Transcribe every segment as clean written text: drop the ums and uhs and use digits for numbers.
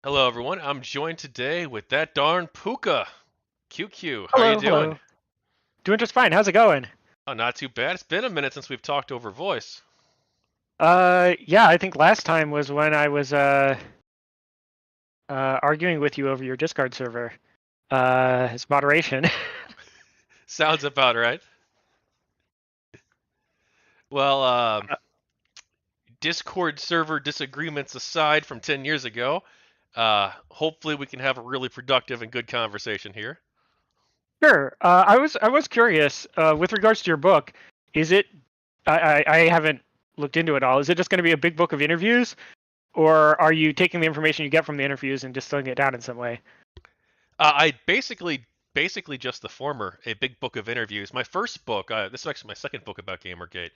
Hello, everyone. I'm joined today with that darn Puka. QQ, how are you Hello, doing? hello. Doing just fine. How's it going? Oh, not too bad. It's been a minute since we've talked over voice. Yeah, I think last time was when I was arguing with you over your Discord server. As moderation. Sounds about right. Well, Discord server disagreements aside from 10 years ago, hopefully we can have a really productive and good conversation here. Sure. I was curious with regards to your book. Is it? I haven't looked into it all. Is it just going to be a big book of interviews, or are you taking the information you get from the interviews and distilling it down in some way? I basically just the former, a big book of interviews. My first book, this is actually my second book about GamerGate.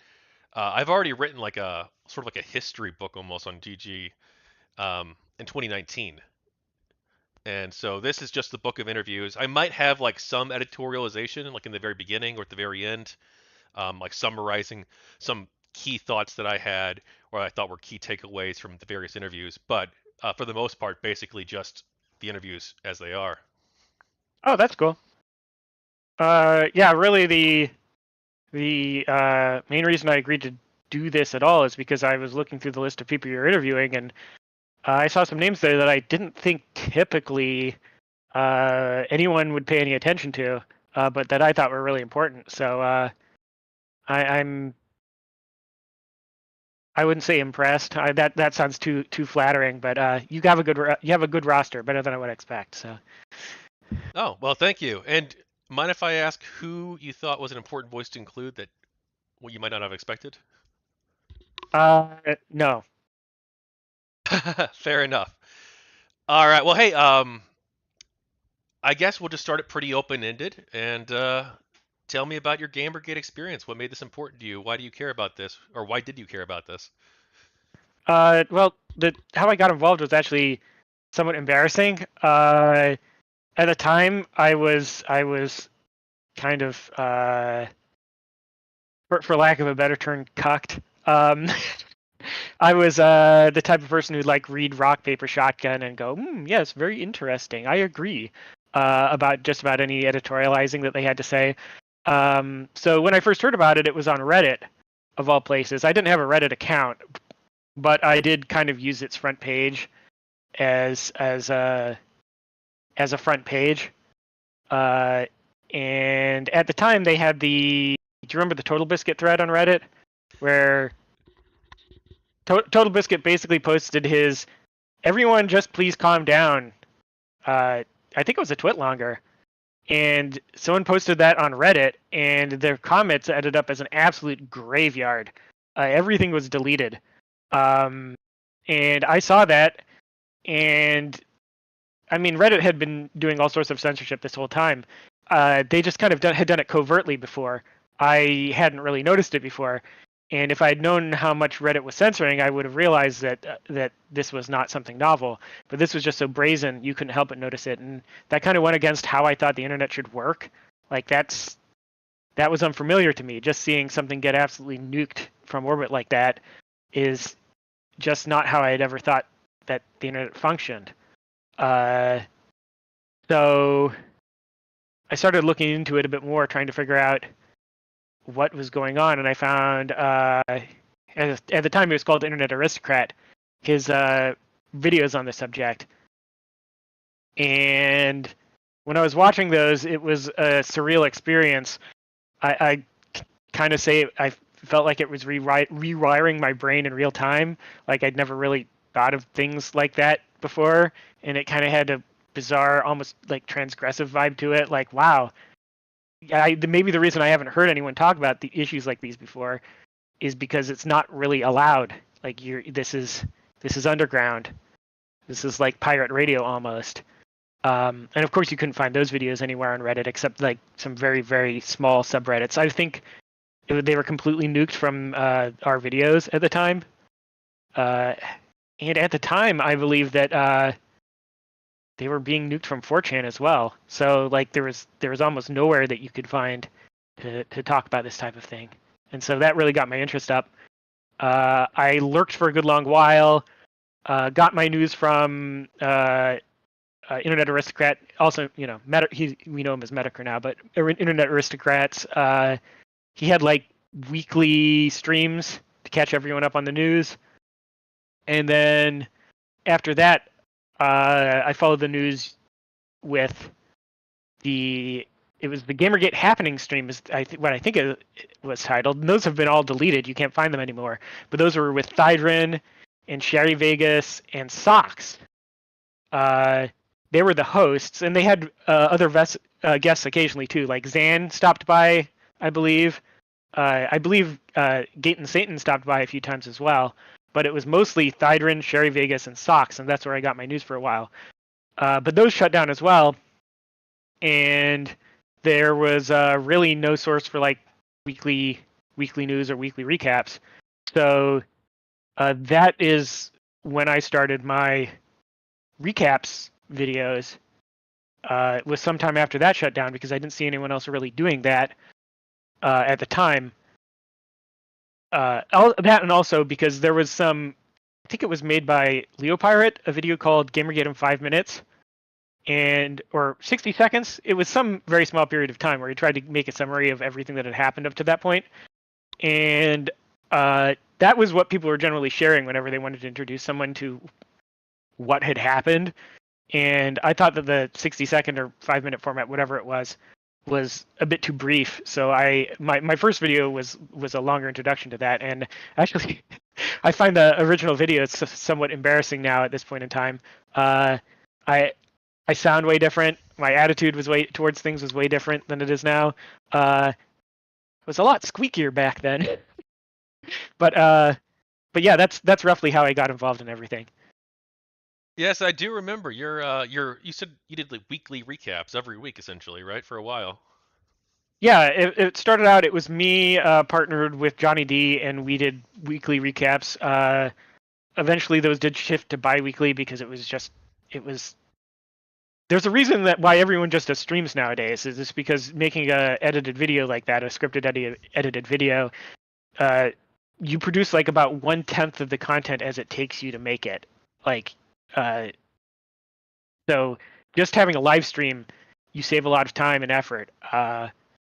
I've already written like a sort of like a history book almost on GG in 2019. And so this is just the book of interviews. I might have like some editorialization, like in the very beginning or at the very end, like summarizing some key thoughts that I had or I thought were key takeaways from the various interviews. But for the most part, basically just the interviews as they are. Oh, that's cool. Yeah, really the main reason I agreed to do this at all is because I was looking through the list of people you're interviewing, and I saw some names there that I didn't think typically anyone would pay any attention to, but that I thought were really important. So I'm I wouldn't say impressed. That sounds too flattering, but you have a good roster, better than I would expect. So Oh, well, thank you. And mind if I ask who you thought was an important voice to include that what you might not have expected? no. Fair enough. All right. Well, hey, I guess we'll just start it pretty open-ended and tell me about your GamerGate experience. What made this important to you? Why do you care about this? Or why did you care about this? Well, the how I got involved was actually somewhat embarrassing. At the time, I was kind of for lack of a better term, cucked. I was the type of person who'd like read Rock Paper Shotgun and go, yes, very interesting. I agree about just about any editorializing that they had to say. So when I first heard about it, it was on Reddit, of all places. I didn't have a Reddit account, but I did kind of use its front page as a front page. Uh, and at the time, they had the. Do you remember the Total Biscuit thread on Reddit, where Total Biscuit basically posted his "Everyone, just please calm down." I think it was a twit longer, and someone posted that on Reddit, and their comments ended up as an absolute graveyard. Everything was deleted, um, and I saw that, and I mean, Reddit had been doing all sorts of censorship this whole time. They just kind of had done it covertly before. I hadn't really noticed it before, and if I had known how much Reddit was censoring, I would have realized that this was not something novel. But this was just so brazen, you couldn't help but notice it, and that kind of went against how I thought the internet should work. Like that was unfamiliar to me. Just seeing something get absolutely nuked from orbit like that is just not how I had ever thought that the internet functioned. Uh, so I started looking into it a bit more, trying to figure out what was going on, and I found at the time he was called Internet Aristocrat, his videos on the subject, and when I was watching those, it was a surreal experience. I kind of say I felt like it was rewiring my brain in real time. Like I'd never really thought of things like that before, and it kind of had a bizarre, almost like transgressive vibe to it. Like, wow, maybe the reason I haven't heard anyone talk about the issues like these before is because it's not really allowed. Like this is underground. This is like pirate radio almost. And of course, you couldn't find those videos anywhere on Reddit except like some very small subreddits. I think they were completely nuked from our videos at the time. Uh, and at the time, I believe that they were being nuked from 4chan as well. So like there was almost nowhere that you could find to talk about this type of thing. And so that really got my interest up. I lurked for a good long while. Got my news from Internet Aristocrat. Also, we know him as Metaker now, but Internet Aristocrats. He had like weekly streams to catch everyone up on the news, and then after that, I followed the news with the it was the GamerGate Happening stream is what I think it was titled. And those have been all deleted. You can't find them anymore. But those were with Thydrin and Sherry Vegas and Sox. They were the hosts, and they had other guests occasionally too. Like Zan stopped by, I believe. I believe Gate and Satan stopped by a few times as well. But it was mostly Thydrin, Sherry Vegas, and Sox, and that's where I got my news for a while. But those shut down as well, and there was really no source for like weekly news or weekly recaps. So that is when I started my recaps videos. It was sometime after that shut down because I didn't see anyone else really doing that at the time. That and also because there was some, I think it was made by Leo Pirate, a video called GamerGate in 5 minutes, or 60 seconds. It was some very small period of time where he tried to make a summary of everything that had happened up to that point. And that was what people were generally sharing whenever they wanted to introduce someone to what had happened. And I thought that the 60-second or 5-minute format, whatever it was a bit too brief. So my first video was a longer introduction to that. And actually, I find the original video somewhat embarrassing now at this point in time. I sound way different. My attitude towards things was way different than it is now. It was a lot squeakier back then. but yeah, that's roughly how I got involved in everything. Yes, I do remember. You said you did like weekly recaps every week, essentially, right? For a while. Yeah, it started out. It was me partnered with Johnny D, and we did weekly recaps. Eventually, those did shift to bi-weekly because it was. There's a reason that why everyone just does streams nowadays. Is this because making a edited video like that, a scripted edited video, you produce like about 1/10 of the content as it takes you to make it. Like, so just having a live stream, you save a lot of time and effort.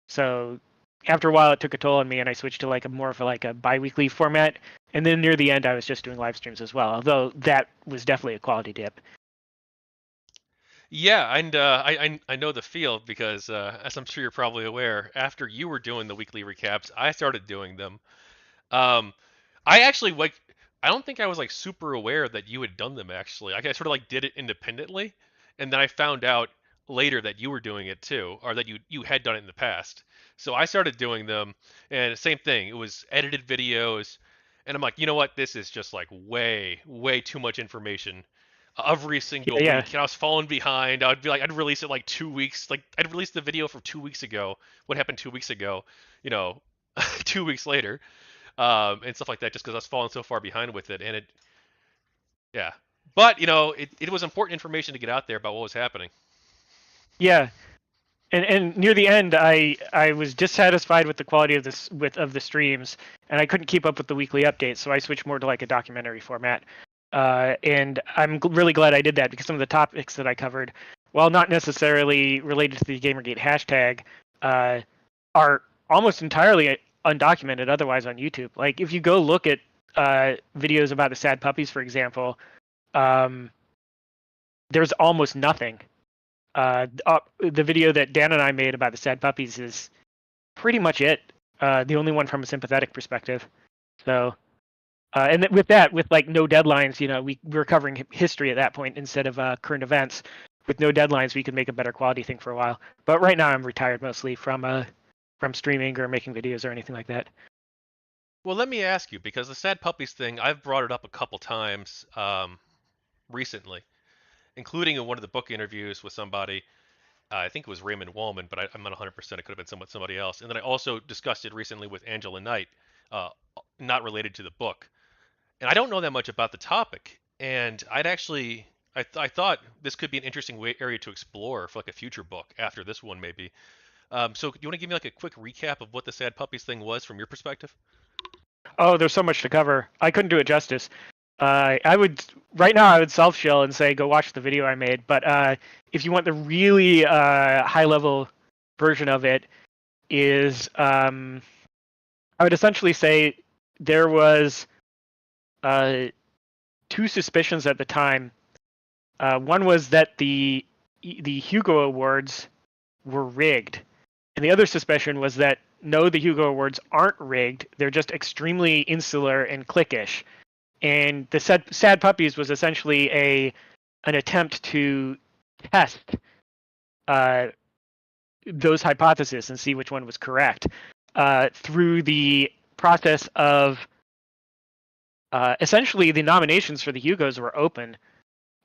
So after a while, it took a toll on me, and I switched to like more of a bi-weekly format. And then near the end, I was just doing live streams as well. Although that was definitely a quality dip. Yeah, and I know the feel because as I'm sure you're probably aware, after you were doing the weekly recaps, I started doing them. Um, I actually like. I don't think I was like super aware that you had done them actually. I sort of like did it independently, and then I found out later that you were doing it too, or that you had done it in the past. So I started doing them, and same thing. It was edited videos, and I'm like, you know what? This is just like way too much information every single Yeah, yeah, week. And I was falling behind. I'd be like, I'd release it like 2 weeks. Like I'd release the video from 2 weeks ago. What happened 2 weeks ago? You know, 2 weeks later, and stuff like that, just because I was falling so far behind with it. And yeah. But it was important information to get out there about what was happening. yeah. And near the end, I was dissatisfied with the quality of the streams, and I couldn't keep up with the weekly updates. So I switched more to like a documentary format. And I'm really glad I did that because some of the topics that I covered, while not necessarily related to the GamerGate hashtag, are almost entirely undocumented otherwise on YouTube. Like if you go look at videos about the sad puppies, for example, there's almost nothing. The video that Dan and I made about the sad puppies is pretty much it. The only one from a sympathetic perspective. So, and with like no deadlines, we were covering history at that point instead of current events. With no deadlines, we could make a better quality thing for a while. But right now, I'm retired mostly from streaming or making videos or anything like that. Well, let me ask you, because the sad puppies thing, I've brought it up a couple times recently, including in one of the book interviews with somebody. I think it was Raymond Wallman, but I'm not 100%. It could have been somebody else. And then I also discussed it recently with Angela Knight, uh, not related to the book. And I don't know that much about the topic. And I thought this could be an interesting area to explore for like a future book after this one, maybe. So you want to give me like a quick recap of what the sad puppies thing was from your perspective? Oh, there's so much to cover. I couldn't do it justice. I would right now I would self shill and say go watch the video I made. But if you want the really high level version of it, is I would essentially say there was uh, two suspicions at the time. One was that the Hugo Awards were rigged, and the other suspicion was that no, the Hugo Awards aren't rigged. They're just extremely insular and cliquish. And the Sad Puppies was essentially an attempt to test uh, those hypotheses and see which one was correct through the process of essentially the nominations for the Hugos were open.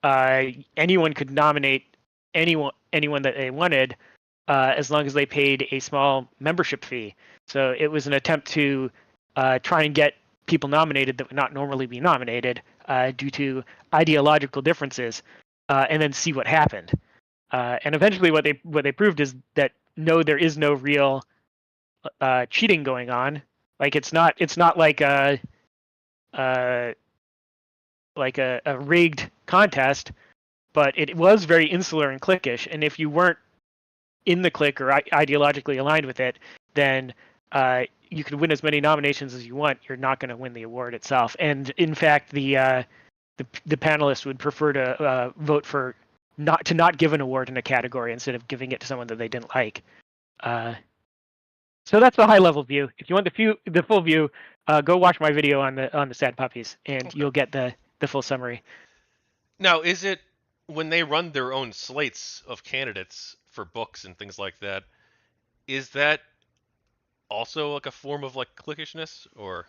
Anyone could nominate anyone that they wanted as long as they paid a small membership fee. So it was an attempt to try and get people nominated that would not normally be nominated due to ideological differences, and then see what happened. And eventually, what they proved is that no, there is no real cheating going on. Like it's not uh, like a rigged contest, but it was very insular and cliquish. And if you weren't in the clique or ideologically aligned with it, then you can win as many nominations as you want. You're not going to win the award itself. And in fact, the panelists would prefer to vote for not give an award in a category instead of giving it to someone that they didn't like. So that's the high level view. If you want the full view, go watch my video on the Sad Puppies, and Okay. you'll get the full summary. Now, is it when they run their own slates of candidates for books and things like that? Is that also like a form of like cliquishness, or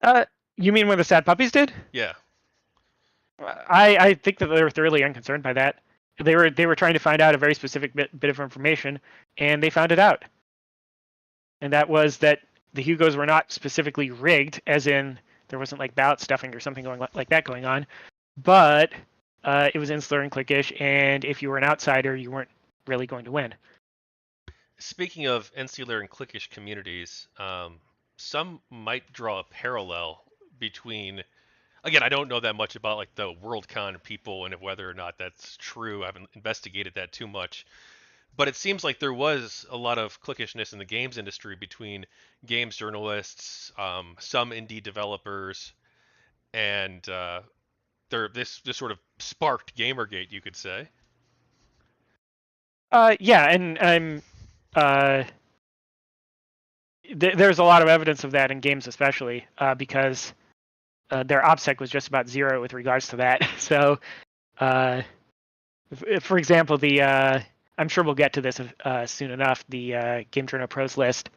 Uh, you mean when the Sad Puppies did? yeah? I think that they were thoroughly unconcerned by that. They were trying to find out a very specific bit of information, and they found it out. And that was that the Hugos were not specifically rigged, as in there wasn't like ballot stuffing or something going like that going on, but it was insular and cliquish, and if you were an outsider, you weren't really going to win. Speaking of insular and cliquish communities, some might draw a parallel between. Again, I don't know that much about like the Worldcon people and whether or not that's true. I haven't investigated that too much, but it seems like there was a lot of cliquishness in the games industry between games journalists, some indie developers, and this sort of sparked GamerGate, you could say. Yeah, and I'm uh, there's a lot of evidence of that in games, especially because their OPSEC was just about zero with regards to that. So, uh, for example, the I'm sure we'll get to this soon enough. The Game Journal Pros list.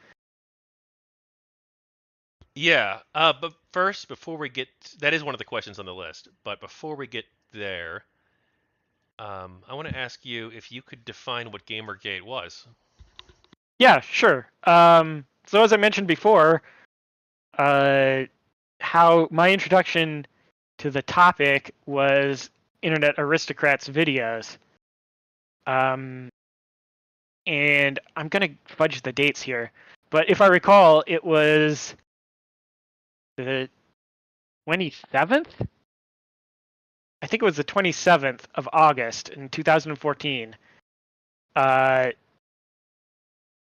Yeah, but first, before we get, that is one of the questions on the list. But before we get there, I want to ask you if you could define what GamerGate was. Yeah, sure. So as I mentioned before, uh, how my introduction to the topic was Internet Aristocrats videos. And I'm gonna fudge the dates here, but if I recall, it was the 27th. I think it was the 27th of August in 2014. Uh,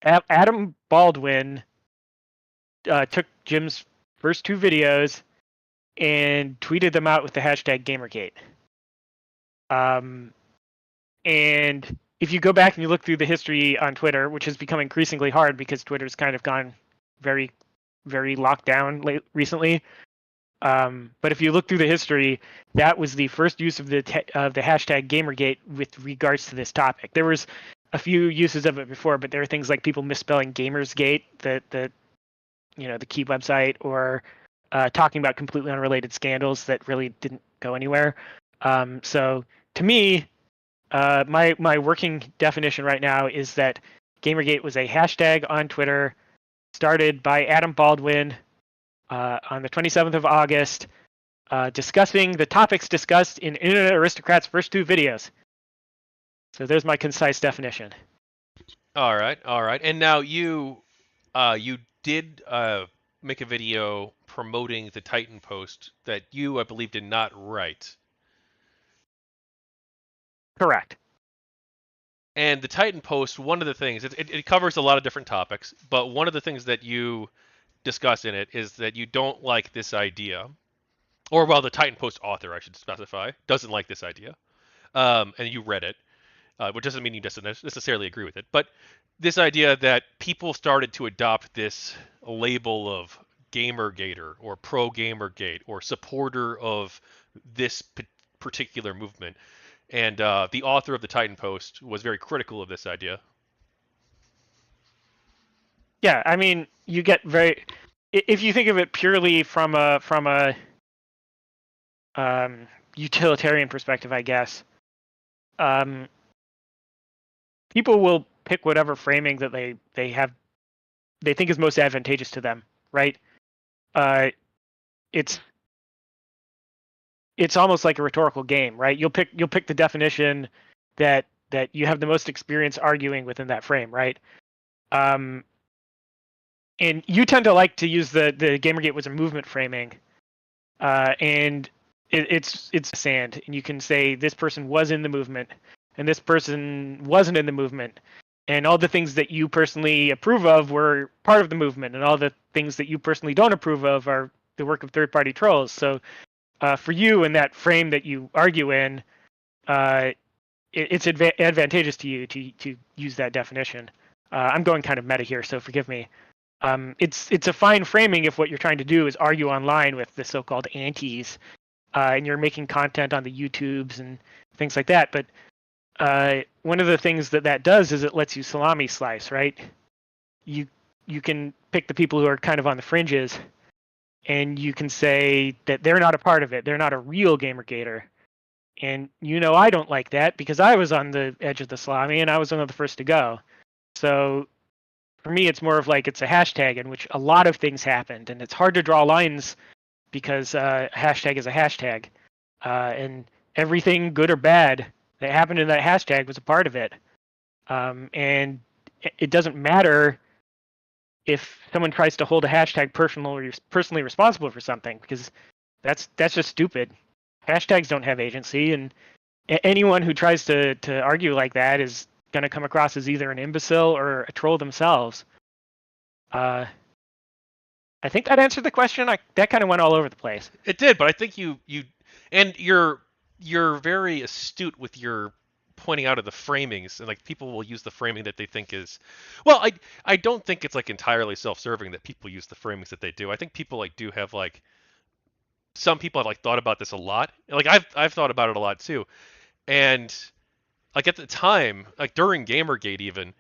Adam Baldwin took Jim's first two videos and tweeted them out with the hashtag Gamergate. And if you go back and you look through the history on Twitter, which has become increasingly hard because Twitter's kind of gone very, very locked down recently. But if you look through the history, that was the first use of the hashtag Gamergate with regards to this topic. There was a few uses of it before, but there are things like people misspelling Gamersgate, the key website, or talking about completely unrelated scandals that really didn't go anywhere. So to me, my working definition right now is that Gamergate was a hashtag on Twitter started by Adam Baldwin on the 27th of August, discussing the topics discussed in Internet Aristocrats' first two videos. So there's my concise definition. All right, all right. And now you did. make a video promoting the Titan post that you, I believe, did not write. Correct. And the Titan post, one of the things, it covers a lot of different topics, but one of the things that you discuss in it is that you don't like this idea, or well, the Titan post author, I should specify, doesn't like this idea, and you read it, which doesn't mean you necessarily agree with it, but this idea that people started to adopt this label of gamergater or pro gamergate or supporter of this particular movement, and the author of the Titan post was very critical of this idea. Yeah, I mean, you get very if you think of it purely from a utilitarian perspective, I guess. Um, People will pick whatever framing that they think is most advantageous to them, right? Uh, it's it's almost like a rhetorical game, right? You'll pick the definition that you have the most experience arguing within that frame, right? Um, and you tend to like to use the Gamergate was a movement framing, and it's sand, and you can say this person was in the movement, and this person wasn't in the movement, and all the things that you personally approve of were part of the movement, and all the things that you personally don't approve of are the work of third-party trolls. So for you in that frame that you argue in, uh, it's advantageous to you to use that definition. I'm going kind of meta here, so forgive me. It's a fine framing if what you're trying to do is argue online with the so-called antis, and you're making content on the YouTubes and things like that. But one of the things that does is it lets you salami slice, right? You you can pick the people who are kind of on the fringes, and you can say that they're not a part of it. They're not a real gamergator. And I don't like that because I was on the edge of the salami and I was one of the first to go. So for me, it's more of like it's a hashtag in which a lot of things happened, and it's hard to draw lines because a hashtag is a hashtag, and everything good or bad that happened in that hashtag was a part of it. And it doesn't matter if someone tries to hold a hashtag personally responsible for something because that's just stupid. Hashtags don't have agency, and anyone who tries to argue like that is going to come across as either an imbecile or a troll themselves. Uh, I think that answered the question. That kind of went all over the place. It did, but I think you and you're very astute with your pointing out of the framings, and like people will use the framing that they think is well, I don't think it's like entirely self-serving that people use the framings that they do. I think people like do have like some people have like thought about this a lot. Like I've thought about it a lot too. And like at the time, like during Gamergate even,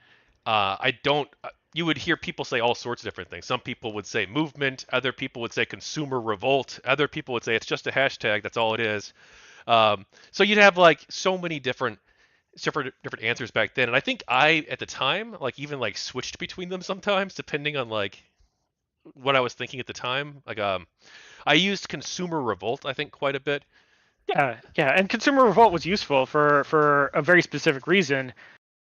I don't. You would hear people say all sorts of different things. Some people would say movement. Other people would say consumer revolt. Other people would say it's just a hashtag. That's all it is. So you'd have like so many different answers back then. And I think I at the time like even like switched between them sometimes depending on like what I was thinking at the time. Like I used consumer revolt I think quite a bit. Yeah, and consumer revolt was useful for a very specific reason,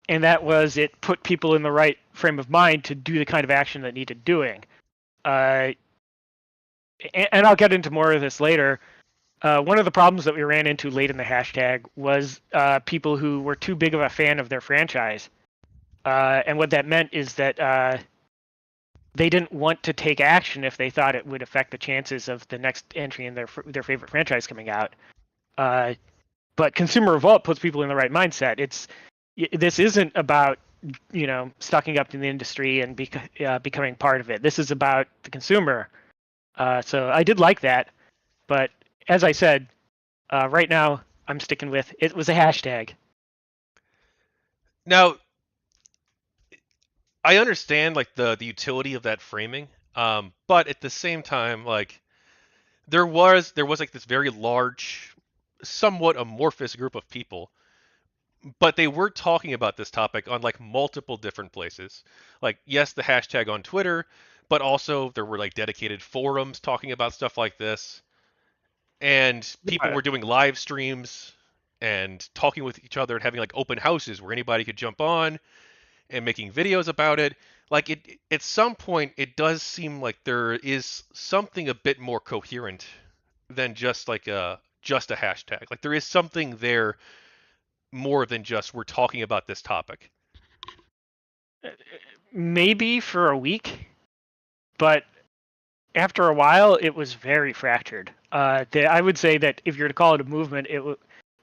and that was it put people in the right frame of mind to do the kind of action that needed doing. Uh, and I'll get into more of this later. One of the problems that we ran into late in the hashtag was people who were too big of a fan of their franchise. And what that meant is that they didn't want to take action if they thought it would affect the chances of the next entry in their favorite franchise coming out. But consumer revolt puts people in the right mindset. This isn't about stocking up in the industry and becoming part of it. This is about the consumer. So I did like that, but as I said, right now I'm sticking with it was a hashtag. Now I understand like the utility of that framing, but at the same time like there was like this very large, somewhat amorphous group of people, but they were talking about this topic on like multiple different places. Like yes, the hashtag on Twitter, but also there were like dedicated forums talking about stuff like this, and people Yeah, were doing live streams and talking with each other and having like open houses where anybody could jump on and making videos about it. like it at some point it does seem like there is something a bit more coherent than just a hashtag. Like there is something there more than just we're talking about this topic. Maybe for a week, but after a while, it was very fractured. I would say that if you're to call it a movement,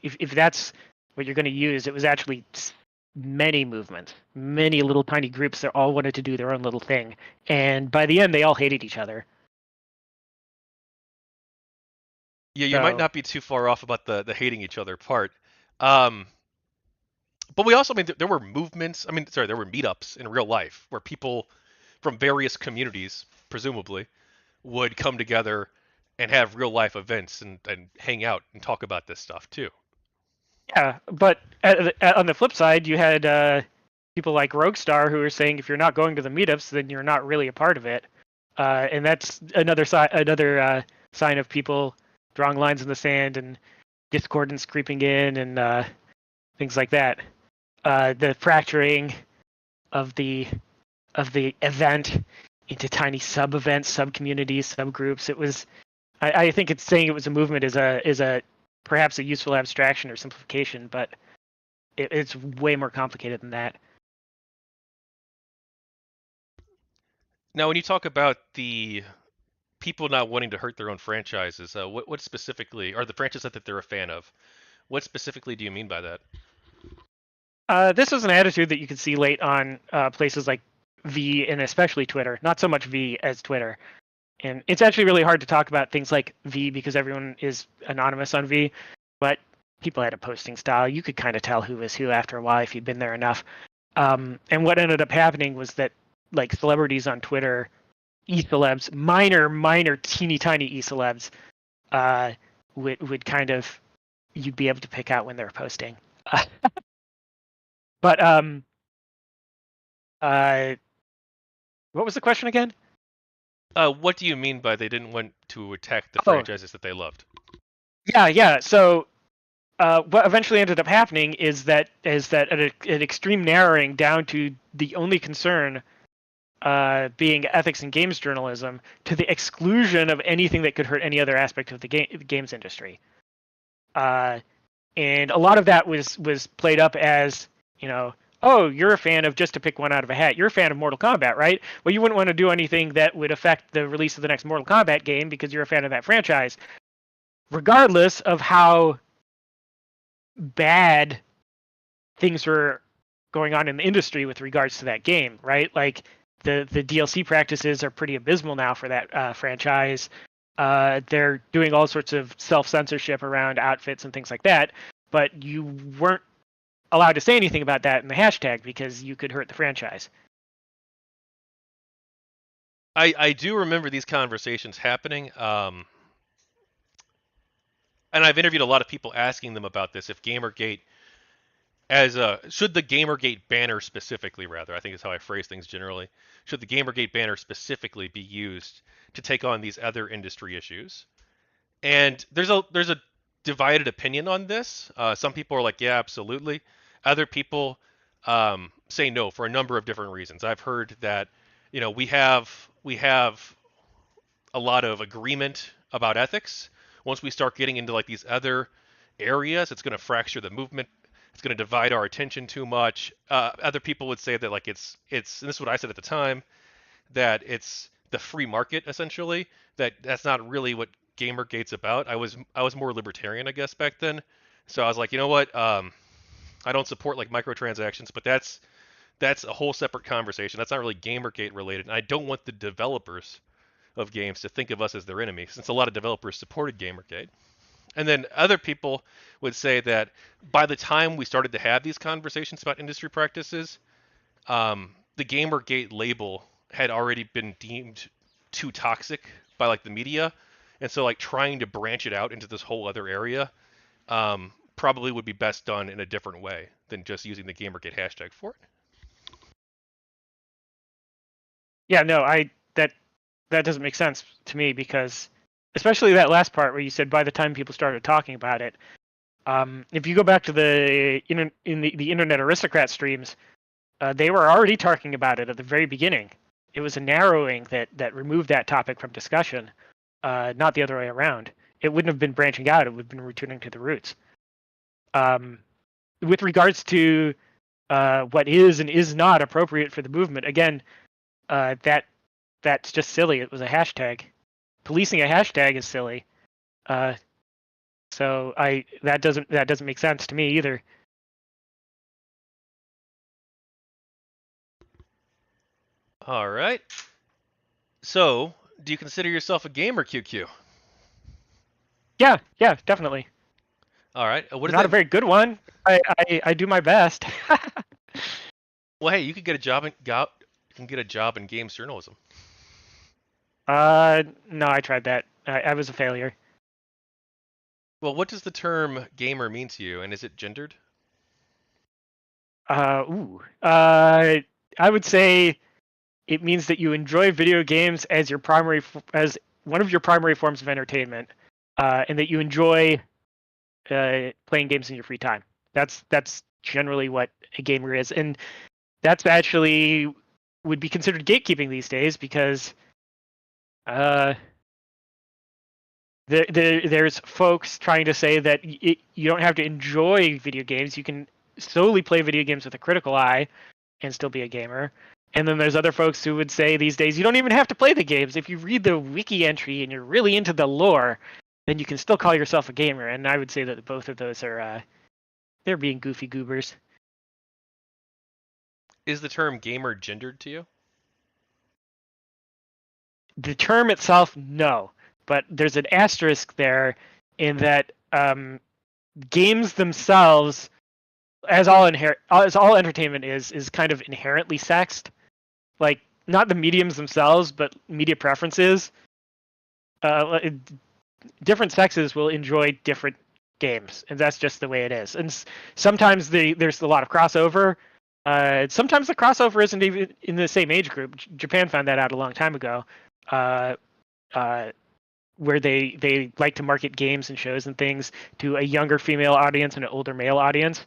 if that's what you're going to use, it was actually many movements, many little tiny groups that all wanted to do their own little thing, and by the end, they all hated each other. Yeah, you might So not be too far off about the hating each other part. Um, but we also, I mean, there were movements. I mean, sorry, there were meetups in real life where people from various communities, presumably, would come together and have real life events and hang out and talk about this stuff too. yeah, but on the flip side, you had people like Roguestar who were saying if you're not going to the meetups, then you're not really a part of it, and that's another sign of people drawing lines in the sand and discordance creeping in and things like that. The fracturing of the event into tiny sub events, sub communities, sub groups. It was. I think it's saying it was a movement is a perhaps a useful abstraction or simplification, but it's way more complicated than that. Now, when you talk about the people not wanting to hurt their own franchises, what specifically are the franchises that they're a fan of? What specifically do you mean by that? This was an attitude that you could see late on places like V and especially Twitter. Not so much V as Twitter. And it's actually really hard to talk about things like V because everyone is anonymous on V, but people had a posting style. You could kind of tell who was who after a while if you'd been there enough. And what ended up happening was that like celebrities on Twitter, e-celebs, minor, teeny tiny e-celebs, would kind of you'd be able to pick out when they're posting. But uh, what was the question again? What do you mean by they didn't want to attack the Oh, franchises that they loved? yeah. So what eventually ended up happening is that an extreme narrowing down to the only concern being ethics in games journalism to the exclusion of anything that could hurt any other aspect of the games industry. Uh, and a lot of that was played up as, oh, you're a fan of, just to pick one out of a hat, you're a fan of Mortal Kombat, right? Well, you wouldn't want to do anything that would affect the release of the next Mortal Kombat game because you're a fan of that franchise, regardless of how bad things were going on in the industry with regards to that game, right? Like the DLC practices are pretty abysmal now for that franchise. They're doing all sorts of self-censorship around outfits and things like that, but you weren't allowed to say anything about that in the hashtag because you could hurt the franchise. I do remember these conversations happening, and I've interviewed a lot of people asking them about this. If GamerGate, should the GamerGate banner specifically, rather, I think is how I phrase things generally, should the GamerGate banner specifically be used to take on these other industry issues? And there's a divided opinion on this. Some people are like, yeah, absolutely. Other people say no for a number of different reasons. I've heard that we have a lot of agreement about ethics. Once we start getting into like these other areas, it's going to fracture the movement. It's going to divide our attention too much. Other people would say that like it's and this is what I said at the time, that it's the free market essentially. That's not really what GamerGate's about. I was more libertarian, I guess, back then. So I was like, you know what? I don't support like microtransactions, but that's a whole separate conversation. That's not really GamerGate related. And I don't want the developers of games to think of us as their enemy, since a lot of developers supported GamerGate. And then other people would say that by the time we started to have these conversations about industry practices, the GamerGate label had already been deemed too toxic by like the media, and so like trying to branch it out into this whole other area probably would be best done in a different way than just using the GamerGate hashtag for it. Yeah, no, that doesn't make sense to me because especially that last part where you said by the time people started talking about it. If you go back to the internet aristocrat streams, they were already talking about it at the very beginning. It was a narrowing that removed that topic from discussion, not the other way around. It wouldn't have been branching out; it would have been returning to the roots. With regards to what is and is not appropriate for the movement, again, that's just silly. It was a hashtag. Policing a hashtag is silly. So that doesn't make sense to me either. All right. So, do you consider yourself a gamer, QQ? Yeah, definitely. All right. What does Not a that? very good one. I do my best. Well, hey, you could get a job you can get a job in games journalism. No, I tried that. I was a failure. Well, what does the term gamer mean to you, and is it gendered? I would say it means that you enjoy video games as your as one of your primary forms of entertainment, and that you enjoy playing games in your free time. That's generally what a gamer is, and that's actually would be considered gatekeeping these days because uh, there's folks trying to say that you don't have to enjoy video games. You can solely play video games with a critical eye and still be a gamer. And then there's other folks who would say these days you don't even have to play the games. If you read the wiki entry and you're really into the lore, then you can still call yourself a gamer. And I would say that both of those are they're being goofy goobers. Is the term gamer gendered to you? The term itself, no, but there's an asterisk there in that games themselves, as all entertainment is kind of inherently sexed. Like not the mediums themselves, but media preferences. Different sexes will enjoy different games, and that's just the way it is. And sometimes there's a lot of crossover. Sometimes the crossover isn't even in the same age group. Japan found that out a long time ago, uh, uh, where they like to market games and shows and things to a younger female audience and an older male audience.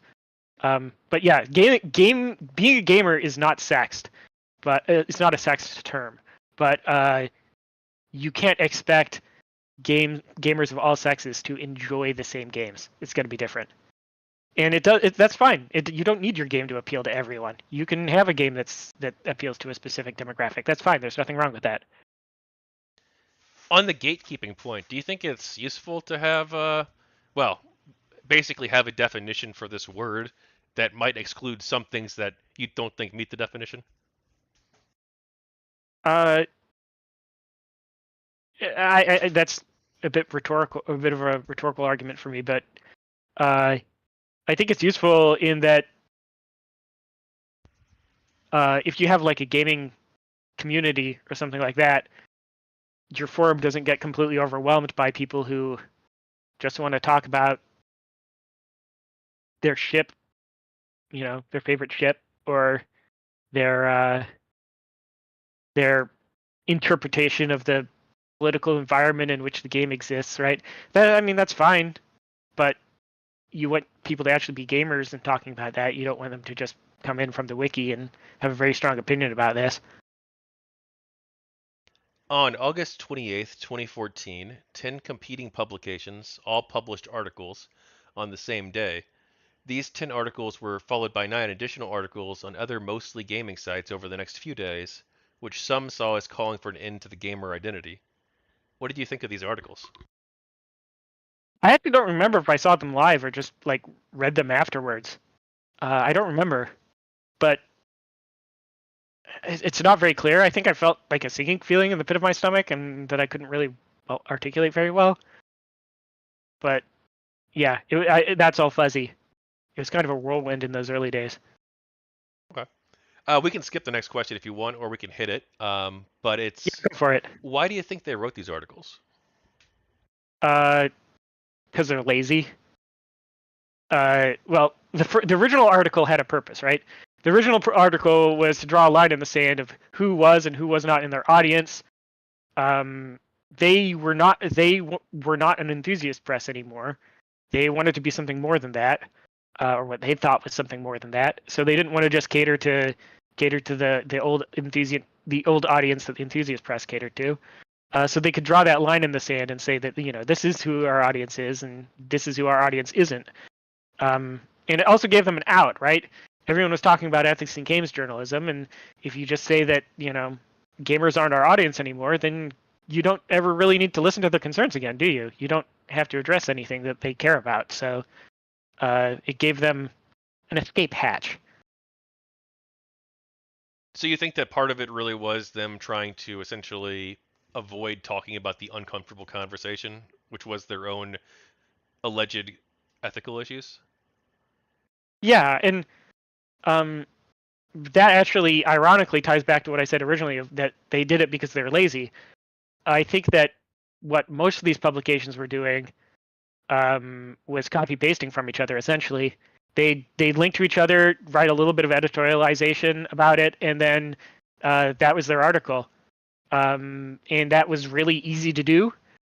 But yeah, being a gamer is not sexed, but it's not a sexed term. But you can't expect gamers of all sexes to enjoy the same games. It's going to be different, and that's fine. You don't need your game to appeal to everyone. You can have a game that appeals to a specific demographic. That's fine. There's nothing wrong with that. On the gatekeeping point, do you think it's useful to have, well, basically have a definition for this word that might exclude some things that you don't think meet the definition? Uh, that's a bit of a rhetorical argument for me, but I think it's useful in that if you have like a gaming community or something like that, your forum doesn't get completely overwhelmed by people who just want to talk about their ship, their favorite ship, or their interpretation of the political environment in which the game exists, right? That's fine, but you want people to actually be gamers and talking about that. You don't want them to just come in from the wiki and have a very strong opinion about this. On August 28th, 2014, 10 competing publications all published articles on the same day. These 10 articles were followed by 9 additional articles on other mostly gaming sites over the next few days, which some saw as calling for an end to the gamer identity. What did you think of these articles? I actually don't remember if I saw them live or just like read them afterwards. I don't remember, but it's not very clear. I think I felt like a sinking feeling in the pit of my stomach, and that I couldn't really articulate very well. But yeah, that's all fuzzy. It was kind of a whirlwind in those early days. Okay. We can skip the next question if you want, or we can hit it. But Yeah, it's go for it. why do you think they wrote these articles? Because they're lazy. Well, the original article had a purpose, right? The original article was to draw a line in the sand of who was and who was not in their audience. They were not an enthusiast press anymore. They wanted to be something more than that. or what they thought was something more than that. So they didn't want to just cater to the old enthusiast, the old audience that the enthusiast press catered to. So they could draw that line in the sand and say that this is who our audience is and this is who our audience isn't. And it also gave them an out, right? Everyone was talking about ethics in games journalism, and if you just say that gamers aren't our audience anymore, then you don't ever really need to listen to their concerns again, do you? You don't have to address anything that they care about. So it gave them an escape hatch. So you think that part of it really was them trying to essentially avoid talking about the uncomfortable conversation, which was their own alleged ethical issues? Yeah, and um, that actually ironically ties back to what I said originally of that they did it because they're lazy. I think that what most of these publications were doing was copy pasting from each other. Essentially, they link to each other, write a little bit of editorialization about it, and then that was their article. And that was really easy to do.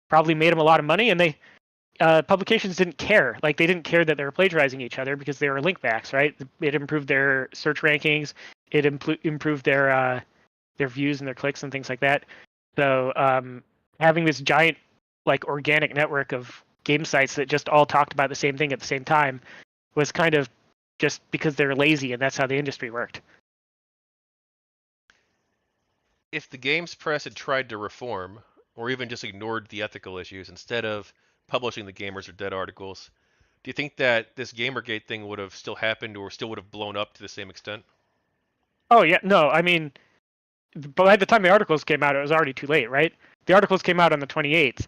Probably made them a lot of money, and they publications didn't care. Like they didn't care that they were plagiarizing each other because they were link backs, right? It improved their search rankings. It improved their views and their clicks and things like that. So having this giant like organic network of game sites that just all talked about the same thing at the same time was kind of just because they're lazy and that's how the industry worked. If the games press had tried to reform, or even just ignored the ethical issues instead of publishing the Gamers Are Dead articles, do you think that this Gamergate thing would have still happened or still would have blown up to the same extent? Oh yeah, no, I mean, by the time the articles came out, it was already too late, right? The articles came out on the 28th,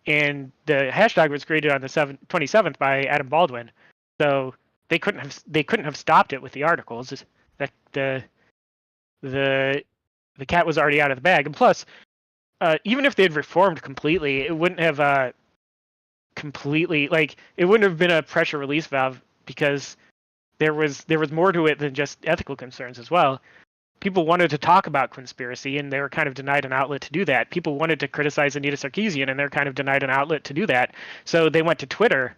and the hashtag was created on the 27th by Adam Baldwin. So they couldn't have stopped it with the articles. That the the cat was already out of the bag, and plus, even if they had reformed completely, it wouldn't have completely like it wouldn't have been a pressure release valve because there was more to it than just ethical concerns as well. People wanted to talk about conspiracy and they were kind of denied an outlet to do that. People wanted to criticize Anita Sarkeesian and they're kind of denied an outlet to do that. So they went to Twitter,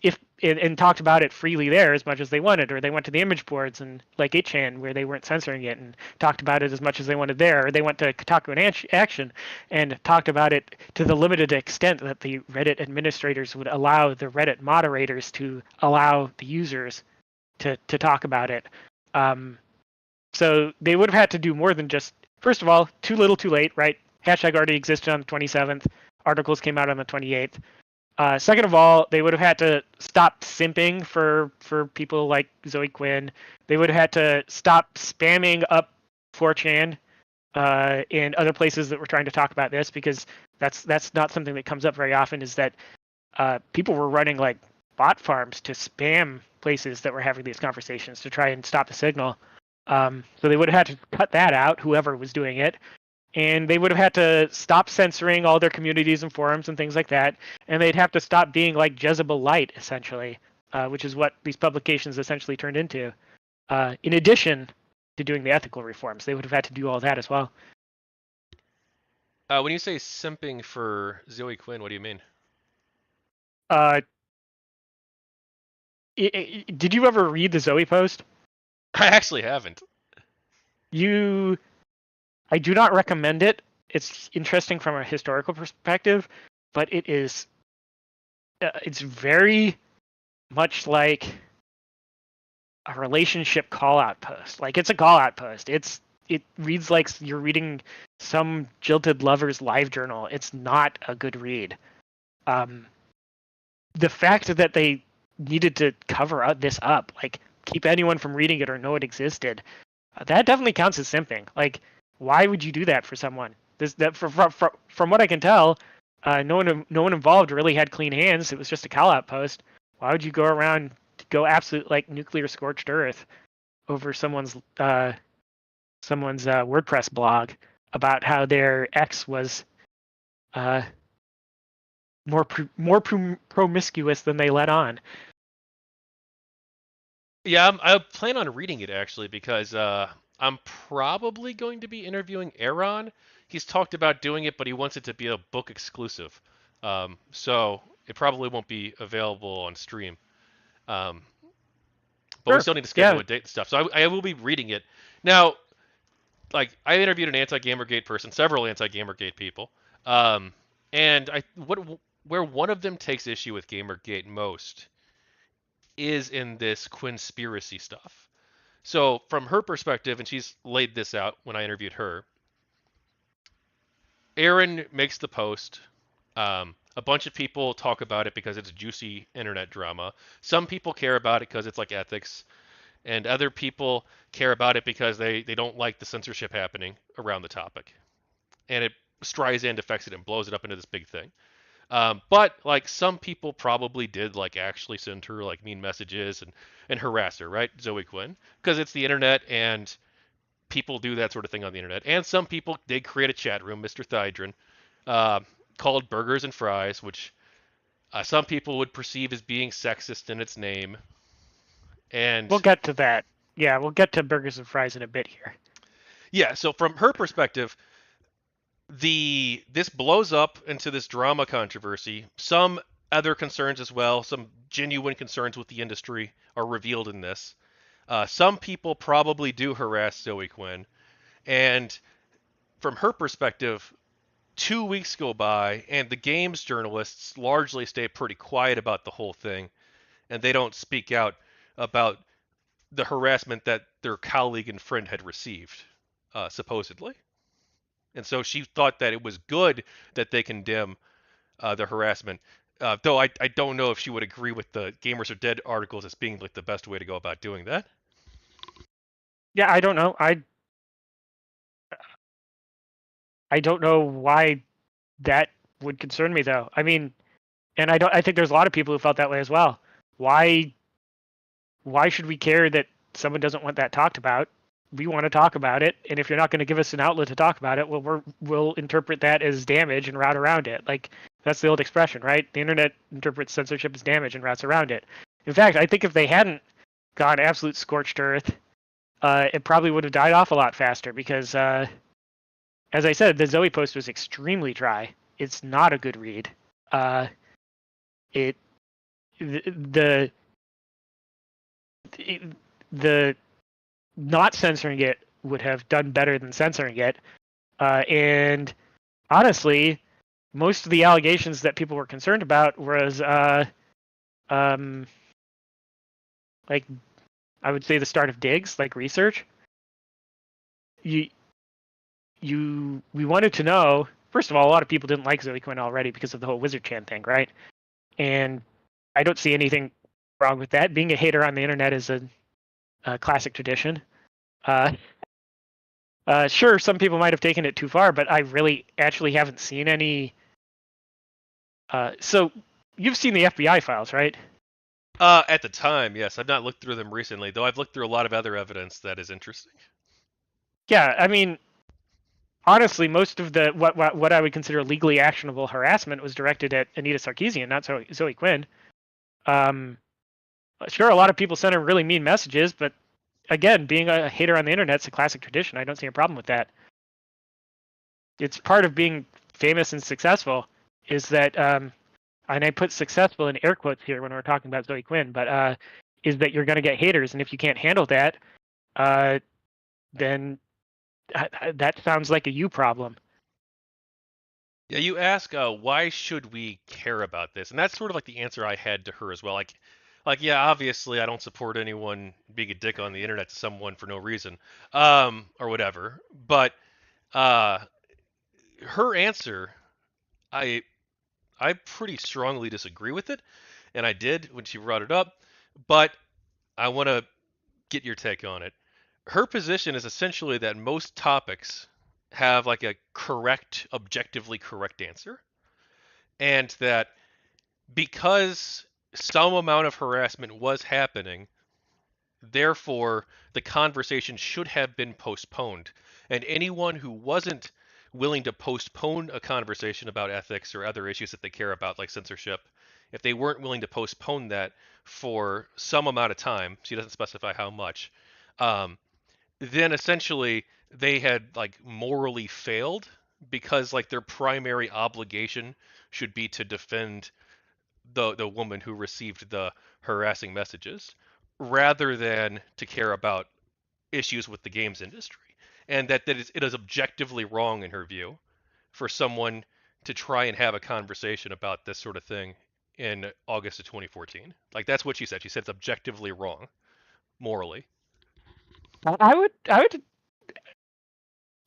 if and talked about it freely there as much as they wanted, or they went to the image boards and like 8chan where they weren't censoring it and talked about it as much as they wanted there, or they went to Kotaku and Action and talked about it to the limited extent that the Reddit administrators would allow the Reddit moderators to allow the users to talk about it. Um, so they would have had to do more than just, first of all, too little, too late, right? Hashtag already existed on the 27th. Articles came out on the 28th. Second of all, they would have had to stop simping for people like Zoe Quinn. They would have had to stop spamming up 4chan and other places that were trying to talk about this because that's not something that comes up very often. Is that people were running like bot farms to spam places that were having these conversations to try and stop the signal. So they would have had to cut that out, whoever was doing it, and they would have had to stop censoring all their communities and forums and things like that, and they'd have to stop being like Jezebel Light, essentially, which is what these publications essentially turned into. In addition to doing the ethical reforms, they would have had to do all that as well. When you say simping for Zoe Quinn, what do you mean? Uh, did you ever read the Zoe post? I actually haven't. You, I do not recommend it. It's interesting from a historical perspective, but it's very much like a relationship call out post. Like it's a call out post. It reads like you're reading some jilted lover's live journal. It's not a good read. Um, the fact that they needed to cover this up, like keep anyone from reading it or know it existed, that definitely counts as simping. Like, why would you do that for someone? From what I can tell, no one involved really had clean hands. It was just a call out post. Why would you go around go absolute like nuclear scorched earth over someone's WordPress blog about how their ex was uh, more promiscuous than they let on? Yeah, I plan on reading it actually because I'm probably going to be interviewing Aaron. He's talked about doing it, but he wants it to be a book exclusive. So it probably won't be available on stream. Um, but we Sure. still need to schedule Yeah. a date and stuff. So I will be reading it now. Like I interviewed an anti-GamerGate person, several anti-GamerGate people, um, and I what where one of them takes issue with GamerGate most is in this conspiracy stuff. So from her perspective, and she's laid this out when I interviewed her, Aaron makes the post. A bunch of people talk about it because it's juicy internet drama. Some people care about it because it's like ethics, and other people care about it because they don't like the censorship happening around the topic. And it Streisand affects it and blows it up into this big thing. But like some people probably did like actually send her like mean messages and harass her, right? Zoe Quinn, because it's the internet and people do that sort of thing on the internet. And some people did create a chat room, Mr. Thydrin, uh, called Burgers and Fries, which some people would perceive as being sexist in its name. We'll And get to that. Yeah, we'll get to burgers and fries in a bit here. yeah, so from her perspective, the this blows up into this drama controversy. Some other concerns as well, some genuine concerns with the industry are revealed in this. Some people probably do harass Zoe Quinn, and from her perspective, 2 weeks go by, and the games journalists largely stay pretty quiet about the whole thing, and they don't speak out about the harassment that their colleague and friend had received, supposedly. And so she thought that it was good that they condemn the harassment. Though I don't know if she would agree with the Gamers Are Dead articles as being like the best way to go about doing that. Yeah, I don't know. I don't know why that would concern me though. I mean, and I think there's a lot of people who felt that way as well. Why should we care that someone doesn't want that talked about? We want to talk about it, and if you're not going to give us an outlet to talk about it, well, we'll interpret that as damage and route around it. Like that's the old expression, right? The internet interprets censorship as damage and routes around it. In fact, I think if they hadn't gone absolute scorched earth, it probably would have died off a lot faster because, as I said, the Zoe post was extremely dry. It's not a good read. Uh, it the the not censoring it would have done better than censoring it. And honestly, most of the allegations that people were concerned about was um, like I would say the start of digs, like research. You we wanted to know. First of all, a lot of people didn't like Zoe Quinn already because of the whole Wizard Chan thing, right? And I don't see anything wrong with that. Being a hater on the internet is a classic tradition. Uh, sure, some people might have taken it too far, but I really actually haven't seen any. So you've seen the FBI files, right? At the time, yes. I've not looked through them recently, though I've looked through a lot of other evidence that is interesting. Yeah, I mean, honestly, most of the what I would consider legally actionable harassment was directed at Anita Sarkeesian, not Zoe Quinn. Um, sure, a lot of people sent her really mean messages, but again, being a hater on the internet is a classic tradition. I don't see a problem with that. It's part of being famous and successful is that, and I put successful in air quotes here when we're talking about Zoe Quinn, but is that you're going to get haters, and if you can't handle that, then that sounds like a you problem. Yeah, you ask, why should we care about this? And that's sort of like the answer I had to her as well. Yeah, obviously I don't support anyone being a dick on the internet to someone for no reason, or whatever. But uh, her answer, I I pretty strongly disagree with it, and I did when she brought it up. But I want to get your take on it. Her position is essentially that most topics have like a correct, objectively correct answer, and that because some amount of harassment was happening, therefore the conversation should have been postponed. And anyone who wasn't willing to postpone a conversation about ethics or other issues that they care about, like censorship, if they weren't willing to postpone that for some amount of time, she doesn't specify how much, um, then essentially they had like morally failed because like their primary obligation should be to defend the woman who received the harassing messages, rather than to care about issues with the games industry, and it is objectively wrong in her view for someone to try and have a conversation about this sort of thing in August of 2014. Like that's what she said. She said it's objectively wrong morally. I would.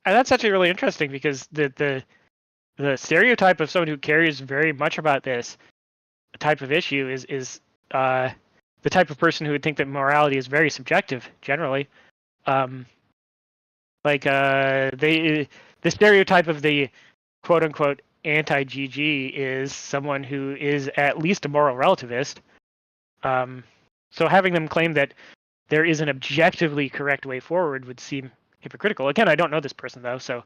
And that's actually really interesting because the stereotype of someone who cares very much about this type of issue is the type of person who would think that morality is very subjective generally. Um, the stereotype of the quote unquote anti GG is someone who is at least a moral relativist. So having them claim that there is an objectively correct way forward would seem hypocritical. Again, I don't know this person though, so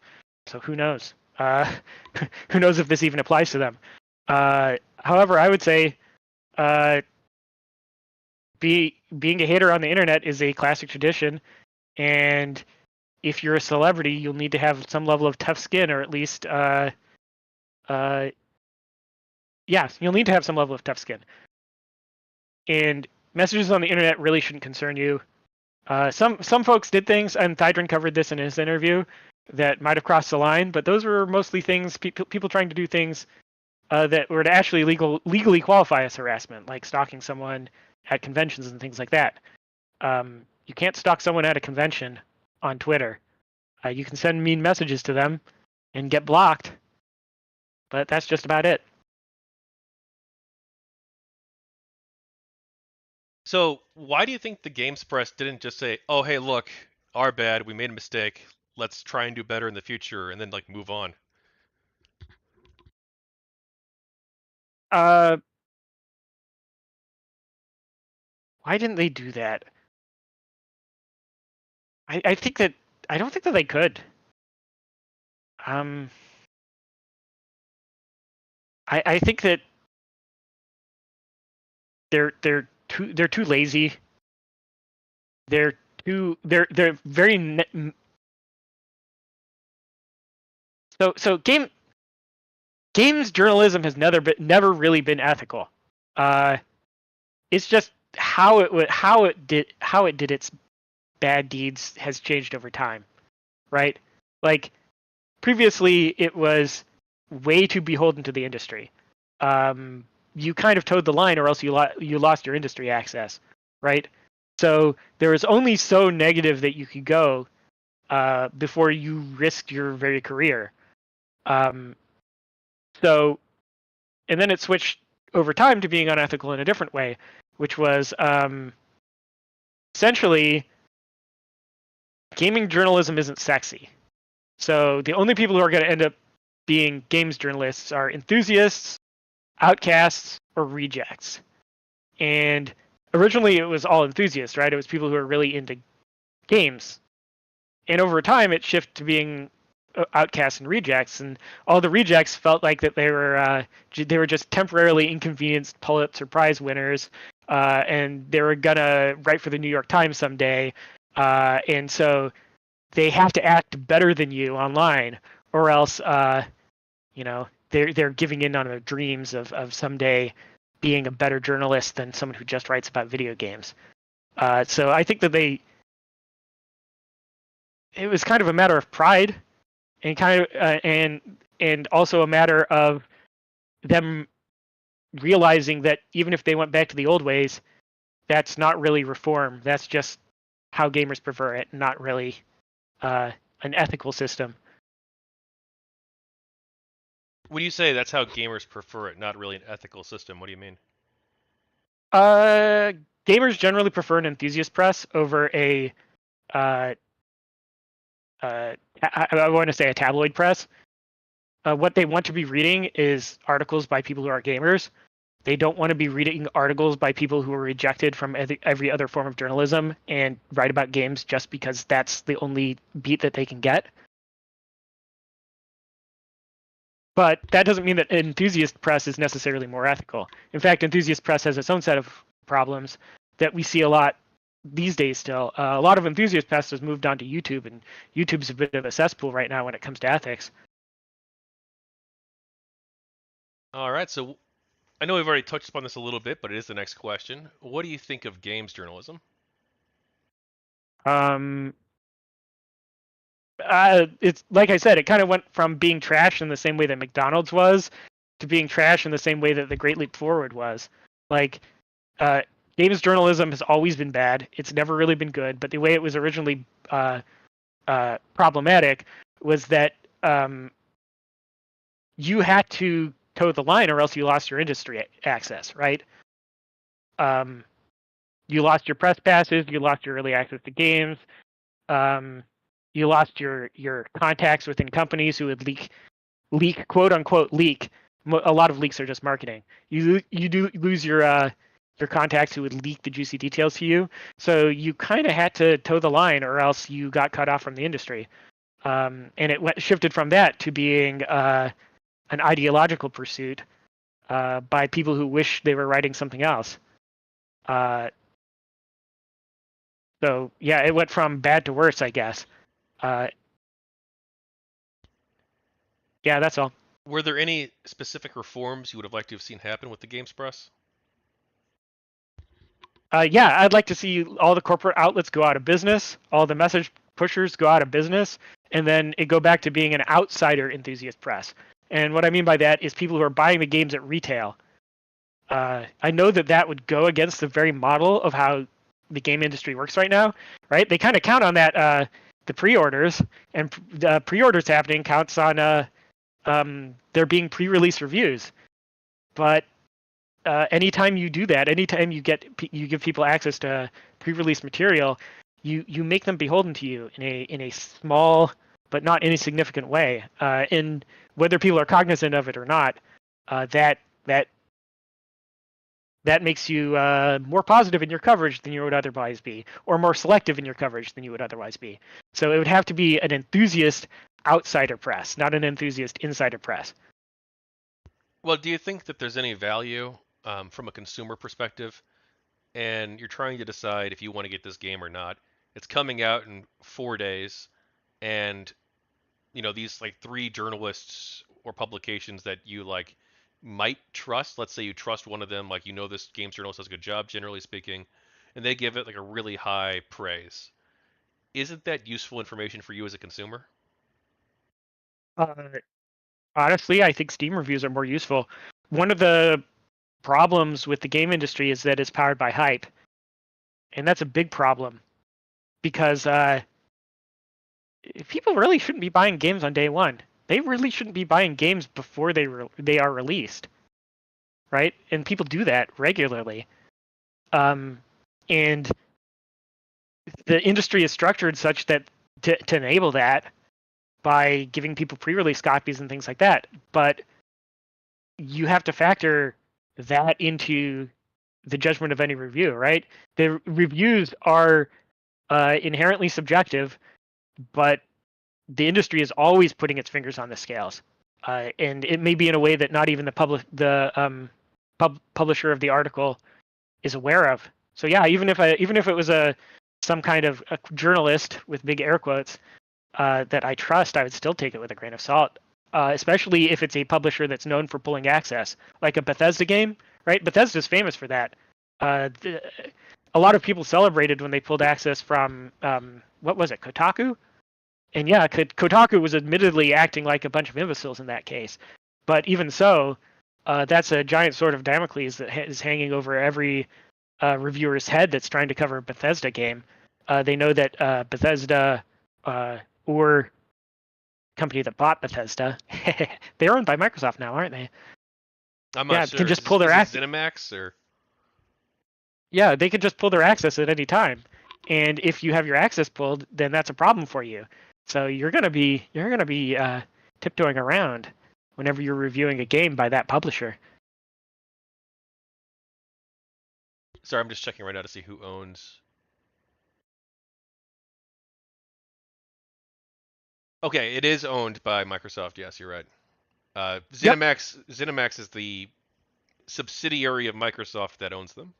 who knows? Who knows if this even applies to them? However, I would say being a hater on the internet is a classic tradition, and if you're a celebrity, you'll need to have some level of tough skin, or at least yeah, you'll need to have some level of tough skin. And messages on the internet really shouldn't concern you. Some folks did things, and Thydrin covered this in his interview, that might have crossed the line, but those were mostly things people trying to do things that were to actually legally qualify as harassment, like stalking someone at conventions and things like that. You can't stalk someone at a convention on Twitter. You can send mean messages to them and get blocked, but that's just about it. So why do you think the games press didn't just say, "Oh, hey, look, our bad, we made a mistake. Let's try and do better in the future," and then like move on? Uh, why didn't they do that? I think that I don't think that they could. Um, I think that they're too lazy. They're very so games journalism has never really been ethical. It's just how it did its bad deeds has changed over time, right? Like previously, it was way too beholden to the industry. You kind of towed the line, or else you lost your industry access, right? So there was only so negative that you could go before you risked your very career. Um, so, and then it switched over time to being unethical in a different way, which was essentially gaming journalism isn't sexy. So the only people who are going to end up being games journalists are enthusiasts, outcasts, or rejects. And originally it was all enthusiasts, right? It was people who are really into games. And over time it shifted to being outcasts and rejects, and all the rejects felt like that they were just temporarily inconvenienced Pulitzer Prize winners, and they were gonna write for the New York Times someday, and so they have to act better than you online, or else they're giving in on their dreams of someday being a better journalist than someone who just writes about video games. So I think that it was kind of a matter of pride, and kind of and also a matter of them realizing that even if they went back to the old ways, that's not really reform. That's just how gamers prefer it, not really an ethical system. When you say that's how gamers prefer it, not really an ethical system, what do you mean? Uh, Gamers generally prefer an enthusiast press over a I want to say a tabloid press. What they want to be reading is articles by people who are gamers. They don't want to be reading articles by people who are rejected from every other form of journalism and write about games just because that's the only beat that they can get. But that doesn't mean that enthusiast press is necessarily more ethical. In fact, enthusiast press has its own set of problems that we see a lot these days still. A lot of enthusiast press has moved on to YouTube, and YouTube's a bit of a cesspool right now when it comes to ethics. All right, so I know we've already touched upon this a little bit, but it is the next question. What do you think of games journalism? Um, it's like I said, it kind of went from being trash in the same way that McDonald's was to being trash in the same way that the Great Leap Forward was. Like, uh, games journalism has always been bad. It's never really been good. But the way it was originally problematic was that you had to toe the line, or else you lost your industry access, right? Um, you lost your press passes, you lost your early access to games, um, you lost your contacts within companies who would leak quote unquote leak. A lot of leaks are just marketing. You do lose your contacts who would leak the juicy details to you. So you kind of had to toe the line, or else you got cut off from the industry. And it shifted from that to being an ideological pursuit by people who wish they were writing something else. Uh, so yeah, it went from bad to worse, I guess. Uh, yeah, that's all. Were there any specific reforms you would have liked to have seen happen with the games press? Yeah, I'd like to see all the corporate outlets go out of business, all the message pushers go out of business, and then it go back to being an outsider enthusiast press. And what I mean by that is people who are buying the games at retail. I know that that would go against the very model of how the game industry works right now, right? They kind of count on that the pre-orders, and the pre-orders happening counts on there being pre-release reviews. But anytime you do that, anytime you give people access to pre-release material, you make them beholden to you in a small but not insignificant way. And whether people are cognizant of it or not, that makes you more positive in your coverage than you would otherwise be, or more selective in your coverage than you would otherwise be. So it would have to be an enthusiast outsider press, not an enthusiast insider press. Well, do you think that there's any value from a consumer perspective, and you're trying to decide if you want to get this game or not? It's coming out in 4 days, and these like three journalists or publications that you like might trust. Let's say you trust one of them, like this games journalist does a good job, generally speaking, and they give it like a really high praise. Isn't that useful information for you as a consumer? Uh, Honestly, I think Steam reviews are more useful. One of the problems with the game industry is that it's powered by hype, and that's a big problem because people really shouldn't be buying games on day one. They really shouldn't be buying games before they are released, right? And people do that regularly. And the industry is structured such that to enable that by giving people pre-release copies and things like that. But you have to factor that into the judgment of any review, right? The reviews are inherently subjective, but the industry is always putting its fingers on the scales, and it may be in a way that not even the publisher of the article is aware of. So yeah, even if it was some kind of a journalist with big air quotes that I trust, I would still take it with a grain of salt. Especially if it's a publisher that's known for pulling access, like a Bethesda game, right? Bethesda's famous for that. A lot of people celebrated when they pulled access from what was it, Kotaku? And yeah, Kotaku was admittedly acting like a bunch of imbeciles in that case, but even so, that's a giant sword of Damocles that is hanging over every reviewer's head that's trying to cover a Bethesda game. They know that Bethesda or company that bought Bethesda, they're owned by Microsoft now, aren't they? I'm not Yeah, sure. can Is, just pull is their it access. ZeniMax or? Yeah, they can just pull their access at any time. And if you have your access pulled, then that's a problem for you. So you're gonna be tiptoeing around whenever you're reviewing a game by that publisher. Sorry, I'm just checking right now to see who owns. Okay, it is owned by Microsoft. Yes, you're right. Yep. ZeniMax is the subsidiary of Microsoft that owns them.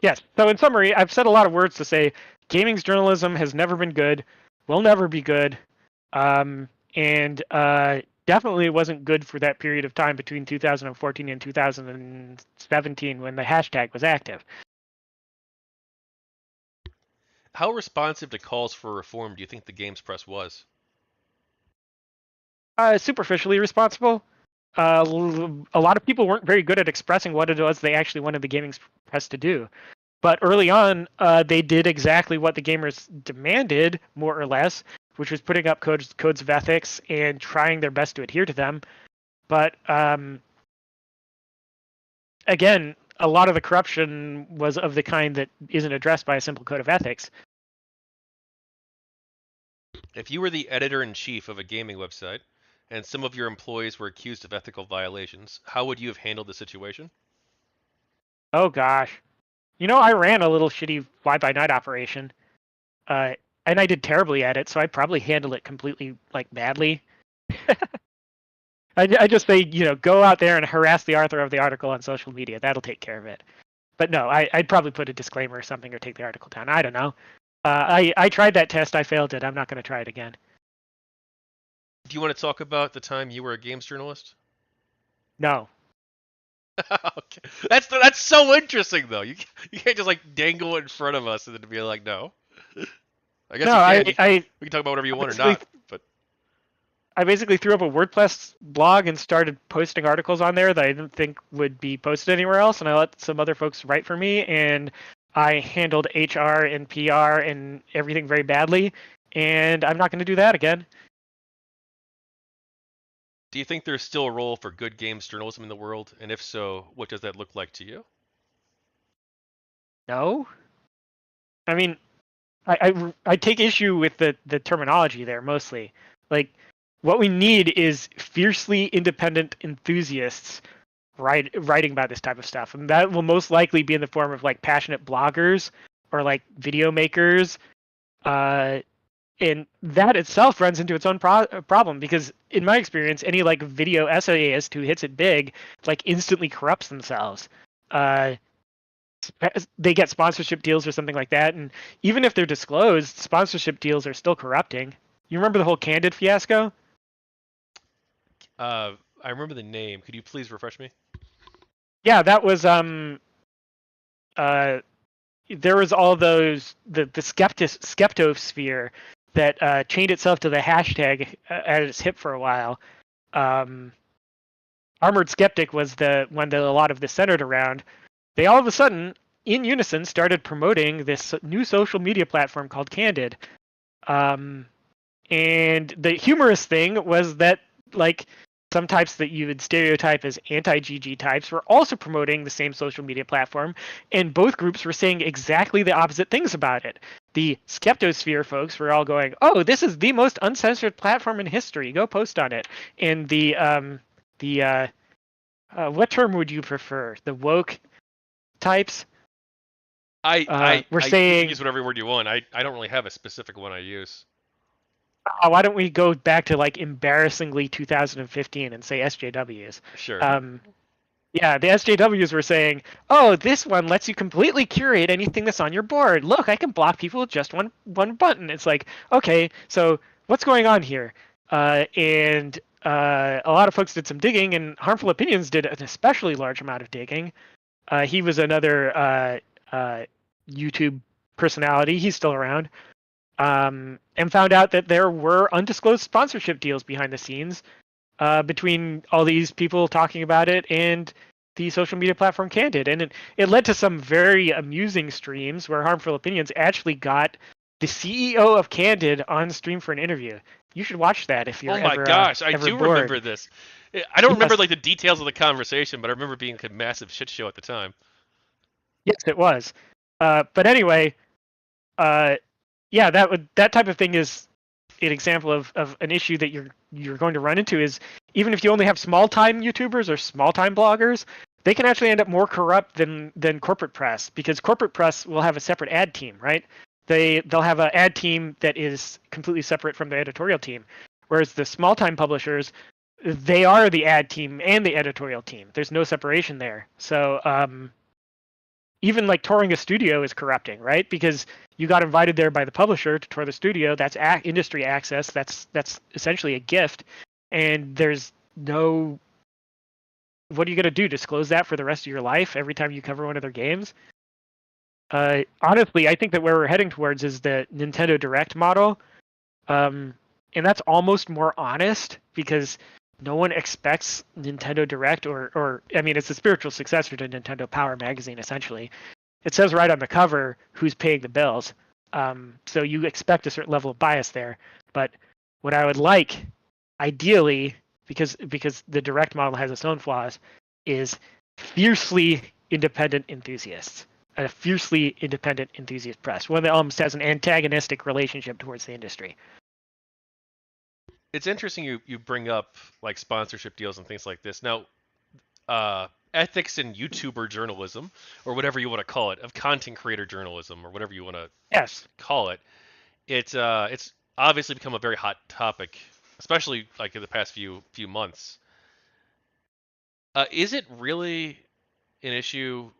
Yes. So in summary, I've said a lot of words to say gaming's journalism has never been good, will never be good, and definitely wasn't good for that period of time between 2014 and 2017 when the hashtag was active. How responsive to calls for reform do you think the games press was? Superficially responsible. A lot of people weren't very good at expressing what it was they actually wanted the gaming press to do. But early on, they did exactly what the gamers demanded, more or less, which was putting up codes of ethics and trying their best to adhere to them. But again, a lot of the corruption was of the kind that isn't addressed by a simple code of ethics. If you were the editor-in-chief of a gaming website and some of your employees were accused of ethical violations, how would you have handled the situation? Oh gosh, I ran a little shitty fly-by-night operation, and I did terribly at it, so I'd probably handle it completely badly. I just say, go out there and harass the author of the article on social media. That'll take care of it. But no, I'd probably put a disclaimer or something or take the article down. I don't know. I tried that test. I failed it. I'm not going to try it again. Do you want to talk about the time you were a games journalist? No. Okay. That's so interesting though. You can't just dangle it in front of us and then be like, no. I guess No, you can. I We can talk about whatever you want or basically not. But I basically threw up a WordPress blog and started posting articles on there that I didn't think would be posted anywhere else, and I let some other folks write for me, and I handled HR and PR and everything very badly, and I'm not going to do that again. do you think there's still a role for good games journalism in the world? And if so, what does that look like to you? No, I mean, I take issue with the terminology there mostly. Like, what we need is fiercely independent enthusiasts writing about this type of stuff, and that will most likely be in the form of passionate bloggers or video makers. And that itself runs into its own problem because, in my experience, any video essayist who hits it big instantly corrupts themselves. Uh, they get sponsorship deals or something like that, and even if they're disclosed, sponsorship deals are still corrupting. You remember the whole Candid fiasco? I remember the name. Could you please refresh me? Yeah, that was there was all those the skeptosphere that chained itself to the hashtag at its hip for a while. Armored Skeptic was the one that a lot of this centered around. They all of a sudden, in unison, started promoting this new social media platform called Candid. And the humorous thing was that some types that you would stereotype as anti-GG types were also promoting the same social media platform, and both groups were saying exactly the opposite things about it. The Skeptosphere folks were all going, "Oh, this is the most uncensored platform in history. Go post on it." And the what term would you prefer? The woke types were You can saying, use whatever word you want. I don't really have a specific one I use. "Oh, why don't we go back to embarrassingly 2015 and say SJWs?" Sure. Yeah, the SJWs were saying, "Oh, this one lets you completely curate anything that's on your board. Look, I can block people with just one button." It's like, okay, so what's going on here? And a lot of folks did some digging, and Harmful Opinions did an especially large amount of digging. He was another YouTube personality. He's still around. And found out that there were undisclosed sponsorship deals behind the scenes between all these people talking about it and the social media platform Candid. And it led to some very amusing streams where Harmful Opinions actually got the CEO of Candid on stream for an interview. You should watch that if you're Oh my ever gosh, I ever do bored. remember this. I don't remember Yes. the details of the conversation, but I remember being a massive shit show at the time. Yes, it was. But anyway, yeah, that type of thing is an example of an issue that you're going to run into. Is even if you only have small time YouTubers or small time bloggers, they can actually end up more corrupt than corporate press, because corporate press will have a separate ad team, right? They'll have an ad team that is completely separate from the editorial team, whereas the small time publishers, they are the ad team and the editorial team. There's no separation there. So even touring a studio is corrupting, right? Because you got invited there by the publisher to tour the studio. That's industry access. That's essentially a gift. and there's no. What are you going to do? Disclose that for the rest of your life every time you cover one of their games? Honestly, I think that where we're heading towards is the Nintendo Direct model, and that's almost more honest because no one expects Nintendo Direct or I mean, it's a spiritual successor to Nintendo Power Magazine essentially. It says right on the cover who's paying the bills, so you expect a certain level of bias there. But what I would like, ideally, because the Direct model has its own flaws, is fiercely independent enthusiasts, a fiercely independent enthusiast press, one that almost has an antagonistic relationship towards the industry. It's interesting you bring up like sponsorship deals and things like this. Now, ethics in YouTuber journalism, or whatever you want to call it, of content creator journalism, or whatever you want to Yes. call it, it's obviously become a very hot topic, especially like in the past few months. Is it really an issue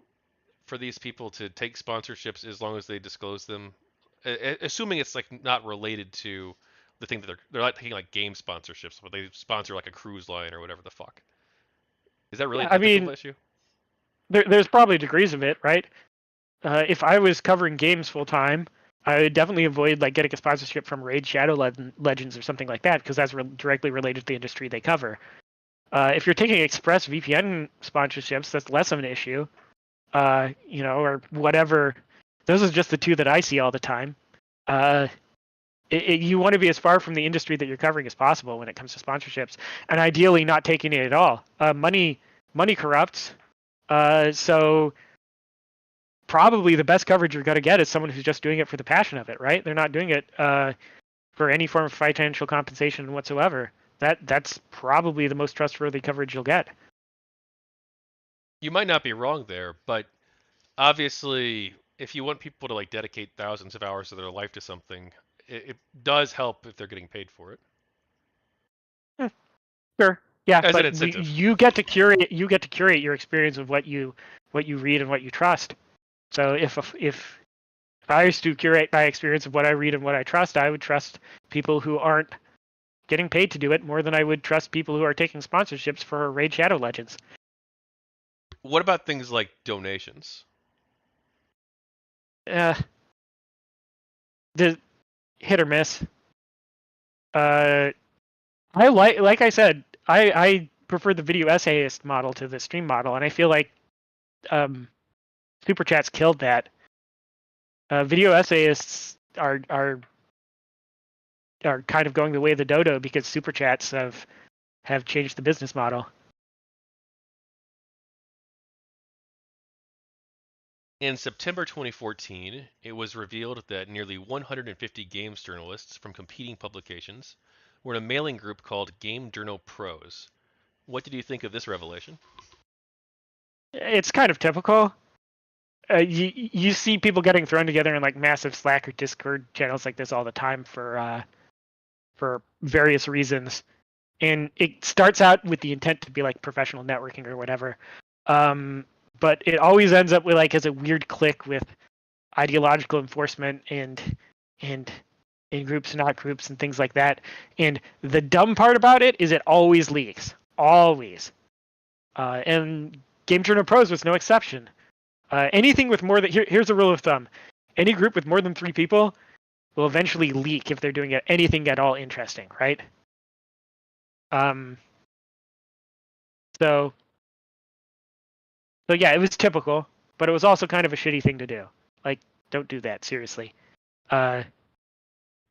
for these people to take sponsorships as long as they disclose them? Assuming it's like not related to the thing that they're not taking like game sponsorships, but they sponsor like a cruise line or whatever the fuck. Is that really Yeah, an I ethical mean, issue? there's probably degrees of it, right? If I was covering games full time, I would definitely avoid like getting a sponsorship from Raid Shadow Legends or something like that because that's directly related to the industry they cover. If you're taking Express VPN sponsorships, that's less of an issue. Or whatever. Those are just the two that I see all the time. Uh, you want to be as far from the industry that you're covering as possible when it comes to sponsorships, and ideally not taking it at all. Money corrupts. So probably the best coverage you're going to get is someone who's just doing it for the passion of it, right? They're not doing it for any form of financial compensation whatsoever. That's probably the most trustworthy coverage you'll get. You might not be wrong there, but obviously, if you want people to like dedicate thousands of hours of their life to something, it does help if they're getting paid for it Eh, sure, yeah, as an but incentive. you get to curate. You get to curate your experience of what you read and what you trust. So if I was to curate my experience of what I read and what I trust, I would trust people who aren't getting paid to do it more than I would trust people who are taking sponsorships for Raid Shadow Legends. What about things like donations? Uh, the hit or miss. Uh, I like I said, I prefer the video essayist model to the stream model, and I feel like um, super chats killed that. Video essayists are kind of going the way of the dodo because super chats have changed the business model. In September 2014, it was revealed that nearly 150 games journalists from competing publications were in a mailing group called Game Journal Pros. What did you think of this revelation? It's kind of typical. You see people getting thrown together in like massive Slack or Discord channels like this all the time for various reasons, and it starts out with the intent to be like professional networking or whatever, but it always ends up with like as a weird click with ideological enforcement and in groups and not groups and things like that. And the dumb part about it is it always leaks, always. And Game Journal Pros was no exception. Anything with more than here's a rule of thumb: any group with more than 3 people will eventually leak if they're doing anything at all interesting, right? Um, so so yeah, it was typical, but it was also kind of a shitty thing to do. Like, don't do that, seriously. Uh,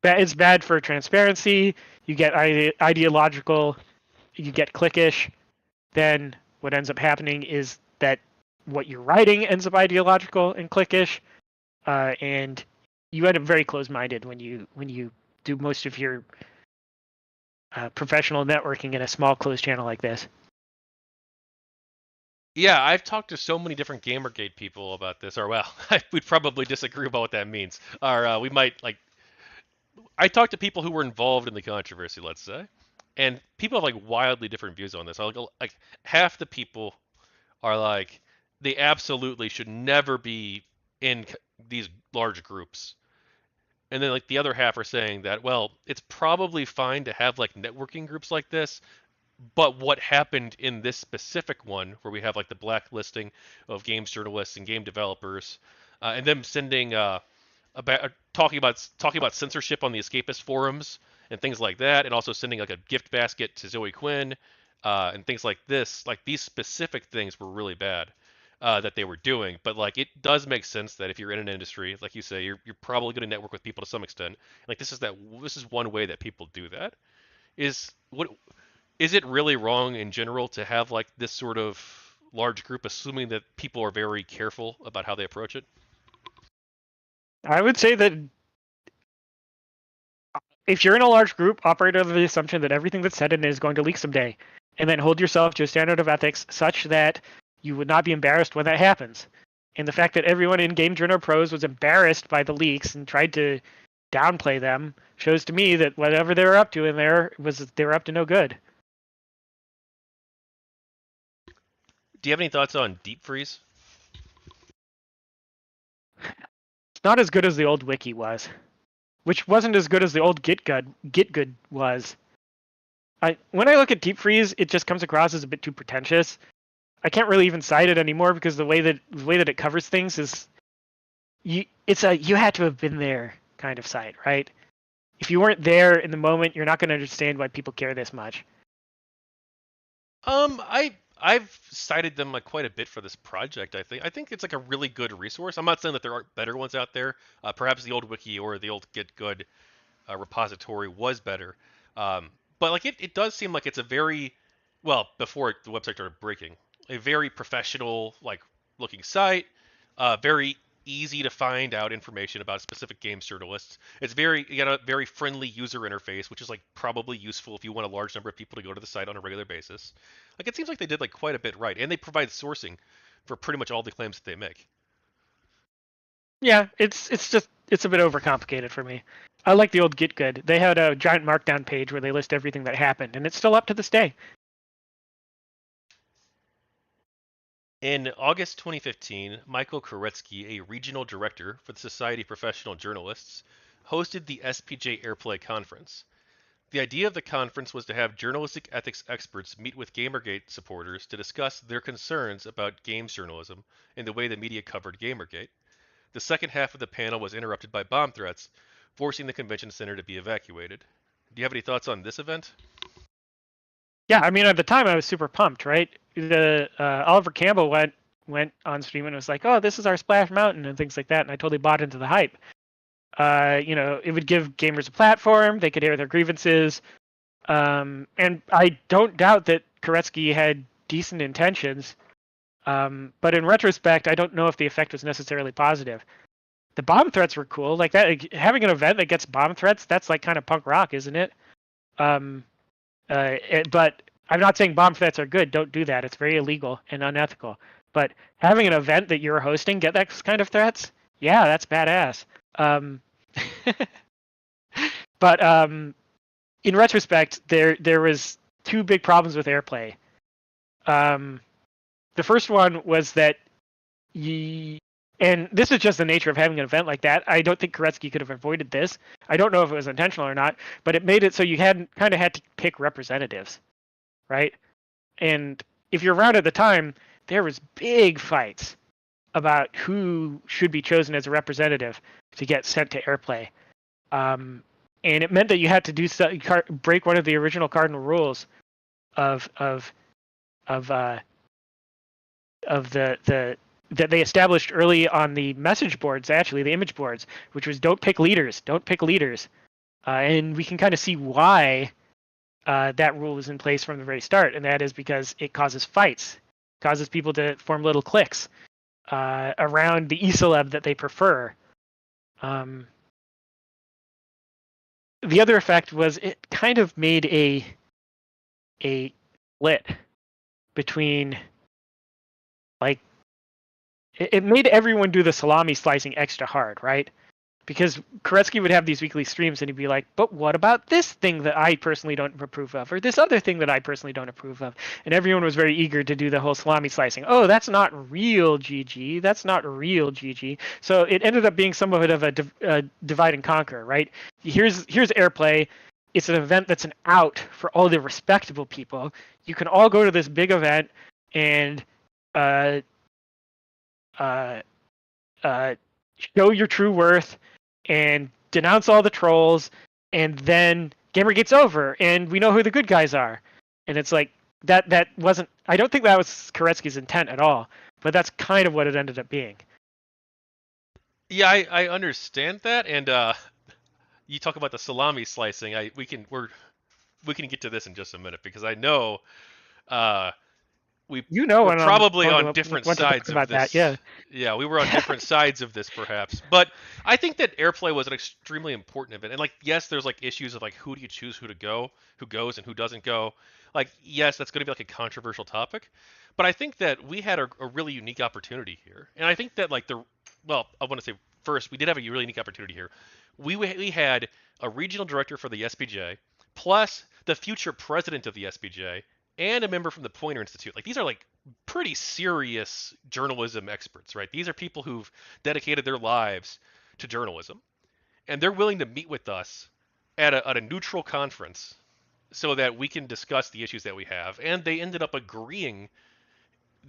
it's bad for transparency. You get ideological, you get cliquish. Then what ends up happening is that what you're writing ends up ideological and cliquish, and you end up very close-minded when you do most of your professional networking in a small closed channel like this. Yeah, I've talked to so many different GamerGate people about this, or well, we'd probably disagree about what that means. Or we might like I talked to people who were involved in the controversy, let's say, and people have like wildly different views on this. Like half the people are like they absolutely should never be in these large groups, And then like the other half are saying that, well, it's probably fine to have like networking groups like this, but what happened in this specific one, where we have like the blacklisting of games journalists and game developers, and them sending about talking about censorship on the escapist forums and things like that, and also sending like a gift basket to Zoe Quinn, and things like this. Like these specific things were really bad that they were doing. But like it does make sense that if you're in an industry, like you say, you're probably going to network with people to some extent. Like this is one way that people do that. Is it really wrong in general to have like this sort of large group, assuming that people are very careful about how they approach it? I would say that if you're in a large group, operate under the assumption that everything that's said in it is going to leak someday, and then hold yourself to a standard of ethics such that you would not be embarrassed when that happens. And the fact that everyone in Game Journal Pros was embarrassed by the leaks and tried to downplay them shows to me that whatever they were up to in there they were up to no good. Do you have any thoughts on deep freeze? It's not as good as the old wiki was, which wasn't as good as the old Gitgood was. When I look at deep freeze, it just comes across as a bit too pretentious. I can't really even cite it anymore because the way that it covers things is you had to have been there kind of site, right? If you weren't there in the moment, you're not going to understand why people care this much. I've cited them like quite a bit for this project. I think it's like a really good resource. I'm not saying that there aren't better ones out there. Perhaps the old wiki or the old Get Good repository was better. But like it does seem like it's a very well before the website started breaking, a very professional like looking site, very easy to find out information about specific games journalists. You got a very friendly user interface, which is like probably useful if you want a large number of people to go to the site on a regular basis. Like it seems like they did like quite a bit right, and they provide sourcing for pretty much all the claims that they make. Yeah, it's a bit overcomplicated for me. I like the old Git Good. They had a giant markdown page where they list everything that happened, and it's still up to this day. In August 2015, Michael Koretsky, a regional director for the Society of Professional Journalists, hosted the SPJ Airplay conference. The idea of the conference was to have journalistic ethics experts meet with Gamergate supporters to discuss their concerns about games journalism and the way the media covered Gamergate. The second half of the panel was interrupted by bomb threats, forcing the convention center to be evacuated. Do you have any thoughts on this event? Yeah, I mean, at the time I was super pumped, right? The Oliver Campbell went on stream and was like, "Oh, this is our Splash Mountain" and things like that, and I totally bought into the hype. It would give gamers a platform; they could air their grievances, and I don't doubt that Koretsky had decent intentions. But in retrospect, I don't know if the effect was necessarily positive. The bomb threats were cool, like that. Like, having an event that gets bomb threats, that's like kind of punk rock, isn't it? But I'm not saying bomb threats are good. Don't do that. It's very illegal and unethical. But having an event that you're hosting get that kind of threats, yeah, that's badass. Um, but in retrospect, there was two big problems with Airplay. The first one was that and this is just the nature of having an event like that. I don't think Koretsky could have avoided this. I don't know if it was intentional or not, but it made it so you had to pick representatives, right? And if you're around at the time, there was big fights about who should be chosen as a representative to get sent to Airplay. And it meant that you had to break one of the original cardinal rules of the that they established early on the message boards, actually the image boards, which was don't pick leaders, and we can kind of see why that rule was in place from the very start, and that is because it causes fights, causes people to form little cliques around the eceleb that they prefer. The other effect was it kind of made a split between, like, it made everyone do the salami slicing extra hard, right? because Koretsky would have these weekly streams and he'd be like, but what about this thing that I personally don't approve of, or this other thing that I personally don't approve of? And everyone was very eager to do the whole salami slicing. Oh, that's not real GG. That's not real GG. So it ended up being somewhat of a divide and conquer, right? Here's Airplay. It's an event that's an out for all the respectable people. You can all go to this big event and uh, uh, uh, show your true worth and denounce all the trolls, and then Gamergate's over, and we know who the good guys are. And it's like that wasn't. I don't think that was Koretsky's intent at all, but that's kind of what it ended up being. Yeah, I understand that, and you talk about the salami slicing. We can get to this in just a minute because I know uh, we You know, were when I'm probably going on to different want to talk sides of about that, this. yeah. Yeah, we were on different sides of this perhaps. But I think that Airplay was an extremely important event. And like yes, there's like issues of like who do you choose who to go, who goes and who doesn't go. Like yes, that's going to be like a controversial topic. But I think that we had a really unique opportunity here. And I think that like I want to say first, we did have a really unique opportunity here. We had a regional director for the SPJ, plus the future president of the SPJ, and a member from the Pointer Institute. Like these are like pretty serious journalism experts, right? These are people who've dedicated their lives to journalism, and they're willing to meet with us at a neutral conference so that we can discuss the issues that we have. And they ended up agreeing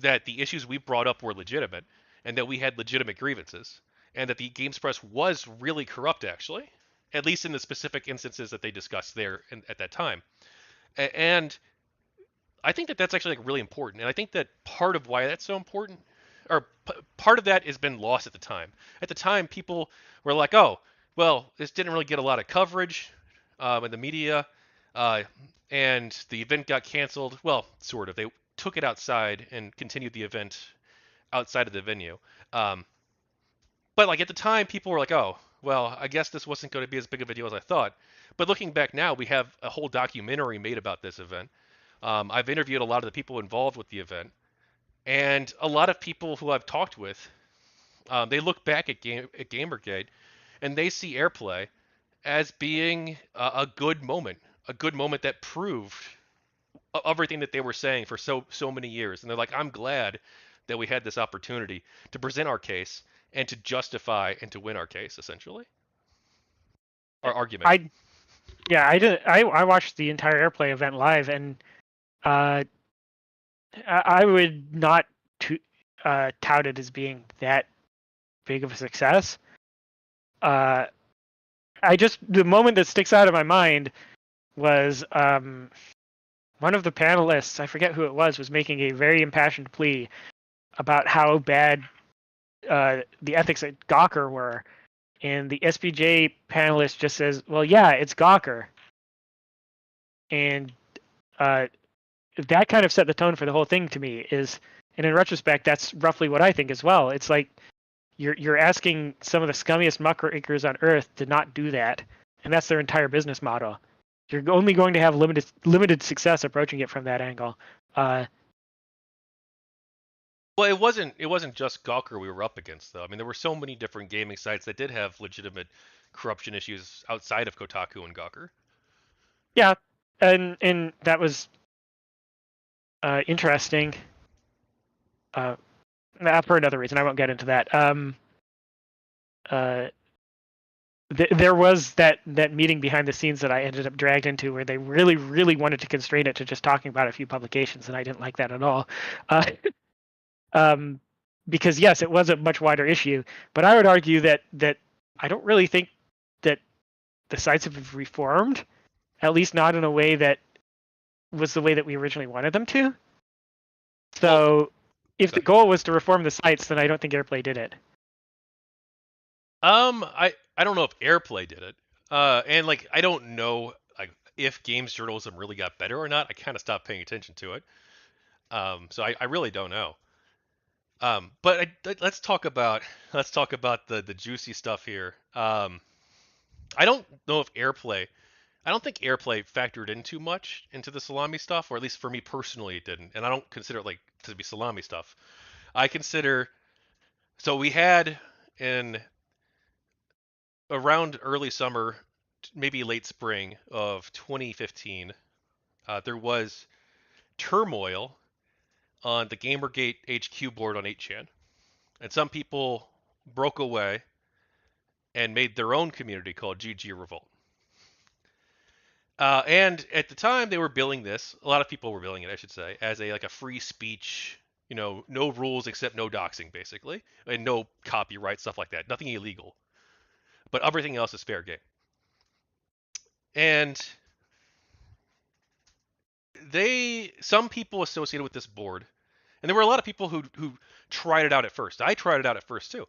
that the issues we brought up were legitimate and that we had legitimate grievances and that the Games Press was really corrupt, actually, at least in the specific instances that they discussed there at that time. And I think that that's actually like really important, and I think that part of why that's so important, or part of that has been lost at the time. At the time, people were like, "Oh, well, this didn't really get a lot of coverage in the media, uh, and the event got canceled." Well, sort of. They took it outside and continued the event outside of the venue. Um, but like at the time, people were like, "Oh, well, I guess this wasn't going to be as big of a deal as I thought." But looking back now, we have a whole documentary made about this event. I've interviewed a lot of the people involved with the event, and a lot of people who I've talked with, they look back at Gamergate, and they see Airplay as being a good moment that proved everything that they were saying for so many years. And they're like, I'm glad that we had this opportunity to present our case and to justify and to win our case, essentially, our argument. I yeah, I did. I watched the entire Airplay event live, and uh, I would not tout it as being that big of a success. Uh, the moment that sticks out of my mind was one of the panelists, I forget who it was making a very impassioned plea about how bad the ethics at Gawker were, and the SPJ panelist just says, "Well, yeah, it's Gawker," and that kind of set the tone for the whole thing to me. And in retrospect, that's roughly what I think as well. It's like you're asking some of the scummiest muckrakers on earth to not do that, and that's their entire business model. You're only going to have limited success approaching it from that angle. Well, it wasn't just Gawker we were up against, though. I mean, there were so many different gaming sites that did have legitimate corruption issues outside of Kotaku and Gawker. Yeah, and that was interesting. For another reason, I won't get into that. There was that meeting behind the scenes that I ended up dragged into where they really wanted to constrain it to just talking about a few publications, and I didn't like that at all. Uh, because yes, it was a much wider issue, but I would argue that I don't really think that the sites have reformed, at least not in a way that was the way that we originally wanted them to. So, Well, if the goal was to reform the sites, then I don't think Airplay did it. I don't know if Airplay did it. And like I don't know like if games journalism really got better or not. I kind of stopped paying attention to it. So I really don't know. But let's talk about the juicy stuff here. I don't know if Airplay. I don't think Airplay factored in too much into the salami stuff, or at least for me personally, it didn't. And I don't consider it like to be salami stuff. I consider so we had in around early summer, maybe late spring of 2015, there was turmoil on the GamerGate HQ board on 8chan, and some people broke away and made their own community called GG Revolt. And at the time, they were billing this. A lot of people were billing it, I should say, as a free speech. No rules except no doxing, basically, and no copyright stuff like that. Nothing illegal, but everything else is fair game. And some people associated with this board, and there were a lot of people who tried it out at first. I tried it out at first too.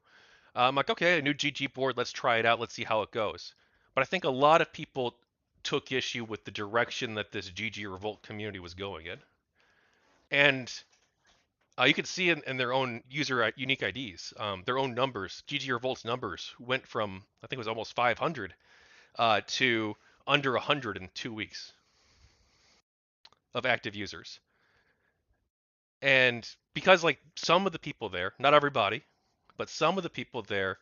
I'm like, okay, a new GG board, let's try it out, let's see how it goes. But I think a lot of people took issue with the direction that this GG Revolt community was going in. And you could see in their own user unique IDs, their own numbers. GG Revolt's numbers went from, I think it was almost 500 to under 100 in 2 weeks of active users. And because some of the people there, not everybody, but some of the people there,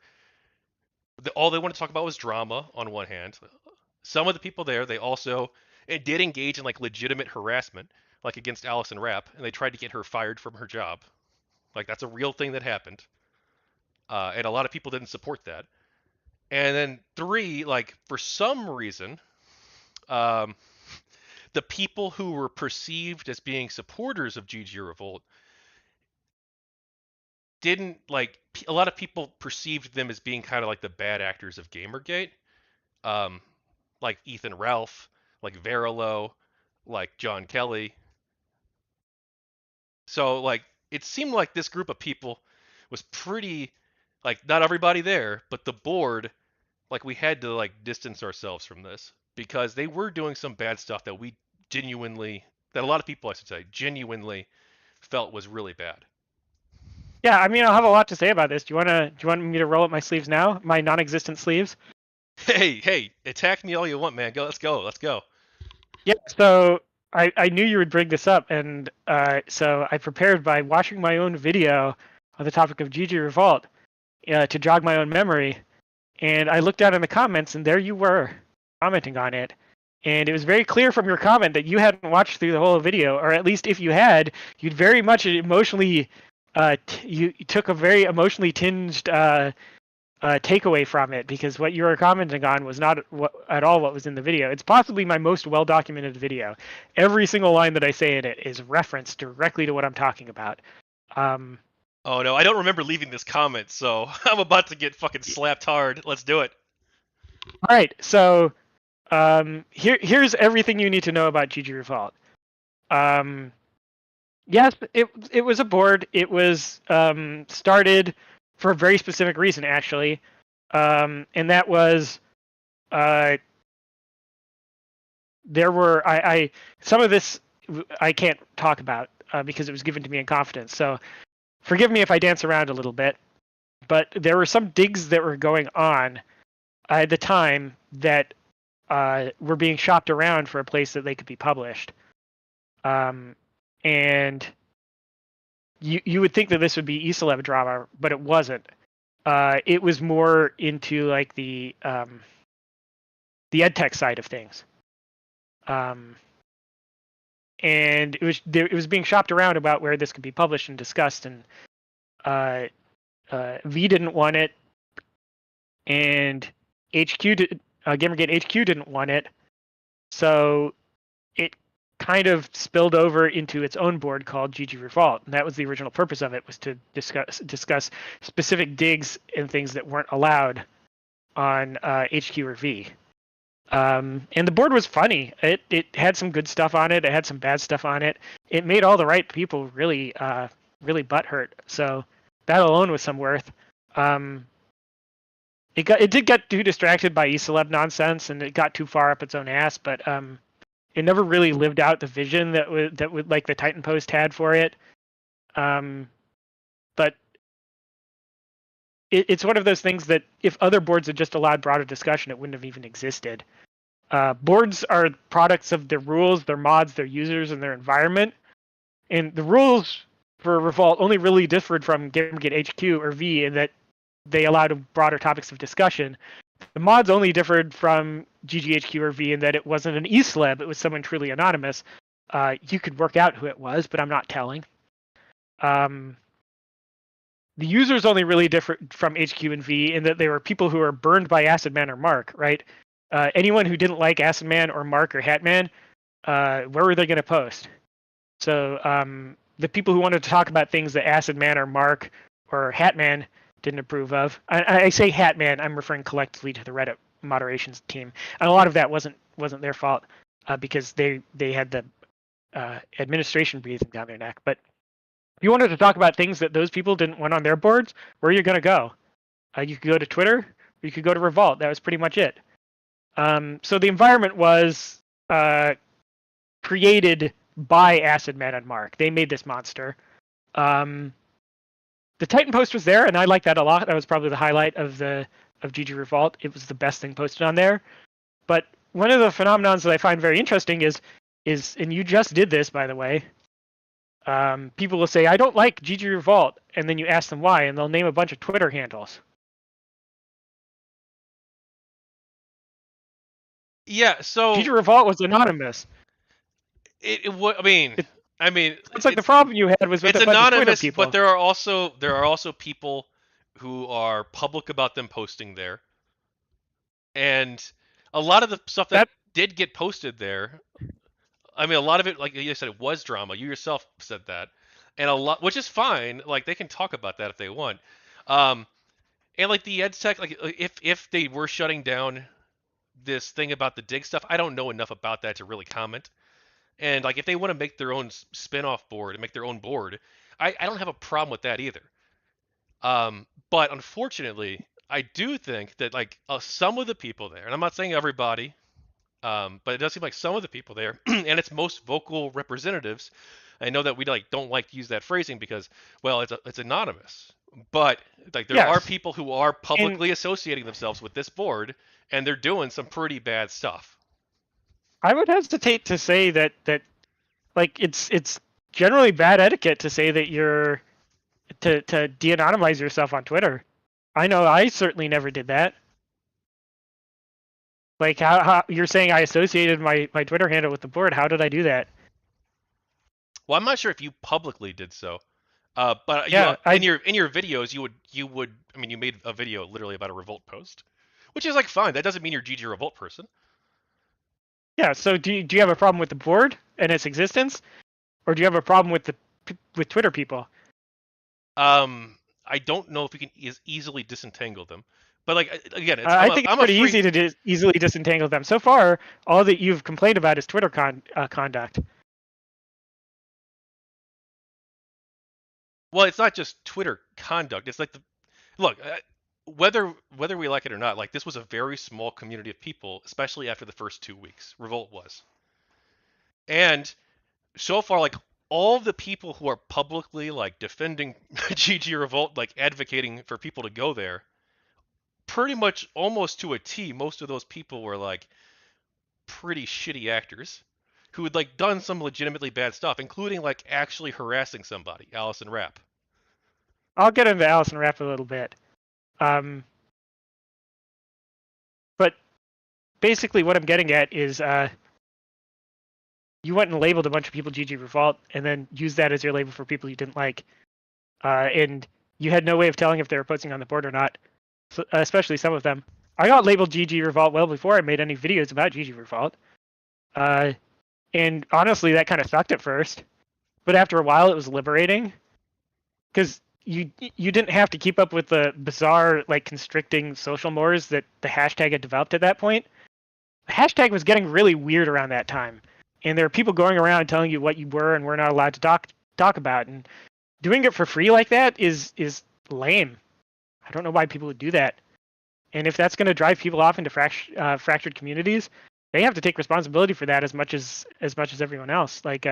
all they wanted to talk about was drama on one hand. Some of the people there, they also did engage in legitimate harassment, like against Allison Rapp, and they tried to get her fired from her job. That's a real thing that happened. And a lot of people didn't support that. And then three, for some reason, the people who were perceived as being supporters of GG Revolt didn't a lot of people perceived them as being kind of like the bad actors of Gamergate, like Ethan Ralph, like Verilo, like John Kelly. So it seemed like this group of people was pretty not everybody there, but the board, we had to distance ourselves from this because they were doing some bad stuff that that a lot of people, I should say, genuinely felt was really bad. Yeah, I mean, I'll have a lot to say about this. Do you want me to roll up my sleeves now? My non-existent sleeves? Hey, attack me all you want, man. Let's go. Yeah, so I knew you would bring this up, and so I prepared by watching my own video on the topic of GG Revolt to jog my own memory, and I looked down in the comments, and there you were commenting on it. And it was very clear from your comment that you hadn't watched through the whole video, or at least if you had, you'd very much emotionally you took a very emotionally tinged takeaway from it, because what you were commenting on was not at all what was in the video. It's possibly my most well-documented video. Every single line that I say in it is referenced directly to what I'm talking about. Oh no, I don't remember leaving this comment, so I'm about to get fucking slapped hard. Let's do it. All right, so here's everything you need to know about GG Revolt. Yes, it was a board. It was started for a very specific reason, actually, and that was there were some of this I can't talk about because it was given to me in confidence. So forgive me if I dance around a little bit, but there were some digs that were going on at the time that were being shopped around for a place that they could be published. And you would think that this would be eCeleb drama, but it wasn't. It was more into the edtech side of things. And it was being shopped around about where this could be published and discussed, and V didn't want it, and GamerGate HQ didn't want it, so it kind of spilled over into its own board called GG Revolt, and that was the original purpose of it, was to discuss specific digs and things that weren't allowed on HQ or V. And the board was funny. It had some good stuff on it. It had some bad stuff on it. It made all the right people really butthurt. So that alone was some worth. It did get too distracted by eCeleb nonsense, and it got too far up its own ass. But it never really lived out the vision that the Titan Post had for it. But it's one of those things that if other boards had just allowed broader discussion, it wouldn't have even existed. Boards are products of their rules, their mods, their users, and their environment. And the rules for Revolt only really differed from GamerGate HQ or V in that they allowed broader topics of discussion. The mods only differed from GGHQ or V in that it wasn't an eCeleb, it was someone truly anonymous. You could work out who it was, but I'm not telling. The users only really differ from HQ and V in that they were people who were burned by Acid Man or Mark, right? Anyone who didn't like Acid Man or Mark or Hatman, where were they going to post? So the people who wanted to talk about things that Acid Man or Mark or Hatman didn't approve of. I say Hatman, I'm referring collectively to the Reddit moderations team, and a lot of that wasn't their fault because they had the administration breathing down their neck. But if you wanted to talk about things that those people didn't want on their boards, where are you going to go? You could go to Twitter, or you could go to Revolt. That was pretty much it. So the environment was created by Acid Man and Mark. They made this monster. The Titan post was there, and I liked that a lot. That was probably the highlight of GG Revolt. It was the best thing posted on there. But one of the phenomenons that I find very interesting is, and you just did this, by the way. People will say, "I don't like GG Revolt," and then you ask them why, and they'll name a bunch of Twitter handles. Yeah, so GG Revolt was anonymous. I mean, It's like the problem you had was with it's a bunch of Twitter anonymous, people. but there are also people who are public about them posting there, and a lot of the stuff that did get posted there. I mean, a lot of it, like you said, it was drama. You yourself said that, and a lot, which is fine. Like they can talk about that if they want. Um, and like the EdTech, like if they were shutting down this thing about the dig stuff, I don't know enough about that to really comment. And like if they want to make their own spin-off board and make their own board, I don't have a problem with that either. But unfortunately, I do think that like some of the people there, and I'm not saying everybody, but it does seem like some of the people there, and its most vocal representatives. I know that we like don't like to use that phrasing because, well, it's anonymous. But like there are Yes, people who are and publicly associating themselves with this board, and they're doing some pretty bad stuff. I would hesitate to say that like it's generally bad etiquette to say that you're to de-anonymize yourself on Twitter. I know I certainly never did that. Like how you're saying I associated my Twitter handle with the board. How did I do that? Well, I'm not sure if you publicly did so. But Yeah, in your videos you would I mean you made a video literally about a revolt post, which is like fine. That doesn't mean you're GG revolt person. yeah. So do you have a problem with the board and its existence, or do you have a problem with with Twitter people? I don't know if we can easily disentangle them, but like again, I think it's I'm a pretty free. easy to easily disentangle them. So far, all that you've complained about is Twitter conduct. Well, it's not just Twitter conduct. It's like the look. Whether we like it or not, like this was a very small community of people, especially after the first 2 weeks. Revolt was, and so far, like all the people who are publicly like defending GG Revolt, like advocating for people to go there, pretty much almost to a T, most of those people were like pretty shitty actors who had like done some legitimately bad stuff, including like actually harassing somebody, Allison Rapp. I'll get into Allison Rapp a little bit. Um, but basically, what I'm getting at is you went and labeled a bunch of people GG Revolt, and then used that as your label for people you didn't like, and you had no way of telling if they were posting on the board or not, so, especially some of them. I got labeled GG Revolt well before I made any videos about GG Revolt, and honestly, that kind of sucked at first, but after a while, it was liberating because you didn't have to keep up with the bizarre like constricting social mores that the hashtag had developed at that point. The hashtag was getting really weird around that time, and there were people going around telling you what you were and were not allowed to talk about, and doing it for free like that is lame. I don't know why people would do that. And if that's going to drive people off into fractured communities, they have to take responsibility for that as much as everyone else. Like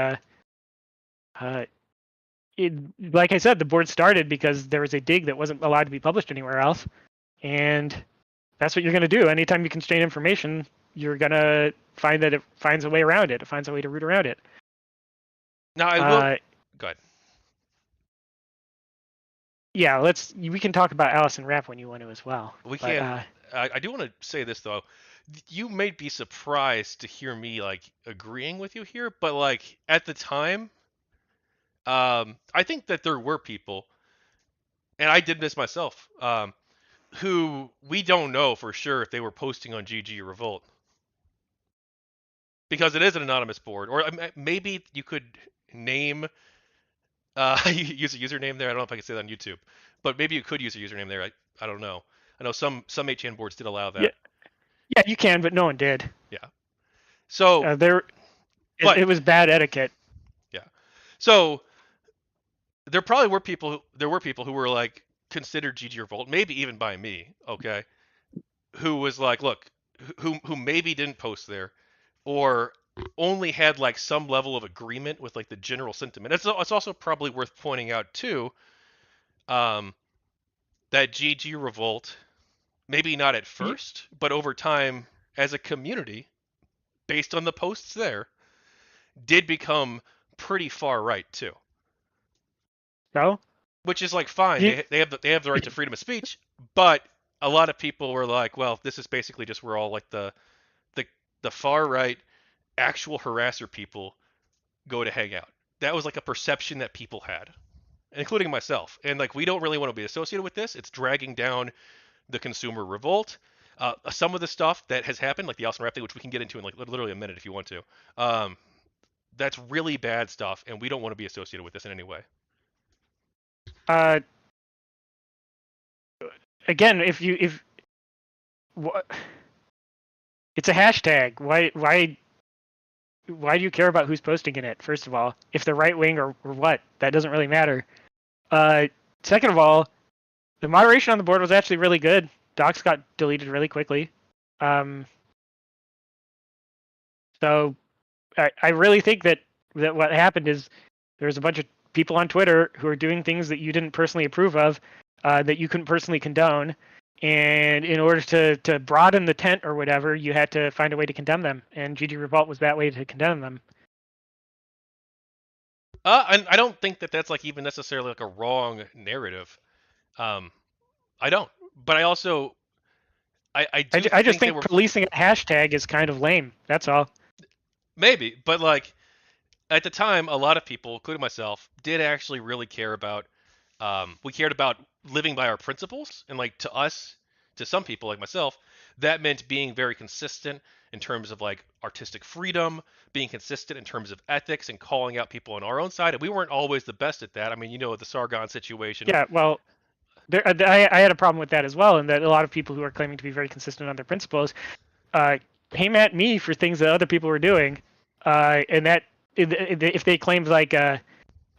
like I said, the board started because there was a dig that wasn't allowed to be published anywhere else, and that's what you're going to do. Anytime you constrain information, you're going to find that it finds a way around it. It finds a way to root around it. Now I will go ahead. Yeah, we can talk about Allison Rapp when you want to as well. We But can. I do want to say this though. You may be surprised to hear me like agreeing with you here, but like at the time, I think that there were people, and I did this myself, who we don't know for sure if they were posting on GG Revolt because it is an anonymous board, or maybe you could name use a username there. I don't know if I can say that on YouTube, but maybe you could use a username there. I don't know. I know some HN boards did allow yeah, that. yeah, you can, but no one did. Yeah. So, There, but it was bad etiquette. yeah. So there probably were people. There were people who were like considered GG Revolt, maybe even by me. Okay, who was like, look, who maybe didn't post there, or only had like some level of agreement with like the general sentiment. It's also probably worth pointing out too, um, that GG Revolt, maybe not at first, but over time as a community, based on the posts there, did become pretty far right too. So, Which is like fine. you, They have the right to freedom of speech, but a lot of people were like, well, this is basically just where all like the the far right actual harasser people go to hang out. That was like a perception that people had, including myself. And like we don't really want to be associated with this. It's dragging down the consumer revolt. Some of the stuff that has happened, like the Austin Rap thing, which we can get into in like literally a minute if you want to, that's really bad stuff, and we don't want to be associated with this in any way. uh, again, if what, it's a hashtag. Why do you care about who's posting in it? First of all, if they're right wing or what, that doesn't really matter. Uh, Second of all, the moderation on the board was actually really good. Docs got deleted really quickly. So I really think that what happened is there's a bunch of people on Twitter who are doing things that you didn't personally approve of, that you couldn't personally condone, and in order to broaden the tent or whatever, you had to find a way to condemn them, and GG Revolt was that way to condemn them. And I don't think that that's like even necessarily like a wrong narrative. Um, I don't. But I also I do I just think they think were policing a hashtag is kind of lame. That's all. maybe, but like at the time, a lot of people, including myself, did actually really care about. We cared about living by our principles, and like to us, to some people like myself, that meant being very consistent in terms of like artistic freedom, being consistent in terms of ethics, and calling out people on our own side. And we weren't always the best at that. I mean, you know, the Sargon situation. Yeah, well, I had a problem with that as well, and that a lot of people who are claiming to be very consistent on their principles uh, came at me for things that other people were doing, and that if they claimed like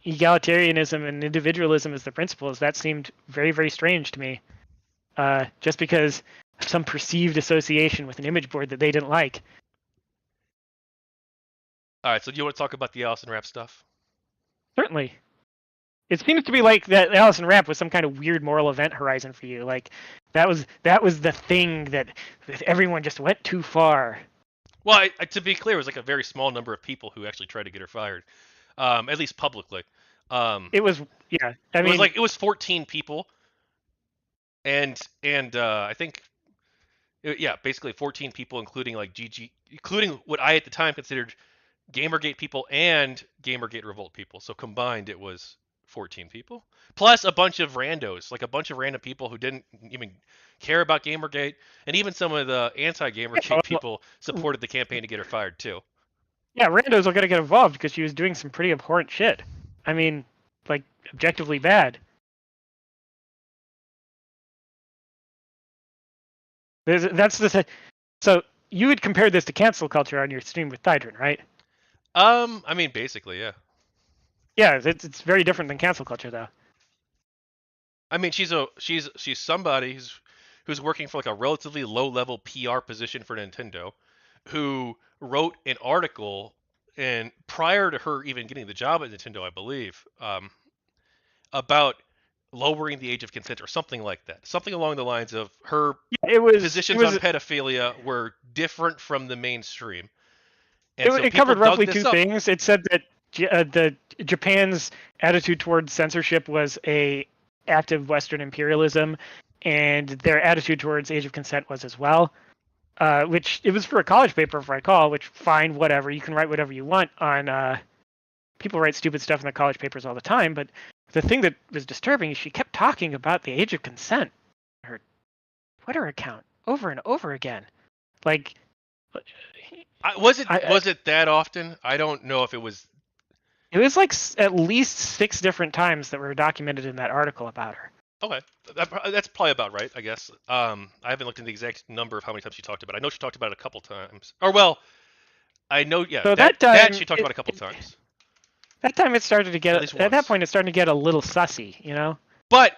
egalitarianism and individualism as the principles, that seemed very, very strange to me. Just because of some perceived association with an image board that they didn't like. All right, so do you want to talk about the Allison Rap stuff? Certainly. It seems to be like that Allison Rapp was some kind of weird moral event horizon for you. Like that was the thing that everyone just went too far. Well, to be clear, it was like a very small number of people who actually tried to get her fired, at least publicly. It was, yeah. I it was mean, like it was 14 people, and I think yeah, basically 14 people, including like GG, including what I at the time considered GamerGate people and GamerGate Revolt people. So combined, it was 14 people, plus a bunch of randos, like a bunch of random people who didn't even care about GamerGate, and even some of the yeah, anti-GamerGate people supported the campaign to get her fired too. yeah, randos are gonna get involved because she was doing some pretty abhorrent shit. I mean, like objectively bad. That's the thing. So you would compare this to cancel culture on your stream with Thydrin, right? I mean, basically, yeah. Yeah, it's very different than cancel culture, though. I mean, she's somebody who's working for like a relatively low level PR position for Nintendo, who wrote an article and prior to her even getting the job at Nintendo, I believe, about lowering the age of consent or something like that. Something along the lines of her Yeah, it positions on was pedophilia were different from the mainstream. And so it people covered dug roughly this two up. things. It said that the Japan's attitude towards censorship was a active Western imperialism, and their attitude towards age of consent was as well. Which it was for a college paper, if I recall. Which fine, whatever. You can write whatever you want on. People write stupid stuff in their college papers all the time, but the thing that was disturbing is she kept talking about the age of consent on her Twitter account over and over again. Like, Was it that often? I don't know if it was. it was like at least 6 different times that were documented in that article about her. Okay, that's probably about right, I guess. I haven't looked into the exact number of how many times she talked about it. I know she talked about it a couple times. Or well, I know, yeah, So that that time, she talked about a couple times. that time it started to At get least at that once. point it started to get a little sussy, you know. But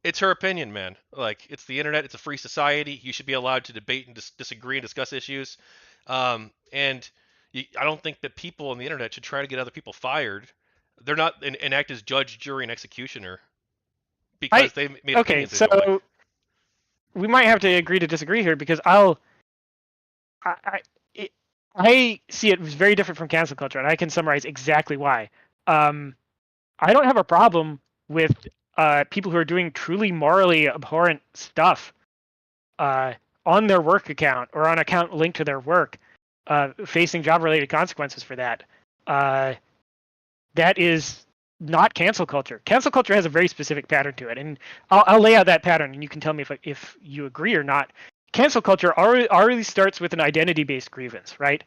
it's her opinion, man. Like, it's the internet. It's a free society. You should be allowed to debate and disagree and discuss issues. And I don't think that people on the internet should try to get other people fired. They're not and act as judge, jury, and executioner I because they made Okay, opinions they don't like. so we might have to agree to disagree here because I I see it as very different from cancel culture, and I can summarize exactly why. I don't have a problem with people who are doing truly morally abhorrent stuff on their work account or on account linked to their work, facing job-related consequences for that. That is not cancel culture. Cancel culture has a very specific pattern to it, and I'll lay out that pattern, and you can tell me if you agree or not. Cancel culture already starts with an identity-based grievance, right?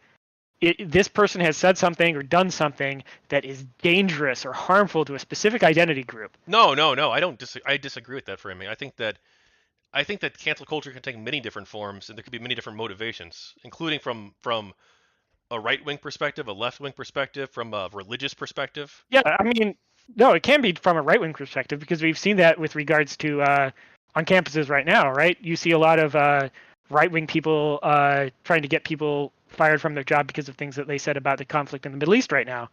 This person has said something or done something that is dangerous or harmful to a specific identity group. No. I don't I disagree with that framing. I think that cancel culture can take many different forms, and there could be many different motivations, including from a right wing perspective, a left wing perspective, from a religious perspective. Yeah, I mean, no, it can be from a right wing perspective because we've seen that with regards to on campuses right now, right? You see a lot of right wing people trying to get people fired from their job because of things that they said about the conflict in the Middle East right now.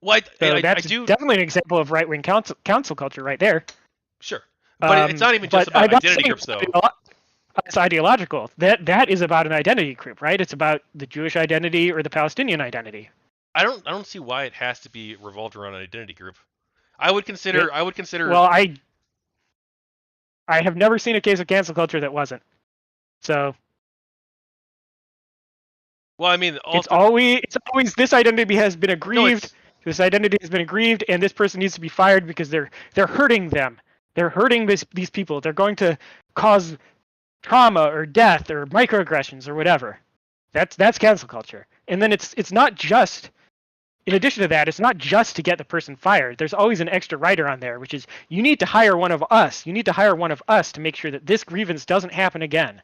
Well, So I that's do. definitely an example of right wing council culture right there. Sure, but it's not even just But about I'm not identity saying groups, though. it's ideological. That is about an identity group, right? It's about the Jewish identity or the Palestinian identity. I don't see why it has to be revolved around an identity group. It, I would consider. well, I have never seen a case of cancel culture that wasn't. So Well, I mean, it's always this identity has been no, aggrieved. This identity has been aggrieved, and this person needs to be fired because they're hurting them. They're hurting these people. They're going to cause trauma or death or microaggressions or whatever. That's cancel culture. And then it's not just, in addition to that, it's not just to get the person fired. There's always an extra writer on there, which is you need to hire one of us. You need to hire one of us to make sure that this grievance doesn't happen again.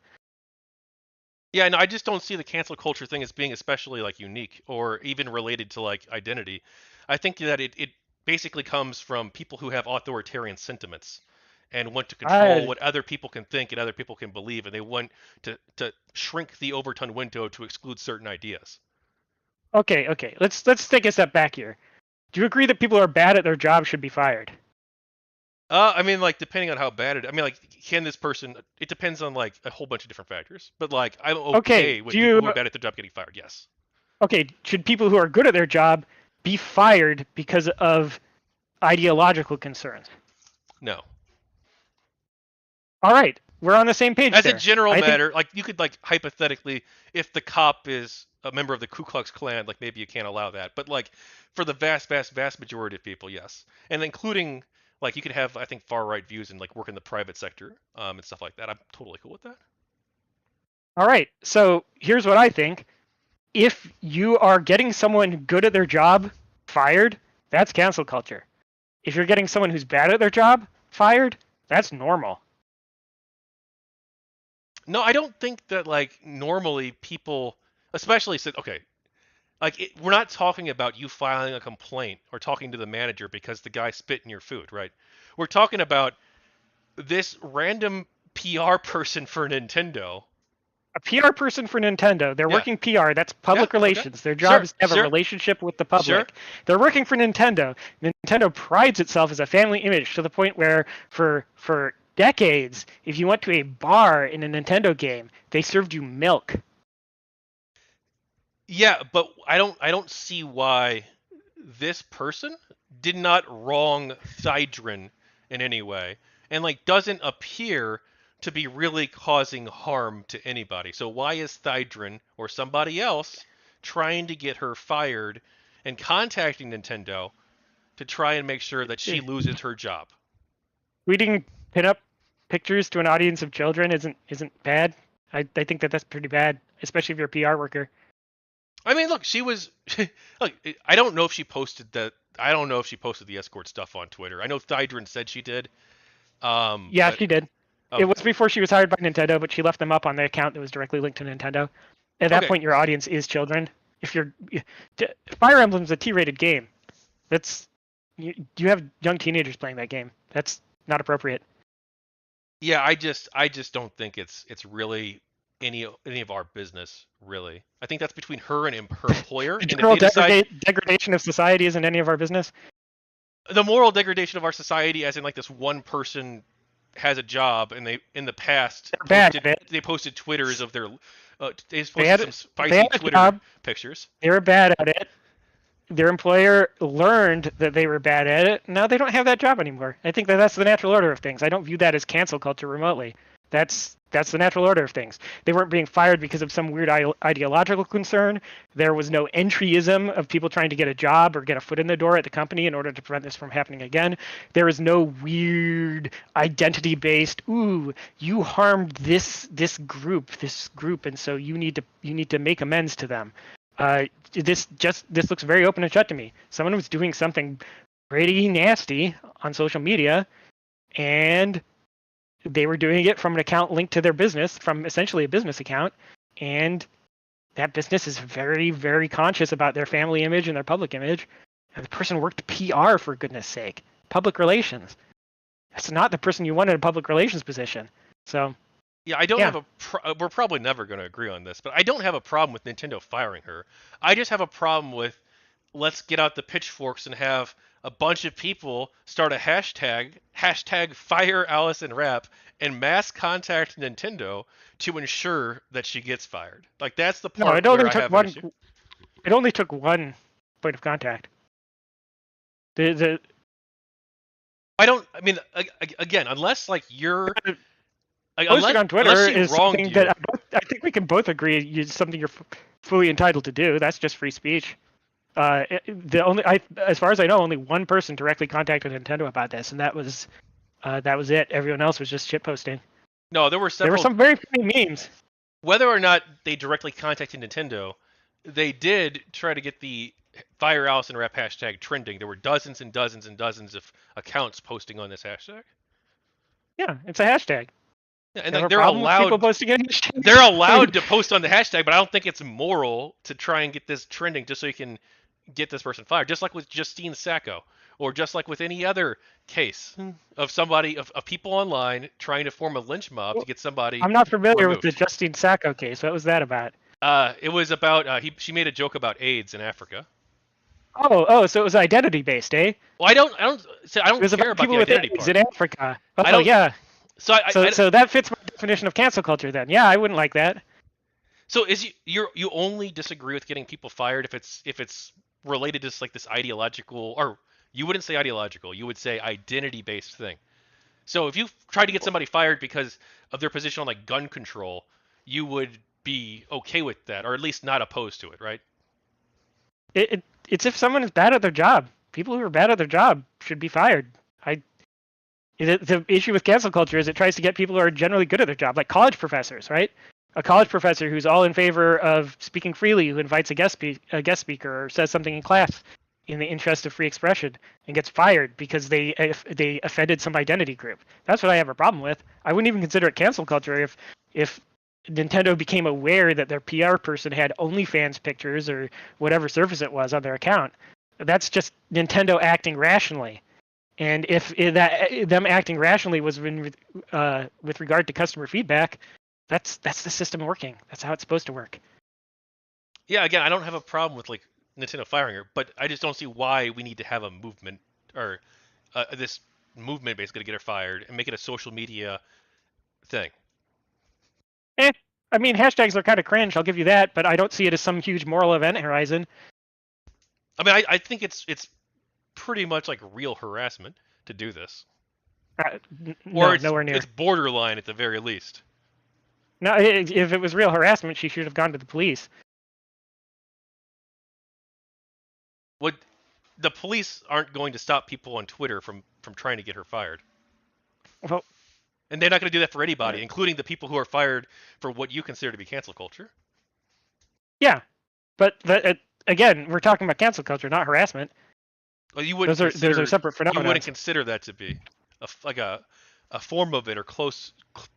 yeah, no, I just don't see the cancel culture thing as being especially like unique or even related to like identity. I think that it basically comes from people who have authoritarian sentiments and want to control I what other people can think and other people can believe, and they want to shrink the Overton window to exclude certain ideas. Okay. Let's take a step back here. Do you agree that people who are bad at their job should be fired? I mean, like, depending on how bad it. I mean, like, can this person? It depends on like a whole bunch of different factors. But like, I'm Okay. okay with Do people you who are bad at their job getting fired. Yes. okay? Should people who are good at their job be fired because of ideological concerns? No. All right, we're on the same page As a there. general I think matter, like you could like hypothetically, if the cop is a member of the Ku Klux Klan, like maybe you can't allow that. But like for the vast majority of people, yes, and including like you could have I think far right views and like work in the private sector and stuff like that. I'm totally cool with that. all right. So here's what I think. If you are getting someone good at their job fired, that's cancel culture. If you're getting someone who's bad at their job fired, that's normal. No, I don't think that like normally people, especially since okay, like we're not talking about you filing a complaint or talking to the manager because the guy spit in your food, right? We're talking about this random PR person for Nintendo. A PR person for Nintendo, they're Yeah. working PR, that's Yeah. public Okay. relations. Their job Sure. is to have a Sure. relationship with the Sure. public. They're working for Nintendo. Nintendo prides itself as a family image to the point where for decades, if you went to a bar in a Nintendo game, they served you milk. Yeah, but I don't see why this person did not wrong Thydrin in any way, and like doesn't appear to be really causing harm to anybody. So why is Thydrin or somebody else trying to get her fired and contacting Nintendo to try and make sure that she loses her job? Tweeting pinup pictures to an audience of children isn't bad. I think that's pretty bad, especially if you're a PR worker. I mean, look, she was. Look, I don't know if she posted that. I don't know if she posted the escort stuff on Twitter. I know Thydrin said she did. Yeah, But she did. It okay, was before she was hired by Nintendo, but she left them up on the account that was directly linked to Nintendo. At that okay, point, your audience is children. If you're Fire Emblem's a T-rated game. That's you have young teenagers playing that game. That's not appropriate. yeah. I just don't think it's really any of our business. Really, I think that's between her and her employer. The And if general they decide degradation of society isn't any of our business. the moral degradation of our society, as in like this one person has a job and they in the past They're bad at it. they posted Twitters of their they They posted had some they spicy had a Twitter job. pictures. They were bad at it. Their employer learned that they were bad at it. Now they don't have that job anymore. I think that's the natural order of things. I don't view that as cancel culture remotely. That's the natural order of things. They weren't being fired because of some weird ideological concern. There was no entryism of people trying to get a job or get a foot in the door at the company in order to prevent this from happening again. There is no weird identity-based, ooh, you harmed this group, and so you need to make amends to them. This looks very open and shut to me. Someone was doing something pretty nasty on social media, and they were doing it from an account linked to their business, from essentially a business account, and that business is very, very conscious about their family image and their public image. And the person worked PR, for goodness sake, public relations. That's not the person you want in a public relations position. So Yeah, I don't yeah, have we're probably never going to agree on this, but I don't have a problem with Nintendo firing her. I just have a problem with let's get out the pitchforks and have a bunch of people start a hashtag fire Allison Rapp and mass contact Nintendo to ensure that she gets fired. Like that's the no, part where I have an issue. it only took one point of contact. The I don't. I mean, again, unless like you're posting on Twitter unless she is wronged something you. that I think we can both agree is something you're fully entitled to do. That's just free speech. As far as I know, only one person directly contacted Nintendo about this, and that was it. Everyone else was just shit posting. No, there were There were several. some very funny memes. Whether or not they directly contacted Nintendo, they did try to get the Fire Allison Rap hashtag trending. There were dozens and dozens and dozens of accounts posting on this hashtag. Yeah, it's a hashtag. Yeah, and You have like a problem with people posting a hashtag? they're allowed to post on the hashtag, but I don't think it's moral to try and get this trending just so you can get this person fired. Just like with Justine Sacco, or just like with any other case of somebody of people online trying to form a lynch mob to get somebody I'm not familiar with removed. the Justine Sacco case. What was that about? It was about she made a joke about AIDS in Africa. So it was identity based, eh? Well, I It don't was care about about people the with identity AIDS part. in Africa. I Oh don't. yeah. So So that fits my definition of cancel culture then. Yeah, I wouldn't like that. so is you only disagree with getting people fired if it's related to like this ideological, or you wouldn't say ideological, you would say identity based thing. So if you tried to get somebody fired because of their position on like gun control, you would be okay with that, or at least not opposed to it, right? It's if someone is bad at their job. People who are bad at their job should be fired. The issue with cancel culture is it tries to get people who are generally good at their job, like college professors, right? A college professor who's all in favor of speaking freely, who invites a guest speaker or says something in class in the interest of free expression and gets fired because they offended some identity group. That's what I have a problem with. I wouldn't even consider it cancel culture if Nintendo became aware that their PR person had OnlyFans pictures or whatever service it was on their account. That's just Nintendo acting rationally. And if them acting rationally was with regard to customer feedback, that's the system working. That's how it's supposed to work. Yeah, again, I don't have a problem with like Nintendo firing her, but I just don't see why we need to have a movement or this movement basically to get her fired and make it a social media thing. I mean, hashtags are kind of cringe. I'll give you that, but I don't see it as some huge moral event horizon. I mean, I think it's pretty much like real harassment to do this, or No, nowhere it's near. borderline at the very least. No, if it was real harassment, she should have gone to the police. What the police aren't going to stop people on Twitter from trying to get her fired, Well, and they're not going to do that for uh, anybody, including the people who are fired for what you consider to be cancel culture. yeah, but again, we're talking about cancel culture, not harassment. Well, Those are separate you phenomena. wouldn't consider that to be like a form of it or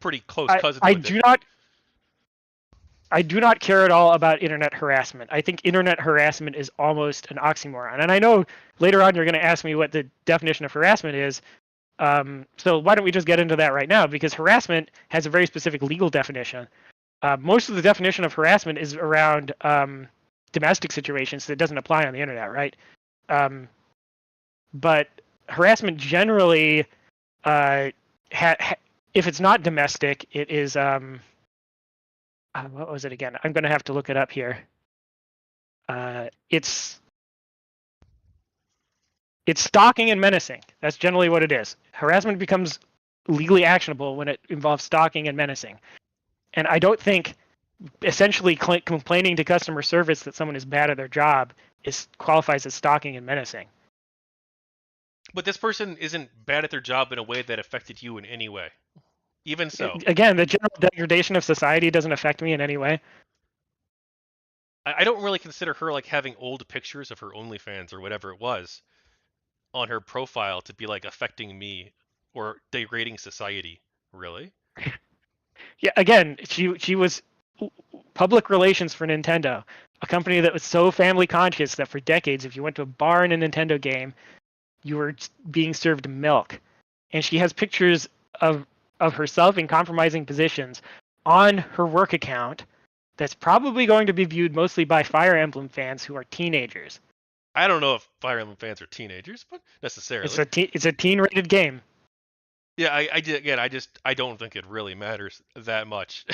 pretty close I cousins I with it. do not I do not care at all about internet harassment. I think internet harassment is almost an oxymoron. And I know later on you're going to ask me what the definition of harassment is. So why don't we just get into that right now? Because harassment has a very specific legal definition. Most of the definition of harassment is around domestic situations that doesn't apply on the internet, right? But harassment generally, if it's not domestic, it is what was it again? I'm going to have to look it up here. It's stalking and menacing. That's generally what it is. Harassment becomes legally actionable when it involves stalking and menacing. And I don't think essentially complaining to customer service that someone is bad at their job qualifies as stalking and menacing. But this person isn't bad at their job in a way that affected you in any way. Even so, Again, the general degradation of society doesn't affect me in any way. I don't really consider her like having old pictures of her OnlyFans or whatever it was on her profile to be like affecting me or degrading society. Really? Yeah, again, she was public relations for Nintendo, a company that was so family conscious that for decades, if you went to a bar in a Nintendo game, you were being served milk. And she has pictures of herself in compromising positions on her work account that's probably going to be viewed mostly by Fire Emblem fans who are teenagers. I don't know if Fire Emblem fans are teenagers, but necessarily. It's a teen-rated game. Yeah, I don't think it really matters that much.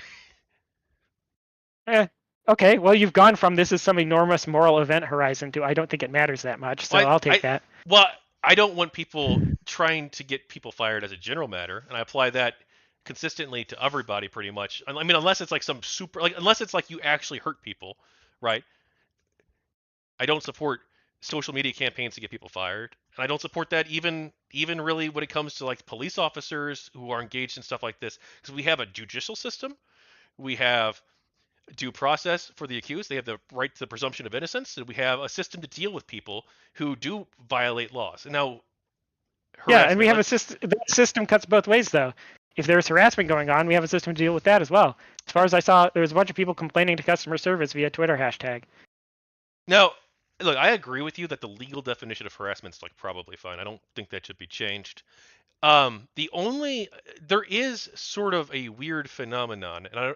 Okay, well, you've gone from this is some enormous moral event horizon to I don't think it matters that much, so I'll take that. Well, I don't want people trying to get people fired as a general matter, and I apply that consistently to everybody pretty much. I mean, unless it's like some super, like unless it's like you actually hurt people, right? I don't support social media campaigns to get people fired, and I don't support that even really when it comes to like police officers who are engaged in stuff like this, because we have a judicial system, we have due process for the accused. They have the right to the presumption of innocence, and we have a system to deal with people who do violate laws. And now, yeah, and we have like, a system. That system cuts both ways, though. If there's harassment going on, we have a system to deal with that as well. As far as I saw, there was a bunch of people complaining to customer service via Twitter hashtag. Now, look, I agree with you that the legal definition of harassment is like probably fine. I don't think that should be changed. There is sort of a weird phenomenon, and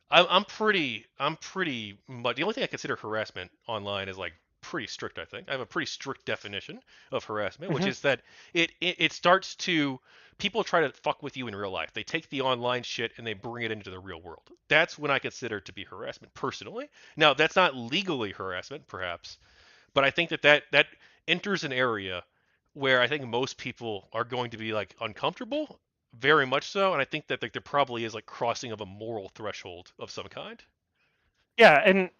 I'm pretty much the only thing I consider harassment online is like pretty strict. I think I have a pretty strict definition of harassment, which Mm-hmm. is that it starts to people try to fuck with you in real life. They take the online shit and they bring it into the real world. That's when I consider to be harassment personally. Now, that's not legally harassment, perhaps, but I think that enters an area where I think most people are going to be like uncomfortable, very much so, and I think that like there probably is like crossing of a moral threshold of some kind. Yeah, and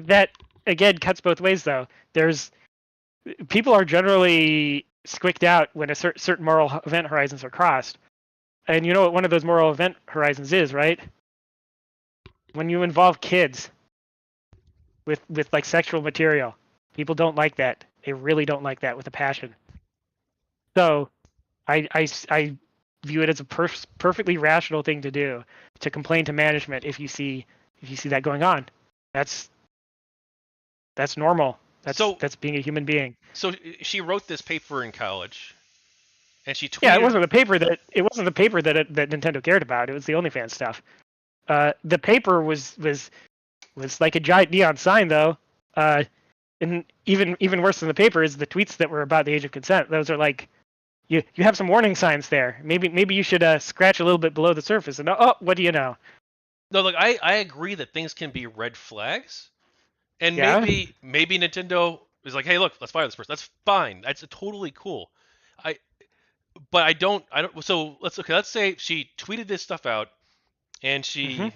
that again cuts both ways, though. There's people are generally squicked out when a certain moral event horizons are crossed, and you know what one of those moral event horizons is, right? When you involve kids with like sexual material, people don't like that. They really don't like that with a passion. So, I view it as a perfectly rational thing to do to complain to management if you see that going on. That's normal. So That's being a human being. so she wrote this paper in college, and she Yeah, it tweeted. wasn't the paper that that Nintendo cared about. It was the OnlyFans stuff. The paper was like a giant neon sign, though. And even worse than the paper is the tweets that were about the age of consent. Those are like you have some warning signs there. Maybe you should scratch a little bit below the surface. And oh, what do you know? No, look, I agree that things can be red flags, and Yeah, maybe Nintendo is like, hey, look, let's fire this person. That's fine. That's totally cool. I but I don't. So let's say she tweeted this stuff out and Hmm. she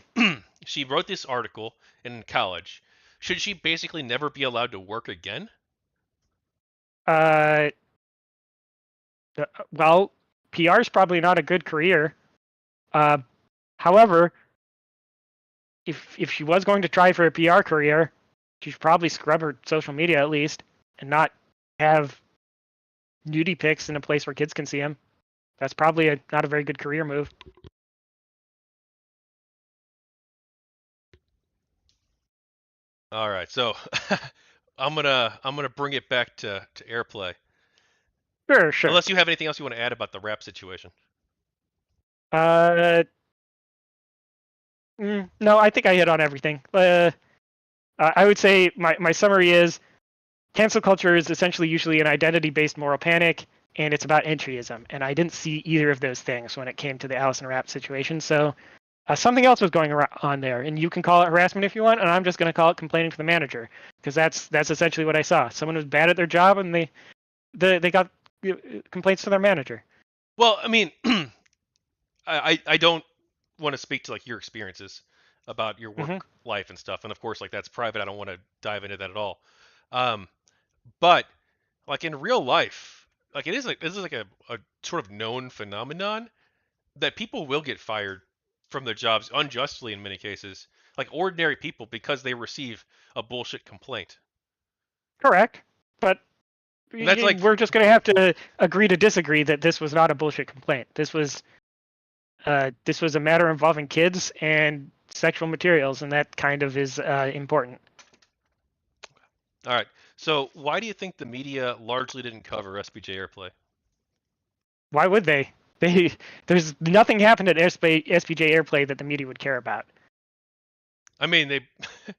she wrote this article in college. Should she basically never be allowed to work again? Uh, well, PR is probably not a good career. Uh, However, if she was going to try for a PR career, she should probably scrub her social media at least and not have nudie pics in a place where kids can see them. That's probably not a very good career move. All right, so I'm gonna bring it back to airplay. Sure, sure. Unless you have anything else you want to add about the rap situation. Uh, no, I think I hit on everything. I would say my summary is cancel culture is essentially usually an identity-based moral panic, and it's about entryism. And I didn't see either of those things when it came to the Allison Rapp situation. So something else was going on there, and you can call it harassment if you want, and I'm just going to call it complaining to the manager because that's essentially what I saw. Someone was bad at their job, and they got complaints to their manager. Well, I mean, I don't want to speak to like your experiences about your work Hmm. life and stuff, and of course, like that's private. I don't want to dive into that at all. Um, but like in real life, like it is like this is like a sort of known phenomenon that people will get fired from their jobs unjustly in many cases, like ordinary people because they receive a bullshit complaint. Correct, but And that's like, we're just going to have to agree to disagree that this was not a bullshit complaint. This was a matter involving kids and sexual materials, and that kind of is important. all right. So why do you think the media largely didn't cover SBJ Airplay? Why would they? There's nothing happened at SBJ Airplay that the media would care about. I mean, they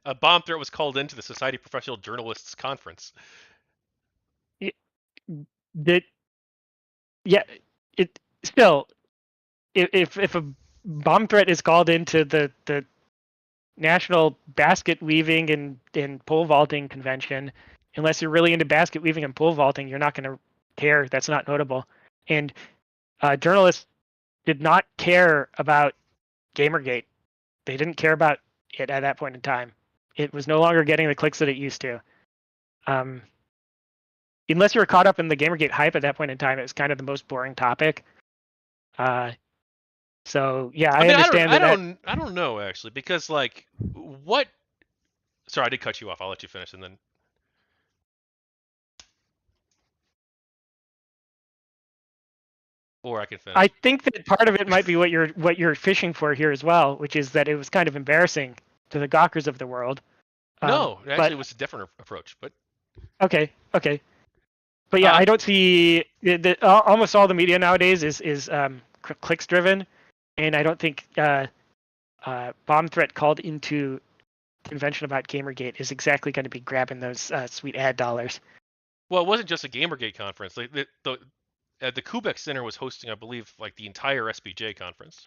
a bomb threat was called into the Society of Professional Journalists conference. It, that yeah, it still if a bomb threat is called into the National Basket Weaving and Pole Vaulting Convention, unless you're really into basket weaving and pole vaulting, you're not going to care. That's not notable. And journalists did not care about Gamergate. They didn't care about it at that point in time. It was no longer getting the clicks that it used to. Um, Unless you were caught up in the Gamergate hype at that point in time, it was kind of the most boring topic. Uh, so yeah, I I mean, understand that. I don't know actually because like what? Sorry, I did cut you off. I'll let you finish and then, or I can I finish. think that part of it might be what you're fishing for here as well, which is that it was kind of embarrassing to the gawkers of the world. No, actually, But it was a different approach. But okay, okay. But yeah, uh, I don't see almost all the media nowadays is clicks driven, and I don't think bomb threat called into convention about Gamergate is exactly going to be grabbing those sweet ad dollars. well, it wasn't just a GamerGate conference. Like the Kubek Center was hosting, I believe, like the entire SBJ conference.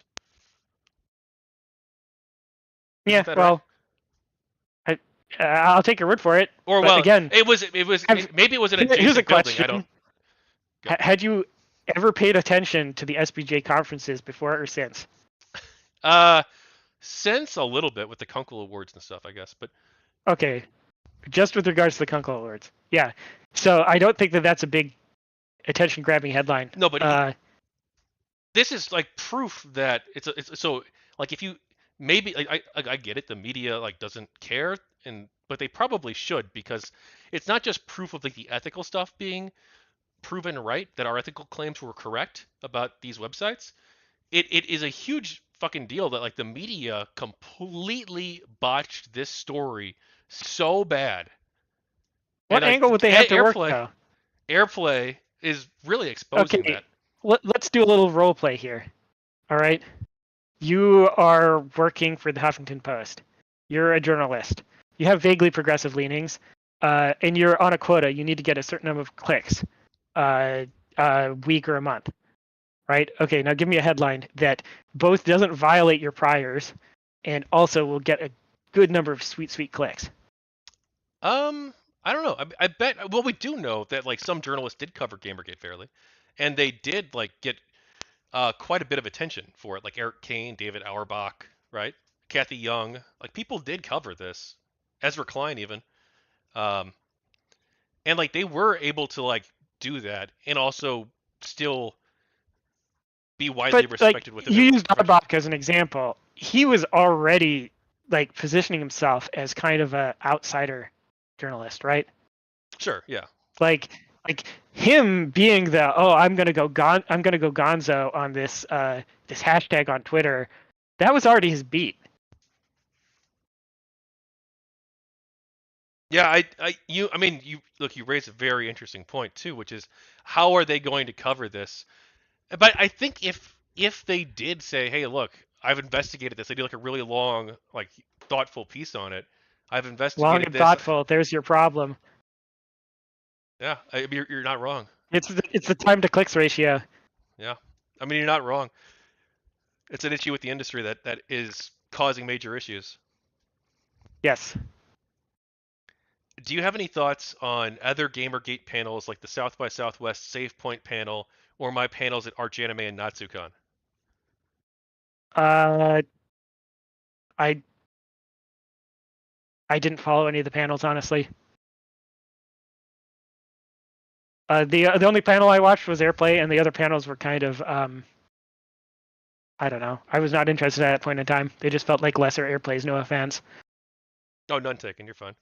Yeah, Isn't that right? well, I'll take your word for it. Or But well, again, maybe it was an here's a adjacent building. I don't question: go. Had you ever paid attention to the SBJ conferences before or since? Uh, since a little bit with the Kunkel Awards and stuff, I guess. But Okay, just with regards to the Kunkel Awards. Yeah. So I don't think that that's a big attention grabbing headline. no, but this is like proof that it's so like if you maybe I get it, the media like doesn't care, and but they probably should because it's not just proof of like the ethical stuff being proven right, that our ethical claims were correct about these websites. It is a huge fucking deal that like the media completely botched this story so bad, and What like angle would they have to work airplay though? airplay is really exposing Okay, that. let's do a little role play here. All right. You are working for the Huffington Post. You're a journalist. You have vaguely progressive leanings, and you're on a quota. You need to get a certain number of clicks a week or a month, right? Okay, now give me a headline that both doesn't violate your priors and also will get a good number of sweet, sweet clicks. Um, I don't know. I bet. Well, we do know that like some journalists did cover GamerGate fairly, and they did like get quite a bit of attention for it. Like Eric Kane, David Auerbach, right? Kathy Young. Like people did cover this. Ezra Klein even. Um, and like they were able to like do that and also still be widely But like respected within you their used profession. Arbok as an example. He was already like positioning himself as kind of a outsider journalist, right? Sure, yeah. Like like him being the I'm gonna go Gonzo on this hashtag on Twitter. That was already his beat. Yeah, I mean, you look, you raise a very interesting point too, which is how are they going to cover this? But I think if they did say, hey, look, I've investigated this, they do like a really long, like thoughtful piece on it. I've Long investigated and this. thoughtful. There's your problem. Yeah, you're not wrong. It's the time to clicks ratio. Yeah, I mean, you're not wrong. It's an issue with the industry that is causing major issues. Yes. Do you have any thoughts on other GamerGate panels like the South by Southwest Save Point panel or my panels at Arch Anime and Natsucon? Uh, I I didn't follow any of the panels honestly. The only panel I watched was Airplay, and the other panels were kind of I don't know. I was not interested at that point in time. They just felt like lesser Airplays, no offense. Oh, none taken. You're fine.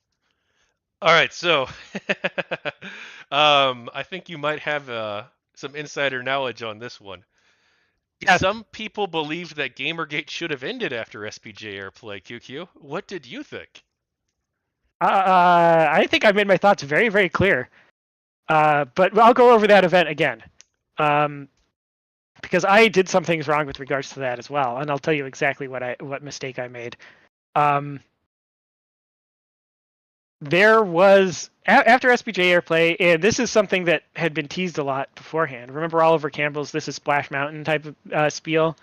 All right, so I think you might have some insider knowledge on this one. Yes. Some people believed that Gamergate should have ended after SPJ Airplay. QQ, what did you think? I think I made my thoughts very, very clear. But I'll go over that event again. Because I did some things wrong with regards to that as well, and I'll tell you exactly what mistake I made. There was after SPJ Airplay, and this is something that had been teased a lot beforehand. Remember Oliver Campbell's "This is Splash Mountain" type of spiel?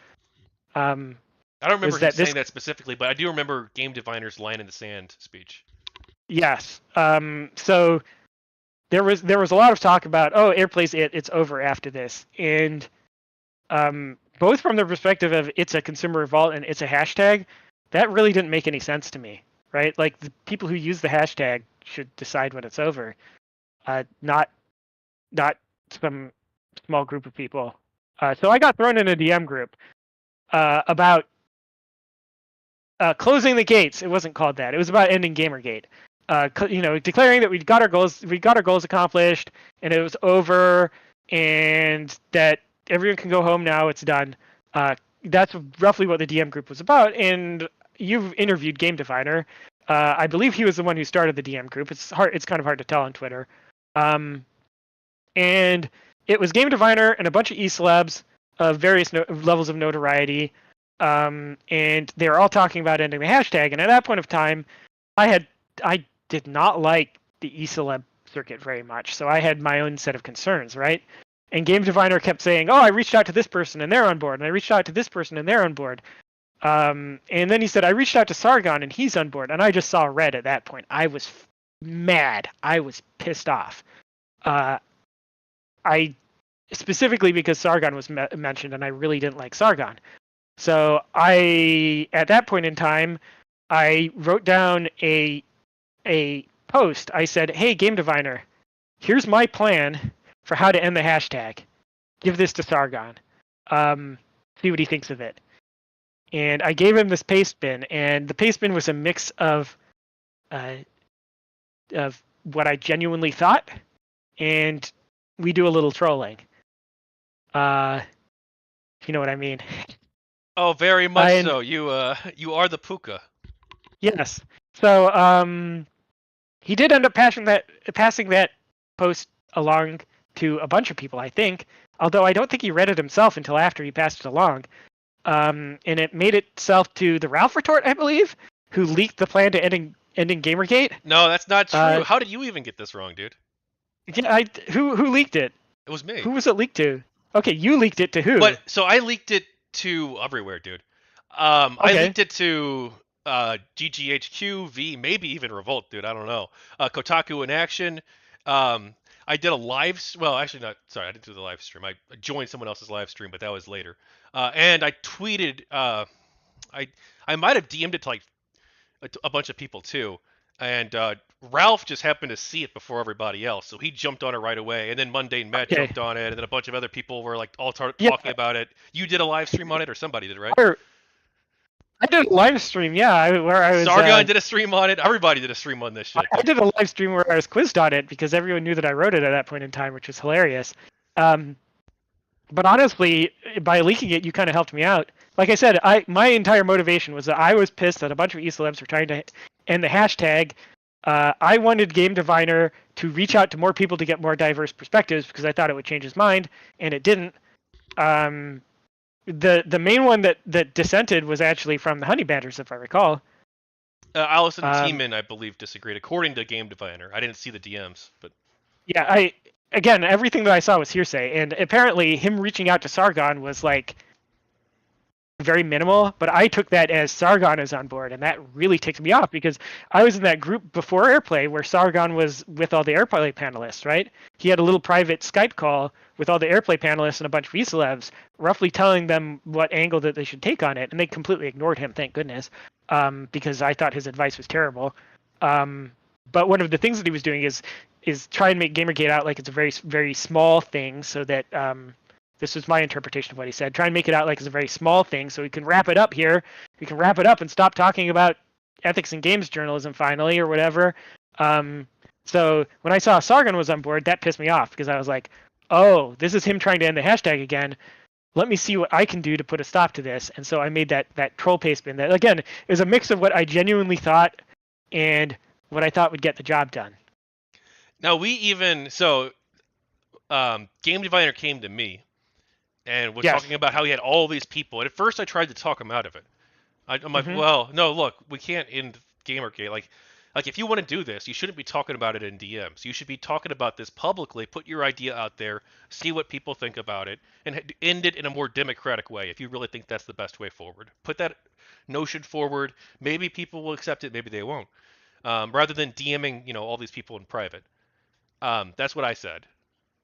I don't remember Was him that this? saying that specifically, but I do remember Game Diviner's line in the sand speech. Yes. So there was a lot of talk about Airplay's it's over after this, and both from the perspective of it's a consumer revolt and it's a hashtag, that really didn't make any sense to me, right? Like the people who use the hashtag should decide when it's over, not some small group of people. So I got thrown in a DM group about closing the gates. It wasn't called that. It was about ending GamerGate. Declaring that we got our goals accomplished, and it was over, and that everyone can go home now. It's done. That's roughly what the DM group was about. And you've interviewed Game Diviner. I believe he was the one who started the DM group. It's hard. It's kind of hard to tell on Twitter. And it was Game Diviner and a bunch of e-celebs of various levels of notoriety. And they were all talking about ending the hashtag. And at that point of time, I did not like the e-celeb circuit very much, so I had my own set of concerns, right? And Game Diviner kept saying, "Oh, I reached out to this person and they're on board, and I reached out to this person and they're on board." And then he said, "I reached out to Sargon and he's on board," and I just saw red at that point. I was mad. I was pissed off. I specifically because Sargon was mentioned, and I really didn't like Sargon. So at that point in time, I wrote down a post. I said, "Hey, Game Diviner, here's my plan for how to end the hashtag. Give this to Sargon. See what he thinks of it." And I gave him this paste bin, and the paste bin was a mix of what I genuinely thought, and we do a little trolling. If you know what I mean. Oh, very much And so. You are the puka. yes, so he did end up passing that post along to a bunch of people, I think. Although I don't think he read it himself until after he passed it along. And it made itself to the Ralph Retort, I believe, who leaked the plan to ending Gamergate. No, that's not true. How did you even get this wrong, dude? Yeah, who leaked it? It was me. Who was it leaked to? Okay, you leaked it to who? But so I leaked it to everywhere, dude. I Okay. leaked it to GGHQ, V, maybe even Revolt, dude. I don't know. Kotaku in action. Um, I did a well, actually not. Sorry, I didn't do the live stream. I joined someone else's live stream, but that was later. And I tweeted. I I might have DM'd it to like a bunch of people too. And Ralph just happened to see it before everybody else, so he jumped on it right away. And then Mundane Matt Okay. jumped on it, and then a bunch of other people were like all Yeah. talking about it. You did a live stream on it, or somebody did, right? I did a live stream, yeah, where I was. Sargon did a stream on it. Everybody did a stream on this shit, I dude. did a live stream where I was quizzed on it because everyone knew that I wrote it at that point in time, which was hilarious. But honestly, by leaking it, you kind of helped me out. Like I said, my entire motivation was that I was pissed that a bunch of ecelebs were trying to end the hashtag. I wanted Game Diviner to reach out to more people to get more diverse perspectives because I thought it would change his mind, and it didn't. The main one that dissented was actually from the Honey Badgers, if I recall. Allison Tiemann, I believe, disagreed. According to Game Diviner, I didn't see the DMs, but Yeah, again, everything that I saw was hearsay, and apparently him reaching out to Sargon was like very minimal, but I took that as Sargon is on board, and that really ticked me off because I was in that group before Airplay where Sargon was with all the Airplay panelists, right? He had a little private Skype call with all the Airplay panelists and a bunch of VCelebs, roughly telling them what angle that they should take on it, and they completely ignored him, thank goodness, because I thought his advice was terrible. But one of the things that he was doing is try and make Gamergate out like it's a very, very small thing so that this was my interpretation of what he said. Try and make it out like it's a very small thing so we can wrap it up here. We can wrap it up and stop talking about ethics and games journalism finally or whatever. So when I saw Sargon was on board, that pissed me off because I was like, oh, this is him trying to end the hashtag again. Let me see what I can do to put a stop to this. And so I made that troll paste bin that, again, is a mix of what I genuinely thought and what I thought would get the job done. now Game Diviner came to me and was Yes. talking about how he had all these people. And at first, I tried to talk him out of it. I'm like, Mhm. well, no, look, we can't end Gamergate. Like if you want to do this, you shouldn't be talking about it in DMs. You should be talking about this publicly. Put your idea out there, see what people think about it, and end it in a more democratic way. If you really think that's the best way forward, put that notion forward. Maybe people will accept it. Maybe they won't. Rather than DMing, all these people in private. That's what I said.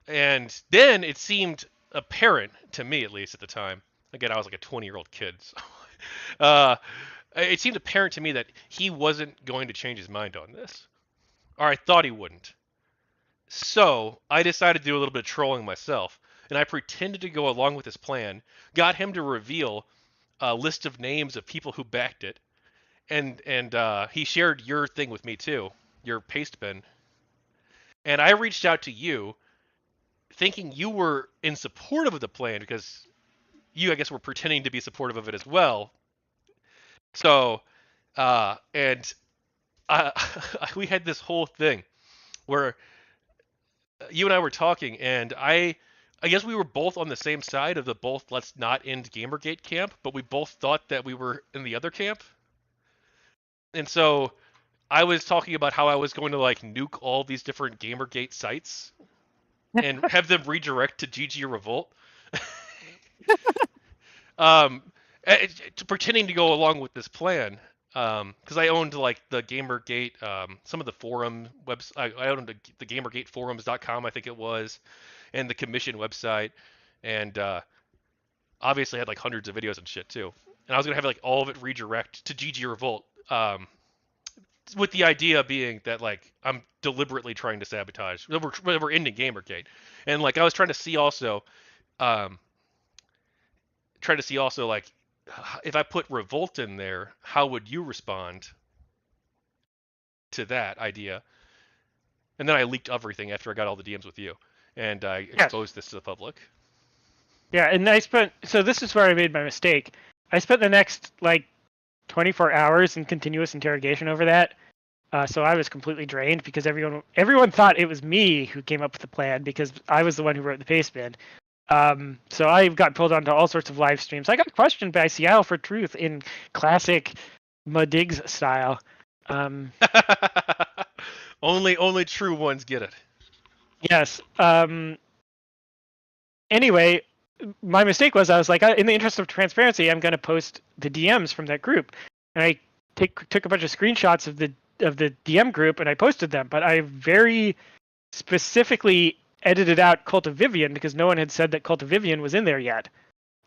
And then it seemed apparent to me, at least at the time. Again, I was like a 20-year-old kid. So, it seemed apparent to me that he wasn't going to change his mind on this, or I thought he wouldn't. So I decided to do a little bit of trolling myself, and I pretended to go along with his plan. Got him to reveal a list of names of people who backed it, and he shared your thing with me too, your paste bin. And I reached out to you thinking you were in support of the plan because you, I guess, were pretending to be supportive of it as well. So, and we had this whole thing where you and I were talking, and I guess we were both on the same side of the both let's not end Gamergate camp, but we both thought that we were in the other camp. And so I was talking about how I was going to like nuke all these different Gamergate sites and have them redirect to GG Revolt. um, Pretending to go along with this plan. Because I owned like the GamerGate, some of the forum webs. I owned the GamerGateForums.com, I think it was, and the Commission website, and obviously had like hundreds of videos and shit too. And I was gonna have like all of it redirect to GG Revolt, with the idea being that like I'm deliberately trying to sabotage. We're ending GamerGate, and like I was um, trying to see also like if I put Revolt in there, how would you respond to that idea? And then I leaked everything after I got all the DMs with you, and I exposed this to the public. Yeah, and so this is where I made my mistake. I spent the next like 24 hours in continuous interrogation over that. So I was completely drained because everyone thought it was me who came up with the plan because I was the one who wrote the paste bin. So I got pulled onto all sorts of live streams. I got questioned by Seattle for Truth in classic Madigs style. Only true ones get it. Yes. Anyway, my mistake was I was like, in the interest of transparency, I'm going to post the DMs from that group. And I took a bunch of screenshots of the DM group and I posted them, but I very specifically edited out Cult of Vivian because no one had said that Cult of Vivian was in there yet.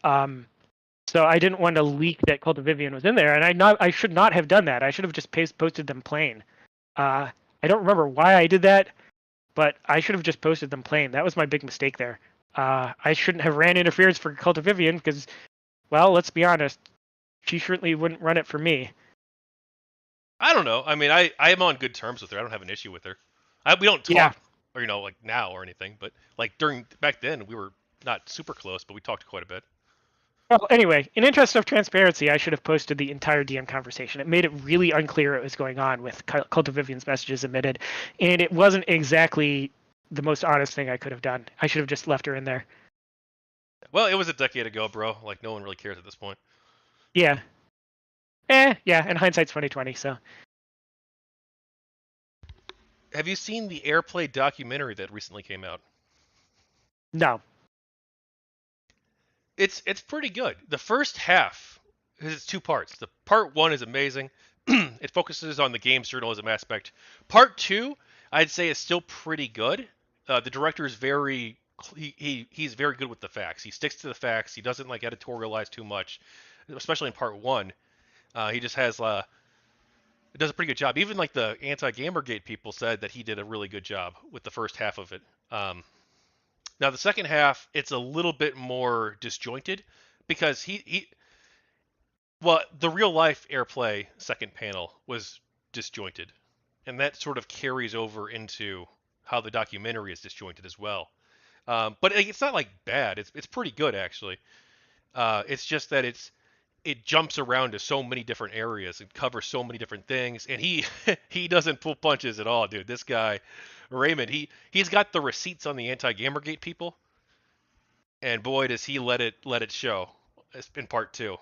So I didn't want to leak that Cult of Vivian was in there, and I should not have done that. I should have just posted them plain. I don't remember why I did that, but I should have just posted them plain. That was my big mistake there. I shouldn't have ran interference for Cult of Vivian because, well, let's be honest, she certainly wouldn't run it for me. I don't know. I mean, I am on good terms with her. I don't have an issue with her. We don't talk, Yeah. or like now or anything, but like back then we were not super close, but we talked quite a bit. Well, anyway, in interest of transparency, I should have posted the entire DM conversation. It made it really unclear what was going on with Cult of Vivian's messages omitted, and it wasn't exactly the most honest thing I could have done. I should have just left her in there. Well, it was a decade ago, bro. Like no one really cares at this point. Yeah. Yeah, and hindsight's 2020, so. Have you seen the Airplay documentary that recently came out? No. It's pretty good. The first half, because it's two parts. The part one is amazing. It focuses on the games journalism aspect. Part two, I'd say, is still pretty good. The director is he's very good with the facts. He sticks to the facts. He doesn't like editorialize too much, especially in part one. He just has it does a pretty good job. Even like the anti-GamerGate people said that he did a really good job with the first half of it. Now the second half, it's a little bit more disjointed because well, the real life Airplay second panel was disjointed, and that sort of carries over into how the documentary is disjointed as well. But it's not like bad. It's pretty good actually. It's just that it jumps around to so many different areas and covers so many different things, and he he doesn't pull punches at all, dude. This guy, Raymond, he's got the receipts on the anti-GamerGate people, and boy does he let it show in part two,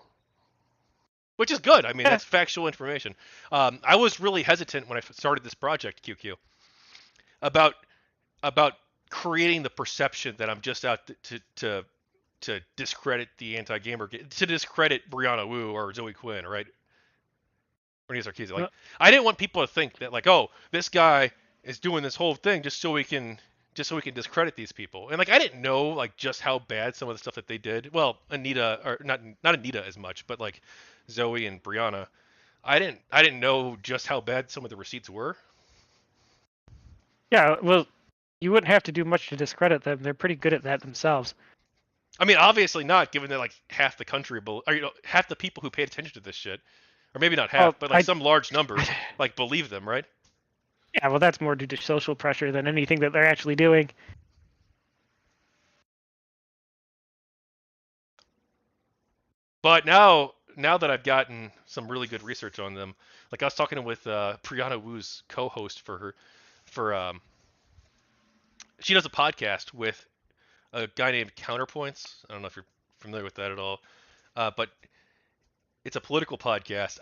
which is good. I mean, that's factual information. I was really hesitant when I started this project, QQ, about creating the perception that I'm just out to discredit the anti-gamer, to discredit Brianna Wu or Zoe Quinn, right? Or Sarkeesian. Like, I didn't want people to think that like, oh, this guy is doing this whole thing just so we can discredit these people. And like, I didn't know like just how bad some of the stuff that they did. Well, Anita, or not Anita as much, but like Zoe and Brianna, I didn't know just how bad some of the receipts were. Yeah, well, you wouldn't have to do much to discredit them. They're pretty good at that themselves. I mean, obviously not, given that like half the country, or half the people who paid attention to this shit, or maybe not half, but like some large numbers, like believe them, right? Yeah, well, that's more due to social pressure than anything that they're actually doing. But now that I've gotten some really good research on them, like I was talking with Brianna Wu's co-host she does a podcast with a guy named Counterpoints. I don't know if you're familiar with that at all, but it's a political podcast.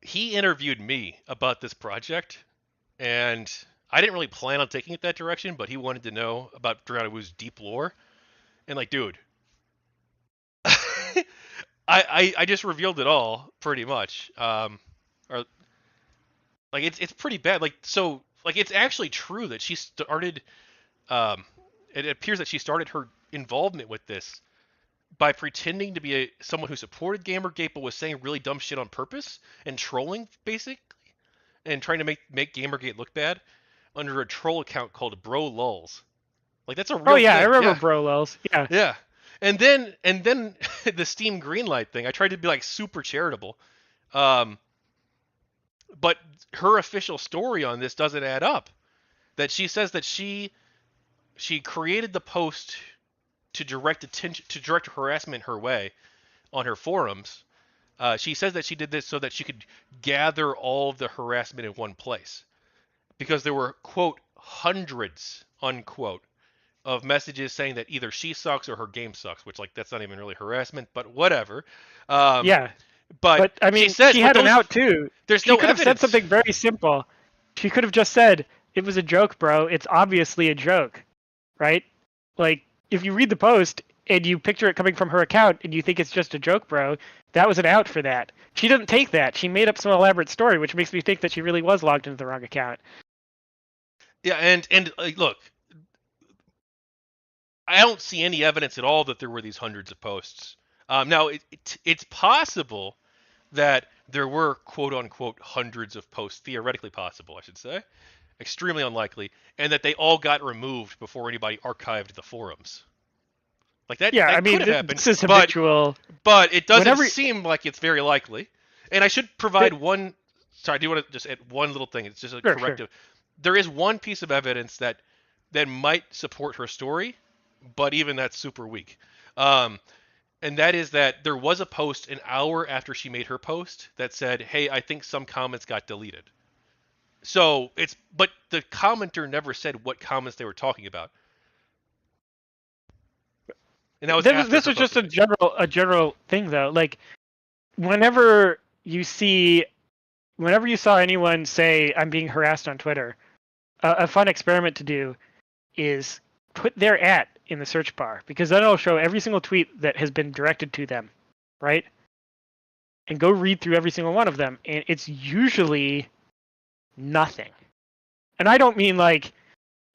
He interviewed me about this project, and I didn't really plan on taking it that direction, but he wanted to know about Brianna Wu's deep lore, and like, dude, I just revealed it all pretty much. Or like it's pretty bad. Like so, like it's actually true that she started. It appears that she started her involvement with this by pretending to be someone who supported Gamergate but was saying really dumb shit on purpose and trolling basically, and trying to make Gamergate look bad under a troll account called Bro Lulz. Like that's a real thing. I remember Bro Lulz. Yeah. Yeah. And then the Steam Greenlight thing. I tried to be like super charitable, but her official story on this doesn't add up. That she says that she created the post to direct harassment her way on her forums. She says that she did this so that she could gather all of the harassment in one place, because there were quote hundreds unquote of messages saying that either she sucks or her game sucks, which like that's not even really harassment, but whatever. Yeah. But I mean, she had an out too. She could have said something very simple. She could have just said, "It was a joke, bro. It's obviously a joke," right? Like, if you read the post and you picture it coming from her account and you think it's just a joke, bro, That was an out for that. She didn't take that. She made up some elaborate story, which makes me think that she really was logged into the wrong account. Yeah, and look, I don't see any evidence at all that there were these hundreds of posts. Now, it's possible that there were quote unquote hundreds of posts, theoretically possible, I should say, extremely unlikely, and that they all got removed before anybody archived the forums. Like Yeah, I that could mean, have happened, this is but habitual. it doesn't Whenever, seem like it's very likely. And I should provide one. Sorry, I do want to just add one little thing. It's just a sure. corrective. There is one piece of evidence that might support her story, but even that's super weak. Um, and that is that there was a post an hour after she made her post that said, "Hey, I think some comments got deleted." So but the commenter never said what comments they were talking about, and that was after This her was post just was made. a general thing though. Like whenever you see, whenever you saw anyone say I'm being harassed on Twitter, a fun experiment to do is put their in the search bar, because then it'll show every single tweet that has been directed to them, right? And go read through every single one of them, and it's usually nothing. And I don't mean like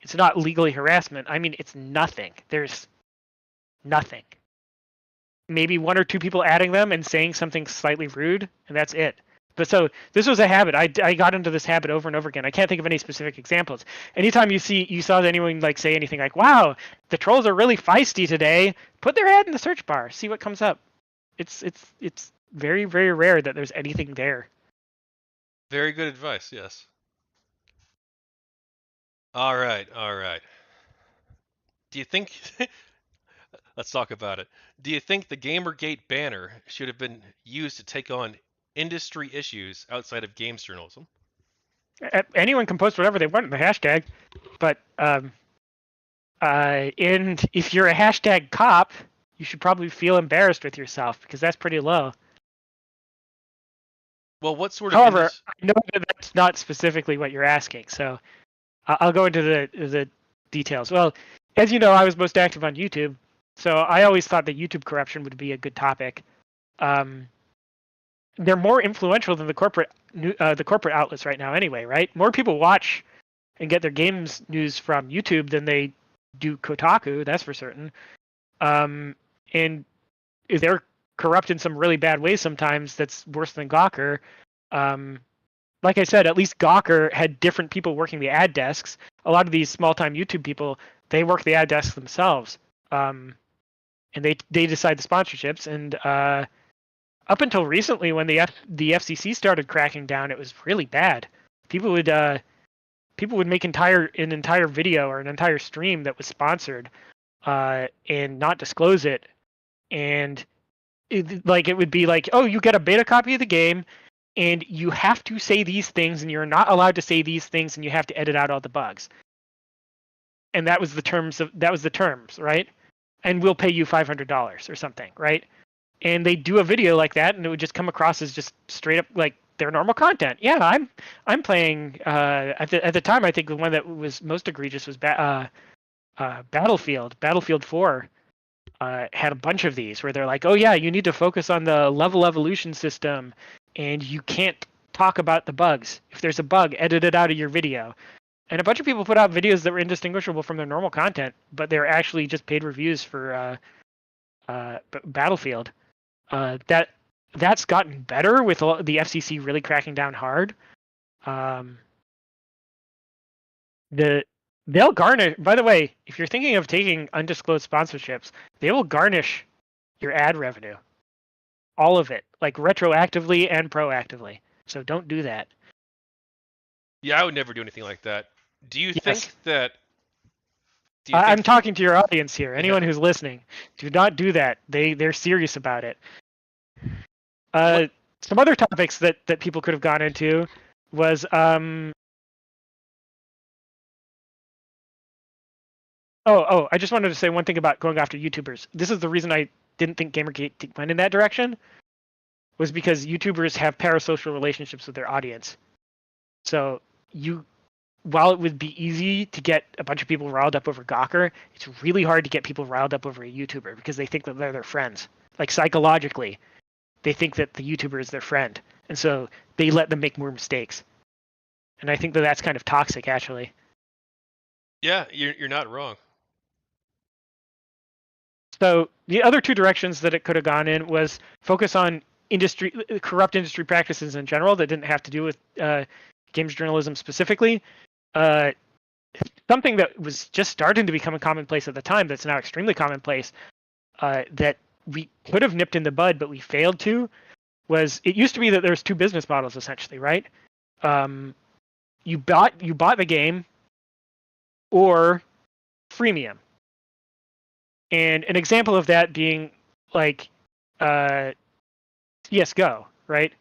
it's not legally harassment. I mean it's nothing. There's nothing. Maybe one or two people adding them and saying something slightly rude, and that's it. But so this was a habit. I got into this habit over and over again. I can't think of any specific examples. Anytime you saw anyone like say anything like, "Wow, the trolls are really feisty today," put their ad in the search bar, see what comes up. It's very very rare that there's anything there. Very good advice. Yes. All right. All right. Do you think? Let's talk about it. Do you think the GamerGate banner should have been used to take on industry issues outside of games journalism? Anyone can post whatever they want in the hashtag, but and if you're a hashtag cop, you should probably feel embarrassed with yourself because that's pretty low. Well, what sort of However, I know that that's not specifically what you're asking, so I'll go into the details. Well, as you know, I was most active on YouTube, so I always thought that YouTube corruption would be a good topic. They're more influential than the corporate outlets right now, anyway. Right? More people watch and get their games news from YouTube than they do Kotaku. That's for certain. And they're corrupt in some really bad ways sometimes. That's worse than Gawker. Like I said, at least Gawker had different people working the ad desks. A lot of these small-time YouTube people, they work the ad desks themselves, and they decide the sponsorships. And up until recently, when the FCC started cracking down, it was really bad. People would make an entire video or an entire stream that was sponsored, and not disclose it, and it would be like, oh, you get a beta copy of the game, and you have to say these things, and you're not allowed to say these things, and you have to edit out all the bugs. And that was the terms, right? And we'll pay you $500 or something, right? And they do a video like that, and it would just come across as just straight up like their normal content. Yeah, I'm playing. At the time, I think the one that was most egregious was Battlefield. Battlefield 4 had a bunch of these where they're like, oh yeah, you need to focus on the level evolution system, and you can't talk about the bugs. If there's a bug, edit it out of your video. And a bunch of people put out videos that were indistinguishable from their normal content, but they're actually just paid reviews for Battlefield. That's gotten better with the FCC really cracking down hard. They'll garnish. By the way, if you're thinking of taking undisclosed sponsorships, they will garnish your ad revenue, all of it, like retroactively and proactively. So don't do that. Yeah, I would never do anything like that. Do you Yes. think that? I'm talking to your audience here. Anyone Yeah. who's listening, do not do that. They're serious about it. Some other topics that people could have gone into was I just wanted to say one thing about going after YouTubers. This is the reason I didn't think Gamergate went in that direction, was because YouTubers have parasocial relationships with their audience. So while it would be easy to get a bunch of people riled up over Gawker, it's really hard to get people riled up over a YouTuber because they think that they're their friends. Like psychologically, they think that the YouTuber is their friend, and so they let them make more mistakes. And I think that that's kind of toxic, actually. Yeah, you're not wrong. So the other two directions that it could have gone in was focus on corrupt industry practices in general that didn't have to do with games journalism specifically. Uh, Something that was just starting to become a commonplace at the time, that's now extremely commonplace, that we could have nipped in the bud, but we failed to, was it used to be that there's two business models essentially, right? You bought the game or freemium. And an example of that being like CSGO, right?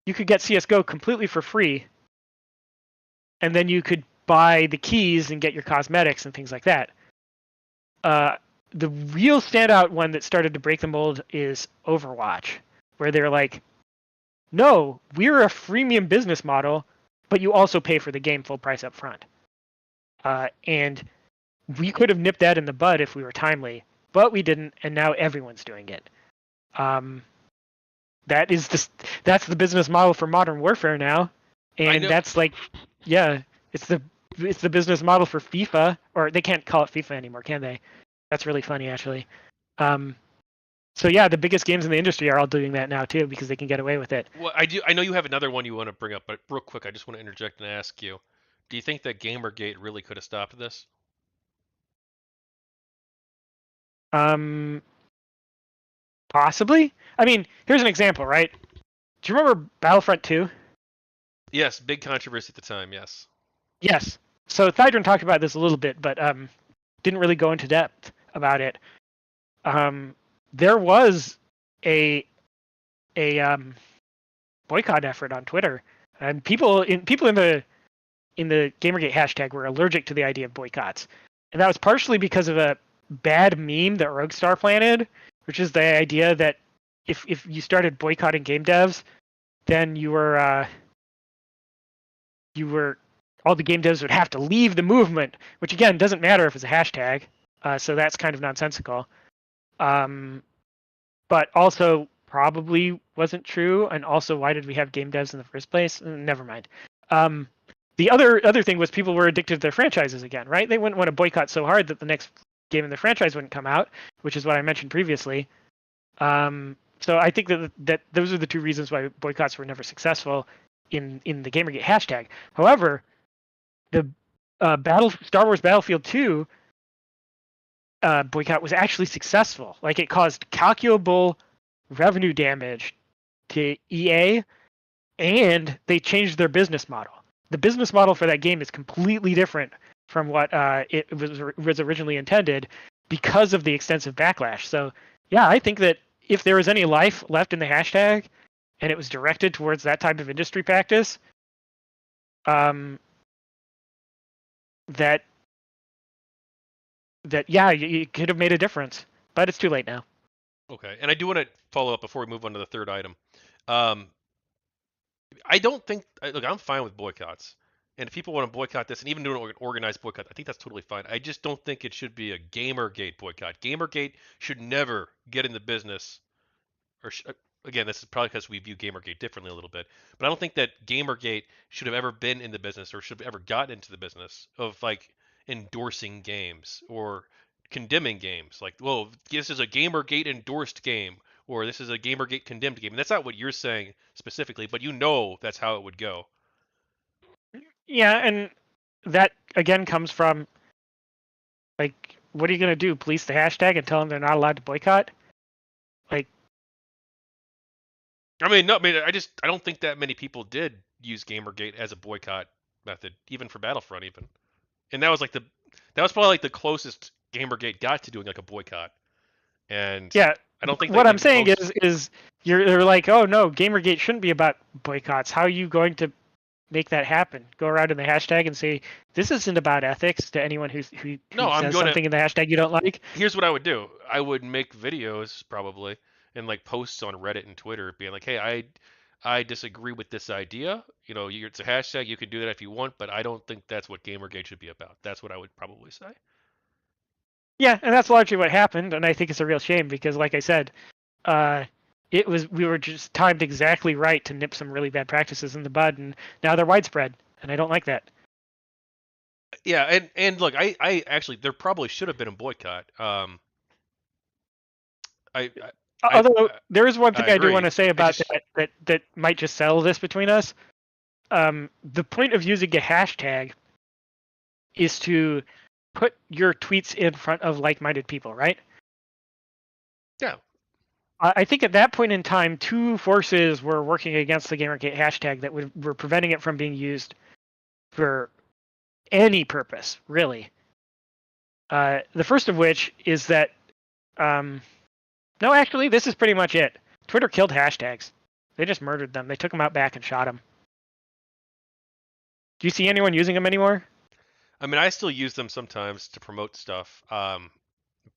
You could get CSGO completely for free, and then you could buy the keys and get your cosmetics and things like that. The real standout one that started to break the mold is Overwatch, where they're like, no, we're a freemium business model, but you also pay for the game full price up front. And we could have nipped that in the bud if we were timely, but we didn't, and now everyone's doing it. That's the business model for Modern Warfare now, and that's like, yeah, it's the business model for FIFA, or they can't call it FIFA anymore, can they? That's really funny, actually. So yeah, the biggest games in the industry are all doing that now too because they can get away with it. Well, I know you have another one you want to bring up, but real quick, I just want to interject and ask you: do you think that GamerGate really could have stopped this? Possibly. I mean, here's an example, right? Do you remember Battlefront 2? Yes, big controversy at the time. Yes. Yes. So Thydron talked about this a little bit, but didn't really go into depth about it. There was a boycott effort on Twitter, and people in the GamerGate hashtag were allergic to the idea of boycotts, and that was partially because of a bad meme that Roguestar planted, which is the idea that if you started boycotting game devs, then you were all the game devs would have to leave the movement, which again doesn't matter if it's a hashtag, so that's kind of nonsensical. But also probably wasn't true, and also why did we have game devs in the first place? Never mind. The other thing was people were addicted to their franchises again, right? They wouldn't want to boycott so hard that the next game in the franchise wouldn't come out, which is what I mentioned previously. So I think that those are the two reasons why boycotts were never successful in the GamerGate hashtag. However, the Star Wars Battlefield 2 boycott was actually successful. Like, it caused calculable revenue damage to EA, and they changed their business model. The business model for that game is completely different from what it was originally intended because of the extensive backlash. So yeah, I think that if there was any life left in the hashtag and it was directed towards that type of industry practice, that yeah, you could have made a difference, but it's too late now. Okay, and I do want to follow up before we move on to the third item. I don't think look, I'm fine with boycotts, and if people want to boycott this and even do an organized boycott, I think that's totally fine. I just don't think it should be a GamerGate boycott. GamerGate should never get in the business, or again, this is probably because we view GamerGate differently a little bit, but I don't think that GamerGate should have ever been in the business or should have ever gotten into the business of like endorsing games or condemning games. Like, well, this is a GamerGate endorsed game or this is a GamerGate condemned game. And that's not what you're saying specifically, but you know that's how it would go. Yeah, and that again comes from, like, what are you gonna do? Police the hashtag and tell them they're not allowed to boycott? Like, I mean, no, I don't think that many people did use GamerGate as a boycott method, even for Battlefront, even. And that was probably like the closest GamerGate got to doing like a boycott. And yeah, I don't think what that I'm like saying most. is you're like, oh no, GamerGate shouldn't be about boycotts. How are you going to make that happen? Go around in the hashtag and say this isn't about ethics to anyone who No, I'm says going to. something in the hashtag you don't like. Here's what I would do. I would make videos probably and like posts on Reddit and Twitter being like, "Hey, I disagree with this idea. You know, it's a hashtag. You can do that if you want, but I don't think that's what GamerGate should be about." That's what I would probably say. Yeah, and that's largely what happened, and I think it's a real shame because, like I said, uh, we were just timed exactly right to nip some really bad practices in the bud, and now they're widespread, and I don't like that. Yeah, and look, I actually there probably should have been a boycott. I Although there is one I thing I do want agree. to say I about just that might just settle this between us. The point of using a hashtag is to put your tweets in front of like-minded people, right? yeah. I think at that point in time, two forces were working against the GamerGate hashtag that were preventing it from being used for any purpose, really. The first of which is that, no, actually, this is pretty much it. Twitter killed hashtags. They just murdered them. They took them out back and shot them. Do you see anyone using them anymore? I mean, I still use them sometimes to promote stuff.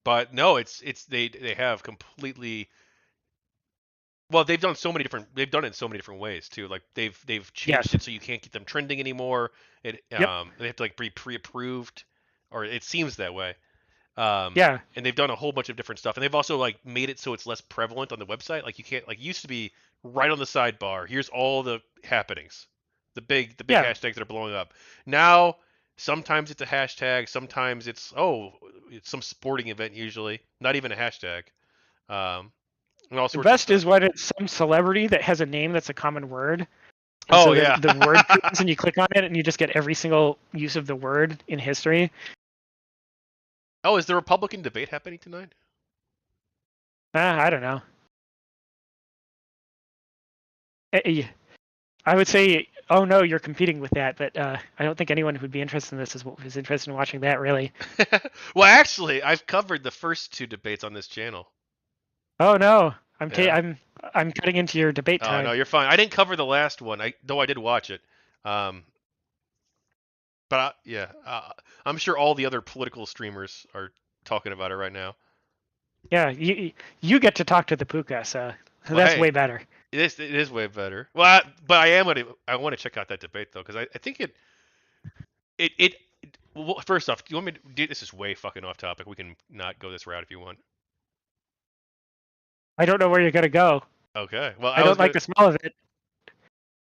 But no, it's they have completely. Well, they've done so many different. They've done it in so many different ways too. Like they've changed Yes. it so you can't get them trending anymore. Yep. They have to like be pre-approved, or it seems that way. Yeah. And they've done a whole bunch of different stuff, and they've also like made it so it's less prevalent on the website. Like you can't like it used to be right on the sidebar. Here's all the happenings, the big Yeah. hashtags that are blowing up. Now sometimes it's a hashtag, sometimes it's some sporting event usually, not even a hashtag, um, and all The sorts of best stuff. is when it's some celebrity that has a name that's a common word. And Oh so yeah. the word appears and you click on it and you just get every single use of the word in history. Oh, is the Republican debate happening tonight? I don't know. I would say, oh no, you're competing with that, but I don't think anyone who'd be interested in this is interested in watching that, really. Well, actually, I've covered the first two debates on this channel. Oh no, Yeah. I'm cutting into your debate Oh no, time. you're fine. I didn't cover the last one. Though I did watch it. Um, yeah, I'm sure all the other political streamers are talking about it right now. Yeah, you get to talk to the puka, so Well, that's hey, way better. it is way better. Well, but I want to check out that debate though because I think it well, first off, do you want me to do this? Is way fucking off topic. We can not go this route if you want. I don't know where you're gonna go. Okay. Well, I I was don't like gonna. the smell of it.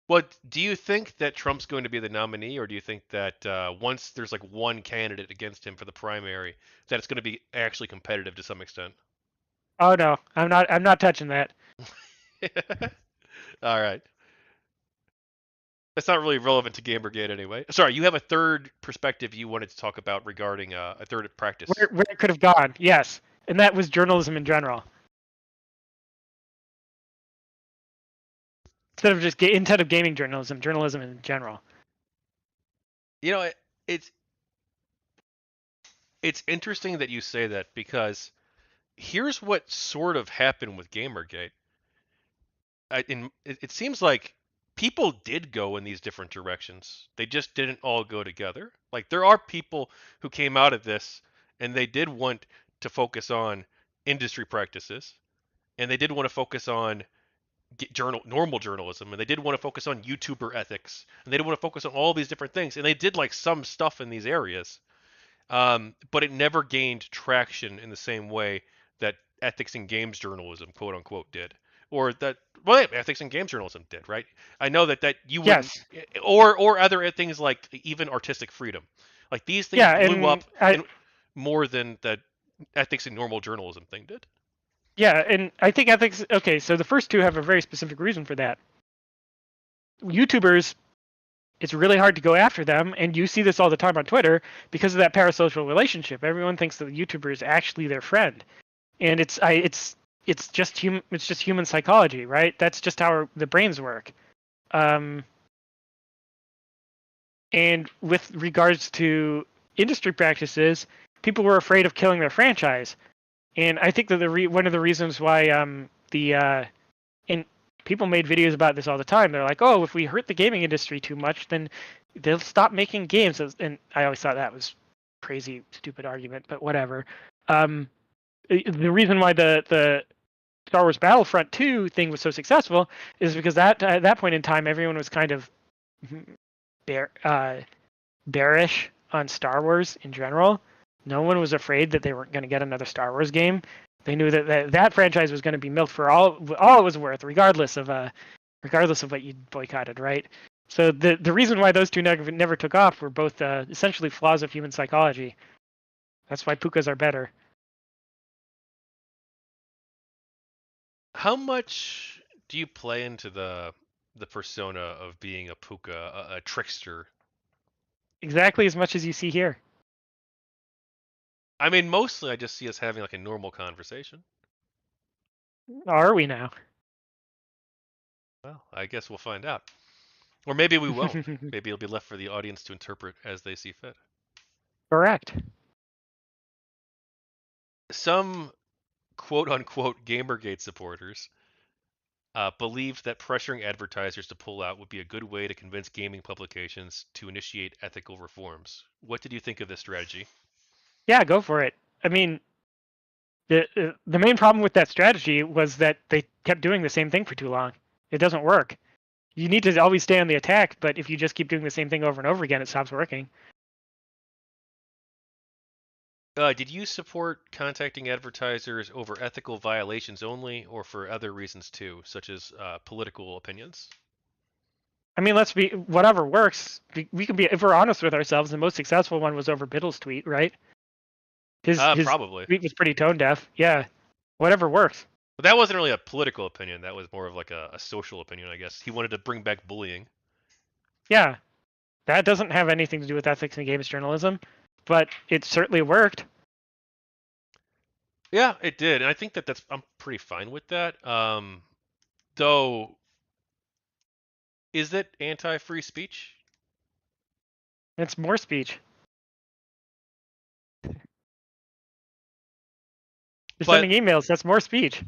What do you think that Trump's going to be the nominee, or do you think that once there's like one candidate against him for the primary, that it's going to be actually competitive to some extent? Oh no, I'm not touching that. All right. That's not really relevant to Gamergate anyway. Sorry, you have a third perspective you wanted to talk about regarding a third practice. Where it could have gone, yes, and that was journalism in general. Instead of gaming journalism, journalism in general. You know, it's it's interesting that you say that because here's what sort of happened with Gamergate. It seems like people did go in these different directions. They just didn't all go together. Like there are people who came out of this and they did want to focus on industry practices and they did want to focus on normal journalism and they did want to focus on YouTuber ethics and they did want to focus on all these different things and they did like some stuff in these areas. But it never gained traction in the same way that ethics in games journalism, quote unquote, did, or that well, yeah, ethics in games journalism did, right? I know that you wouldn't, Yes, or other things like even artistic freedom, like these things yeah, blew and up in more than that ethics in normal journalism thing did. I think ethics. Okay, so the first two have a very specific reason for that. YouTubers, it's really hard to go after them, and you see this all the time on Twitter because of that parasocial relationship. Everyone thinks that the YouTuber is actually their friend, and it's just human psychology, right? That's just how the brains work. Um, and with regards to industry practices, people were afraid of killing their franchise, and I think that one of the reasons why and people made videos about this all the time. They're like, oh, if we hurt the gaming industry too much, then they'll stop making games. And I always thought that was crazy, stupid argument, but whatever. The reason why the Star Wars Battlefront 2 thing was so successful is because at that point in time, everyone was kind of bearish on Star Wars in general. No one was afraid that they weren't going to get another Star Wars game. They knew that franchise was going to be milked for all it was worth, regardless of what you boycotted, right? So the reason why those two never took off were both essentially flaws of human psychology. That's why pukas are better. How much do you play into the persona of being a puka, a trickster? Exactly as much as you see here. I mean, mostly I just see us having like a normal conversation. Are we now? Well, I guess we'll find out. Or maybe we won't. Maybe it'll be left for the audience to interpret as they see fit. Correct. Some quote unquote Gamergate supporters believed that pressuring advertisers to pull out would be a good way to convince gaming publications to initiate ethical reforms. What did you think of this strategy? Yeah, go for it. I mean, the main problem with that strategy was that they kept doing the same thing for too long. It doesn't work. You need to always stay on the attack, but if you just keep doing the same thing over and over again, it stops working. Did you support contacting advertisers over ethical violations only, or for other reasons too, such as political opinions? I mean, let's be whatever works. We can be, if we're honest with ourselves, the most successful one was over Biddle's tweet, right? His Probably. tweet was pretty tone deaf. Yeah, whatever works. But that wasn't really a political opinion. That was more of like a social opinion, I guess. He wanted to bring back bullying. Yeah, that doesn't have anything to do with ethics in games journalism, but it certainly worked. Yeah, it did, and I think that I'm pretty fine with that. Though, is that anti-free speech? It's more speech. You're But sending emails. That's more speech.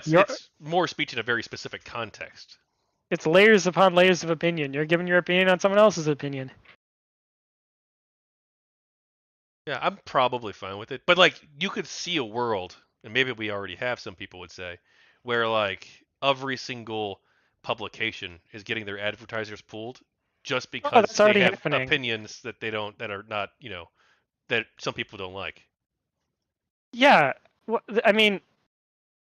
You're, it's more speech in a very specific context. it's layers upon layers of opinion. You're giving your opinion on someone else's opinion. Yeah, I'm probably fine with it. But like, you could see a world, and maybe we already have. Some people would say, where like every single publication is getting their advertisers pulled just Oh, because that's they already have happening. opinions that they don't that are not that some people don't like. Yeah. Well, I mean,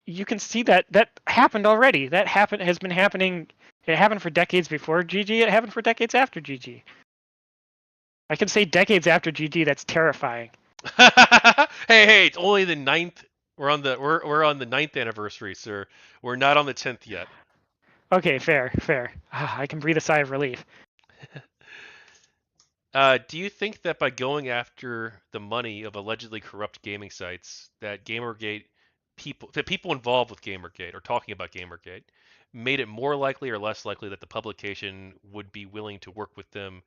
you can see that happened already. That has been happening. It happened for decades before GG. It happened for decades after GG. I can say decades after GG. That's terrifying. Hey, it's only the ninth. We're on the ninth anniversary, sir. We're not on the 10th yet. Okay, fair, fair. I can breathe a sigh of relief. Do you think that by going after the money of allegedly corrupt gaming sites, that people involved with Gamergate or talking about Gamergate, made it more likely or less likely that the publication would be willing to work with them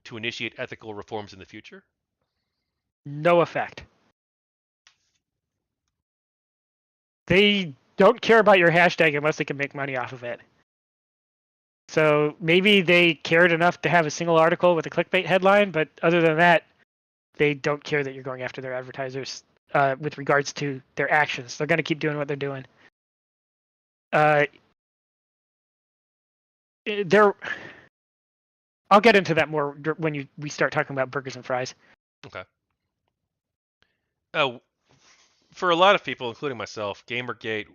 to initiate ethical reforms in the future? No effect. They don't care about your hashtag unless they can make money off of it. So maybe they cared enough to have a single article with a clickbait headline, but other than that, they don't care that you're going after their advertisers with regards to their actions. They're going to keep doing what they're doing. Uh, they're. I'll get into that more when we start talking about burgers and fries. Okay. Uh, for a lot of people, including myself, Gamergate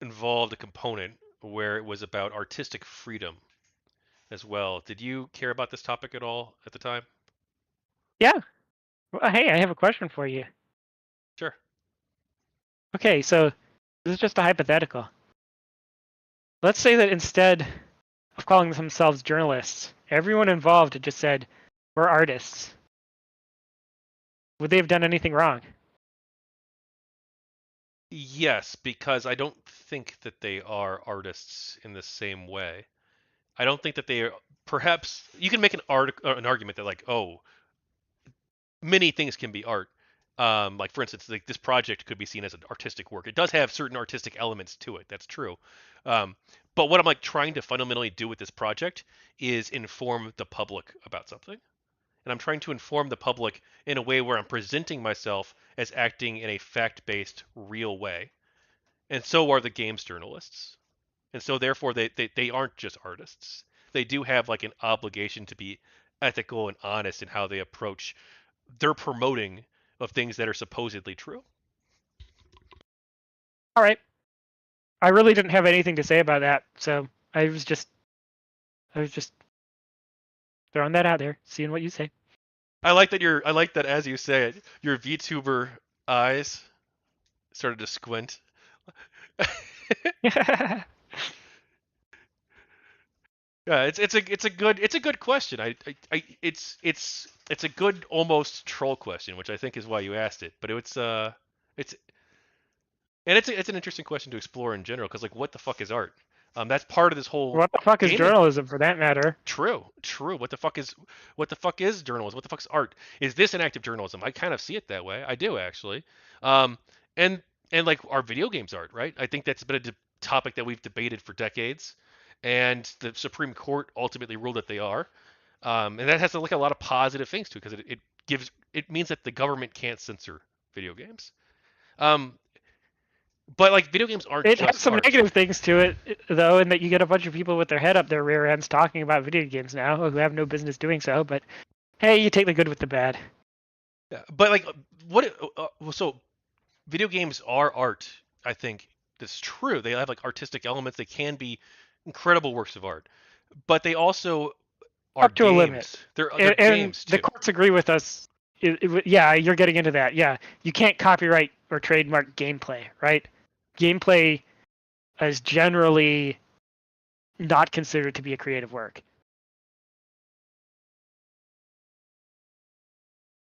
involved a component where it was about artistic freedom as well. Did you care about this topic at all at the time? Yeah. Well, hey, I have a question for you. Sure. Okay, so this is just a hypothetical. Let's say that instead of calling themselves journalists, everyone involved had just said, "We're artists." Would they have done anything wrong? Yes, because I don't think that they are artists in the same way. I don't think that they are. Perhaps you can make an argument that like, oh, many things can be art. Like for instance, like this project could be seen as an artistic work. It does have certain artistic elements to it. That's true. Um, but what I'm like trying to fundamentally do with this project is inform the public about something. And I'm trying to inform the public in a way where I'm presenting myself as acting in a fact-based, real way. And so are the games journalists. And so therefore they aren't just artists. They do have like an obligation to be ethical and honest in how they approach their promoting of things that are supposedly true. All right. I really didn't have anything to say about that, so I was just throwing that out there, seeing what you say. I like that as you say it, your VTuber eyes started to squint. Yeah, it's a good question. It's a good almost troll question, which I think is why you asked it. But it's and it's an interesting question to explore in general because like what the fuck is art? That's part of this whole What the fuck is gaming. journalism, for that matter? True. What the fuck is journalism? What the fuck's art? Is this an active journalism? I kind of see it that way. I do actually. Um, and and like our video games art, right? I think that's been a topic that we've debated for decades, and the Supreme Court ultimately ruled that they are. And that has like a lot of positive things to it because it means that the government can't censor video games. Um, but like video games aren't It has just some art. negative things to it, though, in that you get a bunch of people with their head up their rear ends talking about video games now who have no business doing so. But hey, you take the good with the bad. Yeah, but like what? So video games are art. I think that's true. They have like artistic elements. They can be incredible works of art, but they also are Up to a limit. games. They're And games the too. courts agree with us. Yeah, you're getting into that. Yeah, you can't copyright or trademark gameplay, right? Gameplay is generally not considered to be a creative work.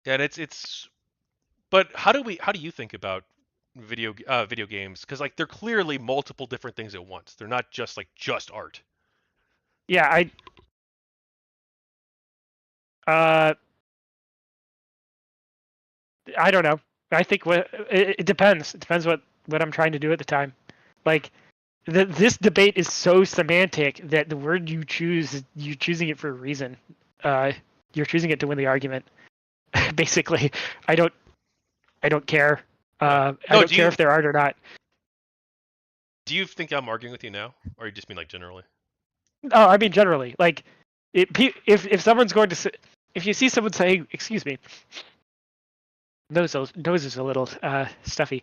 And it's. But how do you think about video games? Because like they're clearly multiple different things at once. They're not just like just art. Yeah, uh, I don't know. I think it depends. It depends what I'm trying to do at the time. Like this debate is so semantic that the word you choose, you're choosing it for a reason. Uh, you're choosing it to win the argument. Basically, I don't I don't care. Yeah. I No. don't care if they're art or not. Do you think I'm arguing with you now, or you just mean like generally? Oh, I mean generally. Like, if someone's going to if you see someone saying, excuse me, nose is a little stuffy.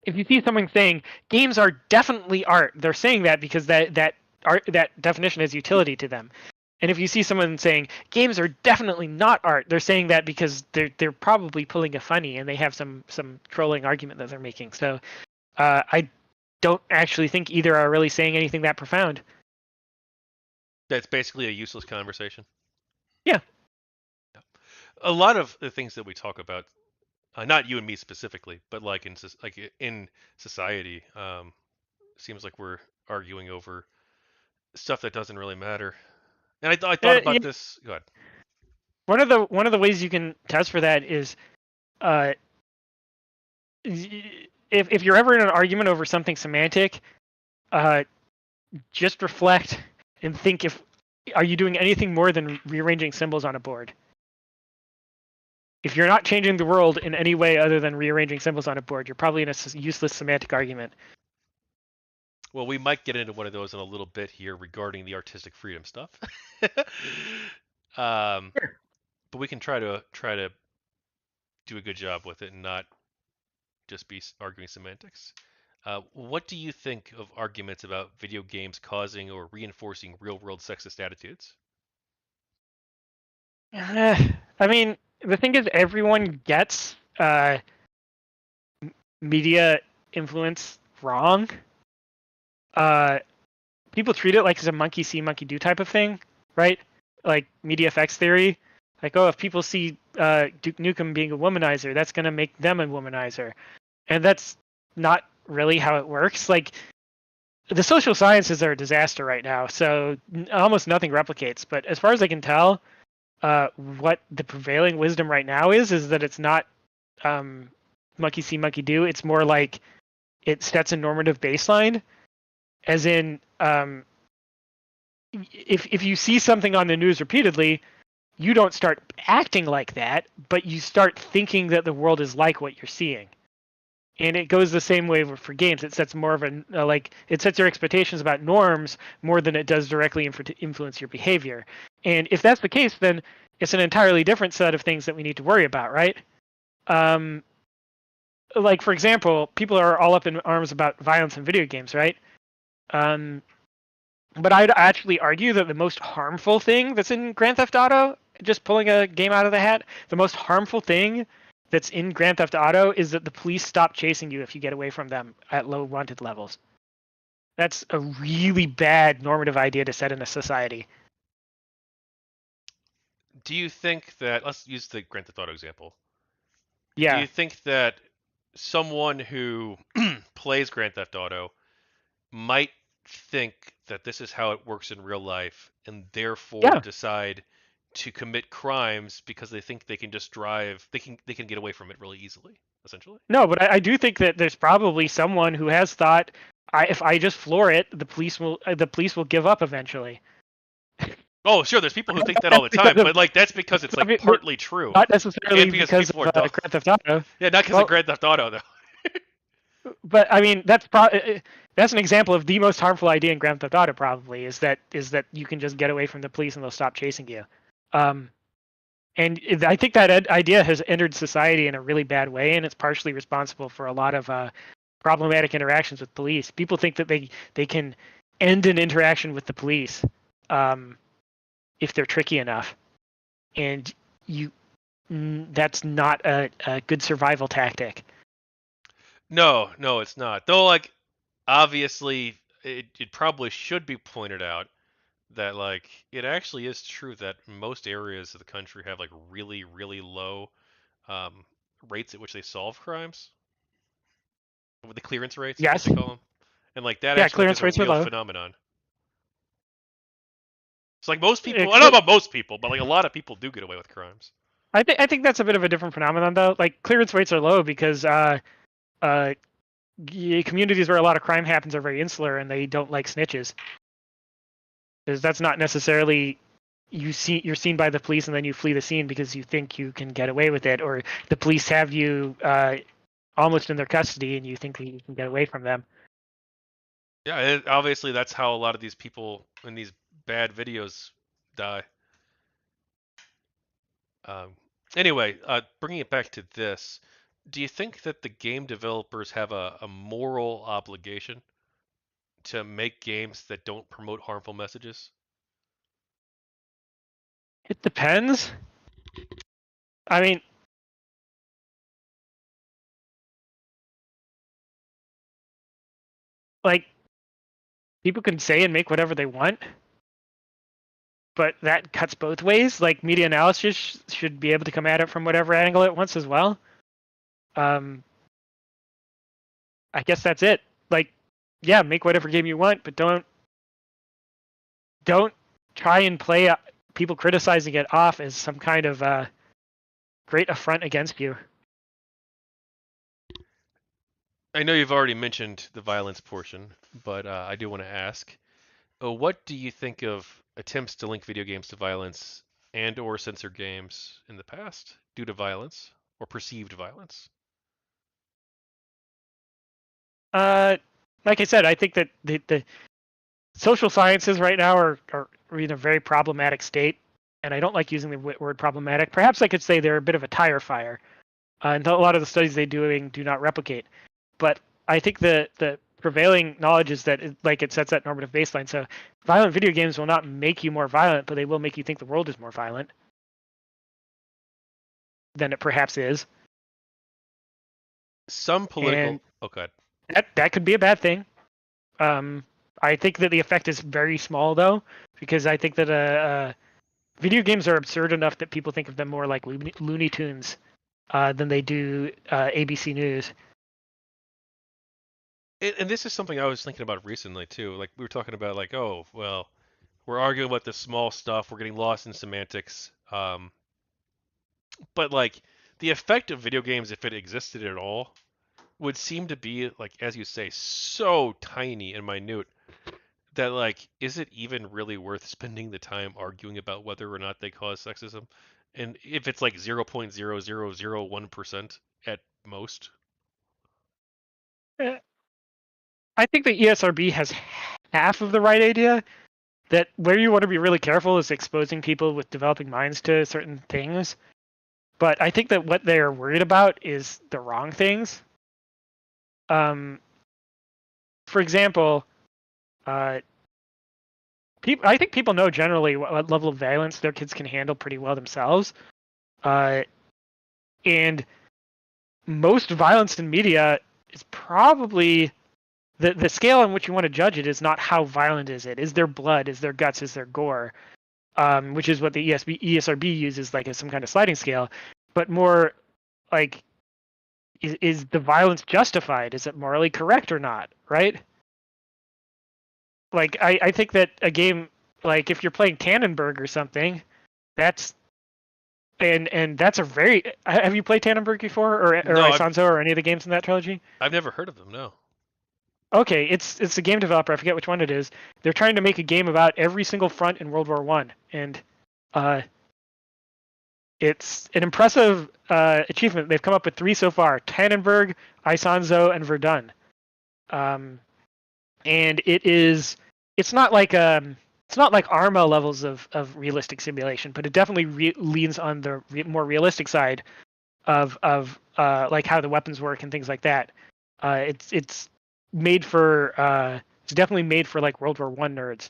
If you see someone saying games are definitely art, they're saying that because that definition has utility to them. And if you see someone saying games are definitely not art, they're saying that because they're probably pulling a funny and they have some trolling argument that they're making. So I don't actually think either are really saying anything that profound. That's basically a useless conversation. Yeah. A lot of the things that we talk about, not you and me specifically, but like in society, seems like we're arguing over stuff that doesn't really matter. And I thought Yeah. about this. Go ahead. One of the ways you can test for that is uh, if you're ever in an argument over something semantic, uh, just reflect and think if are you doing anything more than rearranging symbols on a board. If you're not changing the world in any way other than rearranging symbols on a board, you're probably in a useless semantic argument. Well, we might get into one of those in a little bit here regarding the artistic freedom stuff. um, Sure. but we can try to do a good job with it and not just be arguing semantics. What do you think of arguments about video games causing or reinforcing real-world sexist attitudes? I mean, the thing is, everyone gets media influence wrong. People treat it like it's a monkey see, monkey do type of thing, right? Like media effects theory. Like, oh, if people see Duke Nukem being a womanizer, that's going to make them a womanizer. And that's not really how it works. Like, the social sciences are a disaster right now, so almost nothing replicates. But as far as I can tell, what the prevailing wisdom right now is that it's not monkey see, monkey do. It's more like it sets a normative baseline, as in if you see something on the news repeatedly, you don't start acting like that, but you start thinking that the world is like what you're seeing. And it goes the same way for games. It sets more of a like it sets your expectations about norms more than it does directly influence your behavior. And if that's the case, then it's an entirely different set of things that we need to worry about, right? like for example, people are all up in arms about violence in video games, right? Um, but I'd actually argue that the most harmful thing that's in Grand Theft Auto, just pulling a game out of the hat, the most harmful thing that's in Grand Theft Auto is that the police stop chasing you if you get away from them at low wanted levels. That's a really bad normative idea to set in a society. Do you think that, let's use the Grand Theft Auto example. Do Yeah. you think that someone who plays Grand Theft Auto might think that this is how it works in real life and therefore Yeah. decide to commit crimes because they think they can just drive, they can get away from it really easily, essentially? No, but I do think that there's probably someone who has thought, if I just floor it, the police will give up eventually. Oh, sure, there's people who think that all the time, but like that's because it's like partly true. Not necessarily And because because people of are dumb. Grand Theft Auto. Yeah, not because Well, of Grand Theft Auto though. but I mean, that's an example of the most harmful idea in Grand Theft Auto. Probably is that you can just get away from the police and they'll stop chasing you. And I think that idea has entered society in a really bad way, and it's partially responsible for a lot of problematic interactions with police. People think that they can end an interaction with the police if they're tricky enough, and that's not a good survival tactic. No, no, it's not. Though, like, obviously, it probably should be pointed out that, like, it actually is true that most areas of the country have, like, really, really low um, rates at which they solve crimes, with the clearance rates is what Yes, they call them. And, like, that yeah, actually, like, is clearance a rates are real low. phenomenon. It's like most people, I don't know about most people, but, like, a lot of people do get away with crimes. I think that's a bit of a different phenomenon though. Like clearance rates are low because communities where a lot of crime happens are very insular and they don't like snitches. Because that's not necessarily you're seen by the police and then you flee the scene because you think you can get away with it, or the police have you almost in their custody and you think that you can get away from them. Yeah, obviously, that's how a lot of these people in these bad videos die. Um, anyway, bringing it back to this, do you think that the game developers have a moral obligation to make games that don't promote harmful messages? It depends. I mean, like people can say and make whatever they want, but that cuts both ways. Like media analysis should be able to come at it from whatever angle it wants as well. Um, I guess that's it. Like, yeah, make whatever game you want, but don't try and play people criticizing it off as some kind of great affront against you. I know you've already mentioned the violence portion, but I do want to ask, what do you think of attempts to link video games to violence and/or censor games in the past due to violence or perceived violence? Uh, like I said, I think that the social sciences right now are in a very problematic state, and I don't like using the word problematic. Perhaps I could say they're a bit of a tire fire, and a lot of the studies they're doing do not replicate. But I think the prevailing knowledge is that it sets that normative baseline. So violent video games will not make you more violent, but they will make you think the world is more violent than it perhaps is. Some political. And Oh, God. that could be a bad thing. I think that the effect is very small though, because I think that video games are absurd enough that people think of them more like Looney Tunes than they do ABC News. And this is something I was thinking about recently too. Like we were talking about, like, oh, well, we're arguing about the small stuff. We're getting lost in semantics. But like the effect of video games, if it existed at all, would seem to be, like, as you say, so tiny and minute that, like, is it even really worth spending the time arguing about whether or not they cause sexism? And if it's like 0.0001% at most. I think the ESRB has half of the right idea. That where you want to be really careful is exposing people with developing minds to certain things. But I think that what they're worried about is the wrong things. For example, uh, I think people know generally what level of violence their kids can handle pretty well themselves. Uh, and most violence in media is probably the scale on which you want to judge it is not how violent is it. Is there blood? Is there guts? Is there gore? Which is what the ESRB uses like as some kind of sliding scale, but more like is the violence justified? Is it morally correct or not? Right? Like I think that a game like if you're playing Tannenberg or something, that's and that's a very have you played Tannenberg before or No, Isanzo or any of the games in that trilogy? I've never heard of them. No. Okay, it's a game developer. I forget which one it is. They're trying to make a game about every single front in World War One, and uh, it's an impressive achievement. They've come up with 3 so far: Tannenberg, Isanzo, and Verdun. Um, and it's not like Arma levels of realistic simulation, but it definitely leans on the more realistic side of like how the weapons work and things like that. It's made for it's definitely made for like World War One nerds,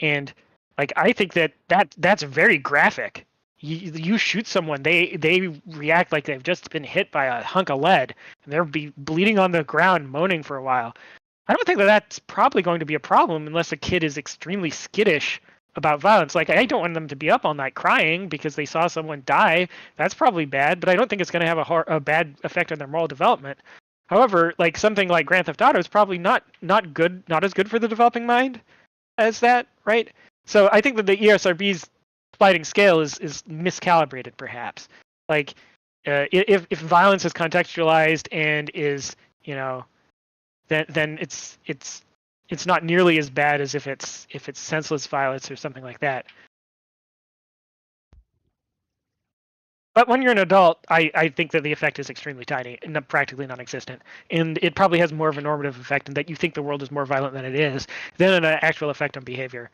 and like I think that's very graphic. You shoot someone, they react like they've just been hit by a hunk of lead, and they'll be bleeding on the ground, moaning for a while. I don't think that's probably going to be a problem unless a kid is extremely skittish about violence. Like I don't want them to be up all night crying because they saw someone die. That's probably bad, but I don't think it's going to have a bad effect on their moral development. However, like something like Grand Theft Auto is probably not good, not as good for the developing mind as that, right? So I think that the ESRB's sliding scale is miscalibrated, perhaps. Like if violence is contextualized and is then it's not nearly as bad as if it's senseless violence or something like that. But when you're an adult, I think that the effect is extremely tiny and practically non-existent. And it probably has more of a normative effect in that you think the world is more violent than it is than an actual effect on behavior.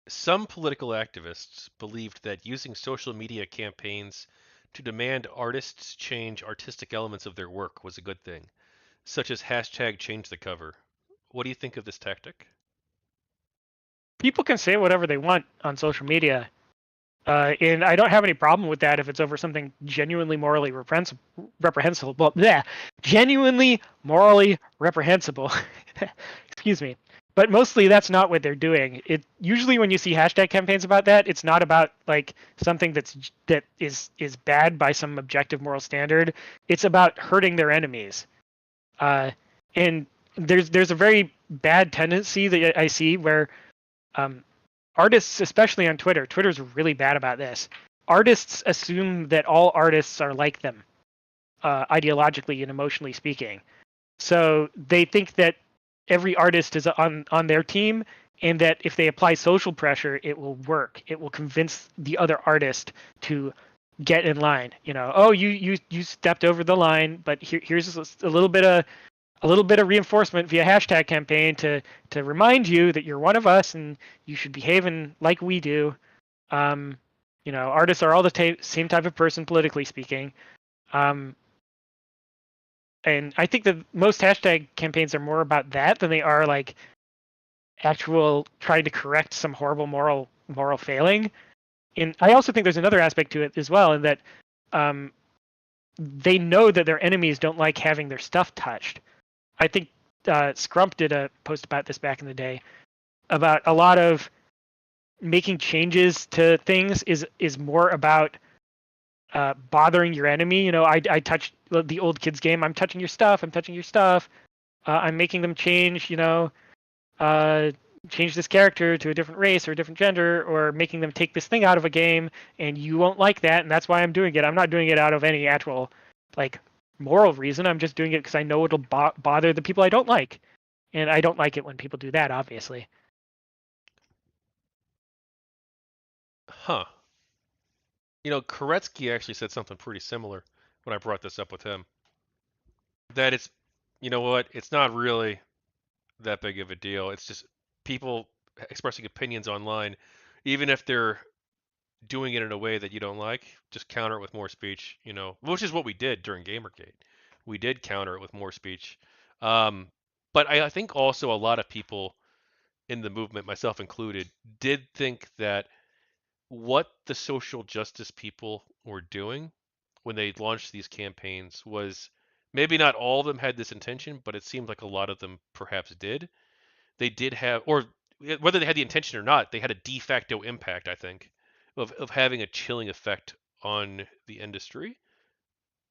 Some political activists believed that using social media campaigns to demand artists change artistic elements of their work was a good thing, such as hashtag change the cover. What do you think of this tactic? People can say whatever they want on social media. And I don't have any problem with that if it's over something genuinely morally reprehensible. Well, yeah, genuinely morally reprehensible. Excuse me. But mostly that's not what they're doing. It usually when you see hashtag campaigns about that, it's not about like something that is bad by some objective moral standard. It's about hurting their enemies. And there's a very bad tendency that I see where um, artists, especially on Twitter's really bad about this. Artists assume that all artists are like them, ideologically and emotionally speaking. So they think that every artist is on their team, and that if they apply social pressure, it will work. It will convince the other artist to get in line. Oh, you stepped over the line, but here's a little bit of reinforcement via hashtag campaign to remind you that you're one of us and you should behave like we do. Artists are all the same type of person politically speaking. And I think that most hashtag campaigns are more about that than they are like actual trying to correct some horrible moral failing. And I also think there's another aspect to it as well, in that they know that their enemies don't like having their stuff touched. I think Scrump did a post about this back in the day about a lot of making changes to things is more about bothering your enemy. I touched the old kids game. I'm touching your stuff. I'm touching your stuff. I'm making them change. Change this character to a different race or a different gender, or making them take this thing out of a game, and you won't like that, and that's why I'm doing it. I'm not doing it out of any actual like moral reason. I'm just doing it because I know it'll bother the people I don't like, and I don't like it when people do that, obviously. Huh. Koretsky actually said something pretty similar when I brought this up with him. That it's, you know what, it's not really that big of a deal. It's just people expressing opinions online, even if they're doing it in a way that you don't like, just counter it with more speech, which is what we did during Gamergate. we did counter it with more speech. Um, but I think also a lot of people in the movement, myself included, did think that what the social justice people were doing when they launched these campaigns was maybe not all of them had this intention, but it seemed like a lot of them perhaps did. They did have, or whether they had the intention or not, they had a de facto impact, I think, of having a chilling effect on the industry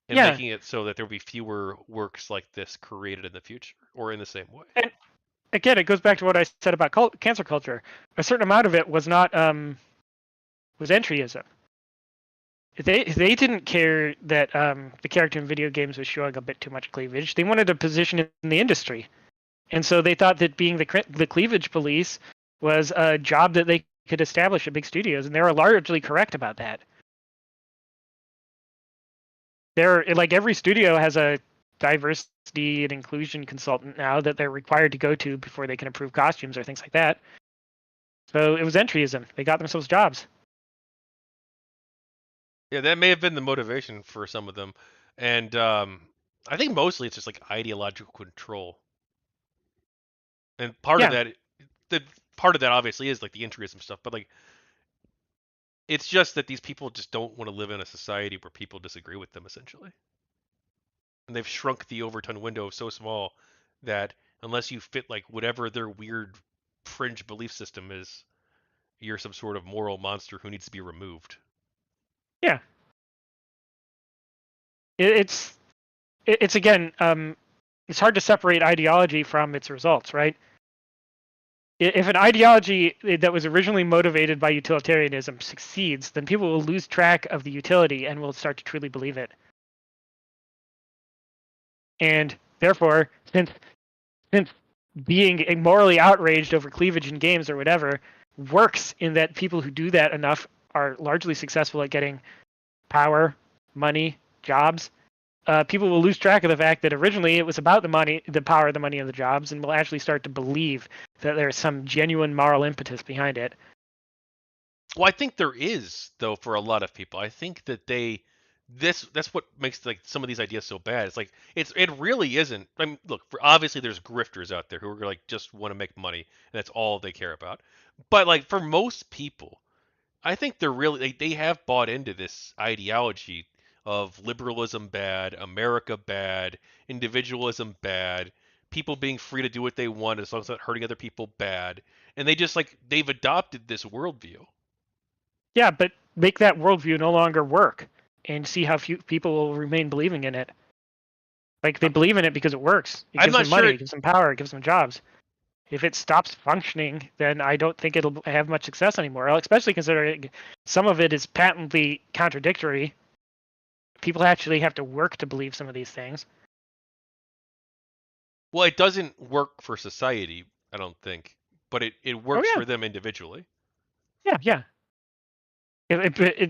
and Yeah, making it so that there will be fewer works like this created in the future or in the same way. and again, it goes back to what I said about cancer culture. A certain amount of it was not was entryism. They didn't care that the character in video games was showing a bit too much cleavage. They wanted a position in the industry, and so they thought that being the cleavage police was a job that they could establish at big studios, and they were largely correct about that. They're like every studio has a diversity and inclusion consultant now that they're required to go to before they can approve costumes or things like that. So it was entryism. They got themselves jobs. Yeah, that may have been the motivation for some of them, and I think mostly it's just like ideological control. And Yeah, the part of that obviously is like the interest stuff, but like it's just that these people just don't want to live in a society where people disagree with them essentially. And they've shrunk the Overton window so small that unless you fit like whatever their weird fringe belief system is, you're some sort of moral monster who needs to be removed. yeah. It's it's again, it's hard to separate ideology from its results, right? If an ideology that was originally motivated by utilitarianism succeeds, then people will lose track of the utility and will start to truly believe it. And therefore, since being morally outraged over cleavage in games or whatever works in that people who do that enough are largely successful at getting power, money, jobs, people will lose track of the fact that originally it was about the money, the power, the money, and the jobs, and will actually start to believe that there's some genuine moral impetus behind it. Well, I think there is though for a lot of people. I think that that's what makes like some of these ideas so bad. It's like it really isn't. I mean, look, obviously there's grifters out there who are like just want to make money and that's all they care about. But like for most people, I think they're really they have bought into this ideology of liberalism bad, America bad, individualism bad, people being free to do what they want as long as it's not hurting other people bad, and they just like they've adopted this worldview. Yeah, but make that worldview no longer work and see how few people will remain believing in it. Like they believe in it because it works. It I'm gives not them sure. money, it gives them power, it gives them jobs. If it stops functioning, then I don't think it'll have much success anymore. Especially considering some of it is patently contradictory. People actually have to work to believe some of these things. Well, it doesn't work for society, I don't think, but it Oh works yeah, for them individually. yeah, yeah.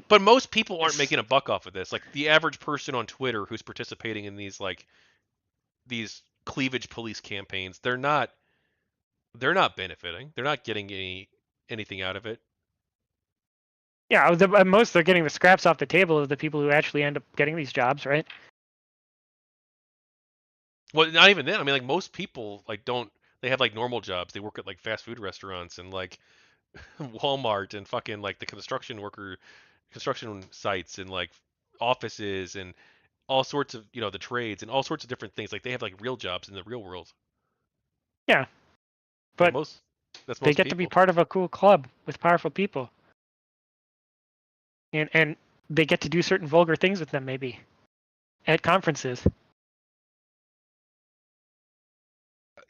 But most people aren't It's, making a buck off of this. Like the average person on Twitter who's participating in these cleavage police campaigns, they're not benefiting. They're not getting anything out of it. yeah. At most they're getting the scraps off the table of the people who actually end up getting these jobs, right? Well, not even then. I mean, like most people like don't they have like normal jobs. They work at like fast food restaurants and like Walmart and fucking like the construction sites and like offices and all sorts of, the trades and all sorts of different things. Like they have like real jobs in the real world. Yeah, Like but that's they most get to be people. part of a cool club with powerful people, and they get to do certain vulgar things with them, maybe at conferences.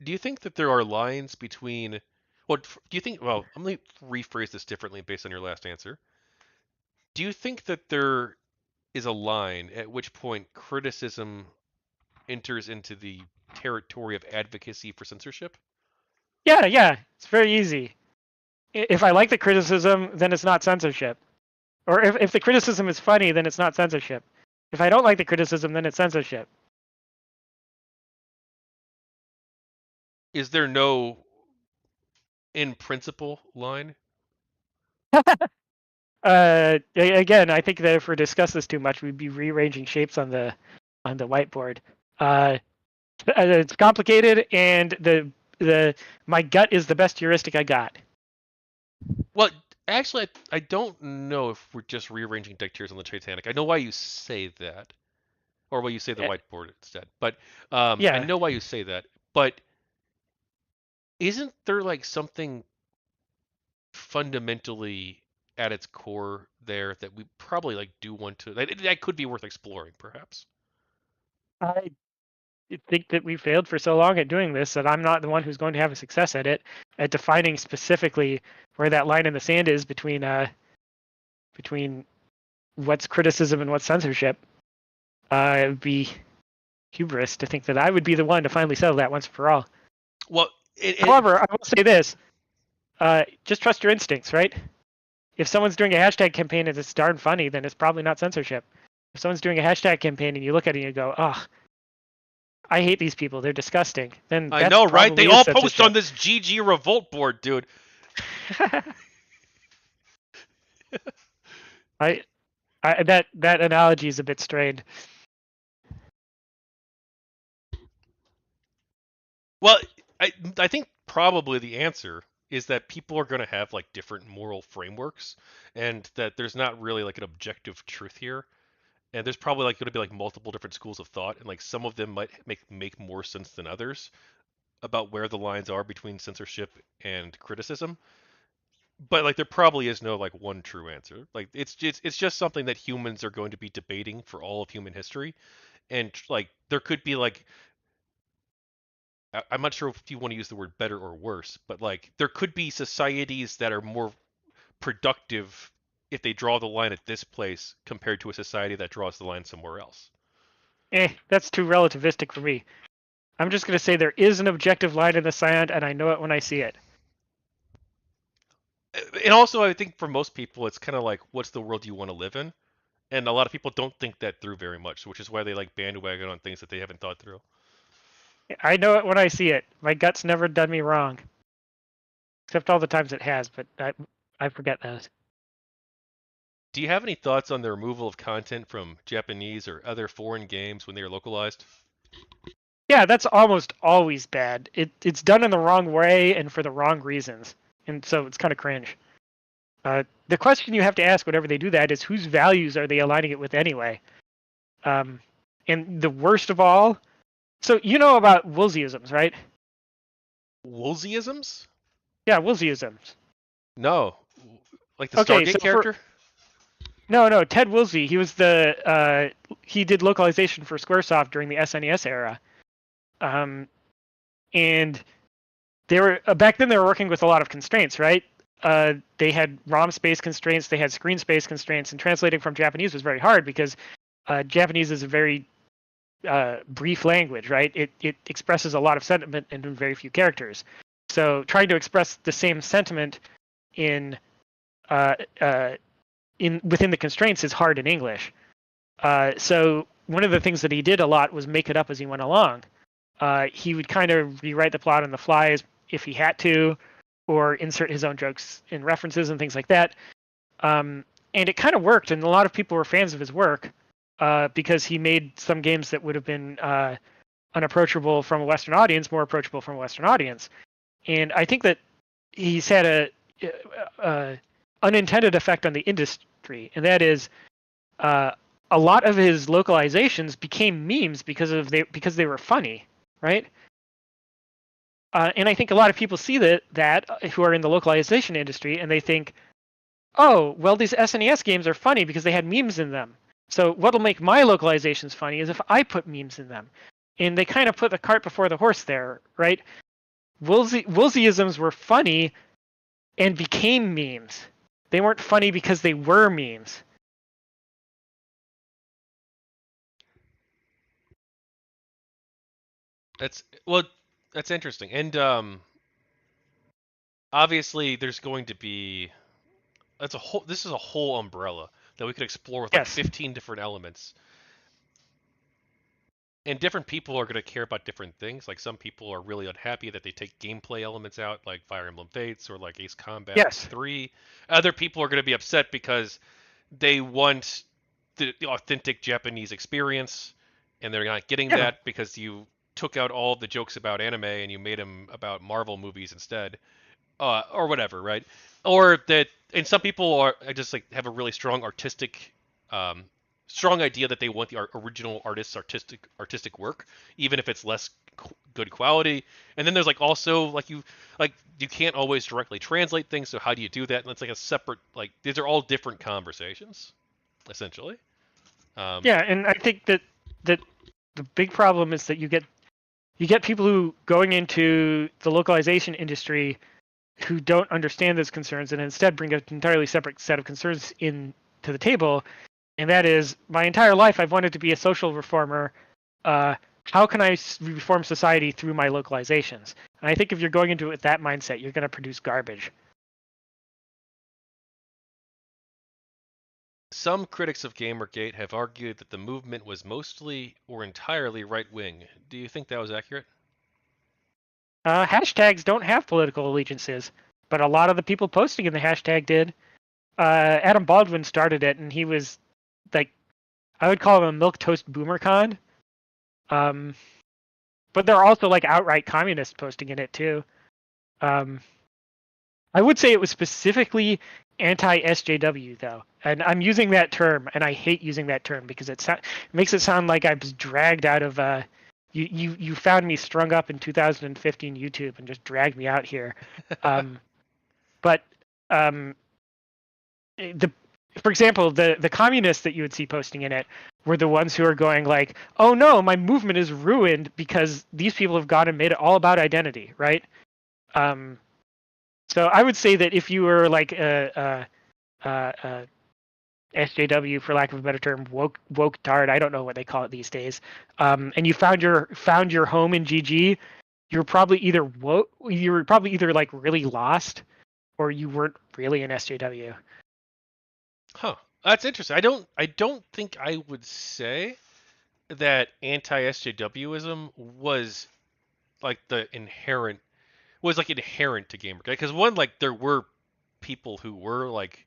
Do you think that there are lines between well, do you think well, I'm going to rephrase this differently based on your last answer. Do you think that there is a line at which point criticism enters into the territory of advocacy for censorship? Yeah, yeah, it's very easy. If I like the criticism, then it's not censorship. Or if the criticism is funny, then it's not censorship. If I don't like the criticism, then it's censorship. Is there no in principle line? Again, I think that if we discuss this too much, we'd be rearranging shapes on the whiteboard. Uh, it's complicated, and the my gut is the best heuristic I got. Well, actually, I don't know if we're just rearranging deck tiers on the Titanic. I know why you say that, or why you say the Uh, whiteboard instead. But I yeah, know why you say that. But isn't there like something fundamentally at its core there that we probably like do want to that could be worth exploring, perhaps? I think that we failed for so long at doing this that I'm not the one who's going to have a success at it, at defining specifically where that line in the sand is between what's criticism and what's censorship. It would be hubris to think that I would be the one to finally settle that once for all. Well, However, I will say this: just trust your instincts, right? If someone's doing a hashtag campaign and it's darn funny, then it's probably not censorship. If someone's doing a hashtag campaign and you look at it and you go, "Oh, I hate these people. They're disgusting," then I that's know, right? They probably is all post on censorship. this GG revolt board, dude. I, that analogy is a bit strained. Well, I think probably the answer is that people are going to have like different moral frameworks, and that there's not really like an objective truth here. And there's probably like going to be like multiple different schools of thought, and like some of them might make more sense than others about where the lines are between censorship and criticism. But like there probably is no like one true answer. Like it's just something that humans are going to be debating for all of human history, and like there could be like I'm not sure if you want to use the word better or worse, but like there could be societies that are more productive if they draw the line at this place compared to a society that draws the line somewhere else. That's too relativistic for me. I'm just going to say there is an objective line in the sand, and I know it when I see it. And also, I think for most people, it's kind of like, what's the world you want to live in? And a lot of people don't think that through very much, which is why they like bandwagon on things that they haven't thought through. I know it when I see it. My gut's never done me wrong, except all the times it has, but I forget those. Do you have any thoughts on the removal of content from Japanese or other foreign games when they are localized? Yeah, that's almost always bad. It's done in the wrong way and for the wrong reasons, and so it's kind of cringe. The question you have to ask whenever they do that is whose values are they aligning it with anyway? Um, and the worst of all, so you know about Woolseyisms, right? Woolseyisms? Yeah, Woolseyisms. No. Like the Okay, so Stargate for character? no, Ted Woolsey, he was the he did localization for SquareSoft during the SNES era. Um, and they were back then they were working with a lot of constraints, right? They had ROM space constraints, they had screen space constraints, and translating from Japanese was very hard because Japanese is a very brief language, right? It expresses a lot of sentiment in very few characters. So trying to express the same sentiment in uh, uh, in within the constraints is hard in English. So one of the things that he did a lot was make it up as he went along. He would kind of rewrite the plot on the fly if he had to, or insert his own jokes and references and things like that. And it kind of worked, and a lot of people were fans of his work because he made some games that would have been unapproachable from a Western audience more approachable from a Western audience. And I think that he's had a unintended effect on the industry, and that is uh, a lot of his localizations became memes because they were funny, right? And I think a lot of people see that who are in the localization industry, and they think, oh, well, these SNES games are funny because they had memes in them. So what'll make my localizations funny is if I put memes in them. And they kind of put the cart before the horse there, right? Woolseyisms were funny and became memes. They weren't funny because they were memes. That's well, that's interesting. And obviously there's going to be that's a whole this is a whole umbrella that we could explore with like Yes. 15 different elements. And different people are going to care about different things. Like some people are really unhappy that they take gameplay elements out, like Fire Emblem Fates or like Ace Combat Yes. 3. Other people are going to be upset because they want the authentic Japanese experience, and they're not getting Yeah. that because you took out all the jokes about anime and you made them about Marvel movies instead, or whatever, right? Or that, and some people are just like have a really strong um, strong idea that they want the original artist's artistic work, even if it's less good quality. And then there's like also like you can't always directly translate things, so how do you do that? And it's like a separate like these are all different conversations, essentially. Um, Yeah, and I think that the big problem is that you get people who going into the localization industry who don't understand those concerns and instead bring an entirely separate set of concerns in to the table, and that is my entire life I've wanted to be a social reformer. How can I reform society through my localizations? And I think if you're going into it with that mindset, you're going to produce garbage. some critics of Gamergate have argued that the movement was mostly or entirely right wing. Do you think that was accurate? Hashtags don't have political allegiances, but a lot of the people posting in the hashtag did. Adam Baldwin started it, and he was like, I would call him a milk toast boomer con. Um, but there are also like outright communists posting in it too. Um, I would say it was specifically anti SJW though, and I'm using that term, and I hate using that term because it makes it sound like I was dragged out of. You found me strung up in 2015 YouTube and just dragged me out here. Um, but um, the for example, the communists that you would see posting in it were the ones who are going like, "Oh no, my movement is ruined because these people have gone and made it all about identity," right? Um, so I would say that if you were like a SJW, for lack of a better term, woke tard, I don't know what they call it these days, and you found your home in GG, you were probably either like really lost or you weren't really an SJW. Huh. That's interesting. I don't think I would say that anti-SJWism like the inherent was like inherent to Gamergate because one like there were people who were like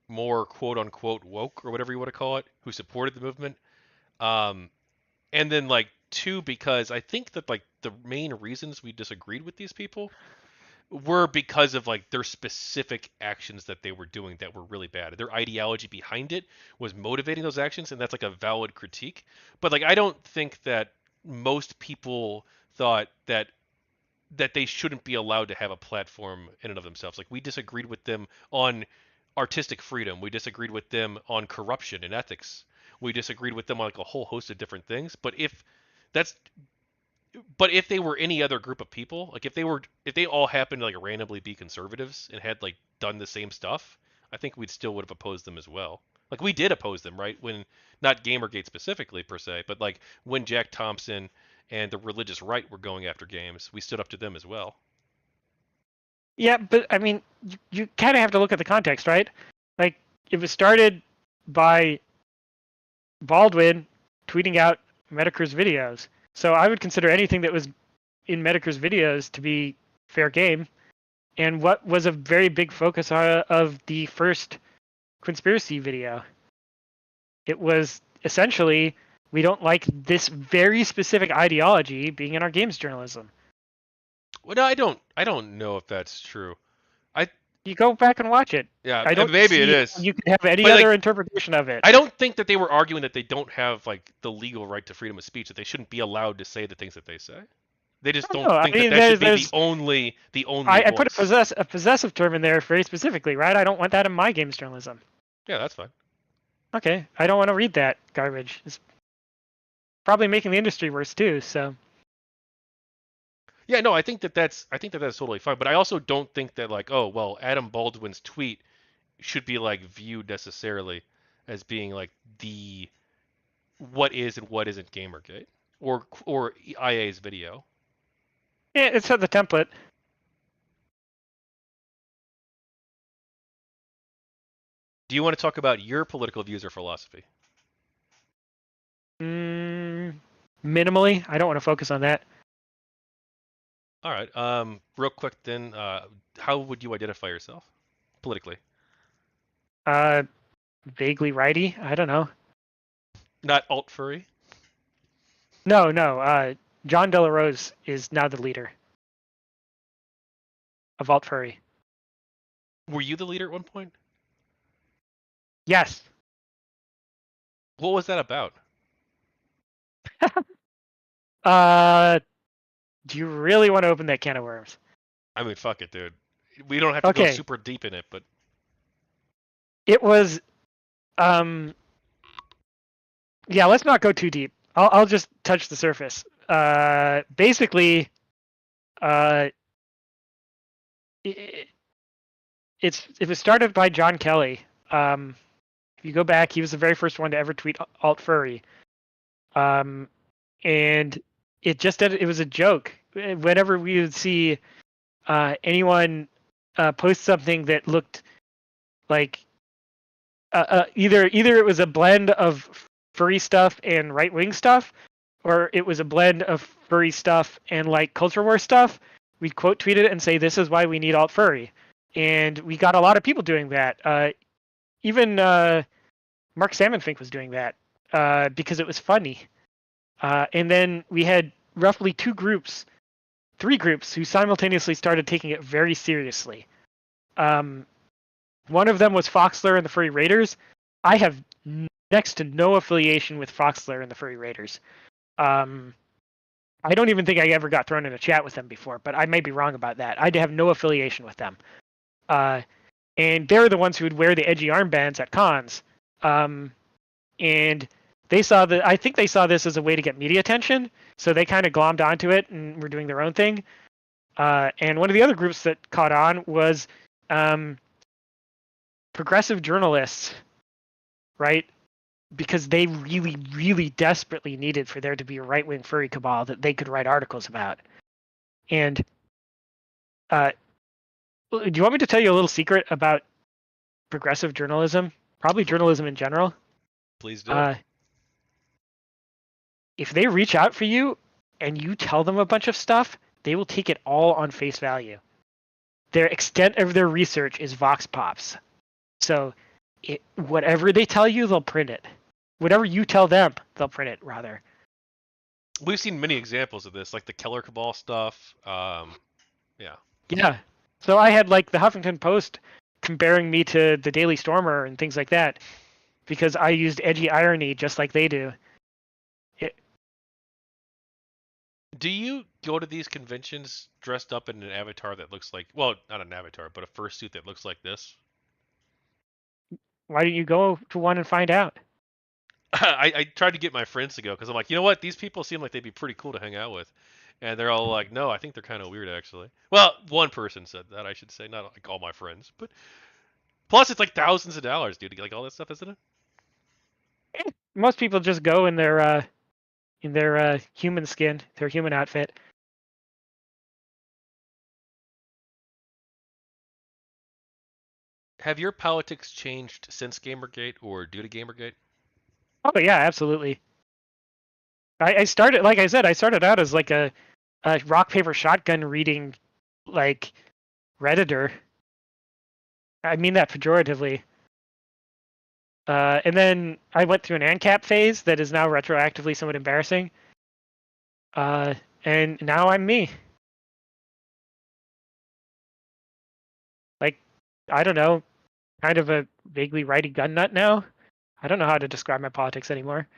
more quote unquote woke or whatever you want to call it who supported the movement. Um, and then like two because I think that like the main reasons we disagreed with these people were because of like their specific actions that they were doing that were really bad. Their ideology behind it was motivating those actions, and that's like a valid critique. But like I don't think that most people thought that they shouldn't be allowed to have a platform in and of themselves. Like we disagreed with them on artistic freedom. We disagreed with them on corruption and ethics. We disagreed with them on like a whole host of different things. That's but if they were any other group of people, like if they all happened to like randomly be conservatives and had like done the same stuff, I think we'd still would have opposed them as well. Like we did oppose them, right? When not Gamergate specifically per se, but like when Jack Thompson and the religious right were going after games, we stood up to them as well. Yeah, but I mean, you kind of have to look at the context, right? Like, it was started by Baldwin tweeting out Metacri's videos. So I would consider anything that was in Metacri's videos to be fair game. And what was a very big focus of the first conspiracy video? It was essentially, we don't like this very specific ideology being in our games journalism. Well, no, I don't know if that's true. I You go back and watch it. Yeah, I don't maybe it see how is, you could have any but like other interpretation of it. I don't think that they were arguing that they don't have like the legal right to freedom of speech, that they shouldn't be allowed to say the things that they say. They just I don't don't know. I think that mean, that should be there's the only I put voice. a possessive term in there very specifically, right? I don't want that in my games journalism. Yeah, that's fine. Okay, I don't want to read that garbage. It's probably making the industry worse too. So Yeah, no, I think that that's totally fine. But I also don't think that like, oh well, Adam Baldwin's tweet should be like viewed necessarily as being like the what is and what isn't Gamergate or IA's video. yeah, it set the template. Do you want to talk about your political views or philosophy? Mm, minimally, I don't want to focus on that. All right. Real quick then, how would you identify yourself politically? Uh, vaguely righty. I don't know. Not alt furry. No. John Delarose is now the leader of Alt Furry. Were you the leader at one point? Yes. What was that about? Uh, do you really want to open that can of worms? I mean, fuck it, dude. We don't have to go Okay. super deep in it, but It was um yeah, let's not go too deep. I'll just touch the surface. Basically, uh, it, it was started by John Kelly. If you go back, he was the very first one to ever tweet alt furry. Um, and it was a joke. Whenever we would see anyone post something that looked like either it was a blend of furry stuff and right wing stuff, or it was a blend of furry stuff and like culture war stuff, we'd quote tweet it and say, "This is why we need alt furry," and we got a lot of people doing that. Even Mark Salmonfink was doing that because it was funny. And then we had roughly three groups who simultaneously started taking it very seriously. Um, One of them was Foxler and the Furry Raiders. I have next to no affiliation with Foxler and the Furry Raiders. I don't even think I ever got thrown in a chat with them before, but I may be wrong about that. I have no affiliation with them. And they're the ones who would wear the edgy armbands at cons. And I think they saw this as a way to get media attention, so they kind of glommed onto it and were doing their own thing. And one of the other groups that caught on was progressive journalists, right? Because they really, really desperately needed for there to be a right-wing furry cabal that they could write articles about. And do you want me to tell you a little secret about progressive journalism? Probably journalism in general. please do. Uh, if they reach out for you and you tell them a bunch of stuff, they will take it all on face value. Their extent of their research is vox pops. So whatever they tell you, they'll print it. Whatever you tell them, they'll print it, rather. We've seen many examples of this, like the Keller Cabal stuff. Yeah. Yeah. So I had like the Huffington Post comparing me to the Daily Stormer and things like that because I used edgy irony just like they do. Do you go to these conventions dressed up in an avatar that looks like, well, not an avatar, but a fursuit that looks like this? Why don't you go to one and find out? I tried to get my friends to go because I'm like, you know what? These people seem like they'd be pretty cool to hang out with. And they're all like, no, I think they're kind of weird, actually. Well, one person said that, I should say, not like all my friends. But plus, it's like thousands of dollars, dude, to get like all that stuff, isn't it? Most people just go in their human skin, their human outfit. Have your politics changed since Gamergate or due to Gamergate? Oh yeah, absolutely. I started, like I said, I started out as like a rock paper shotgun reading, like redditor. I mean that pejoratively. And then I went through an ANCAP phase that is now retroactively somewhat embarrassing. And now I'm me. Like, I don't know, kind of a vaguely righty gun nut now. I don't know how to describe my politics anymore.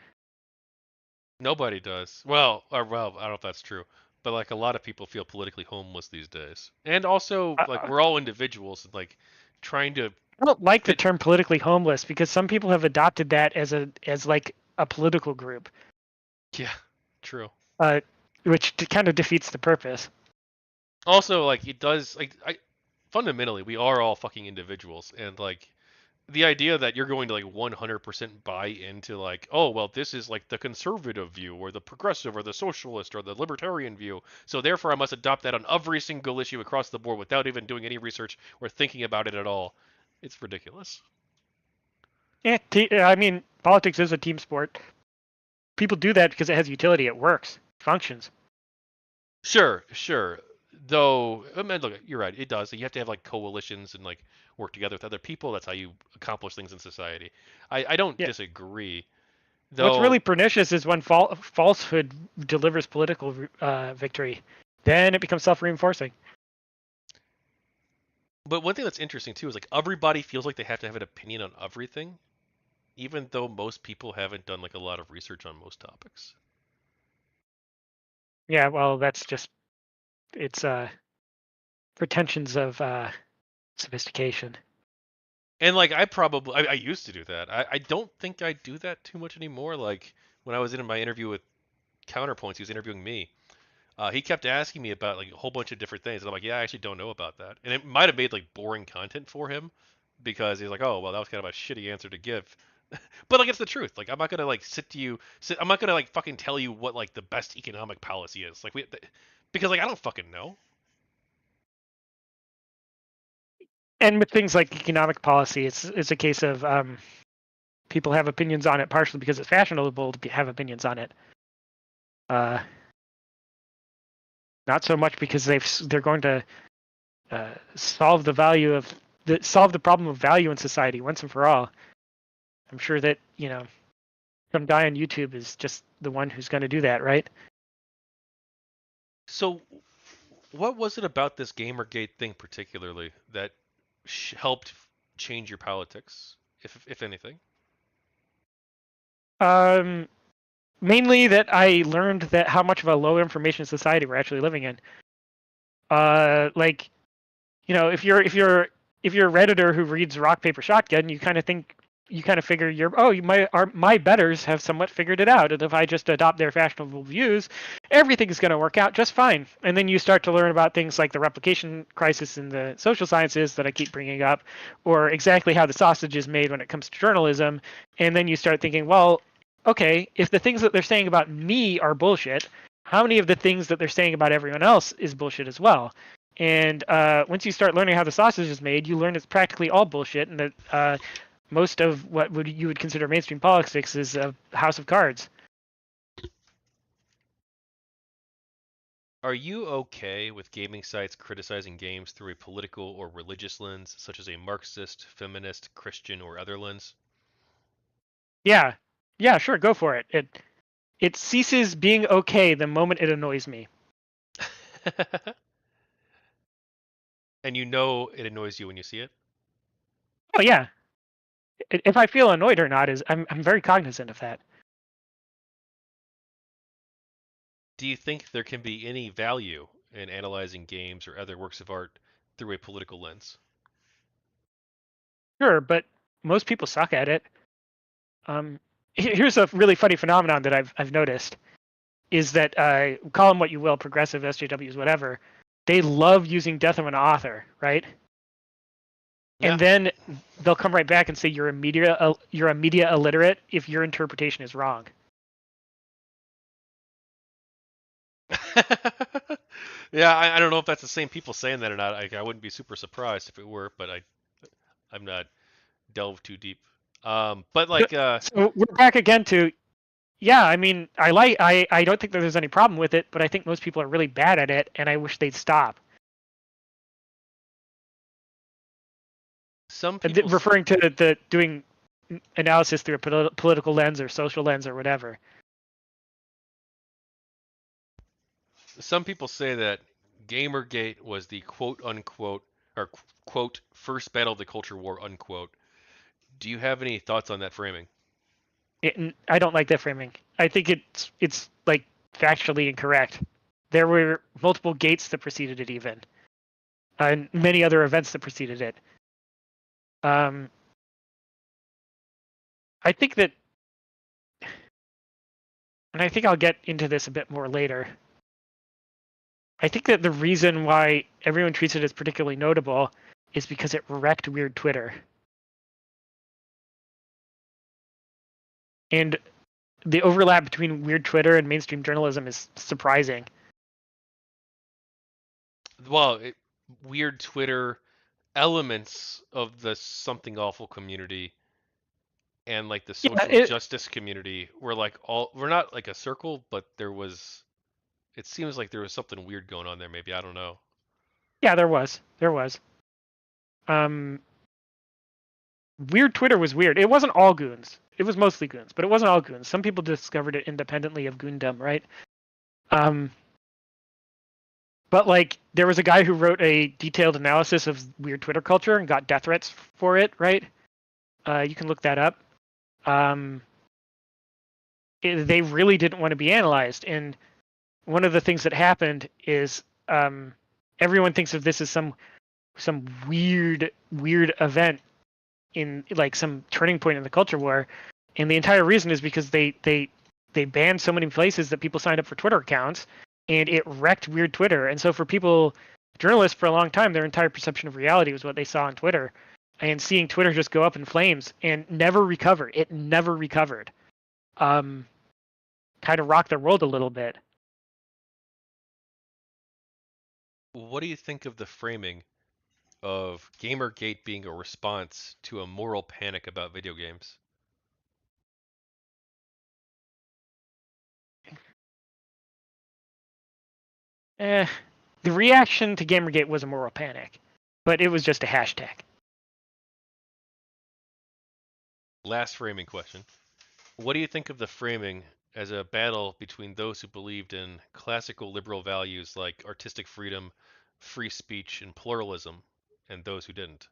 Nobody does. Well, I don't know if that's true, but like a lot of people feel politically homeless these days. And also, like I we're all individuals and like trying to don't like the fit. term politically homeless because some people have adopted that as like a political group, Yeah, true. uh, which kind of defeats the purpose. Also, like it does like I fundamentally we are all fucking individuals and like the idea that you're going to like 100% buy into like, oh, well, this is like the conservative view or the progressive or the socialist or the libertarian view, so therefore I must adopt that on every single issue across the board without even doing any research or thinking about it at all. It's ridiculous. Yeah, I mean, politics is a team sport. People do that because it has utility. It works, functions. Sure, sure. Though, I mean, look, you're right. It does. You have to have like coalitions and like work together with other people. That's how you accomplish things in society. I don't Yeah, disagree. What's Though, really pernicious is when falsehood delivers political victory. Then it becomes self-reinforcing. but one thing that's interesting too is like everybody feels like they have to have an opinion on everything, even though most people haven't done like a lot of research on most topics. Yeah, well, that's just it's pretensions of sophistication. And like I used to do that. I don't think I do that too much anymore. Like when I was in my interview with Counterpoints, he was interviewing me. He kept asking me about like a whole bunch of different things, and I'm like, yeah, I actually don't know about that. And it might have made like boring content for him because he's like, oh, well, that was kind of a shitty answer to give. But like, it's the truth. Like, I'm not gonna like I'm not gonna like fucking tell you what like the best economic policy is. Like because like I don't fucking know. And with things like economic policy, it's a case of people have opinions on it partially because it's fashionable to have opinions on it. Uh, Not so much because they're going to solve solve the problem of value in society once and for all. I'm sure that some guy on YouTube is just the one who's going to do that, right? So, what was it about this GamerGate thing particularly that helped change your politics, if anything? Um, Mainly that I learned that how much of a low information society we're actually living in. Like if you're a redditor who reads Rock Paper Shotgun, you kind of think you kind of figure my betters have somewhat figured it out, and if I just adopt their fashionable views, everything is going to work out just fine. And then you start to learn about things like the replication crisis in the social sciences that I keep bringing up, or exactly how the sausage is made when it comes to journalism. And then you start thinking, well, okay, if the things that they're saying about me are bullshit, how many of the things that they're saying about everyone else is bullshit as well? And once you start learning how the sausage is made, you learn it's practically all bullshit, and that most of what you would consider mainstream politics is a house of cards. Are you okay with gaming sites criticizing games through a political or religious lens, such as a Marxist, feminist, Christian, or other lens? Yeah, yeah, sure, go for it. It ceases being okay the moment it annoys me. And you know it annoys you when you see it? Oh yeah, if I feel annoyed or not is I'm very cognizant of that. Do you think there can be any value in analyzing games or other works of art through a political lens? Sure, but most people suck at it. Here's a really funny phenomenon that I've noticed is that call them what you will, progressive SJWs, whatever. They love using death of an author, right? Yeah. And then they'll come right back and say you're a media illiterate if your interpretation is wrong. Yeah, I don't know if that's the same people saying that or not. I wouldn't be super surprised if it were, but I'm not delved too deep. But So, like, so we're back again to yeah. I mean, I don't think that there's any problem with it, but I think most people are really bad at it, and I wish they'd stop. some people, Referring to the doing analysis through a political lens or social lens or whatever. some people say that Gamergate was the quote unquote or quote first battle of the culture war unquote. Do you have any thoughts on that framing? I don't like that framing. I think it's like factually incorrect. There were multiple gates that preceded it, even, and many other events that preceded it. Um, I think that, and I think I'll get into this a bit more later. I think that the reason why everyone treats it as particularly notable is because it wrecked weird Twitter. And the overlap between weird Twitter and mainstream journalism is surprising. Well, weird Twitter elements of the something awful community and like the Yeah, social justice community were like all we're not like a circle, but there was it seems like there was something weird going on there. Maybe I don't know. yeah, there was. Um, Weird Twitter was weird. It wasn't all goons. it was mostly goons, but it wasn't all goons. Some people discovered it independently of goondom, right? Um, but like there was a guy who wrote a detailed analysis of weird Twitter culture and got death threats for it, right? You can look that up. Um, they really didn't want to be analyzed, and one of the things that happened is everyone thinks of this as some weird event in like some turning point in the culture war, and the entire reason is because they banned so many places that people signed up for Twitter accounts, and it wrecked weird Twitter. And so for people, journalists for a long time, their entire perception of reality was what they saw on Twitter, and seeing Twitter just go up in flames and never recover. It never recovered. Kind of rocked their world a little bit. What do you think of the framing of GamerGate being a response to a moral panic about video games? The reaction to Gamergate was a moral panic, but it was just a hashtag. Last framing question. What do you think of the framing as a battle between those who believed in classical liberal values like artistic freedom, free speech, and pluralism, and those who didn't?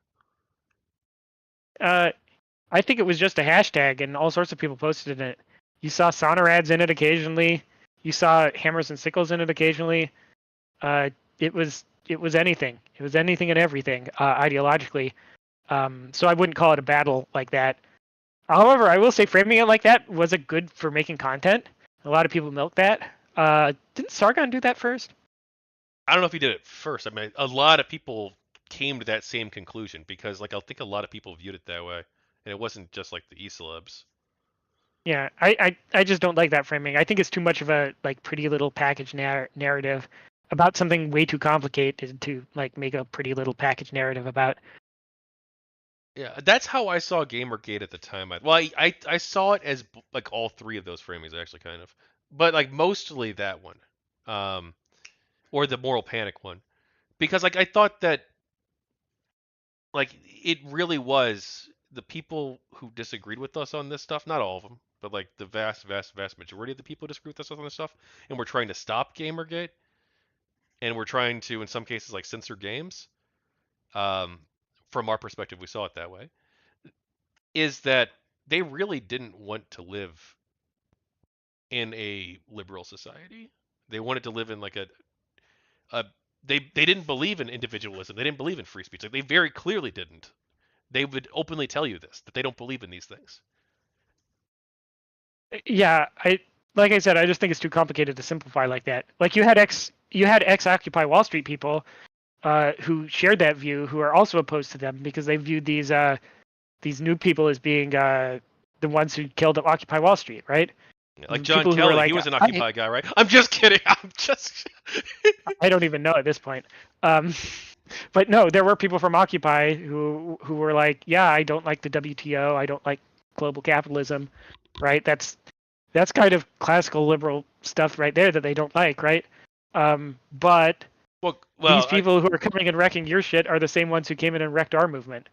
Uh, I think it was just a hashtag, and all sorts of people posted in it. You saw Sonar ads in it occasionally. You saw hammers and sickles in it occasionally. Uh, it was anything. It was anything and everything ideologically. So I wouldn't call it a battle like that. However, I will say framing it like that was a good for making content. A lot of people milked that. Didn't Sargon do that first? I don't know if he did it first. I mean, a lot of people came to that same conclusion because, like, I think a lot of people viewed it that way, and it wasn't just like the e-celebs. Yeah, I just don't like that framing. I think it's too much of a like pretty little package narrative about something way too complicated to like make a pretty little package narrative about. Yeah, that's how I saw GamerGate at the time. I saw it as like all three of those framings actually, kind of, but like mostly that one, um, or the moral panic one, because like I thought that like it really was the people who disagreed with us on this stuff, not all of them, but like the vast majority of the people who disagreed with us on this stuff, and we're trying to stop GamerGate, and we're trying to, in some cases, like censor games. Um, from our perspective, we saw it that way. Is that they really didn't want to live in a liberal society. They wanted to live in like a they didn't believe in individualism. They didn't believe in free speech. Like they very clearly didn't. They would openly tell you this that they don't believe in these things. Yeah, I like I said, I just think it's too complicated to simplify like that. Like you had ex Occupy Wall Street people who shared that view, who are also opposed to them because they viewed these new people as being the ones who killed Occupy Wall Street, right? Yeah, like John People who are Kelly, he like, was an Occupy guy, right? I'm just kidding. I'm just. I don't even know at this point. But no, there were people from Occupy who were like, yeah, I don't like the WTO, I don't like global capitalism, right? That's kind of classical liberal stuff right there that they don't like, right? But these well, people who are coming and wrecking your shit are the same ones who came in and wrecked our movement.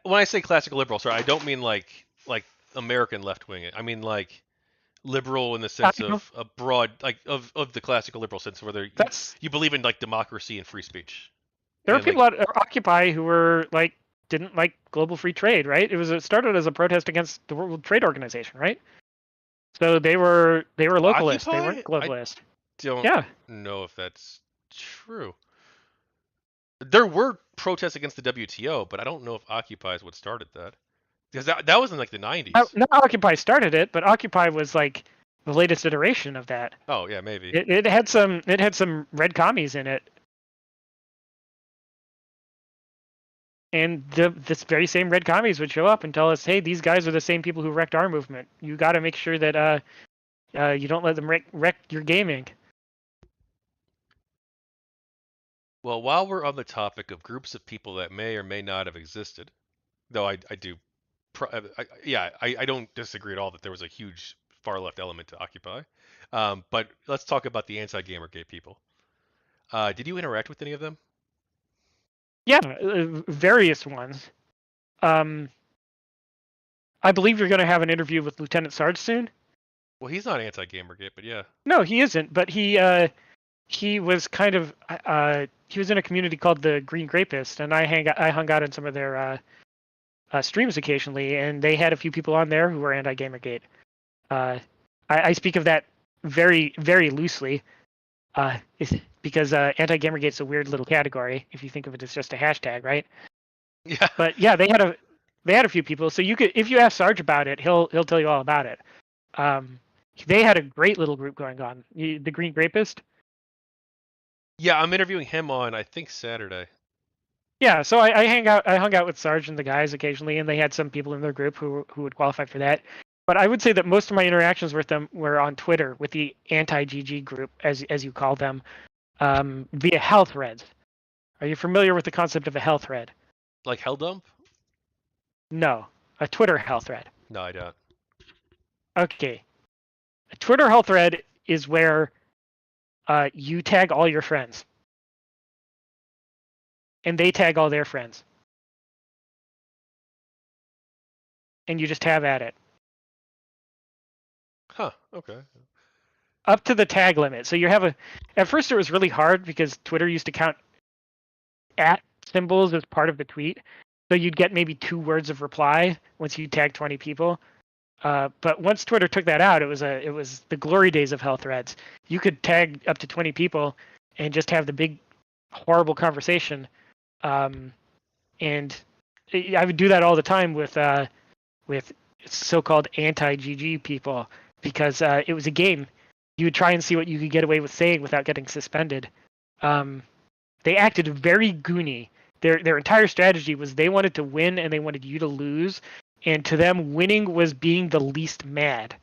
when I say classical liberal, sorry, I don't mean like American left wing. I mean like liberal in the I sense know of a broad, like of the classical liberal sense, whether that's you believe in like democracy and free speech, there were and like people at Occupy who were like didn't like global free trade, right? It started as a protest against the World Trade Organization, right? So they were localist, they Occupy. weren't I globalist. don't Yeah, know if that's true. There were protests against the WTO, but I don't know if Occupy is what started that because that was in like the 90s. not Occupy started it, but Occupy was like the latest iteration of that. Oh yeah, maybe. It had some red commies in it, and this very same red commies would show up and tell us, hey, these guys are the same people who wrecked our movement. You got to make sure that you don't let them wreck your gaming. Well, while we're on the topic of groups of people that may or may not have existed, though I do, yeah, I don't disagree at all that there was a huge far left element to Occupy. But let's talk about the anti-Gamergate people. Did you interact with any of them? Yeah, various ones. I believe you're going to have an interview with Lieutenant Sarge soon. Well, he's not anti-Gamergate, but yeah. No, he isn't. But he was kind of he was in a community called the Green Grapist, and I hung out in some of their streams occasionally, and they had a few people on there who were anti-Gamergate. I speak of that very very loosely, because anti-Gamergate's a weird little category if you think of it as just a hashtag, right? Yeah. But yeah, they had a few people. So you could, if you ask Sarge about it, he'll tell you all about it. They had a great little group going on. The Green Grapist. Yeah, I'm interviewing him on, I think, Saturday. Yeah, so I hung out with Sarge and the guys occasionally, and they had some people in their group who would qualify for that. But I would say that most of my interactions with them were on Twitter with the anti-GG group, as you call them, via health threads. Are you familiar with the concept of a health thread? Like Helldump? No, a Twitter health thread. No, I don't. Okay, a Twitter health thread is where you tag all your friends, and they tag all their friends, and you just have at it Huh, okay. up to the tag limit. So you have at first it was really hard because Twitter used to count at symbols as part of the tweet. So you'd get maybe 2 words of reply once you tag 20 people. But once Twitter took that out, it was the glory days of health threads. You could tag up to 20 people and just have the big horrible conversation. And I would do that all the time with so-called anti-GG people because it was a game. You would try and see what you could get away with saying without getting suspended. They acted very goony. Their entire strategy was they wanted to win and they wanted you to lose, and to them, winning was being the least mad.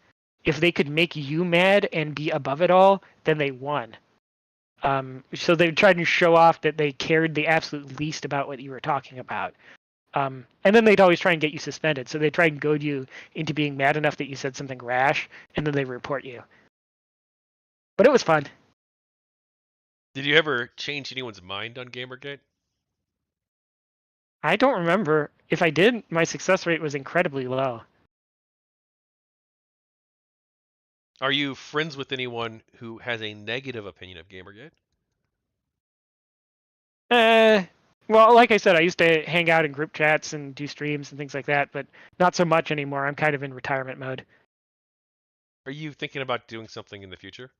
If they could make you mad and be above it all, then they won. So they tried to show off that they cared the absolute least about what you were talking about. And then they'd always try and get you suspended. So they try and goad you into being mad enough that you said something rash, and then they report you. But it was fun. Did you ever change anyone's mind on Gamergate? I don't remember. If I did, my success rate was incredibly low. Are you friends with anyone who has a negative opinion of Gamergate? Uh, well, like I said, I used to hang out in group chats and do streams and things like that, but not so much anymore. I'm kind of in retirement mode. Are you thinking about doing something in the future?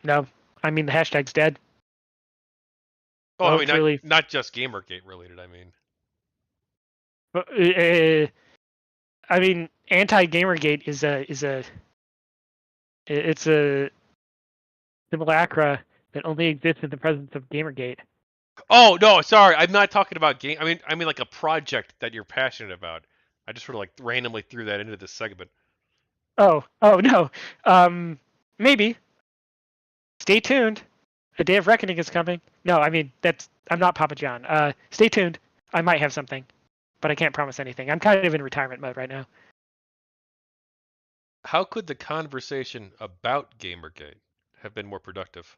No, I mean the hashtag's dead. Oh, I Well, mean, truly. not just Gamergate related, I mean. I mean, anti-Gamergate it's a simulacra that only exists in the presence of Gamergate. Oh, no, sorry. I'm not talking about game. I mean like a project that you're passionate about. I just sort of like randomly threw that into this segment. Oh no. Maybe. Stay tuned. A day of reckoning is coming. No, I mean I'm not Papa John. Stay tuned. I might have something, but I can't promise anything. I'm kind of in retirement mode right now. How could the conversation about Gamergate have been more productive?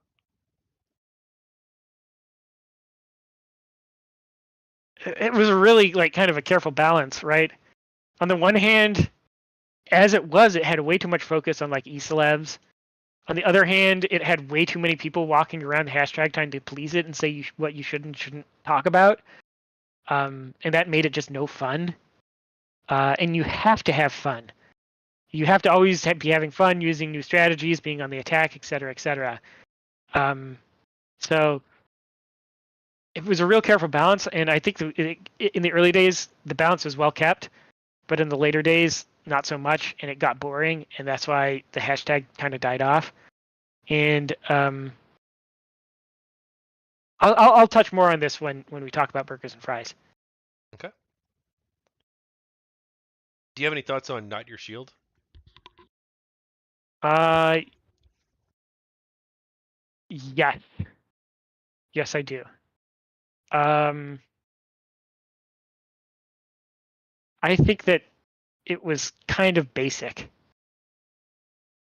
It was really like kind of a careful balance, right? On the one hand, as it had way too much focus on like e-celebs. On the other hand, it had way too many people walking around the hashtag trying to please it and say what you should and shouldn't talk about. And that made it just no fun. And you have to have fun. You have to always be having fun, using new strategies, being on the attack, etc., etc. So it was a real careful balance, and I think in the early days the balance was well kept, but in the later days not so much, and it got boring, and that's why the hashtag kind of died off. And I'll touch more on this when we talk about burgers and fries. Okay. Do you have any thoughts on Not Your Shield? Yes, yes, I do. I think that it was kind of basic.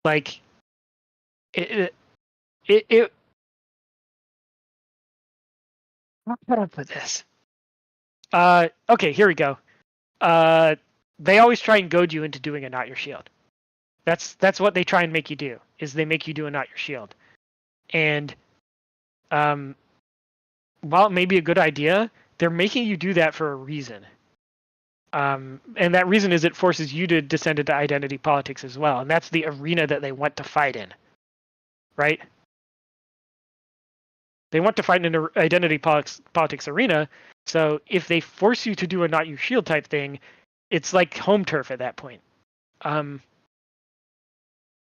Like it how can I put this? Okay, here we go. They always try and goad you into doing a not your shield. That's what they try and make you do. Is they make you do a not your shield. And while it may be a good idea, they're making you do that for a reason. And that reason is it forces you to descend into identity politics as well, and that's the arena that they want to fight in, right? They want to fight in an identity politics arena. So if they force you to do a not your shield type thing, it's like home turf at that point.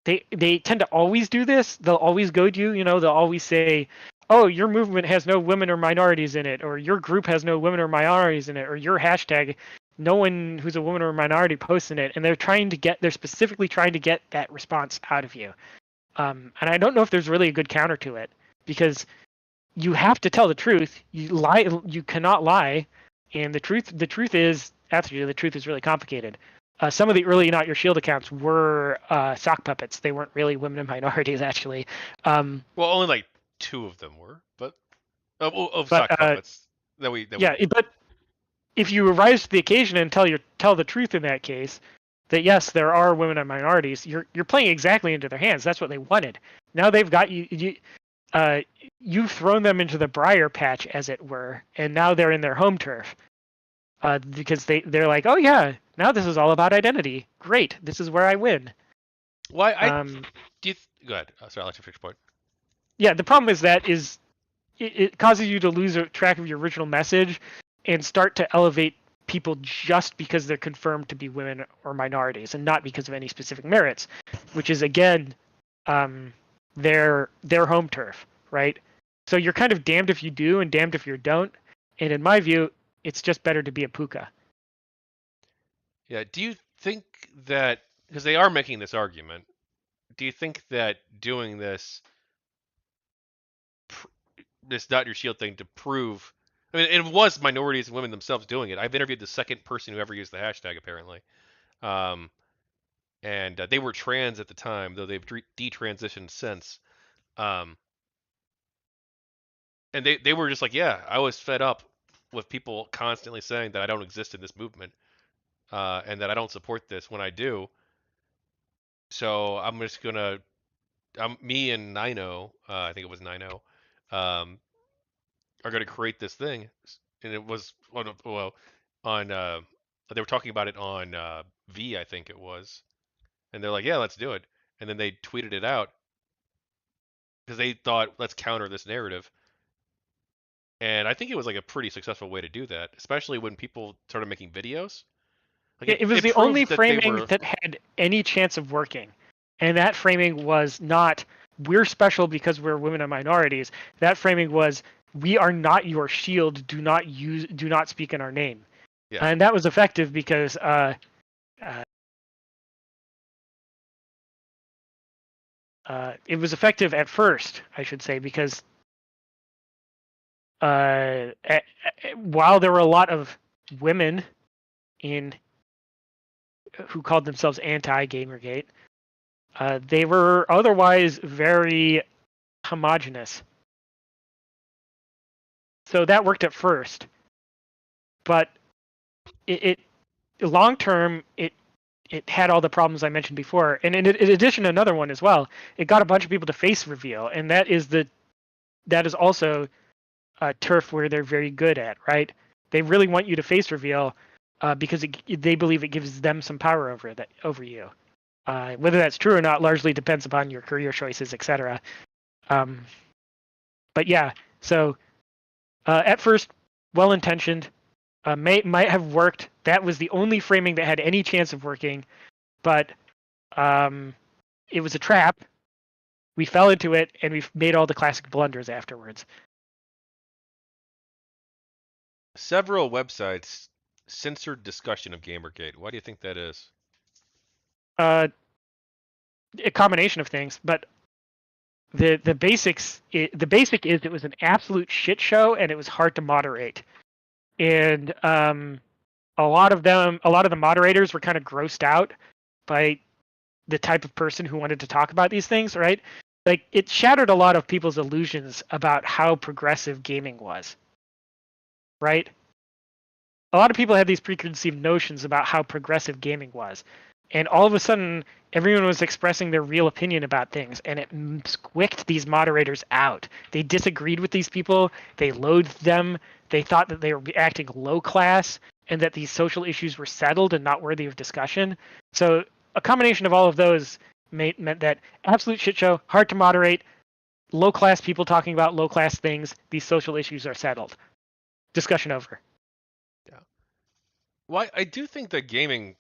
They tend to always do this. They'll always goad you. They'll always say, "Oh, your movement has no women or minorities in it," or "Your group has no women or minorities in it," or "Your hashtag, no one who's a woman or minority posts in it." And they're specifically trying to get that response out of you. And I don't know if there's really a good counter to it, because you have to tell the truth. You cannot lie, and the truth is really complicated. Some of the early Not Your Shield accounts were sock puppets. They weren't really women and minorities, actually. Well, only like 2 of them were, but But sock puppets that we yeah, knew. but if you rise to the occasion and tell the truth in that case, that yes, there are women and minorities, you're playing exactly into their hands. That's what they wanted. Now they've got you. You've thrown them into the briar patch, as it were, and now they're in their home turf. Because they're like, oh yeah, now this is all about identity. Great, this is where I win. Why do you go ahead? Sorry, I'll let you finish your point. Yeah, the problem is it causes you to lose track of your original message and start to elevate people just because they're confirmed to be women or minorities, and not because of any specific merits, which is again their home turf, right? So you're kind of damned if you do and damned if you don't. And in my view, it's just better to be a puka. Yeah. Do you think that, because they are making this argument, do you think that doing this not your shield thing to prove? I mean, it was minorities and women themselves doing it. I've interviewed the second person who ever used the hashtag, apparently, um, and they were trans at the time, though they've detransitioned since. Um, and they were just like, yeah, I was fed up with people constantly saying that I don't exist in this movement, and that I don't support this when I do. So I'm just gonna, me and Nino, I think it was Nino, um, are gonna create this thing, and it was on they were talking about it on V, I think it was, and they're like, yeah, let's do it, and then they tweeted it out because they thought, let's counter this narrative. And I think it was like a pretty successful way to do that, especially when people started making videos. Like It was it the only proved that they framing were. that had any chance of working. And that framing was not, we're special because we're women and minorities. That framing was, we are not your shield. Do not speak in our name. Yeah. And that was effective because it was effective at first, I should say, because while there were a lot of women who called themselves anti-GamerGate, they were otherwise very homogenous. So that worked at first, but it long term it had all the problems I mentioned before, and in addition, another one as well. It got a bunch of people to face reveal, and that is also a turf where they're very good at, right? They really want you to face reveal because they believe it gives them some power over you. Whether that's true or not largely depends upon your career choices, etc. But yeah, so at first, well-intentioned, might have worked. That was the only framing that had any chance of working, but it was a trap. We fell into it, and we've made all the classic blunders afterwards. Several websites censored discussion of Gamergate. Why do you think that is? A combination of things, but the basic is it was an absolute shit show, and it was hard to moderate. And a lot of the moderators were kind of grossed out by the type of person who wanted to talk about these things, right? Like, it shattered a lot of people's illusions about how progressive gaming was, right? a lot of people had these preconceived notions about how progressive gaming was, and all of a sudden everyone was expressing their real opinion about things, and it squicked these moderators out. They disagreed with these people, they loathed them, they thought that they were acting low class, and that these social issues were settled and not worthy of discussion. So a combination of all of those meant that absolute shit show, hard to moderate, low class people talking about low class things, these social issues are settled. Discussion over. Yeah. Well, I do think that gaming,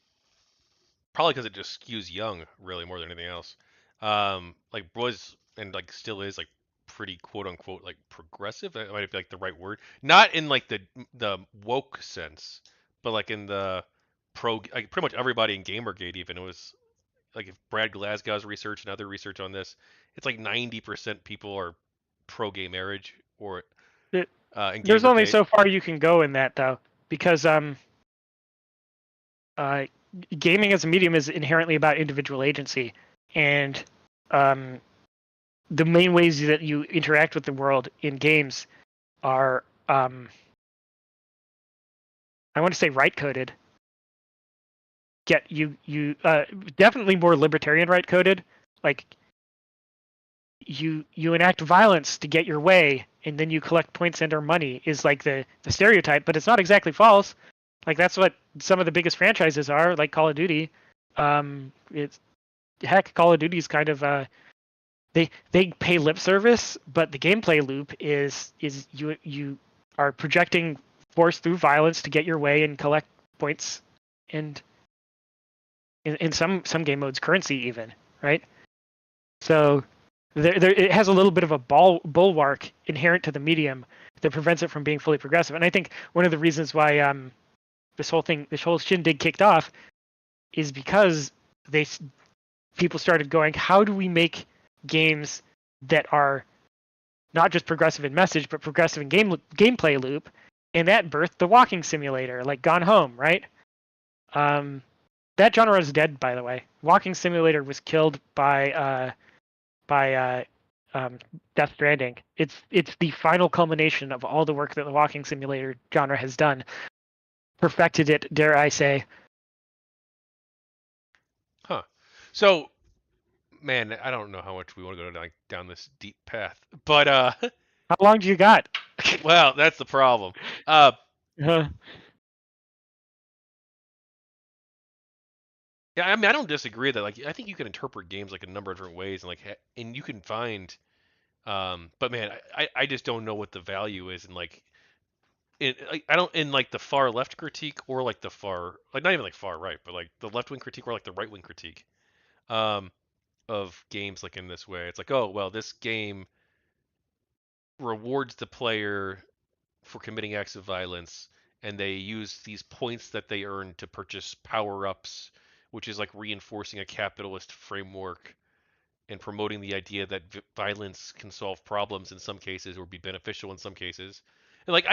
probably because it just skews young, really more than anything else. Like was and like still is like pretty quote unquote like progressive. That might be like the right word. Not in like the woke sense, but like in the like pretty much everybody in GamerGate even it was like if Brad Glasgow's research and other research on this, it's like 90% people are pro gay marriage or It, in there's only GamerGate. so far you can go in that though, because uh, gaming as a medium is inherently about individual agency, and um, the main ways that you interact with the world in games are, I want to say, right coded. Get you definitely more libertarian right coded. Like you enact violence to get your way, and then you collect points and or money is like the stereotype, but it's not exactly false. Like that's what some of the biggest franchises are, like Call of Duty. It's heck, Call of Duty is kind of they pay lip service, but the gameplay loop is you are projecting force through violence to get your way and collect points, and in some game modes currency even, right? So there it has a little bit of a bulwark inherent to the medium that prevents it from being fully progressive. And I think one of the reasons why this whole shindig kicked off is because they people started going, how do we make games that are not just progressive in message but progressive in gameplay loop? And that birthed the walking simulator, like Gone Home, right? That genre is dead, by the way. Walking simulator was killed by Death Stranding. It's the final culmination of all the work that the walking simulator genre has done. Perfected it, dare I say. Huh. So, man, I don't know how much we want to go down this deep path, but How long do you got? well, that's the problem. Uh, uh, yeah, I mean, I don't disagree that like I think you can interpret games like a number of different ways and like and you can find but man, I just don't know what the value is in like I don't in like the far left critique or like the far like not even like far right, but like the left wing critique or like the right wing critique um of games like in this way. It's like, oh well, this game rewards the player for committing acts of violence, and they use these points that they earn to purchase power ups, which is like reinforcing a capitalist framework and promoting the idea that violence can solve problems in some cases or be beneficial in some cases. And like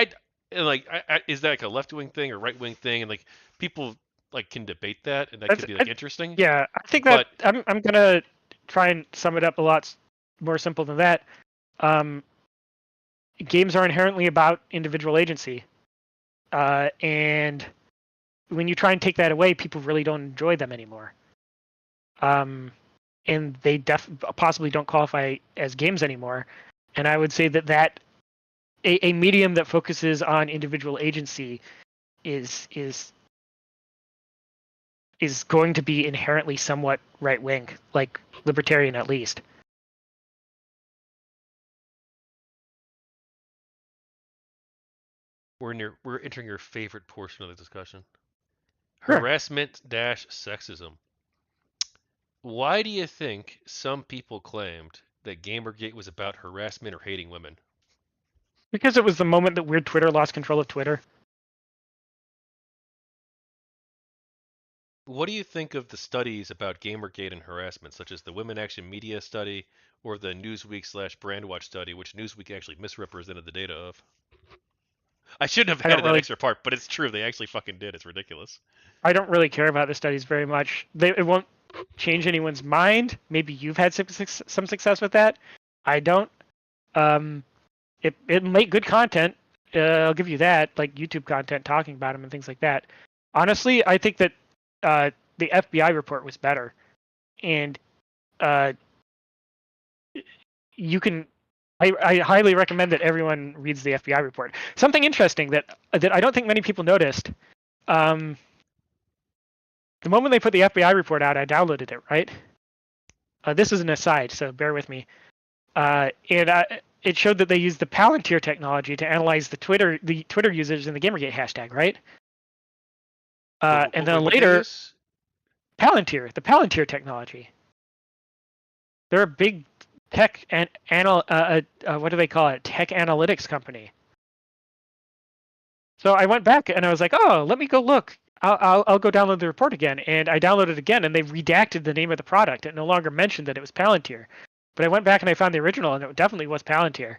is that like a left wing thing or right wing thing? And like people like can debate that, and that could be like interesting. yeah, I think that But I'm gonna try and sum it up a lot more simple than that. Um, Games are inherently about individual agency, and when you try and take that away, people really don't enjoy them anymore. And they possibly don't qualify as games anymore. And I would say that a medium that focuses on individual agency is going to be inherently somewhat right wing, like libertarian at least. we're entering your favorite portion of the discussion. Sure. Harassment dash sexism. Why do you think some people claimed that Gamergate was about harassment or hating women? Because it was the moment that weird Twitter lost control of Twitter. What do you think of the studies about Gamergate and harassment, such as the Women Action Media study or the Newsweek slash Brandwatch study, which Newsweek actually misrepresented the data of? I shouldn't have I don't added that really extra part, but it's true. They actually fucking did. It's ridiculous. I don't really care about the studies very much. It won't change anyone's mind. Maybe you've had some success with that. I don't. It make good content. I'll give you that, like YouTube content talking about him and things like that. Honestly, I think that the FBI report was better, and uh, you can. I highly recommend that everyone reads the FBI report. Something interesting that I don't think many people noticed. Um, the moment they put the FBI report out, I downloaded it. Right. This is an aside, so bear with me. And it showed that they used the Palantir technology to analyze the Twitter users in the GamerGate hashtag. Right. And then What did they later, use? the Palantir technology. They're a big tech and what do they call it? Tech analytics company. So I went back and I was like, oh, let me go look. I'll go download the report again, and I downloaded it again, and they redacted the name of the product. It no longer mentioned that it was Palantir. But I went back and I found the original, and it definitely was Palantir.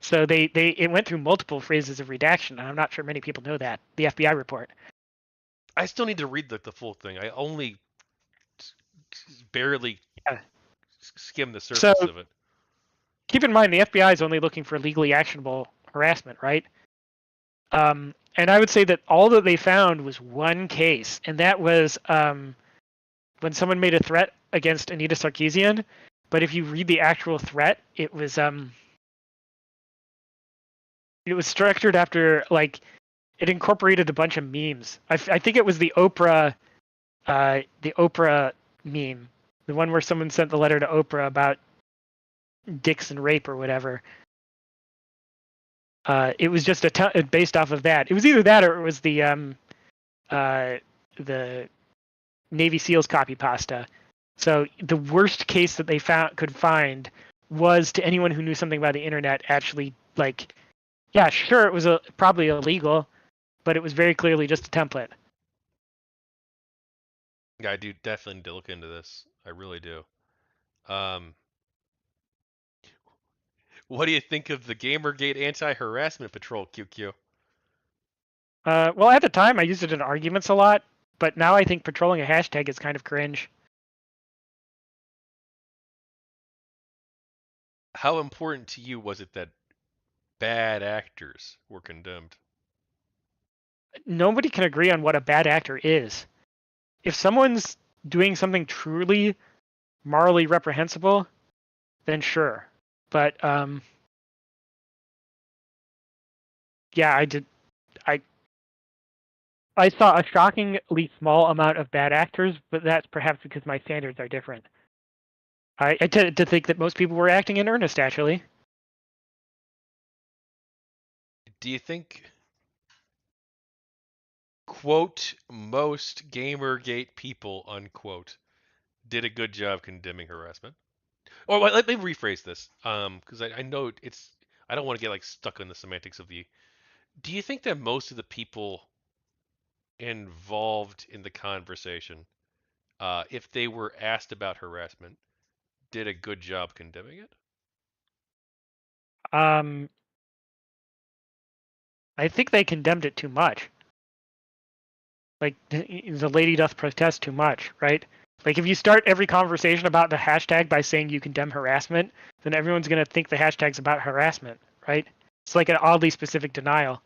So it went through multiple phases of redaction, and I'm not sure many people know that. The FBI report. I still need to read the full thing. I only barely Yeah. skimmed the So surface of it. keep in mind the FBI is only looking for legally actionable harassment, right? And I would say that all that they found was one case, and that was when someone made a threat against Anita Sarkeesian. But if you read the actual threat, it was structured after, like, it incorporated a bunch of memes. I think it was the Oprah meme, the one where someone sent the letter to Oprah about dicks and rape or whatever. It was just based off of that. It was either that or it was the Navy SEALs copy pasta. So the worst case that they could find was, to anyone who knew something about the internet, actually, like, yeah, sure, it was probably illegal, but it was very clearly just a template. Yeah, I do definitely need to look into this. I really do. Um, what do you think of the GamerGate anti-harassment patrol, QQ? Well, at the time, I used it in arguments a lot, but now I think patrolling a hashtag is kind of cringe. How important to you was it that bad actors were condemned? Nobody can agree on what a bad actor is. If someone's doing something truly morally reprehensible, then sure. But yeah, I I saw a shockingly small amount of bad actors, but that's perhaps because my standards are different. I tend to think that most people were acting in earnest, actually. Do you think, quote, most GamerGate people, unquote, did a good job condemning harassment? Or let me rephrase this, because I know it's, I don't want to get like stuck in the semantics of the. Do you think that most of the people involved in the conversation, if they were asked about harassment, did a good job condemning it? Um, I think they condemned it too much. Like, the lady doth protest too much, right? Like, if you start every conversation about the hashtag by saying you condemn harassment, then everyone's going to think the hashtag's about harassment, right? It's like an oddly specific denial.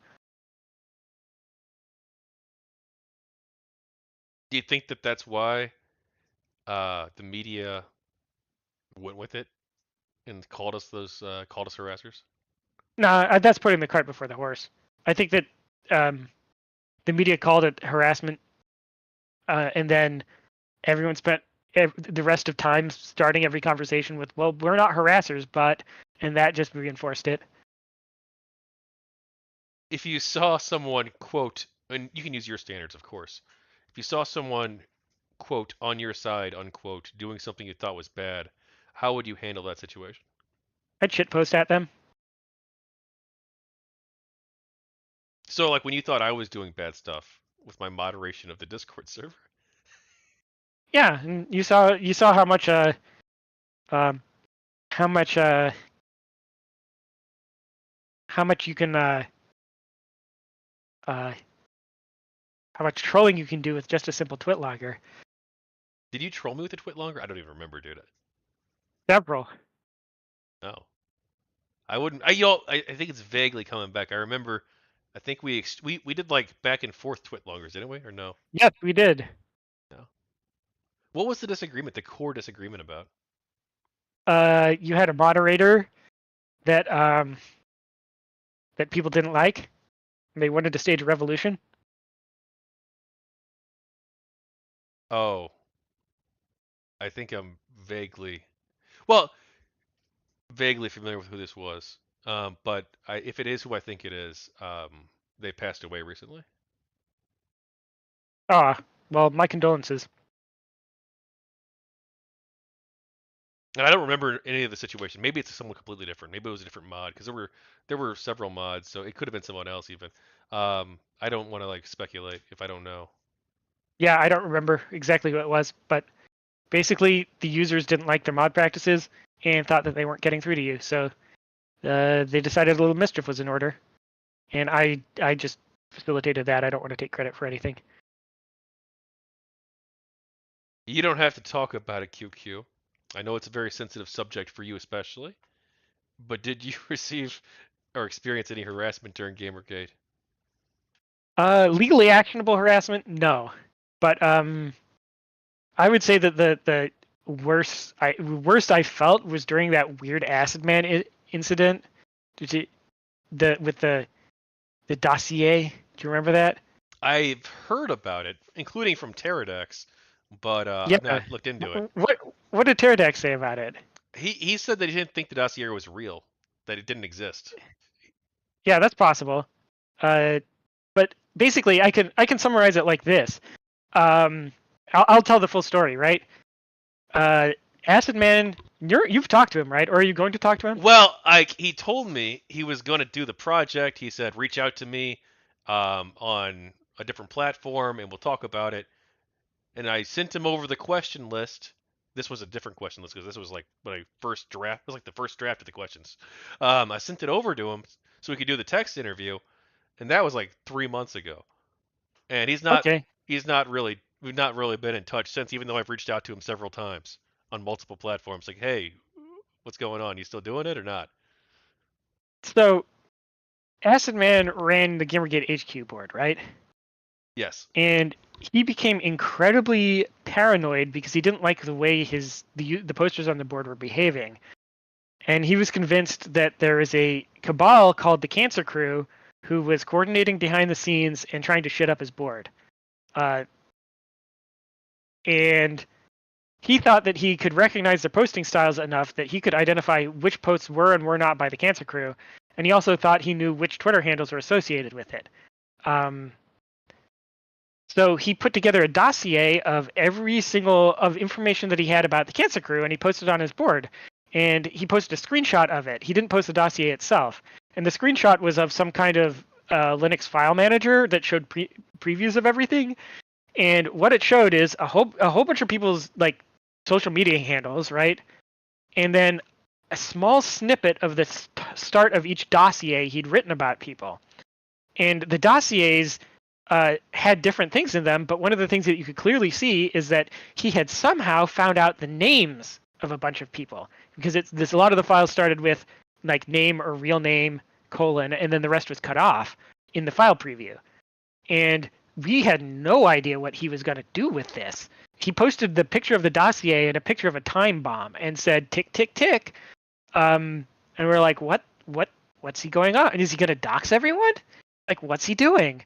Do you think that that's why the media went with it and called us harassers? No, that's putting the cart before the horse. I think that um, the media called it harassment, and then everyone spent the rest of time starting every conversation with, well, we're not harassers, but, and that just reinforced it. If you saw someone, quote, and you can use your standards, of course. If you saw someone, quote, on your side, unquote, doing something you thought was bad, how would you handle that situation? I'd shitpost at them. So, like when you thought I was doing bad stuff with my moderation of the Discord server, Yeah, and you saw um, how much how much you can uh, how much trolling you can do with just a simple twit logger. did you troll me with the twit longer? I don't even remember, dude. Several. No, I wouldn't. I think it's vaguely coming back. I remember. I think we did like back and forth twit longers, didn't we? Or no? Yes, we did. No. What was the disagreement? The core disagreement about? You had a moderator that that people didn't like. And they wanted to stage a revolution. Oh, I think I'm well, vaguely familiar with who this was. But if it is who I think it is, they passed away recently. Ah, well, my condolences. And I don't remember any of the situation. Maybe it's someone completely different. Maybe it was a different mod because there were several mods, so it could have been someone else even. I don't want to like speculate if I don't know. Yeah, I don't remember exactly what it was, but basically the users didn't like their mod practices and thought that they weren't getting through to you. So they decided a little mischief was in order, and I just facilitated that. I don't want to take credit for anything. You don't have to talk about it, QQ. I know it's a very sensitive subject for you especially, but did you receive or experience any harassment during Gamergate? Legally actionable harassment, no, but I would say that the worst I felt was during that weird Acid Man incident. Did you with the dossier? Do you remember that? I've heard about it, including from Pterodax, but Yeah. I've not looked into it. What did Pterodax say about it? He said that he didn't think the dossier was real, that it didn't exist. Yeah, that's possible. But basically, I can summarize it like this. Um, I'll tell the full story, right? Acid Man, you've talked to him, right? Or are you going to talk to him? Well, he told me he was going to do the project. He said reach out to me on a different platform and we'll talk about it. And I sent him over the question list. This was a different question list because this was like my first draft. It was like the first draft of the questions. I sent it over to him so we could do the text interview, and that was like 3 months ago. And Okay. he's not really we've not really been in touch since, even though I've reached out to him several times on multiple platforms. Like, hey, what's going on? You still doing it or not? So Acid Man ran the GamerGate HQ board, right? Yes. And he became incredibly paranoid because he didn't like the way the posters on the board were behaving. And he was convinced that there is a cabal called the Cancer Crew who was coordinating behind the scenes and trying to shit up his board. And he thought that he could recognize the posting styles enough that he could identify which posts were and were not by the Cancer Crew. And he also thought he knew which Twitter handles were associated with it. So he put together a dossier of every single of information that he had about the Cancer Crew, and he posted it on his board. And he posted a screenshot of it. He didn't post the dossier itself. And the screenshot was of some kind of Linux file manager that showed previews of everything. And what it showed is a whole bunch of people's like social media handles, right? And then a small snippet of the start of each dossier he'd written about people. And the dossiers had different things in them, but one of the things that you could clearly see is that he had somehow found out the names of a bunch of people, because a lot of the files started with like name or real name colon, and then the rest was cut off in the file preview. And we had no idea what he was going to do with this. He posted the picture of the dossier and a picture of a time bomb and said tick tick tick. And we're like, what's he going on? And is he going to dox everyone? Like, what's he doing?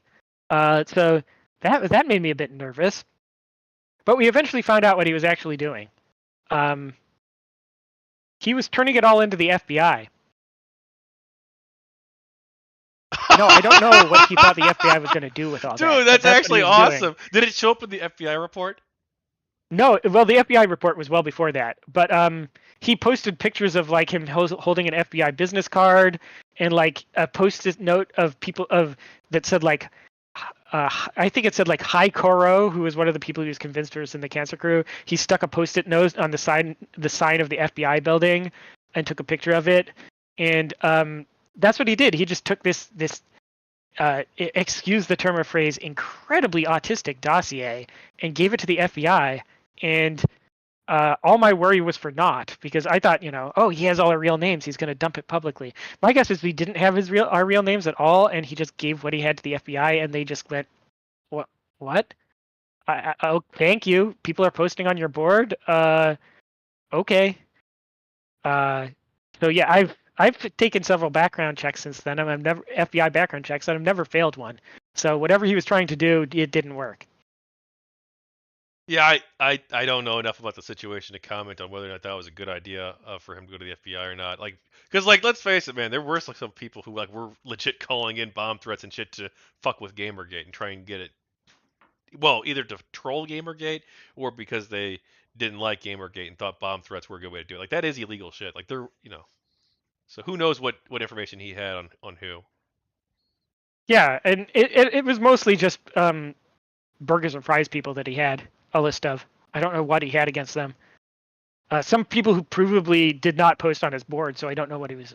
So that made me a bit nervous. But we eventually found out what he was actually doing. He was turning it all into the FBI. No, I don't know what he thought the FBI was going to do with all that. Dude, that's what actually he was doing. awesome. Did it show up in the FBI report? No, well, the FBI report was well before that. But he posted pictures of like him holding an FBI business card and like a post-it note of people that said like, I think it said like Hi Koro, who was one of the people who was convinced was in the Cancer Crew. He stuck a post-it note on the sign of the FBI building and took a picture of it. And that's what he did. He just took this excuse the term or phrase, incredibly autistic dossier and gave it to the FBI. And all my worry was for naught because I thought, oh, he has all our real names. He's going to dump it publicly. My guess is we didn't have our real names at all, and he just gave what he had to the FBI, and they just went, what? What? Oh, thank you. People are posting on your board. Okay. Uh, so yeah, I've taken several background checks since then. I've never FBI background checks, and I've never failed one. So whatever he was trying to do, it didn't work. Yeah, I don't know enough about the situation to comment on whether or not that was a good idea for him to go to the FBI or not. Like, because like let's face it, man, there were like some people who like were legit calling in bomb threats and shit to fuck with GamerGate and try and get it. Well, either to troll GamerGate or because they didn't like GamerGate and thought bomb threats were a good way to do it. Like that is illegal shit. Like they're So who knows what information he had on who. Yeah, and it was mostly just burgers and fries people that he had a list of. I don't know what he had against them. Some people who provably did not post on his board, so I don't know what he was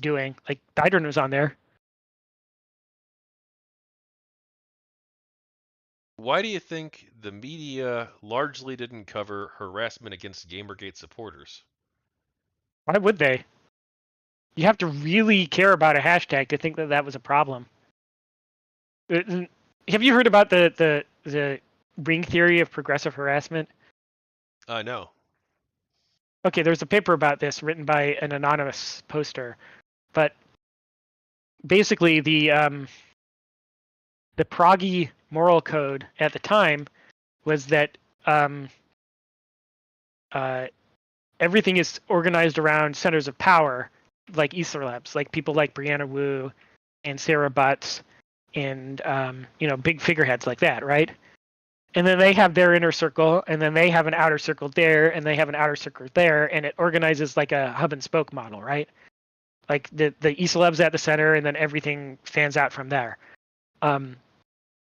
doing. Like Dydron was on there. Why do you think the media largely didn't cover harassment against GamerGate supporters? Why would they? You have to really care about a hashtag to think that that was a problem. Have you heard about the ring theory of progressive harassment? No. Okay, there's a paper about this written by an anonymous poster, but basically the proggy moral code at the time was that everything is organized around centers of power, like Etherlabs, like people like Brianna Wu and Sarah Butts, and big figureheads like that, right? And then they have their inner circle, and then they have an outer circle there, and they have an outer circle there, and it organizes like a hub and spoke model, right? Like the Etherlabs at the center, and then everything fans out from there.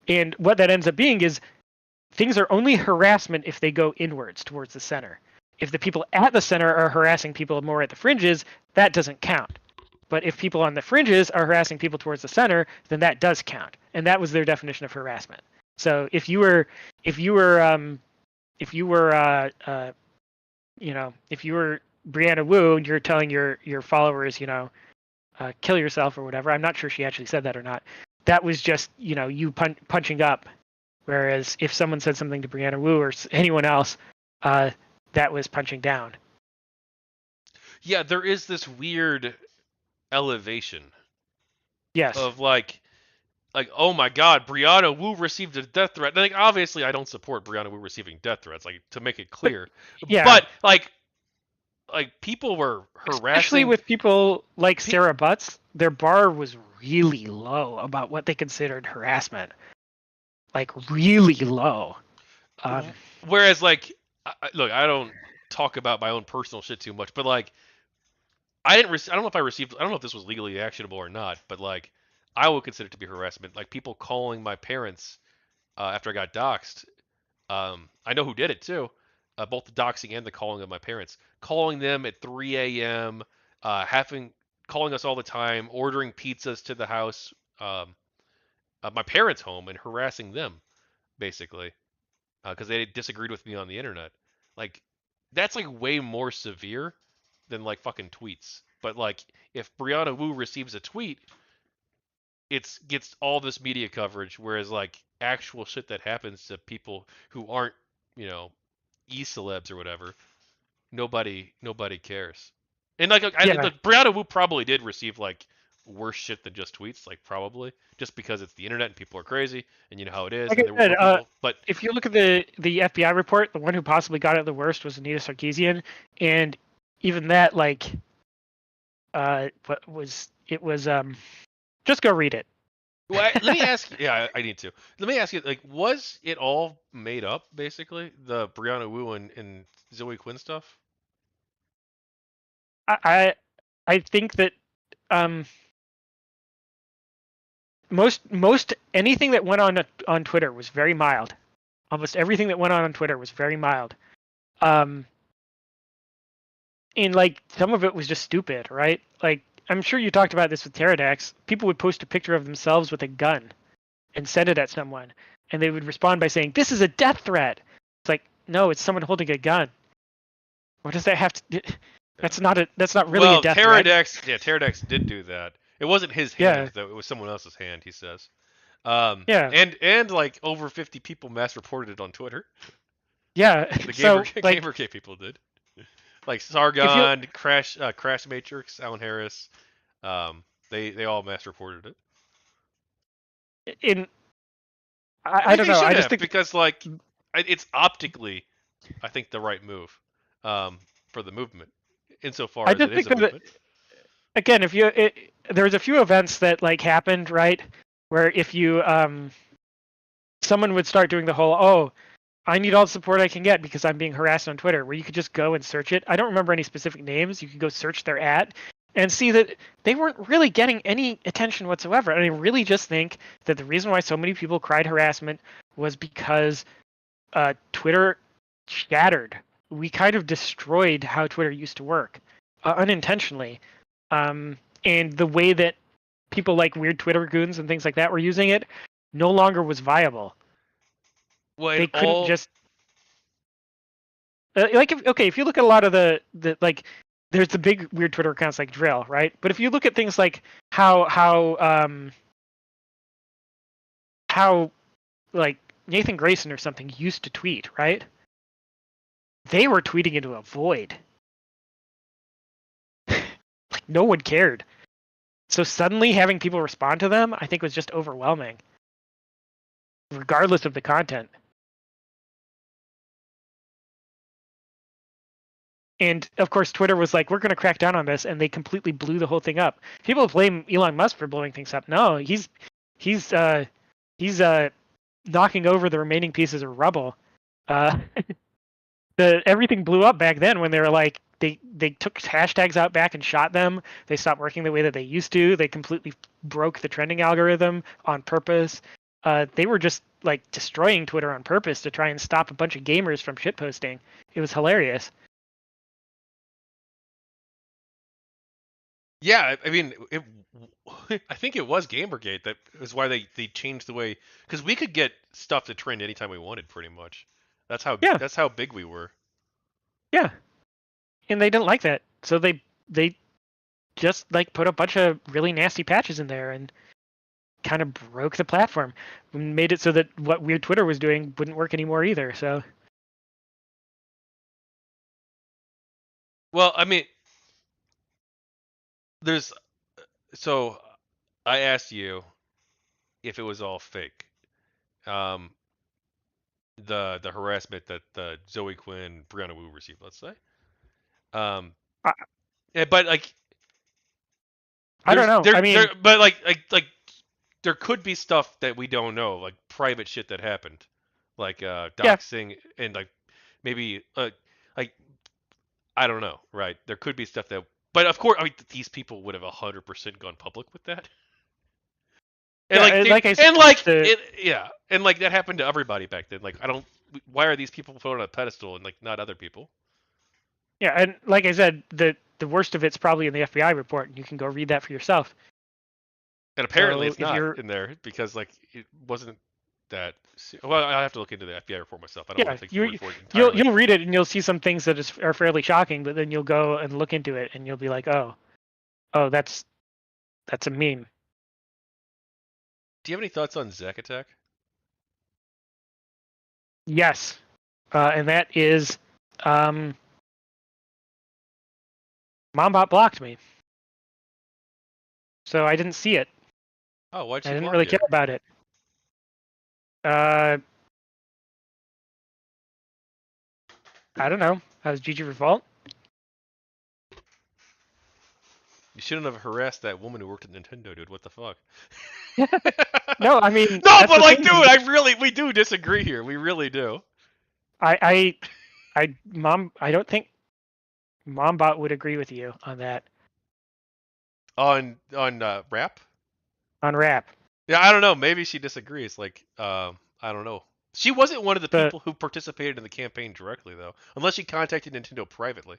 And what that ends up being is things are only harassment if they go inwards towards the center. If the people at the center are harassing people more at the fringes, that doesn't count. But if people on the fringes are harassing people towards the center, then that does count. And that was their definition of harassment. So if you were Brianna Wu and you're telling your followers, kill yourself or whatever. I'm not sure she actually said that or not. That was just, you punching up. Whereas if someone said something to Brianna Wu or anyone else, that was punching down. Yeah, there is this weird elevation. Yes. Of like, oh my God, Brianna Wu received a death threat. And like, obviously, I don't support Brianna Wu receiving death threats. Like, to make it clear. Yeah. But like people were harassing. Especially with people like Sarah Butts, their bar was really low about what they considered harassment. Like really low. Whereas like, look, I don't talk about my own personal shit too much, but like, I don't know if I don't know if this was legally actionable or not, but like, I would consider it to be harassment. Like people calling my parents after I got doxxed. I know who did it too. Both the doxing and the calling of my parents. Calling them at 3 a.m., calling us all the time, ordering pizzas to the house, my parents' home, and harassing them, basically, because they disagreed with me on the internet. Like, that's like way more severe than like fucking tweets. But like, if Brianna Wu receives a tweet, it gets all this media coverage, whereas like actual shit that happens to people who aren't, e-celebs or whatever, nobody cares. And like, Brianna Wu probably did receive like worse shit than just tweets, like probably just because it's the internet and people are crazy, and you know how it is. Like and I said, people, but if you look at the FBI report, the one who possibly got it the worst was Anita Sarkeesian, and even that, like, just go read it. Well, let me ask. Yeah, I need to. Let me ask you. Like, was it all made up, basically, the Brianna Wu and Zoe Quinn stuff? I think that most anything that went on Twitter was very mild. Almost everything that went on Twitter was very mild. And like some of it was just stupid, right? Like I'm sure you talked about this with Pterodax. People would post a picture of themselves with a gun and send it at someone, and they would respond by saying, "This is a death threat." It's like, no, it's someone holding a gun. What does that have to? That's not really a Well, death threat. Pterodax did do that. It wasn't his Yeah, hand though; it was someone else's hand. He says. yeah, And like over 50 people mass reported it on Twitter. yeah. The So like, GamerGate people did. Like if you Sargon, Crash Matrix, Alan Harris, they all mass reported it. in, I I think don't they know. should I just have think because like it's optically, I think the right move, for the movement, insofar I as just it is think a that movement. again, if there was a few events that like happened right where if you someone would start doing the whole I need all the support I can get because I'm being harassed on Twitter, where you could just go and search it. I don't remember any specific names. You could go search their at and see that they weren't really getting any attention whatsoever. And I really just think that the reason why so many people cried harassment was because Twitter shattered. We kind of destroyed how Twitter used to work unintentionally. And the way that people like weird Twitter goons and things like that were using it no longer was viable. Well, in They couldn't all, just like if you look at a lot of the like there's the big weird Twitter accounts like Drill, right? But if you look at things like how like Nathan Grayson or something used to tweet, right? They were tweeting into a void. Like no one cared. So suddenly having people respond to them, I think was just overwhelming, regardless of the content. And of course, Twitter was like, "We're going to crack down on this," and they completely blew the whole thing up. People blame Elon Musk for blowing things up. No, he's he's knocking over the remaining pieces of rubble. Uh, everything blew up back then when they were like they took hashtags out back and shot them. They stopped working the way that they used to. They completely broke the trending algorithm on purpose. They were just like destroying Twitter on purpose to try and stop a bunch of gamers from shitposting. It was hilarious. yeah, I mean, I think it was Gamergate that is why they changed the way, because we could get stuff to trend anytime we wanted, pretty much. Yeah, That's how big we were. yeah, and they didn't like that, so they just like put a bunch of really nasty patches in there and kind of broke the platform, and made it so that what weird Twitter was doing wouldn't work anymore either. So Well, I mean, there's so I asked you if it was all fake. Um, the harassment that Zoe Quinn, Brianna Wu received, let's say. Um, I, yeah, but like I don't know. I there, mean, but like there could be stuff that we don't know, like private shit that happened, like yeah, doxing and like maybe like I don't know, right? There could be stuff that, but of course, I mean, these people would have 100% gone public with that, and yeah. Like I said, the and like that happened to everybody back then. Like I don't, why are these people put on a pedestal and like not other people? yeah, and like I said, the worst of it's probably in the FBI report, and you can go read that for yourself. And apparently So it's if not you're in there because like it wasn't that. Well, I have to look into the FBI report myself. I don't want yeah, to take your word you for it you'll entirely. you'll read it and you'll see some things that are fairly shocking, but then you'll go and look into it and you'll be like, oh, that's a meme. Do you have any thoughts on Zack Attack? Yes, and that is, um, Mombot blocked me, so I didn't see it. Oh, why'd I she didn't block really you? care about it. Uh, I don't know. I was GG Revolt. You shouldn't have harassed that woman who worked at Nintendo, dude. What the fuck? No, I mean No, that's but the like, thing. dude, I really, we do disagree here. We really do. I, I don't think Mombot would agree with you on that On rap? on rap. Yeah, I don't know. Maybe she disagrees. Like, I don't know. She wasn't one of the But people who participated in the campaign directly, though, unless she contacted Nintendo privately,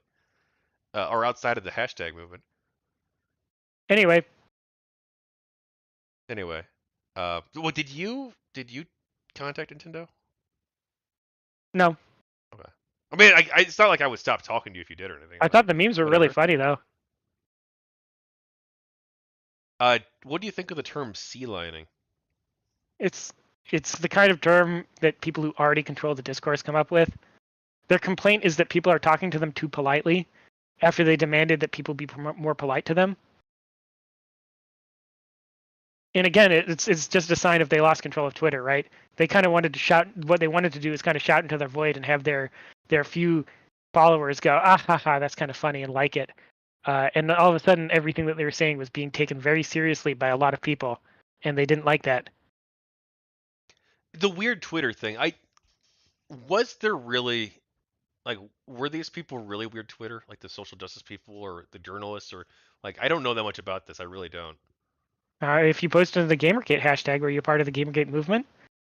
or outside of the hashtag movement. anyway, Anyway, well, did you contact Nintendo? no. Okay. I mean, it's not like I would stop talking to you if you did or anything. I Like, thought the memes were really whatever. funny though. What do you think of the term sea lining? It's it's the kind of term that people who already control the discourse come up with. Their complaint is that people are talking to them too politely after they demanded that people be more polite to them. And again, it's just a sign of they lost control of Twitter, right? They kind of wanted to shout. What they wanted to do is kind of shout into their void and have their few followers go, ah ha ha, that's kind of funny and like it. And all of a sudden, everything that they were saying was being taken very seriously by a lot of people, and they didn't like that. The weird Twitter thing. Was there really like were these people really weird Twitter, like the social justice people or the journalists or like I don't know that much about this. I really don't. If you posted the GamerGate hashtag, were you part of the GamerGate movement?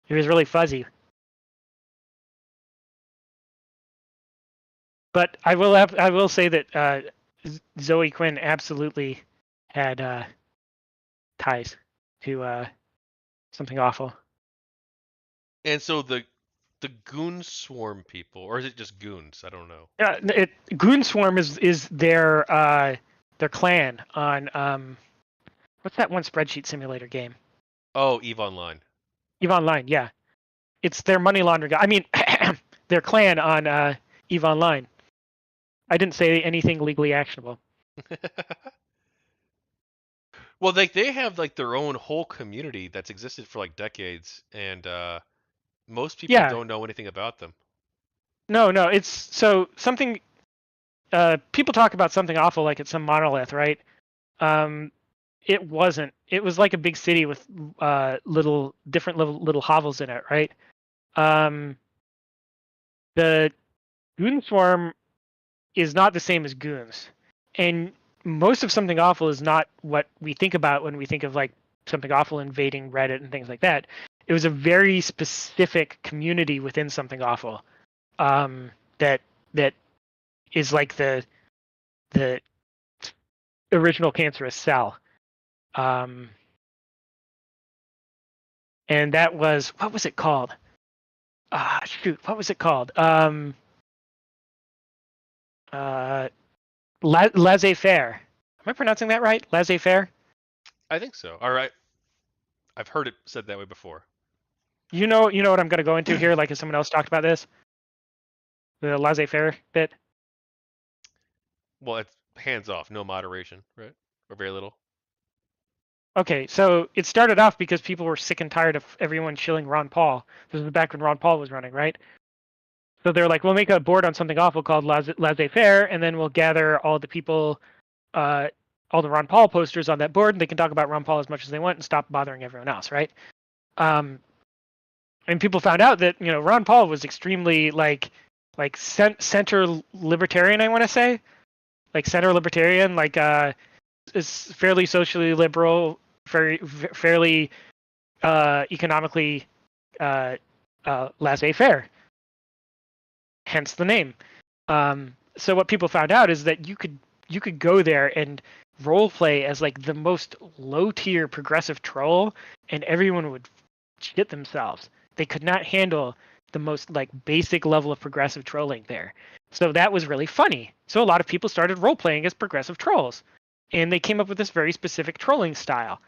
It was really fuzzy. But I will say that Zoe Quinn absolutely had ties to something awful. And so the goon swarm people, or is it just goons? I don't know. Goon Swarm is their clan on what's that one spreadsheet simulator game? Oh, Eve Online. Eve Online, yeah. It's their money laundering. I mean, their clan on Eve Online. I didn't say anything legally actionable. Well, they have like their own whole community that's existed for like decades, and most people Yeah, don't know anything about them. no. It's so something. People talk about something awful like it's some monolith, right? Um, it wasn't. It was like a big city with little different little hovels in it, right? Um, the Goon Swarm is not the same as goons, and most of something awful is not what we think about when we think of like something awful invading Reddit and things like that. It was a very specific community within something awful that that is like the original cancerous cell. Um, and that was what was it called? Shoot, what was it called? Uh, Laissez faire. Am I pronouncing that right? Laissez faire. I think so. All right, I've heard it said that way before. You know what I'm going to go into here. Like if someone else talked about this, the laissez faire bit. Well, it's hands off, no moderation, right? Or very little. Okay, so it started off because people were sick and tired of everyone shilling Ron Paul. This was back when Ron Paul was running, right? So they're like, we'll make a board on something awful called laissez faire, and then we'll gather all the people, uh, all the Ron Paul posters on that board, and they can talk about Ron Paul as much as they want and stop bothering everyone else, right? Um, and people found out that Ron Paul was extremely like center libertarian, I want to say, like center libertarian, like is fairly socially liberal, fairly economically laissez-faire, hence the name. So what people found out is that you could go there and role play as like the most low tier progressive troll, and everyone would shit themselves. They could not handle the most like basic level of progressive trolling there. So that was really funny. So a lot of people started role playing as progressive trolls, and they came up with this very specific trolling style.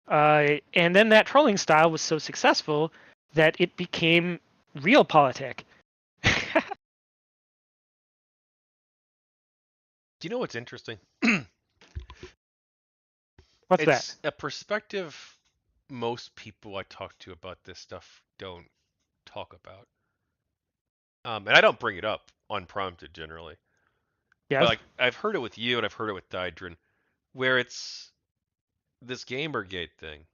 And then that trolling style was so successful that it became real politic. Do you know what's interesting? What's that? It's a perspective most people I talk to about this stuff don't talk about. And I don't bring it up unprompted generally. But Yes. like I've heard it with you and I've heard it with Dydrin, where it's this Gamergate thing.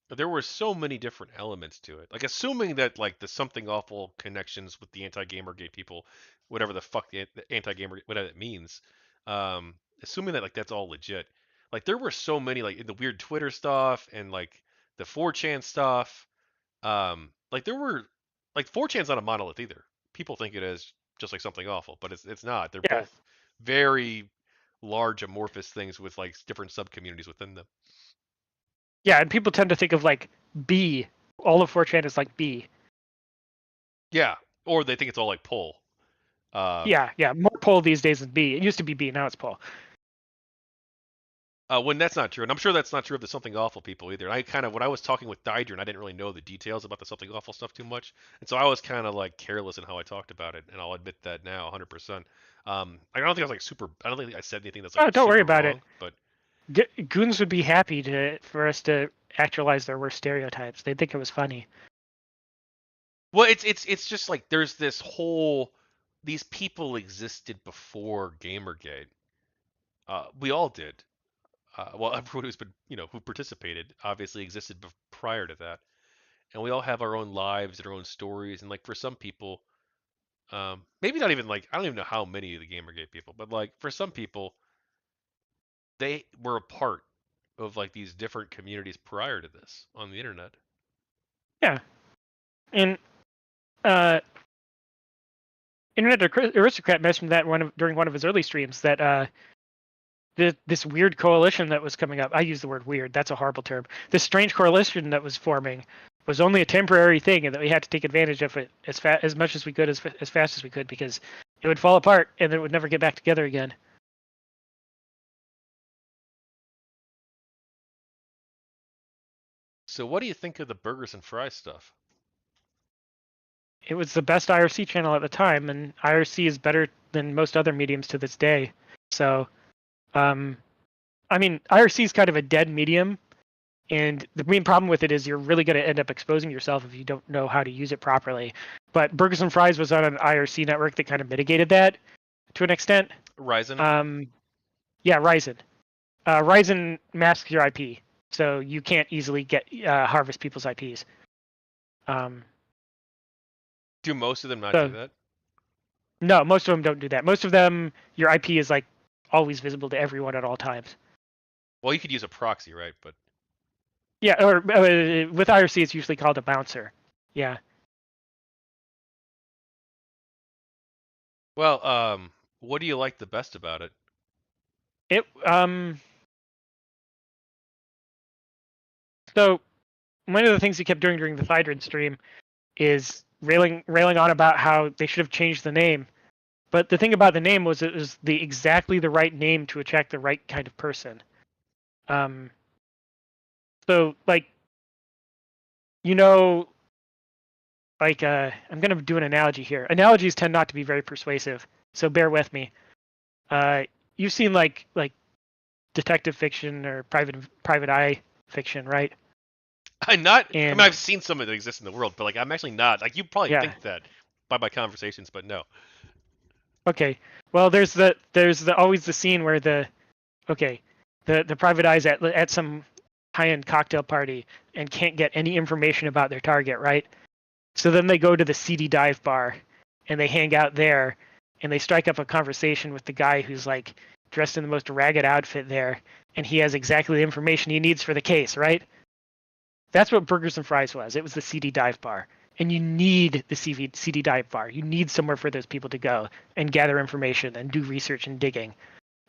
There were so many different elements to it. Like assuming that like the something awful connections with the anti-Gamergate people, whatever the fuck the anti-gamer whatever it means, assuming that like that's all legit. Like there were so many like the weird Twitter stuff and like the 4chan stuff. Like there were like 4chan's not a monolith either. People think it is just like something awful, but it's not. They're Yeah. both very large amorphous things with like different sub communities within them. Yeah, and people tend to think of like B. All of 4chan is like B. Yeah, or they think it's all like pull. Yeah, more poll these days than B. It used to be B, now it's poll. When that's not true, and I'm sure that's not true of the Something Awful people either. I kind of, when I was talking with Dydron, I didn't really know the details about the Something Awful stuff too much, and so I was kind of like careless in how I talked about it, and I'll admit that now, 100%. I don't think I was like super. I don't think I said anything that's like Oh, don't worry super about it. wrong, but Goons would be happy for us to actualize their worst stereotypes. They'd think it was funny. well, it's just like there's this whole these people existed before Gamergate. We all did. Well, everyone who's been who participated obviously existed prior to that, and we all have our own lives and our own stories. And like for some people, maybe not even like I don't even know how many of the Gamergate people, but like for some people, they were a part of like these different communities prior to this on the internet. Yeah, and uh, Internet Aristocrat mentioned that during one of his early streams that this weird coalition that was coming up. I use the word weird. That's a horrible term. This strange coalition that was forming was only a temporary thing, and that we had to take advantage of it as much as we could, as fast as we could, because it would fall apart and then it would never get back together again. So what do you think of the burgers and fries stuff? It was the best IRC channel at the time, and IRC is better than most other mediums to this day. So, I mean, IRC is kind of a dead medium, and the main problem with it is you're really going to end up exposing yourself if you don't know how to use it properly. But Burgers and Fries was on an IRC network that kind of mitigated that to an extent. Ryzen? Yeah, Ryzen. Ryzen masks your IP, so you can't easily get harvest people's IPs. Do most of them not So, do that? no, most of them don't do that. Most of them, your IP is like always visible to everyone at all times. Well, you could use a proxy, right? But Yeah, or with IRC, it's usually called a bouncer. Yeah. well, what do you like the best about it? It So one of the things he kept doing during the Thydrin stream is railing on about how they should have changed the name. But the thing about the name was it was exactly the right name to attract the right kind of person. So like, like I'm gonna do an analogy here. Analogies tend not to be very persuasive, so bear with me. You've seen like detective fiction or private eye fiction, right? I'm not. I mean, And I've seen some of it exist in the world, but like, I'm actually not. Like, you probably yeah, think that by my conversations, but no. okay. Well, there's always the scene where the private eye's at some high-end cocktail party and can't get any information about their target, right? So then they go to the seedy dive bar and they hang out there and they strike up a conversation with the guy who's like dressed in the most ragged outfit there, and he has exactly the information he needs for the case, right? That's what Burgers and Fries was. It was the seedy dive bar. And you need the seedy dive bar. You need somewhere for those people to go and gather information and do research and digging.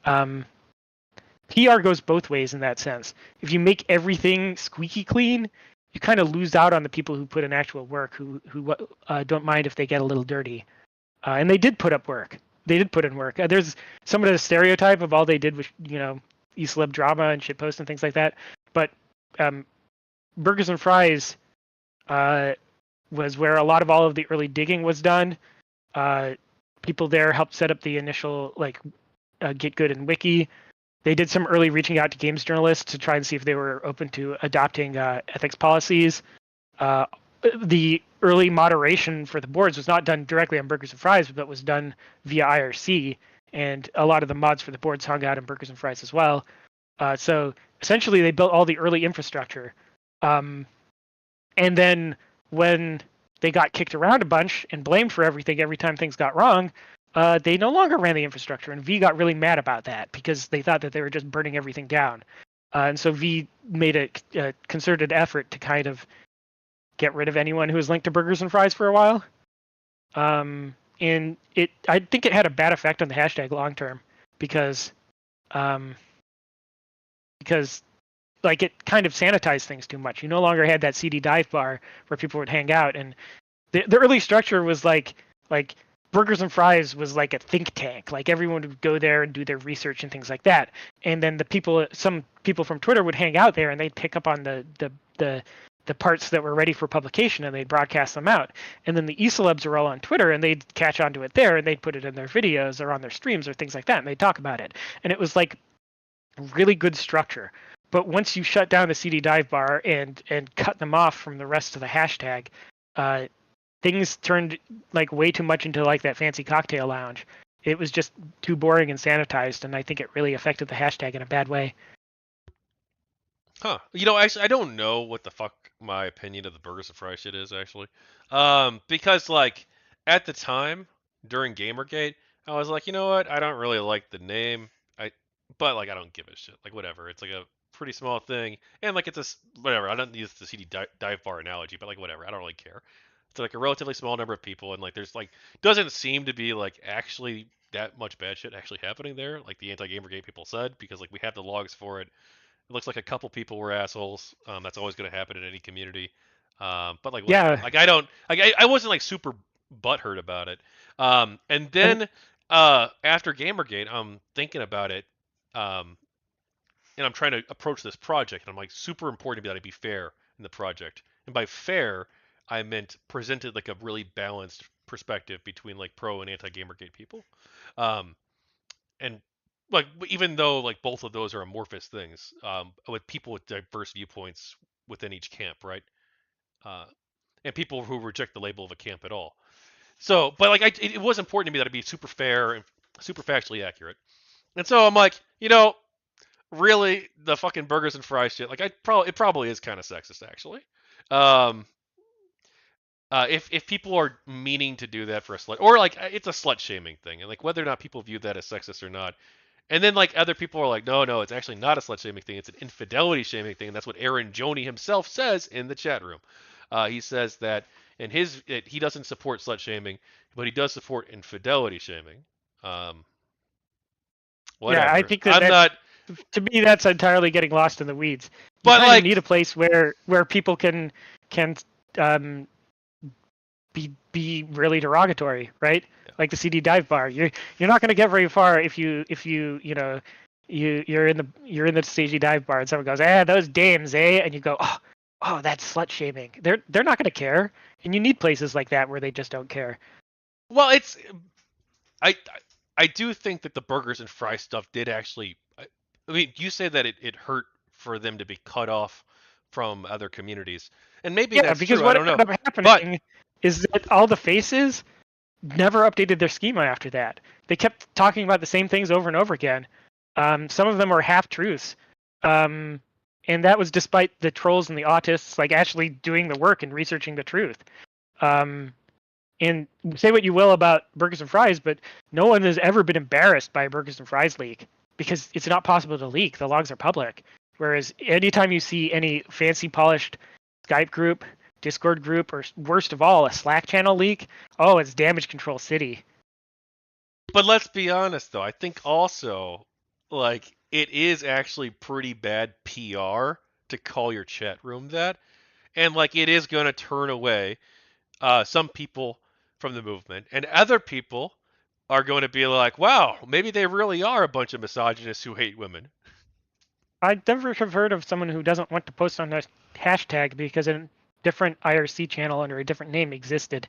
PR goes both ways in that sense. If you make everything squeaky clean, you kind of lose out on the people who put in actual work, who don't mind if they get a little dirty. And they did put up work. They did put in work. There's some of the stereotype of all they did was, East Lib drama and shitpost and things like that. But Burgers and Fries was where a lot of all of the early digging was done. People there helped set up the initial Get Good and Wiki. They did some early reaching out to games journalists to try and see if they were open to adopting ethics policies. The early moderation for the boards was not done directly on Burgers and Fries, but was done via IRC, and a lot of the mods for the boards hung out in Burgers and Fries as well. So essentially, they built all the early infrastructure. And then when they got kicked around a bunch and blamed for everything every time things got wrong, they no longer ran the infrastructure, and V got really mad about that because they thought that they were just burning everything down. And so V made a concerted effort to kind of get rid of anyone who was linked to Burgers and Fries for a while. And I think it had a bad effect on the hashtag long term because like it kind of sanitized things too much. You no longer had that seedy dive bar where people would hang out, and the early structure was like Burgers and Fries was like a think tank. Like everyone would go there and do their research and things like that. And then some people from Twitter would hang out there and they'd pick up on the parts that were ready for publication and they'd broadcast them out. And then the e-celebs are all on Twitter and they'd catch onto it there and they'd put it in their videos or on their streams or things like that and they'd talk about it. And it was like really good structure. But once you shut down the CD dive bar and cut them off from the rest of the hashtag, uh, things turned like way too much into like that fancy cocktail lounge. It was just too boring and sanitized, and I think it really affected the hashtag in a bad way. Huh. Actually, I don't know what the fuck my opinion of the burgers and fries shit is actually. Because like at the time during Gamergate, I was like, you know what? I don't really like the name. But like I don't give a shit. Like whatever. It's like a pretty small thing, and like whatever. I don't use the CD dive bar analogy, but like whatever. I don't really care. It's like a relatively small number of people, and like there's like doesn't seem to be like actually that much bad shit actually happening there, like the anti-Gamergate people said, because like we have the logs for it. It looks like a couple people were assholes. That's always going to happen in any community. But like whatever. Yeah, Like I don't. Like I wasn't like super butthurt about it. And and then after Gamergate, I'm thinking about it. Um, and I'm trying to approach this project, and I'm like super important to me that I be fair in the project. And by fair, I meant presented like a really balanced perspective between like pro and anti Gamergate people. Um, and like even though like both of those are amorphous things, with people with diverse viewpoints within each camp, right? Uh, and people who reject the label of a camp at all. So, but like it was important to me that it be super fair and super factually accurate. And so I'm like, really, the fucking burgers and fries shit. Like it probably is kind of sexist actually. Um, if people are meaning to do that for a slut, or like it's a slut shaming thing, and like whether or not people view that as sexist or not. And then like other people are like, no, it's actually not a slut shaming thing. It's an infidelity shaming thing. And that's what Aaron Joni himself says in the chat room. He says that he doesn't support slut shaming, but he does support infidelity shaming. Um, yeah, I whatever. think that I'm that not, to me that's entirely getting lost in the weeds. You but kind of like, need a place where people can um, be really derogatory, right? yeah. Like the CD dive bar. You're not going to get very far if you're in the CD dive bar and someone goes, those dames, eh, and you go, oh, that's slut shaming. They're not going to care, and you need places like that where they just don't care. Well, I I do think that the burgers and fry stuff did actually. I mean, you say that it hurt for them to be cut off from other communities, and maybe Yeah, that's because true. I what don't know, ended up but happening is that all the faces never updated their schema after that. They kept talking about the same things over and over again. Some of them were half truths, and that was despite the trolls and the autists like actually doing the work and researching the truth. Um, and say what you will about burgers and fries, but no one has ever been embarrassed by a burgers and fries leak because it's not possible to leak. The logs are public. Whereas anytime you see any fancy polished Skype group, Discord group, or worst of all, a Slack channel leak, oh, it's damage control city. let's be honest though. I think also like it is actually pretty bad PR to call your chat room that, and like it is going to turn away some people from the movement, and other people are going to be like, wow, maybe they really are a bunch of misogynists who hate women. I never have heard of someone who doesn't want to post on a hashtag because a different IRC channel under a different name existed.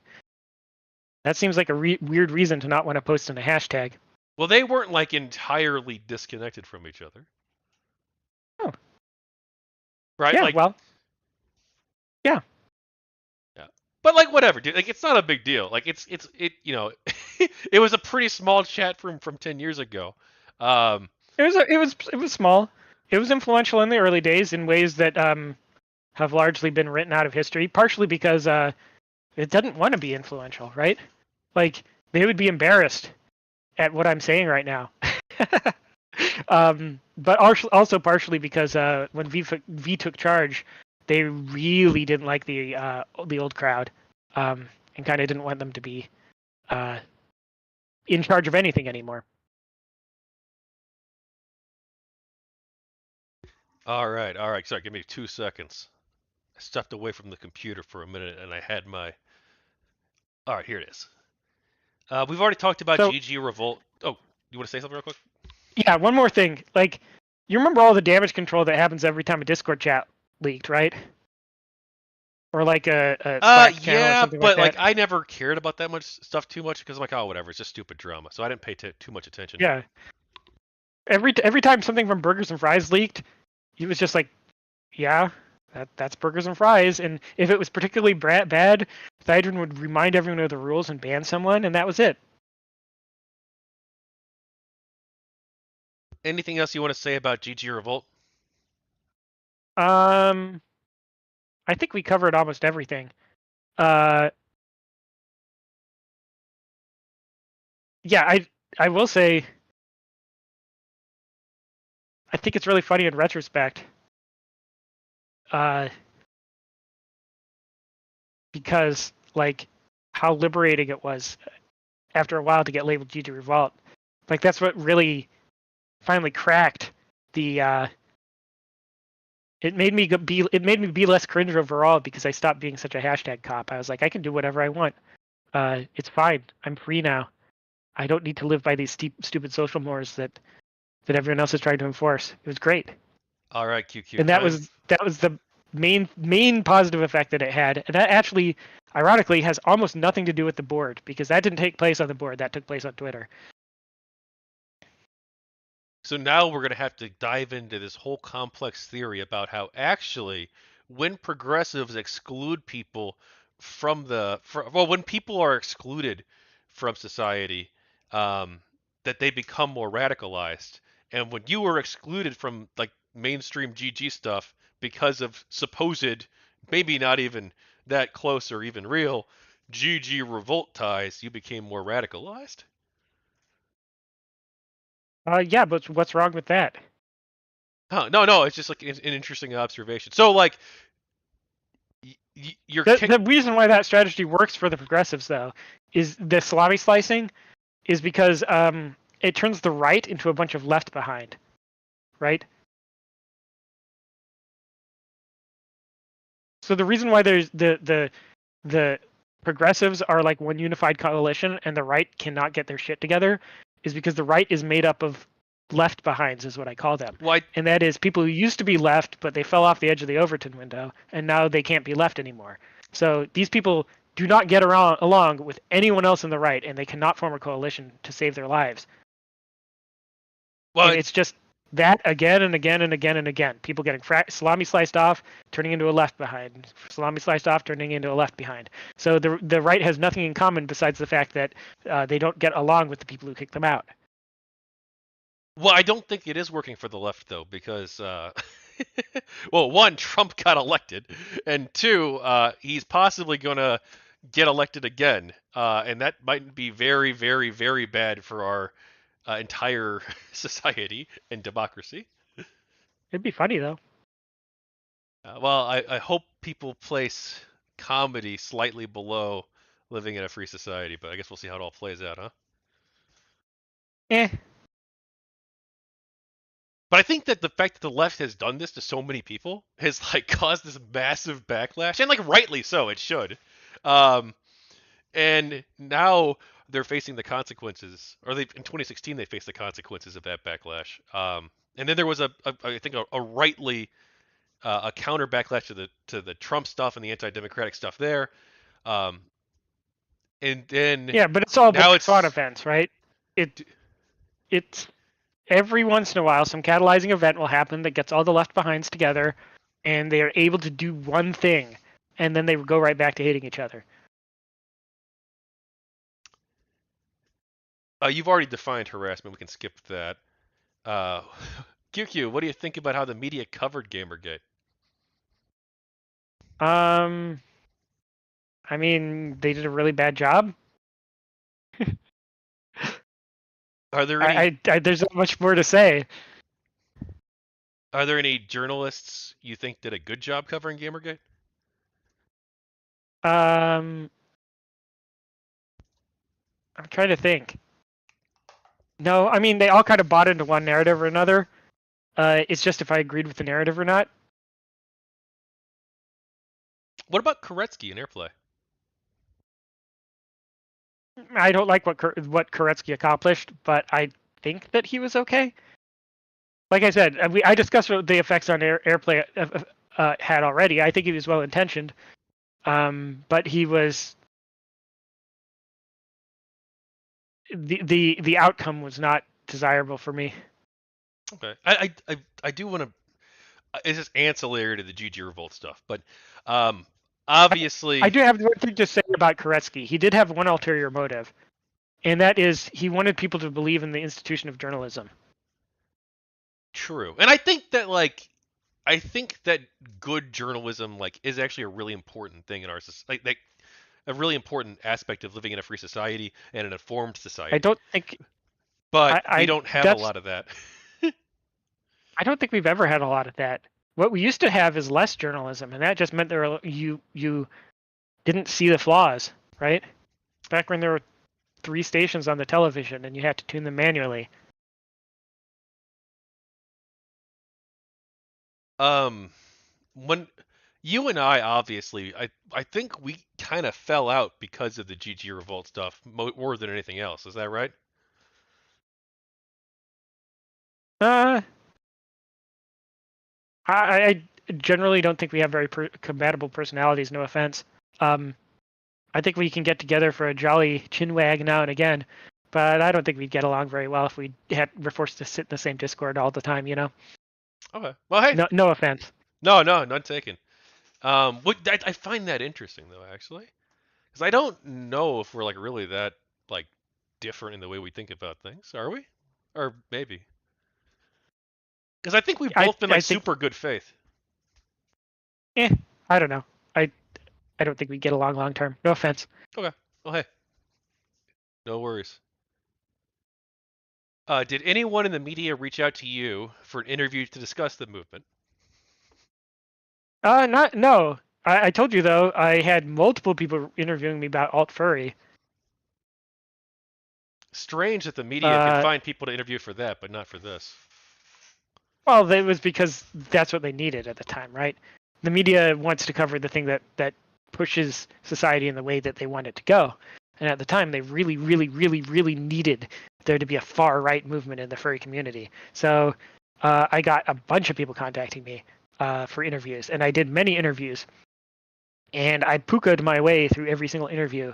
That seems like a weird reason to not want to post on a hashtag. Well, they weren't like entirely disconnected from each other, Oh, right? yeah, Like, well, yeah. yeah. But like, whatever, dude. Like, it's not a big deal. Like, it was a pretty small chat room from 10 years ago. Um, It was small. It was influential in the early days in ways that have largely been written out of history, partially because it doesn't want to be influential, right? Like they would be embarrassed at what I'm saying right now. But also partially because when V took charge, they really didn't like the old crowd, and kind of didn't want them to be uh, in charge of anything anymore. all right, all right. Sorry, give me 2 seconds. I stepped away from the computer for a minute, and I had my. All right, here it is. We've already talked about So GG Revolt. Oh, you want to say something real quick? yeah, one more thing. Like, you remember all the damage control that happens every time a Discord chat leaked, right? Or like a Slack channel or Yeah, something like but like that. I never cared about that much stuff too much because I'm like, oh, whatever, it's just stupid drama. So I didn't pay too much attention. Yeah. Every time something from Burgers and Fries leaked, it was just like, yeah, that's Burgers and Fries. And if it was particularly bad, Thydrin would remind everyone of the rules and ban someone, and that was it. Anything else you want to say about GG Revolt? Um, I think we covered almost everything. Uh, yeah, I will say I think it's really funny in retrospect. Uh, because like how liberating it was after a while to get labeled GG Revolt. Like that's what really finally cracked the it made me be less cringe overall because I stopped being such a hashtag cop. I was like, I can do whatever I want. It's fine. I'm free now. I don't need to live by these stupid social mores that everyone else is trying to enforce. It was great, All right, QQ and time. that was the main positive effect that it had, and that actually, ironically, has almost nothing to do with the board because that didn't take place on the board. That took place on Twitter. So now we're going to have to dive into this whole complex theory about how actually when progressives exclude people well, when people are excluded from society, um, that they become more radicalized. And when you were excluded from like mainstream GG stuff because of supposed, maybe not even that close or even real, GG revolt ties, you became more radicalized. Yeah, but what's wrong with that? Huh, no, no, it's just like an interesting observation. So like you're The kicked. reason why that strategy works for the progressives, though, is the salami slicing, is because it turns the right into a bunch of left behind, right? So the reason why there's the progressives are like one unified coalition and the right cannot get their shit together is because the right is made up of left behinds is what I call them. Well, And that is people who used to be left but they fell off the edge of the Overton window and now they can't be left anymore. So these people do not get along with anyone else in the right and they cannot form a coalition to save their lives. well, And it's just that again and again and again and again. People getting salami sliced off, turning into a left behind. Salami sliced off, turning into a left behind. So the right has nothing in common besides the fact that they don't get along with the people who kick them out. I don't think it is working for the left though, because well, one, Trump got elected, and two, he's possibly gonna get elected again, and that might be very, very, very bad for our entire society and democracy. It'd be funny though. I hope people place comedy slightly below living in a free society, but I guess we'll see how it all plays out, huh? Eh. But I think that the fact that the left has done this to so many people has like caused this massive backlash, and like rightly so, it should. Um, and now they're facing the consequences, or they in 2016 they faced the consequences of that backlash. And then there was I think a rightly a counter backlash to the Trump stuff and the anti-democratic stuff there. Um, and then Yeah, but it's all now black swan it's events, right? It it's every once in a while some catalyzing event will happen that gets all the left behinds together, and they are able to do one thing, and then they go right back to hating each other. you've already defined harassment. We can skip that. Uh, QQ, what do you think about how the media covered Gamergate? Um, I mean, they did a really bad job. Are there any There's not much more to say. Are there any journalists you think did a good job covering Gamergate? Um, I'm trying to think. No, I mean they all kind of bought into one narrative or another. It's just if I agreed with the narrative or not. What about Koretsky and Airplay? I don't like what Koretsky accomplished, but I think that he was okay. Like I said, I discussed what the effects on airplay had already. I think he was well intentioned, but he was the outcome was not desirable for me. Okay, I do want to. It's just ancillary to the GG Revolt stuff, but um, I obviously do have one thing to say about Koretsky. He did have one ulterior motive, and that is he wanted people to believe in the institution of journalism. true. And I think that good journalism is actually a really important thing in our society. Like a really important aspect of living in a free society and an informed I society. don't think But we I don't have a that's lot of that. I don't think we've ever had a lot of that. What we used to have is less journalism, and that just meant you didn't see the flaws, right? Back when there were 3 stations on the television and you had to tune them manually. um, when you and I obviously, I think we kind of fell out because of the GG Revolt stuff more than anything else. Is that right? Uh, I generally don't think we have very compatible personalities. No offense. Um, I think we can get together for a jolly chinwag now and again, but I don't think we'd get along very well if were forced to sit in the same Discord all the time. You know. Okay. Well, hey, No offense. no, none taken. I find that interesting though, actually, because I don't know if we're really that like different in the way we think about things. Are we? Or maybe. Because I think we've both been I think super good faith. eh, I don't know. I I don't think we get along long term. No offense. Okay. Well, hey, no worries. Did anyone in the media reach out to you for an interview to discuss the movement? Not no. I told you though. I had multiple people interviewing me about alt furry. Strange that the media could Uh, find people to interview for that, but not for this. well, it was because that's what they needed at the time, right? The media wants to cover the thing that pushes society in the way that they want it to go. And at the time, they really, really, really, really needed there to be a far right movement in the furry community. So I got a bunch of people contacting me for interviews, and I did many interviews. And I pukaed my way through every single interview.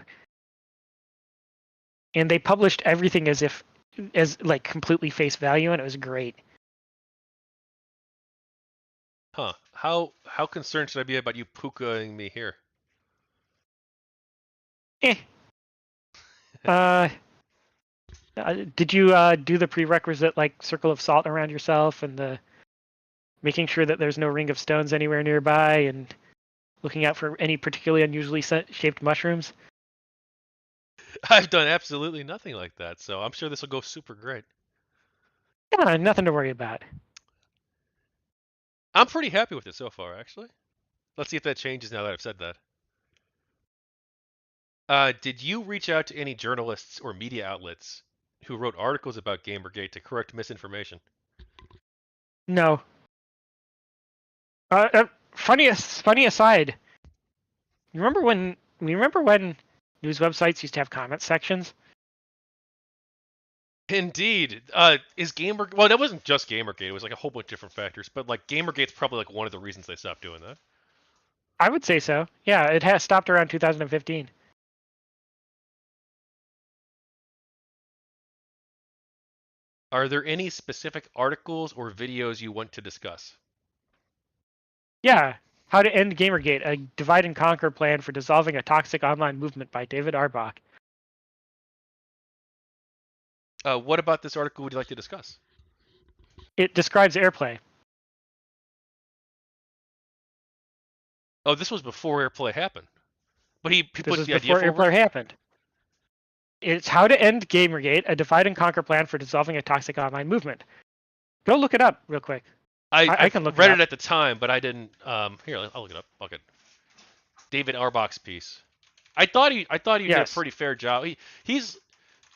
And they published everything as like completely face value, and it was great. Huh. How concerned should I be about you pukaing me here? Eh. Uh, did you do the prerequisite like circle of salt around yourself and the making sure that there's no ring of stones anywhere nearby and looking out for any particularly unusually shaped mushrooms? I've done absolutely nothing like that, so I'm sure this will go super great. Yeah, nothing to worry about. I'm pretty happy with it so far, actually. Let's see if that changes now that I've said that. Did you reach out to any journalists or media outlets who wrote articles about Gamergate to correct misinformation? No. Funny aside. You remember when news websites used to have comment sections? Indeed. Is Gamer? Well, that wasn't just Gamergate. It was a whole bunch of different factors. But Gamergate's probably one of the reasons they stopped doing that. I would say so. Yeah, it has stopped around 2015. Are there any specific articles or videos you want to discuss? Yeah. How to End Gamergate, a divide and conquer plan for dissolving a toxic online movement by David Arbach. What about this article would you like to discuss? It describes airplay. Oh, this was before AirPlay happened. But he This puts was the idea before forward? airplay happened. It's How to End Gamergate, a divide and conquer plan for dissolving a toxic online movement. Go look it up real quick. I I've can look it read up. it at the time, but I didn't. Here, I'll look it up. Okay. David Arbach's piece. I thought he did a Yes. pretty fair job. He's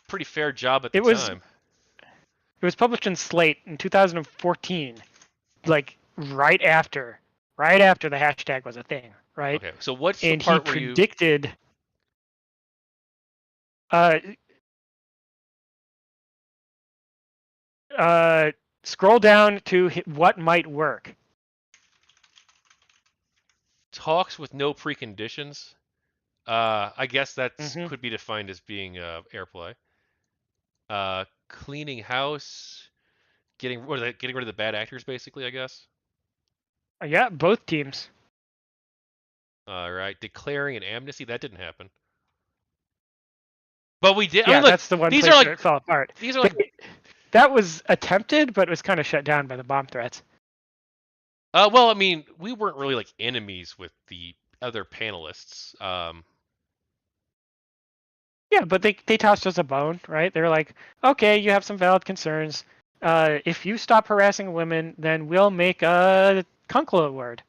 pretty fair job at the It was time. it was published in Slate in 2014, like right after the hashtag was a thing, right? Okay, so what's the And he part where you? predicted Uh, uh, Scroll down to what might work. Talks with no preconditions. I guess that's Hmm. could be defined as being airplay. Cleaning house, getting rid of the bad actors, basically. I guess. Yeah, both teams. All right, declaring an amnesty that didn't happen. But we did. I mean, Yeah, look, that's the one these are place like where it fell apart. these are like. They, that was attempted, but it was kind of shut down by the bomb threats. Well, I mean, we weren't really like enemies with the other panelists. Yeah, but they tossed us a bone, right? They were like, okay, you have some valid concerns. If you stop harassing women, then we'll make a Kunkla award.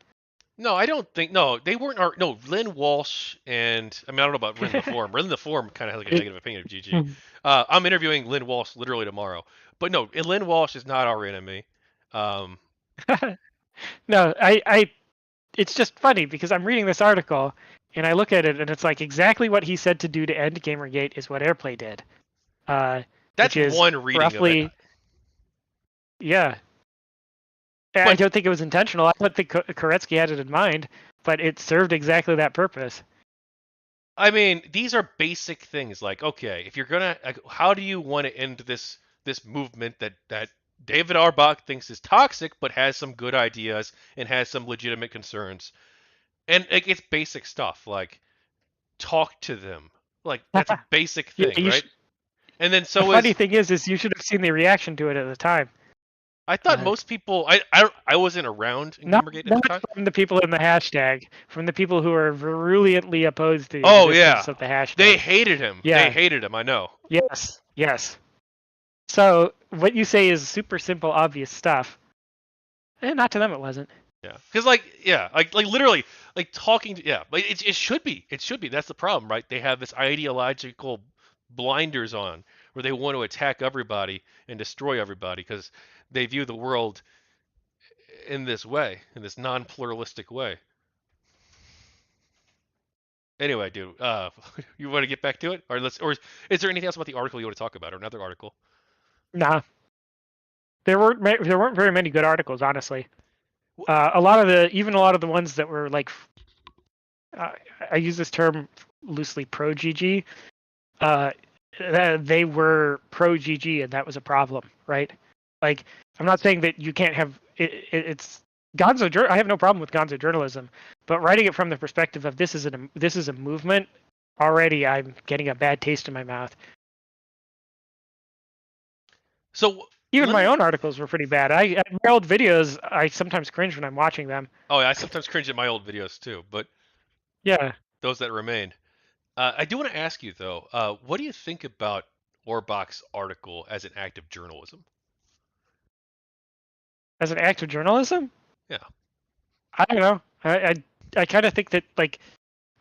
No, I don't think. No, they weren't. No, Lynn Walsh and I mean, I don't know about Rin the Form. Rin the Form kind of has like a negative opinion of GG. I'm interviewing Lynn Walsh literally tomorrow. But no, Lynn Walsh is not our enemy. Um, No, it's just funny because I'm reading this article and I look at it and it's like exactly what he said to do to end Gamergate is what Airplay did, that's which is one reading of it. roughly, yeah. I But don't think it was intentional. I don't think Koretsky had it in mind, but it served exactly that purpose. I mean, these are basic things. Like, okay, if you're gonna, like, how do you want to end this movement that David Arbach thinks is toxic, but has some good ideas and has some legitimate concerns? And like, it's basic stuff. Like, talk to them. Like, that's a basic Yeah, thing, right? And then the so funny is thing is you should have seen the reaction to it at the time. I thought most people. I wasn't around in Not Gamergate at the not time. from the people in the hashtag, from the people who are virulently opposed to the Oh yeah, existence of the hashtag. they hated him. They Yeah. hated him. I know. Yes. Yes. So what you say is super simple, obvious stuff. And not to them, it wasn't. Yeah, because like yeah, like literally like talking to yeah, like it should be that's the problem, right? They have this ideological blinders on where they want to attack everybody and destroy everybody because they view the world in this way, in this non-pluralistic way. Anyway, dude, you want to get back to it, or is there anything else about the article you want to talk about, or another article? Nah, there weren't very many good articles, honestly. A lot of the ones that were like, uh, I use this term loosely, pro GG. Uh, they were pro GG, and that was a problem, right? Like, I'm not saying that you can't have it's Gonzo. I have no problem with Gonzo journalism, but writing it from the perspective of this is a movement. Already, I'm getting a bad taste in my mouth. So Even let my me. own articles were pretty bad. My old videos, I sometimes cringe when I'm watching them. Oh, yeah, I sometimes cringe at my old videos too, but Yeah, those that remain. I do want to ask you though, what do you think about Orbach's article as an act of journalism? as an act of journalism, Yeah. I don't know. I kind of think that like,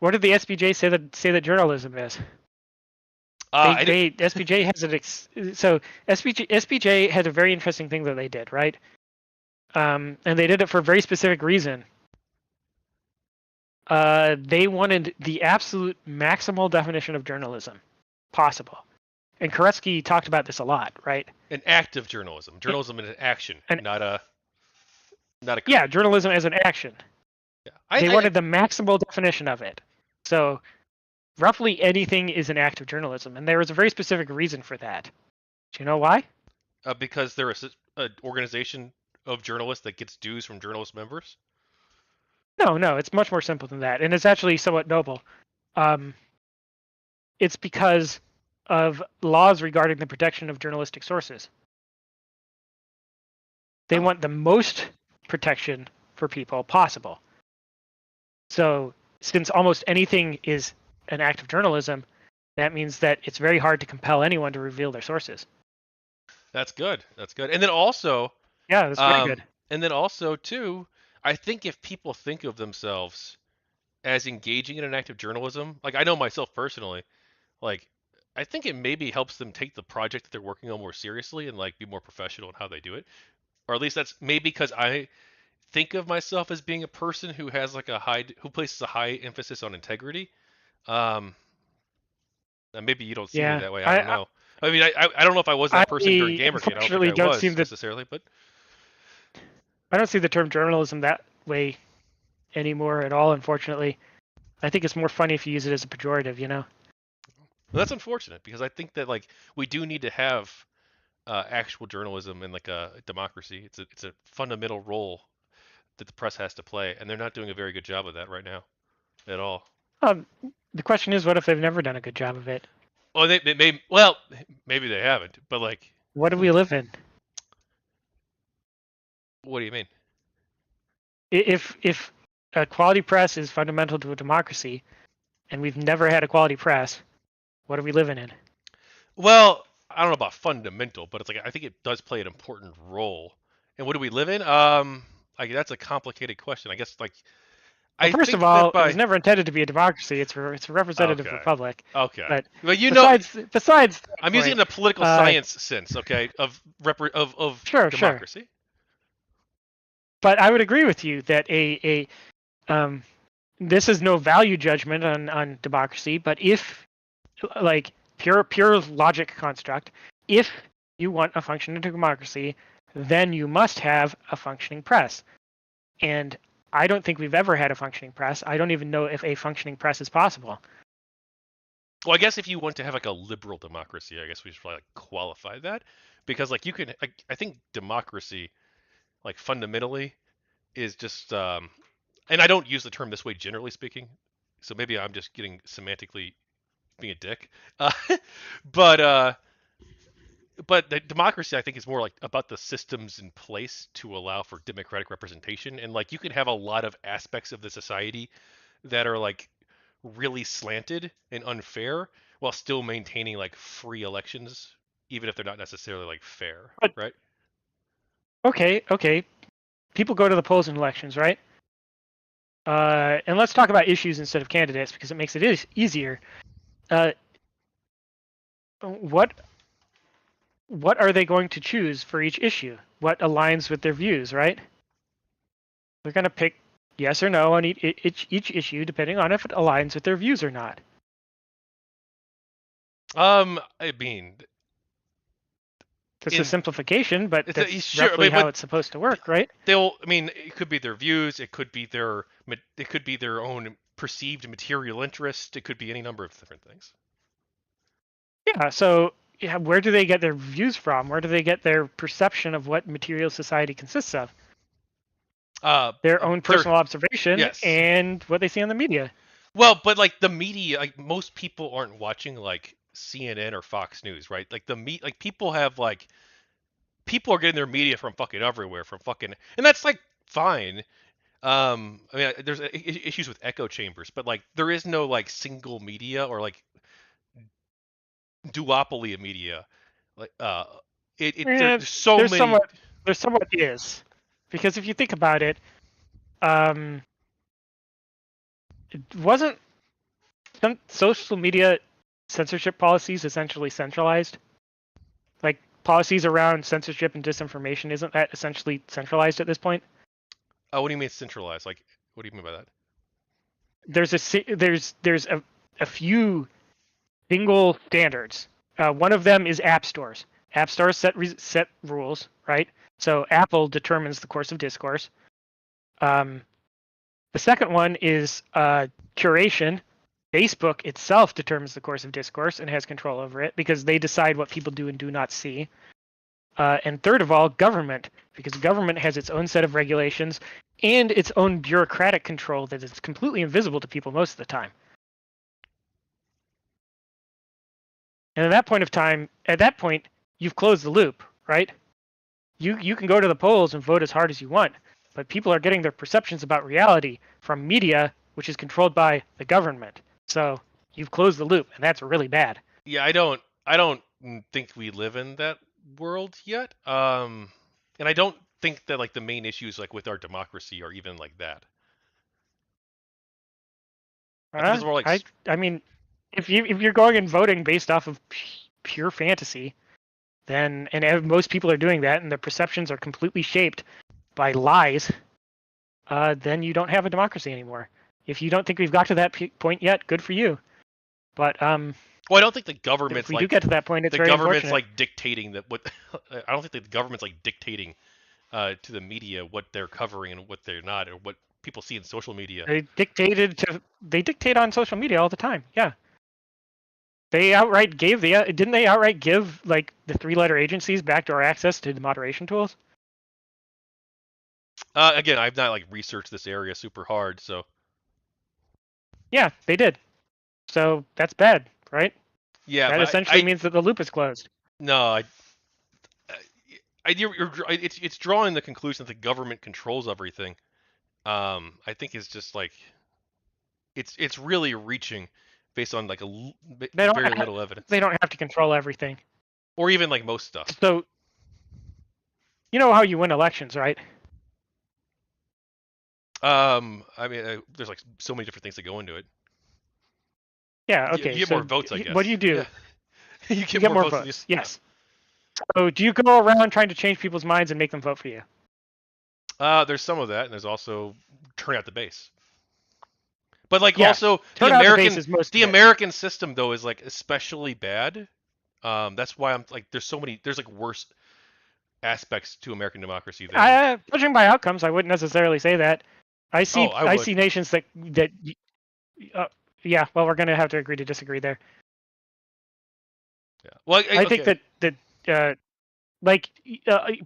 what did the SBJ say that journalism is? I did, They SBJ has so SBJ had a very interesting thing that they did, right? And they did it for a very specific reason. They wanted the absolute maximal definition of journalism possible. And Koretsky talked about this a lot, right? an act of journalism. Journalism is an action, And not a. yeah, journalism as an action. Yeah. They wanted the maximal definition of it. So roughly anything is an act of journalism, and there was a very specific reason for that. Do you know why? Because they're a organization of journalists that gets dues from journalist members. No, it's much more simple than that, and it's actually somewhat noble. Um, it's because of laws regarding the protection of journalistic sources. They Oh, want the most protection for people possible. So, since almost anything is an act of journalism, that means that it's very hard to compel anyone to reveal their sources. that's good. That's good. And then also, Yeah, that's very good. and then also too, I think if people think of themselves as engaging in an act of journalism, like I know myself personally, like I think it maybe helps them take the project that they're working on more seriously and like be more professional in how they do it. Or at least that's maybe because I think of myself as being a person who has like who places a high emphasis on integrity. Um, Maybe you don't see me Yeah, that way. I don't know. I mean, I don't know if I was I that person during Gamergate. I don't think unfortunately I don't see was the necessarily, but I don't see the term journalism that way anymore at all. Unfortunately, I think it's more funny if you use it as a pejorative. You know. that's unfortunate because I think that like we do need to have actual journalism in like a democracy. It's a fundamental role that the press has to play, and they're not doing a very good job of that right now at all. Um, the question is, what if they've never done a good job of it? Well, they may well maybe they haven't, but like, What do we live in? what do you mean? If a quality press is fundamental to a democracy, and we've never had a quality press, what are we living in? Well, I don't know about fundamental, but it's like I think it does play an important role. And what do we live in? That's a complicated question. I guess like Well, I first of think that all, it was by never intended to be a democracy. It's a representative okay, republic. okay, But but you know, besides that I'm using it point, in a political uh, science sense, okay, of sure. democracy. But I would agree with you that a this is no value judgment on democracy. But if like pure logic construct, if you want a functioning democracy, then you must have a functioning press. And I don't think we've ever had a functioning press. I don't even know if a functioning press is possible. Well, I guess if you want to have like a liberal democracy, I guess we should probably like qualify that because like you can, I think democracy like fundamentally is just and I don't use the term this way generally speaking, so maybe I'm just getting semantically being a dick. Uh, but but the democracy I think is more like about the systems in place to allow for democratic representation, and like you can have a lot of aspects of the society that are like really slanted and unfair while still maintaining like free elections, even if they're not necessarily like fair, But right? okay, people go to the polls in elections, right? And let's talk about issues instead of candidates because it makes it easier. Uh, what what are they going to choose for each issue? What aligns with their views, right? They're going to pick yes or no on each issue depending on if it aligns with their views or not. I mean, It's a in simplification, but it's a, that's sure, I roughly mean, how but it's supposed to work, right? they'll, I mean, it could be their views, it could be their own perceived material interest, it could be any number of different things. Yeah, so yeah, where do they get their views from? Where do they get their perception of what material society consists of? Their own They're personal observation yes. and what they see on the media. Well, but like the media, like most people aren't watching like CNN or Fox News, right? Like like people are getting their media from fucking everywhere, from fucking, and that's like fine. I mean, there's issues with echo chambers, but like there is no like single media or like duopoly of media. Like Eh, there's so there's many. somewhat is, because if you think about it, um, it wasn't some social media censorship policies essentially centralized? Like policies around censorship and disinformation, isn't that essentially centralized at this point? Oh, what do you mean centralized? Like, what do you mean by that? There's a few single standards. One of them is app stores. App stores set rules, right? So Apple determines the course of discourse. Um, the second one is curation. Facebook itself determines the course of discourse and has control over it because they decide what people do and do not see. And third of all, government, because government has its own set of regulations and its own bureaucratic control that is completely invisible to people most of the time. And at that point, you've closed the loop, right? You can go to the polls and vote as hard as you want, but people are getting their perceptions about reality from media, which is controlled by the government. So you've closed the loop, and that's really bad. Yeah, I don't think we live in that world yet. And I don't think that like the main issues like with our democracy are even like that. I think there's more like I mean, if you're going and voting based off of pure fantasy, then most people are doing that, and their perceptions are completely shaped by lies, then you don't have a democracy anymore. If you don't think we've got to that point yet, good for you. But Well, I don't think the If government's we do like get to that point, it's the very government's unfortunate. like dictating that what I don't think the government's like dictating to the media what they're covering and what they're not, or what people see in social media. They dictate on social media all the time. Yeah. They outright gave didn't they outright give like the three-letter agencies backdoor access to the moderation tools? Again, I've not like researched this area super hard, so Yeah, they did. So that's bad, right? yeah. That But essentially means that the loop is closed. no, it's drawing the conclusion that the government controls everything. I think it's just like it's really reaching based on like They don't very ha- little evidence, they don't have to control everything. or even like most stuff. So you know how you win elections, right? I mean, there's like so many different things that go into it. Yeah. You Okay. get So more votes, I what do guess. you do? Yeah, you You get get more more votes than you. votes. Yeah. Yes. So do you go around trying to change people's minds and make them vote for you? There's some of that, and there's also turn out the base. But like Yes. also Turn out the base is most the of it. American system though is like especially bad. That's why I'm like there's like worse aspects to American democracy than. Judging by outcomes, I wouldn't necessarily say that. Oh, I I would. see nations that uh, yeah. Well, we're gonna have to agree to disagree there. Yeah. Well, I think okay. that uh, like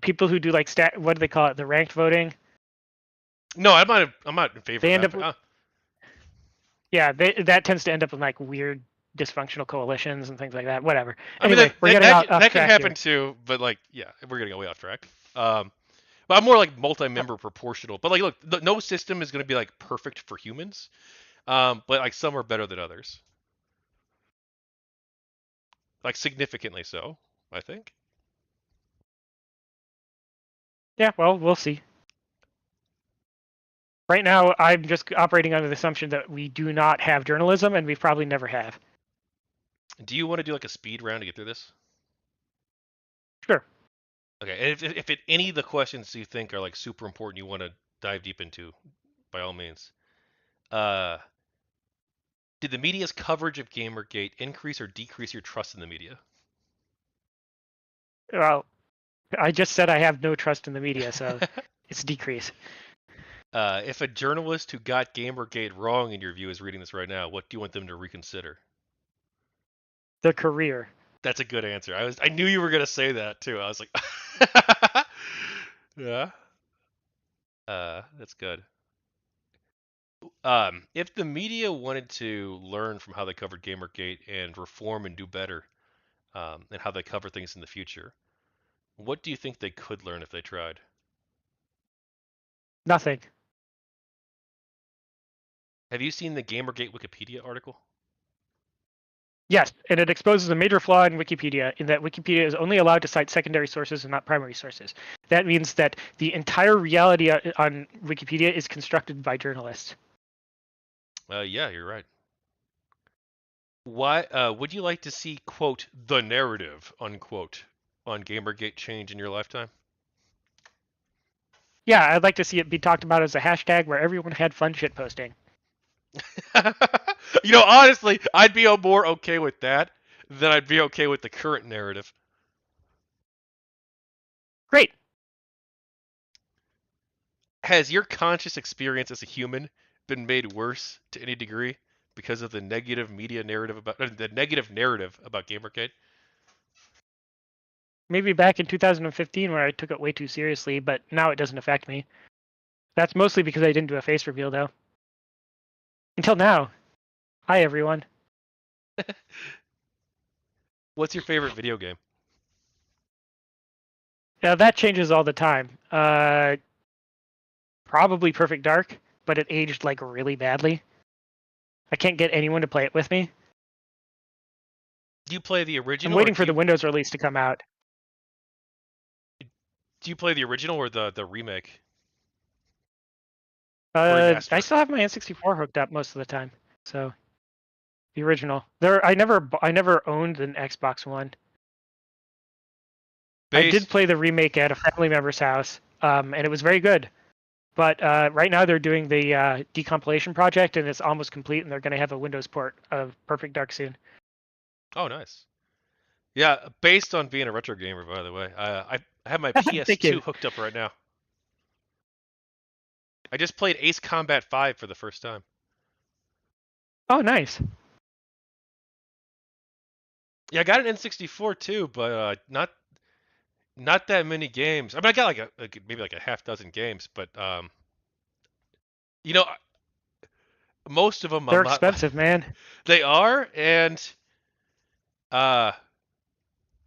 people who do like what do they call it? The ranked voting. No, I'm not in favor They of end that. up But, yeah. That tends to end up in like weird dysfunctional coalitions and things like that. Whatever. I mean Anyway, we're getting off that can track happen here. too. But like yeah, we're gonna go way off track. But I'm more like multi-member proportional. But like, look, no system is gonna be like perfect for humans. But like some are better than others. Like significantly so, I think. Yeah. Well, we'll see. Right now, I'm just operating under the assumption that we do not have journalism, and we probably never have. Do you want to do like a speed round to get through this? Sure. Okay, and if any of the questions you think are like super important, you want to dive deep into, by all means. Uh, did the media's coverage of GamerGate increase or decrease your trust in the media? Well, I just said I have no trust in the media, so it's decrease. If a journalist who got GamerGate wrong in your view is reading this right now, what do you want them to reconsider? The career. That's a good answer. I knew you were gonna say that too. I was like, yeah, that's good. If the media wanted to learn from how they covered GamerGate and reform and do better, and how they cover things in the future, what do you think they could learn if they tried? Nothing. Have you seen the GamerGate Wikipedia article? Yes, and it exposes a major flaw in Wikipedia in that Wikipedia is only allowed to cite secondary sources and not primary sources. That means that the entire reality on Wikipedia is constructed by journalists. Yeah, you're right. Why would you like to see quote the narrative unquote on GamerGate change in your lifetime? Yeah, I'd like to see it be talked about as a hashtag where everyone had fun shit posting. Honestly, I'd be more okay with that than I'd be okay with the current narrative. Great. Has your conscious experience as a human been made worse to any degree because of the negative media narrative about the negative narrative about Gamergate? Maybe back in 2015 where I took it way too seriously, but now it doesn't affect me. That's mostly because I didn't do a face reveal, though. Until now. Hi, everyone. What's your favorite video game? Now, that changes all the time. Probably Perfect Dark, but it aged like really badly. I can't get anyone to play it with me. Do you play the I'm original or waiting for the Windows release to come out. do you play the original or the remake? Remaster. I still have my N64 hooked up most of the time, so the original. I never owned an Xbox One. I did play the remake at a family member's house, and it was very good. But right now they're doing the decompilation project, and it's almost complete, and they're going to have a Windows port of Perfect Dark soon. Oh, nice. Yeah, based on being a retro gamer, by the way. I have my Thank you. PS2 hooked up right now. I just played Ace Combat 5 for the first time. Oh, nice. Yeah, I got an N64 too, but not that many games. I mean, I got maybe like a half dozen games, but you know, most of them They're I'm not like. expensive, man. They are, and uh,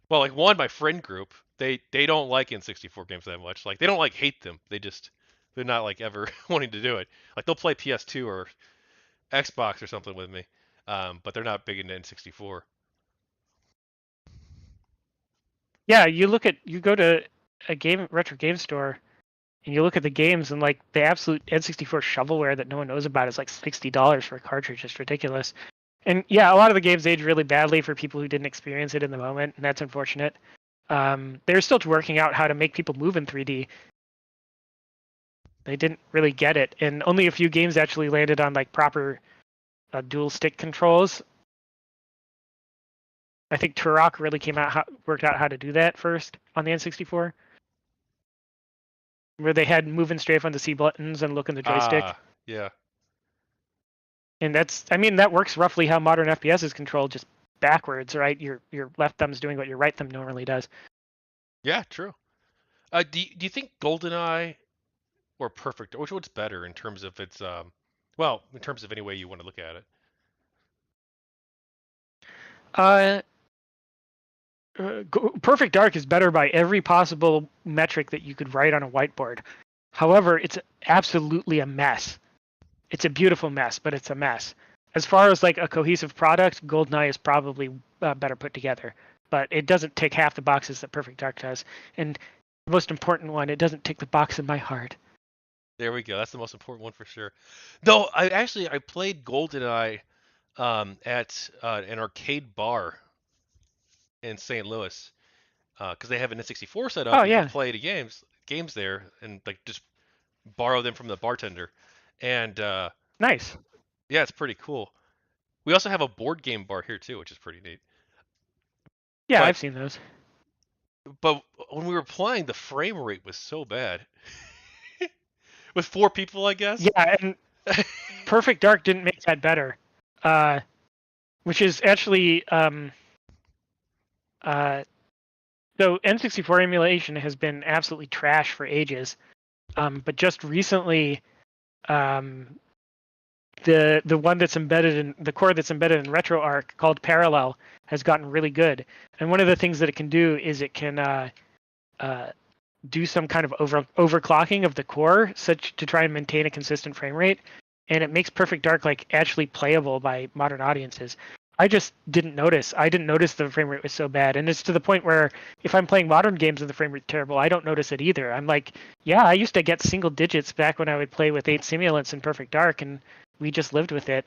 well, like one, my friend group, they don't like N64 games that much. Like they don't like hate them. They're not like ever wanting to do it. Like they'll play PS2 or Xbox or something with me, but they're not big into N64. Yeah, you go to a retro game store and you look at the games and like the absolute N64 shovelware that no one knows about is like $60 for a cartridge. It's ridiculous. And yeah, a lot of the games age really badly for people who didn't experience it in the moment, and that's unfortunate. They're still working out how to make people move in 3D. They didn't really get it, and only a few games actually landed on like proper dual stick controls. I think Turok really worked out how to do that first on the N64, where they had move and strafe on the C buttons and look in the joystick. Ah, yeah, And that works roughly how modern FPS is controlled, just backwards, right? Your left thumb's doing what your right thumb normally does. yeah, true. Do you think GoldenEye or Perfect, which one's better in terms of its well, in terms of any way you want to look at it? Uh, Perfect Dark is better by every possible metric that you could write on a whiteboard. However, it's absolutely a mess. It's a beautiful mess, but it's a mess. As far as like a cohesive product, GoldenEye is probably better put together, but it doesn't tick half the boxes that Perfect Dark does. And the most important one, it doesn't tick the box in my heart. There we go. That's the most important one for sure. Though I played GoldenEye at an arcade bar in St. Louis because they have an N64 set up. Oh You can yeah, play the games there and like just borrow them from the bartender. And nice. yeah, it's pretty cool. We also have a board game bar here too, which is pretty neat. Yeah, But I've seen those. but when we were playing, the frame rate was so bad. With four people, I guess. Yeah, and Perfect Dark didn't make that better, uh, which is actually uh, so N64 emulation has been absolutely trash for ages, but just recently, um, the one that's embedded in the core that's embedded in RetroArch called Parallel has gotten really good. And one of the things that it can do is it can uh, do some kind of overclocking of the core, such to try and maintain a consistent frame rate, and it makes Perfect Dark like actually playable by modern audiences. I just didn't notice. I didn't notice the frame rate was so bad, and it's to the point where if I'm playing modern games and the frame rate terrible, I don't notice it either. I'm like, yeah, I used to get single digits back when I would play with 8 simulants in Perfect Dark, and we just lived with it.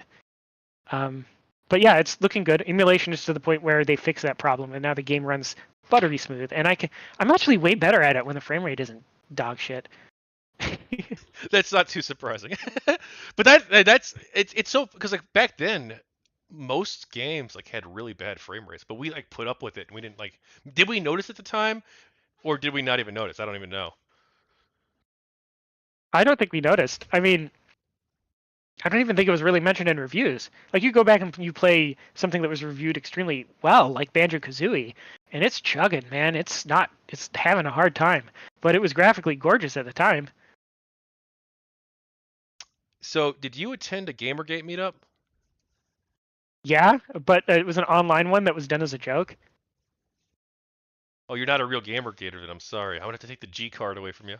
Um, but yeah, it's looking good. Emulation is to the point where they fix that problem, and now the game runs buttery smooth. And I'm actually way better at it when the frame rate isn't dog shit. That's not too surprising. But it's so because like back then most games like had really bad frame rates, but we like put up with it and we didn't like did we notice at the time or did we not even notice? I don't even know. I don't think we noticed. I mean, I don't even think it was really mentioned in reviews. Like you go back and you play something that was reviewed extremely well, like Banjo Kazooie, and it's chugging, man. It's having a hard time, but it was graphically gorgeous at the time. So, did you attend a GamerGate meetup? Yeah, but it was an online one that was done as a joke. Oh, you're not a real GamerGater then. I'm sorry. I'm gonna have to take the G card away from you.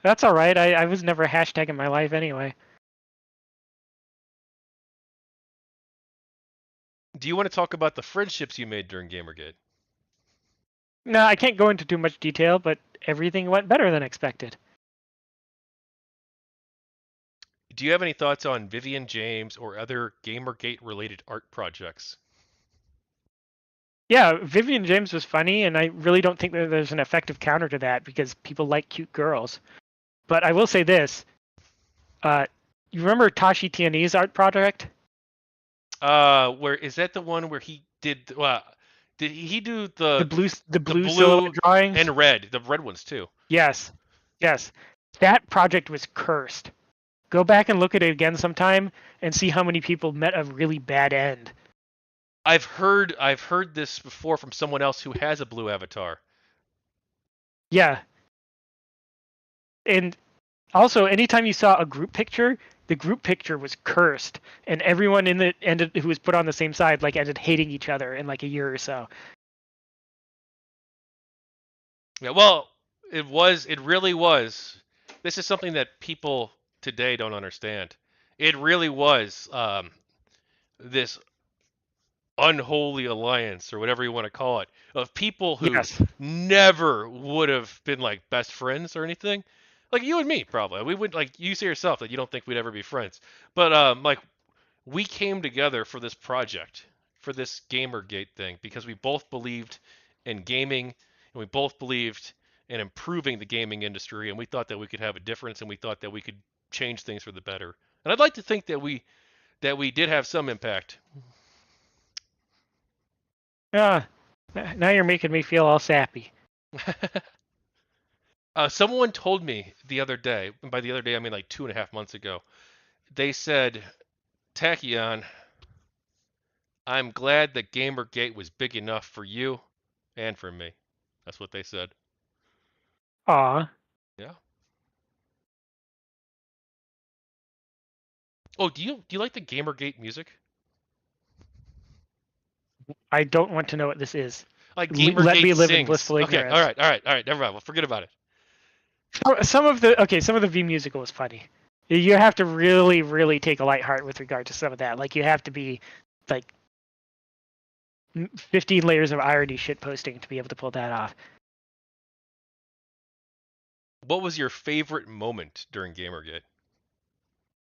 That's all right. I was never a hashtag in my life anyway. Do you want to talk about the friendships you made during GamerGate? No, I can't go into too much detail, but everything went better than expected. Do you have any thoughts on Vivian James or other GamerGate related art projects? Yeah, Vivian James was funny, and I really don't think that there's an effective counter to that because people like cute girls. But I will say this: you remember Tashi Tiani's art project? Where is that the one where he did? Did he do The the blue silhouette blue drawings. and red, the red ones too? Yes, yes. That project was cursed. Go back and look at it again sometime and see how many people met a really bad end. I've heard this before from someone else who has a blue avatar. Yeah, and also anytime you saw a group picture, the group picture was cursed, and everyone in the ended who was put on the same side like ended hating each other in like a year or so. Yeah, well, it really was. This is something that people today don't understand. It really was this unholy alliance or whatever you want to call it of people who Yes. never would have been like best friends or anything. Like you and me, probably. We would like you say yourself that you don't think we'd ever be friends. But like we came together for this project, for this GamerGate thing, because we both believed in gaming and we both believed in improving the gaming industry, and we thought that we could have a difference, and we thought that we could change things for the better. And I'd like to think that we did have some impact. Ah, now you're making me feel all sappy. Someone told me the other day, and by the other day I mean like 2.5 months ago, they said, Tachyon, I'm glad that GamerGate was big enough for you and for me. That's what they said. Aw, Yeah. Oh, do you like the GamerGate music? I don't want to know what this is. Like Let GamerGate me live in sings. blissful Okay, all ignorance. right, all right, all right. Never mind. Well, forget about it. Some of the V musical was funny. You have to really, really take a light heart with regard to some of that. Like you have to be like 15 layers of irony shit posting to be able to pull that off. What was your favorite moment during GamerGate?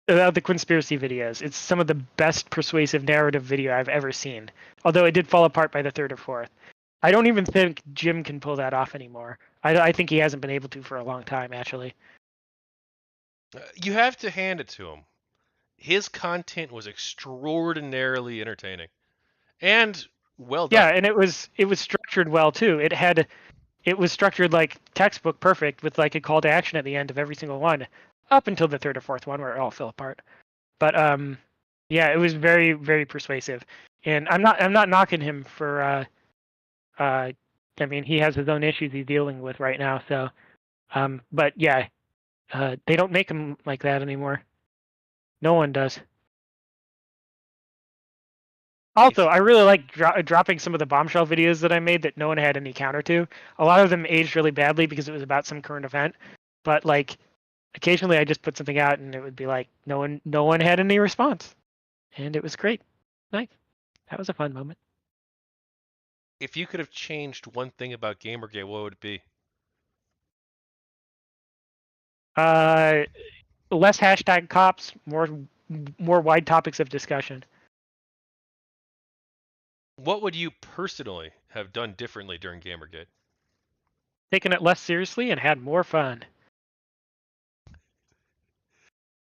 The conspiracy videos. It's some of the best persuasive narrative video I've ever seen. Although it did fall apart by the third or fourth. I don't even think Jim can pull that off anymore. I think he hasn't been able to for a long time, actually. You have to hand it to him. His content was extraordinarily entertaining and well Yeah, done. and it was structured well too. It was structured like textbook perfect with like a call to action at the end of every single one, up until the third or fourth one where it all fell apart. But yeah, it was very very persuasive, and I'm not knocking him for I mean he has his own issues he's dealing with right now. So but yeah, they don't make him like that anymore. No one does. Also, If I really like dropping some of the bombshell videos that I made that no one had any counter to. A lot of them aged really badly because it was about some current event, but like occasionally I just put something out and it would be like no one had any response, and it was great. Nice. That was a fun moment. if you could have changed one thing about GamerGate, what would it be? Uh, Less hashtag cops, more wide topics of discussion. What would you personally have done differently during GamerGate? Taking it less seriously and had more fun.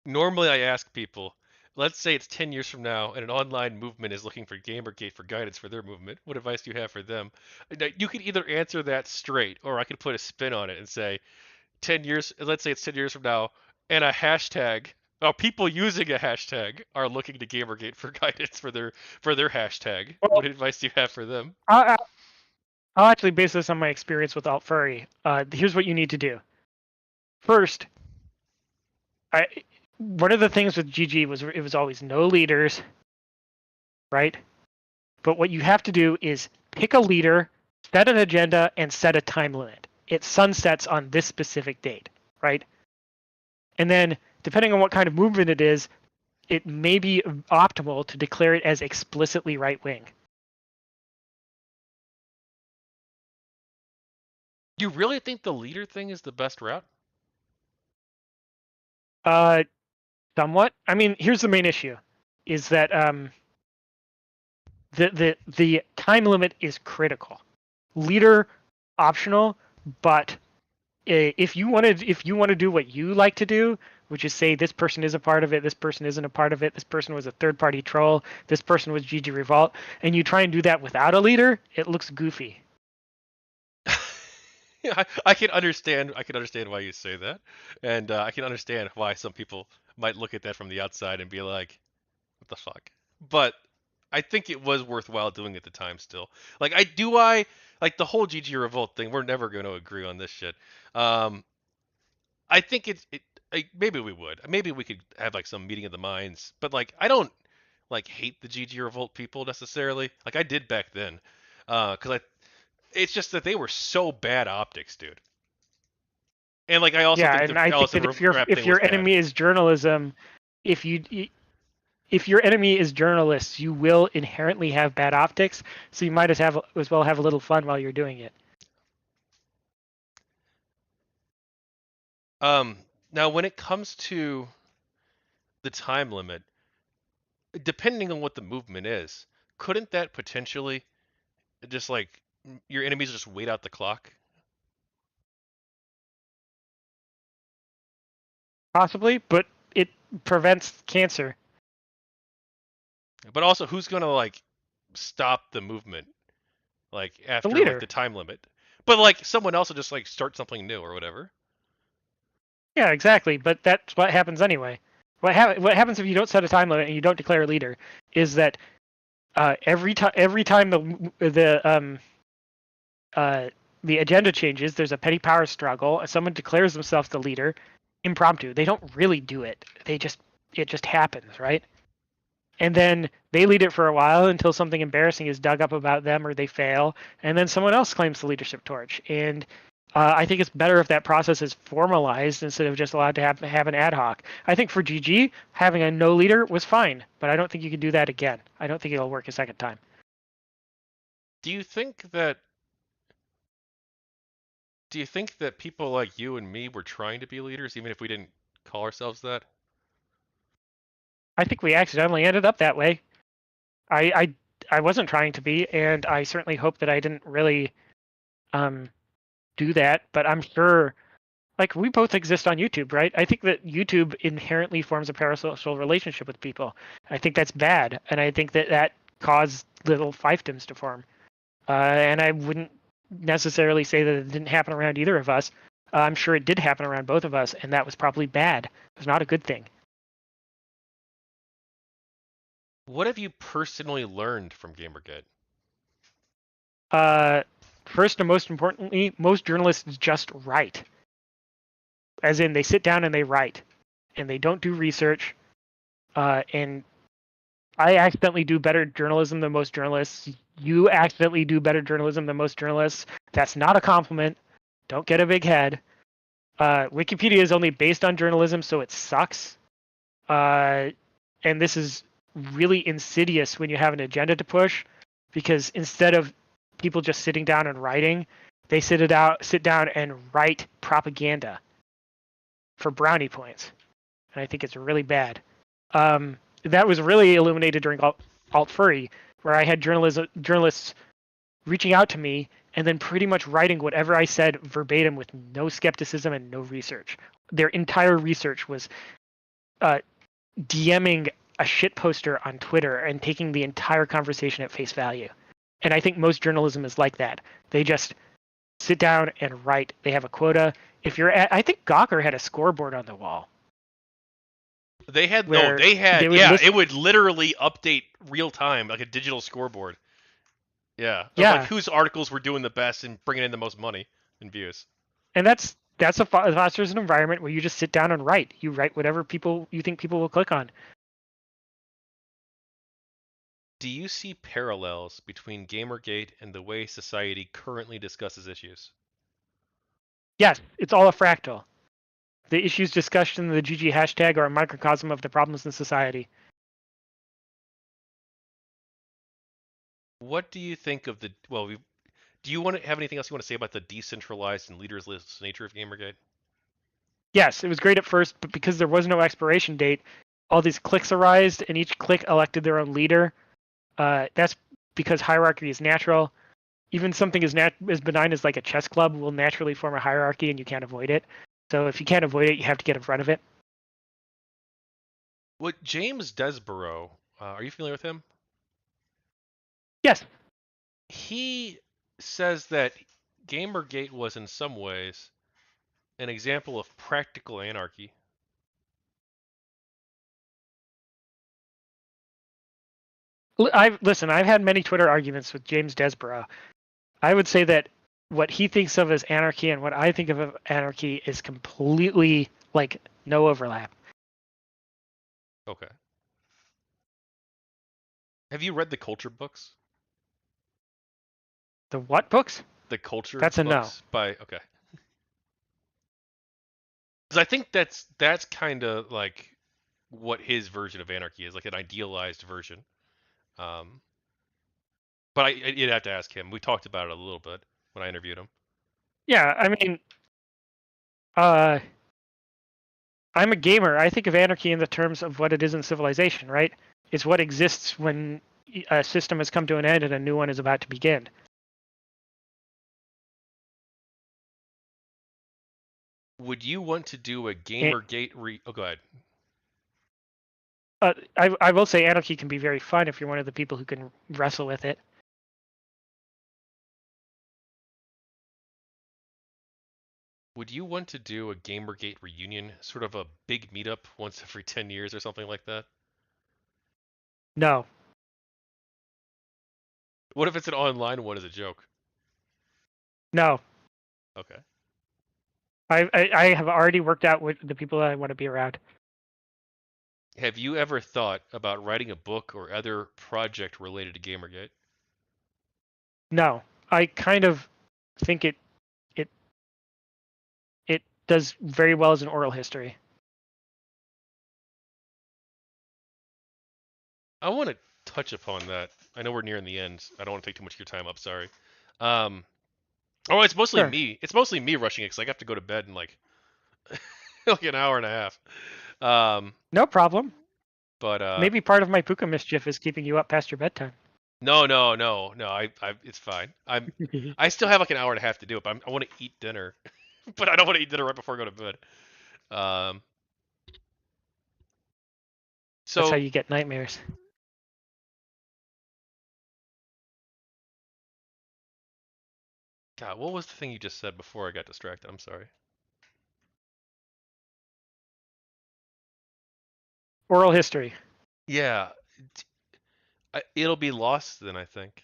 Normally, I ask people, let's say it's 10 years from now and an online movement is looking for GamerGate for guidance for their movement. What advice do you have for them? Now, you could either answer that straight, or I could put a spin on it and say, 10 years, let's say it's 10 years from now, and a hashtag, people using a hashtag are looking to GamerGate for guidance for their hashtag. Well, What advice do you have for them? I'll actually base this on my experience with alt furry. Here's what you need to do. First, one of the things with GG was it was always no leaders, right? But what you have to do is pick a leader, set an agenda, and set a time limit. It sunsets on this specific date, right? And then, depending on what kind of movement it is, it may be optimal to declare it as explicitly right wing. You really think the leader thing is the best route? Uh, Somewhat. I mean, here's the main issue: is that the time limit is critical. Leader optional, but if you want to do what you like to do, which is say this person is a part of it, this person isn't a part of it, this person was a third-party troll, this person was GG Revolt, and you try and do that without a leader, it looks goofy. Yeah, I can understand. I can understand why you say that, and I can understand why some people might look at that from the outside and be like, "What the fuck?" But I think it was worthwhile doing at the time. Still, like, I like the whole GG Revolt thing. We're never going to agree on this shit. Um, I think like, maybe we would. Maybe we could have like some meeting of the minds. But like, I don't like hate the GG Revolt people necessarily. Like I did back then, because it's just that they were so bad optics, dude. And like I also Yeah, think and the I think Allison that if rap thing was your bad. enemy is journalism, if you if your enemy is journalists, you will inherently have bad optics. So you might as well have a little fun while you're doing it. Um, Now when it comes to the time limit, depending on what the movement is, couldn't that potentially just like your enemies just wait out the clock? Possibly, but it prevents cancer. But also, who's gonna like stop the movement like The after like leader. the time limit? But like someone else will just like start something new or whatever. Yeah, exactly. But that's what happens anyway. What happens if you don't set a time limit and you don't declare a leader is that every time uh, the agenda changes, there's a petty power struggle. Someone declares themselves the leader, impromptu. They don't really do it. It just happens, right? And then they lead it for a while until something embarrassing is dug up about them or they fail, and then someone else claims the leadership torch. And I think it's better if that process is formalized instead of just allowed to have an ad hoc. I think for GG, having a no leader was fine, but I don't think you can do that again. I don't think it'll work a second time. Do you think that do you think that people like you and me were trying to be leaders even if we didn't call ourselves that? I think we accidentally ended up that way. I I, I wasn't trying to be, and I certainly hope that I didn't really um, do that. But I'm sure like we both exist on YouTube, right? I think that YouTube inherently forms a parasocial relationship with people. I think that's bad, and I think that that caused little fiefdoms to form. And I wouldn't necessarily say that it didn't happen around either of us. I'm sure it did happen around both of us, and that was probably bad. It was not a good thing. What have you personally learned from Gamergate? Uh, First and most importantly, most journalists just write, as in they sit down and they write, and they don't do research. And I accidentally do better journalism than most journalists. You accidentally do better journalism than most journalists. That's not a compliment. Don't get a big head. Wikipedia is only based on journalism, so it sucks. And this is really insidious when you have an agenda to push, because instead of people just sitting down and writing, they sit down and write propaganda for brownie points, and I think it's really bad. That was really illuminated during Alt Furry, where I had journalists reaching out to me and then pretty much writing whatever I said verbatim with no skepticism and no research. Their entire research was uh, DMing a shit poster on Twitter and taking the entire conversation at face value. And I think most journalism is like that. They just sit down and write. They have a quota. I think Gawker had a scoreboard on the wall They had no, where they they had would yeah, list. it would literally update real time like a digital scoreboard. Yeah, of like Yeah, whose articles were doing the best and bringing in the most money and views. and that's a fosters an environment where you just sit down and write. You write whatever people you think people will click on. Do you see parallels between Gamergate and the way society currently discusses issues? Yes, it's all a fractal. The issues discussed in the GG hashtag are a microcosm of the problems in society. What do you think of the do you want to have anything else you want to say about the decentralized and leaderless nature of Gamergate? Yes, it was great at first, but because there was no expiration date, all these cliques arised, and each clique elected their own leader. That's because hierarchy is natural. Even something as benign as like a chess club will naturally form a hierarchy, and you can't avoid it. So if you can't avoid it, you have to get in front of it. What James Desborough? Are you familiar with him? Yes. He says that Gamergate was in some ways an example of practical anarchy. I've had many Twitter arguments with James Desborough. I would say that what he thinks of as anarchy and what I think of anarchy is completely like no overlap. Okay. Have you read the culture books? The what books? The culture That's a no. books by okay. Because I think that's kind of like what his version of anarchy is, like an idealized version. Um, but you'd have to ask him. We talked about it a little bit when I interviewed him. Yeah, I mean, uh, I'm a gamer. I think of anarchy in the terms of what it is in civilization, right? It's what exists when a system has come to an end and a new one is about to begin. Would you want to do a And, GamerGate Oh, go ahead. I will say anarchy can be very fun if you're one of the people who can wrestle with it. Would you want to do a GamerGate reunion, sort of a big meetup once every 10 years or something like that? No, What if it's an online one as a joke? no. Okay. I have already worked out with the people that I want to be around. Have you ever thought about writing a book or other project related to GamerGate? No, I kind of think it it does very well as an oral history. I want to touch upon that. I know we're nearing the end. I don't want to take too much of your time up. Sorry. Um, oh, it's mostly Sure, me. It's mostly me rushing it because I have to go to bed in like like an hour and a half. Um, no problem. but Maybe part of my puka mischief is keeping you up past your bedtime. no, no, no, no. It's fine. I still have like an hour and a half to do it. But I want to eat dinner, but I don't want to eat dinner right before I go to bed. Um, That's how so you get nightmares. God, what was the thing you just said before I got distracted? I'm sorry. Oral history. Yeah, it'll be lost then, I think.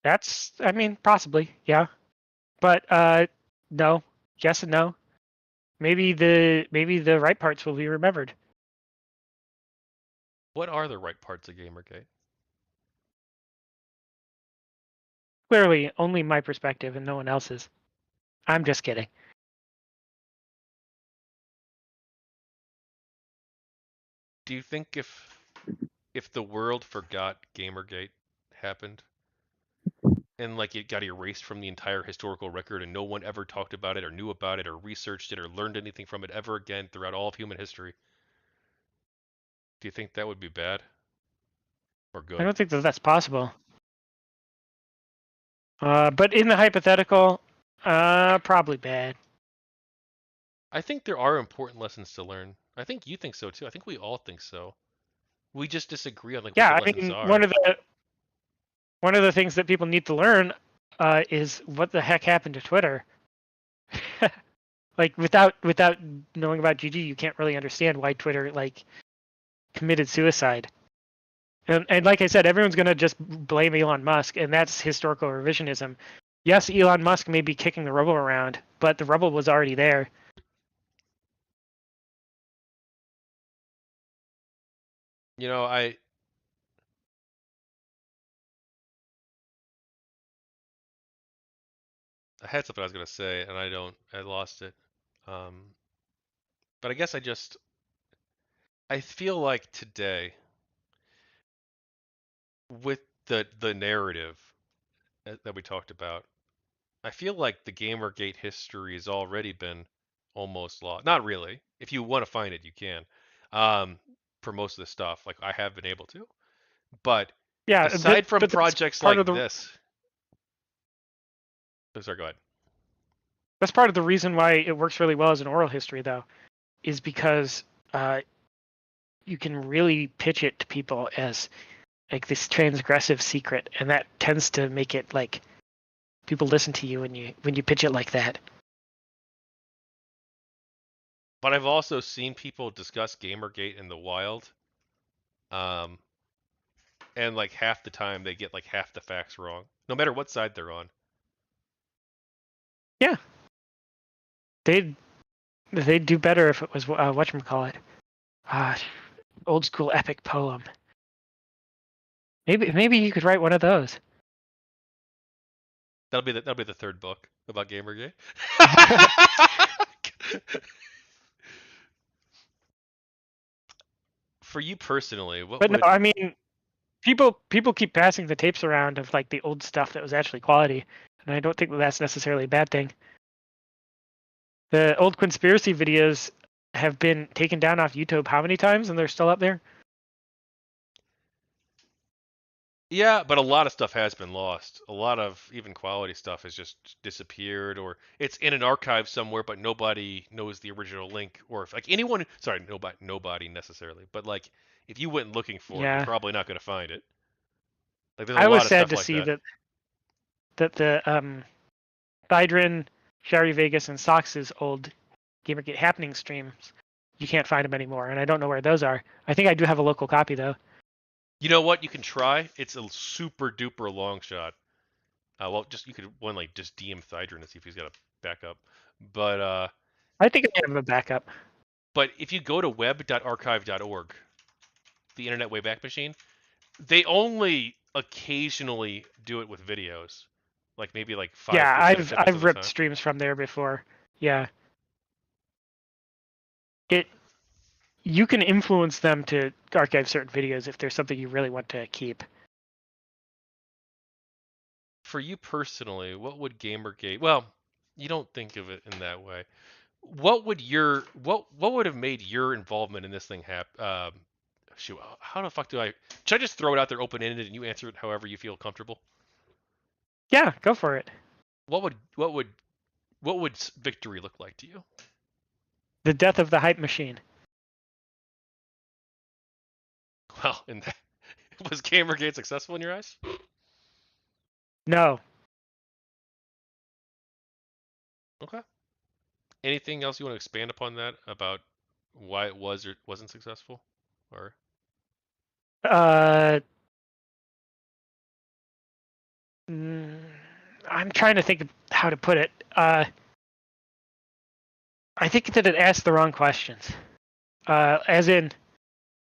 That's, I mean, possibly, yeah. But no, yes and no. Maybe the right parts will be remembered. What are the right parts of Gamergate? Clearly, only my perspective and no one else's. I'm just kidding. Do you think if the world forgot Gamergate happened and like it got erased from the entire historical record and no one ever talked about it or knew about it or researched it or learned anything from it ever again throughout all of human history, do you think that would be bad or I good? don't think that that's possible. But in the hypothetical, probably bad. I think there are important lessons to learn. I think you think so too. I think we all think so. We just disagree on like what the Yeah, I lessons mean, one are. of the things that people need to learn is what the heck happened to Twitter. Like without knowing about GG, you can't really understand why Twitter like committed suicide. And like I said, everyone's gonna just blame Elon Musk, and that's historical revisionism. Yes, Elon Musk may be kicking the rubble around, but the rubble was already there. You know, I had something I was gonna say and I lost it. Um, but I guess I feel like today with the narrative that we talked about, I feel like the Gamergate history has already been almost lost. Not really. If you want to find it, you can. Um, for most of the stuff, like I have been able to. But Yeah, aside from but that's projects part of like the this, oh, sorry, go ahead. That's part of the reason why it works really well as an oral history, though, is because you can really pitch it to people as like this transgressive secret, and that tends to make it like people listen to you when you pitch it like that. But I've also seen people discuss Gamergate in the wild, um, and like half the time they get like half the facts wrong, no matter what side they're on. Yeah, they'd do better if it was whatchamacallit, old school epic poem. Maybe you could write one of those. That'll be the third book about Gamergate. For you personally, what But no, would I mean, people keep passing the tapes around of like the old stuff that was actually quality, and I don't think that that's necessarily a bad thing. The old conspiracy videos have been taken down off YouTube how many times, and they're still up there? Yeah, but a lot of stuff has been lost. A lot of even quality stuff has just disappeared, or it's in an archive somewhere, but nobody knows the original link. Or if like anyone, sorry, nobody necessarily, but like if you went looking for it, you're Yeah, probably not going to find it. Like there's a I was lot of sad stuff to like see that. that the Thydrin, Shari Vegas, and Sox's old GamerGate happening streams, you can't find them anymore, and I don't know where those are. I think I do have a local copy though. You know what? You can try. It's a super duper long shot. Well, just you could one like just DM Thydrin and see if he's got a backup. But I think I have a backup. if you go to web.archive.org, the Internet Wayback Machine, they only occasionally do it with videos, like maybe like Yeah, 5 to 10 seconds at I've a ripped time. streams from there before. Yeah, it you can influence them to archive certain videos if there's something you really want to keep. For you personally, what would Gamergate? Well, you don't think of it in that way. What would have made your involvement in this thing happen? Shoot, how the fuck do I? Should I just throw it out there open ended and you answer it however you feel comfortable? Yeah, go for it. What would what would what would victory look like to you? The death of the hype machine. Well, in that, was Gamergate successful in your eyes? No. Okay. Anything else you want to expand upon that about why it was or wasn't successful? Or Uh, mm, I'm trying to think of how to put it. I think that it asked the wrong questions. As in,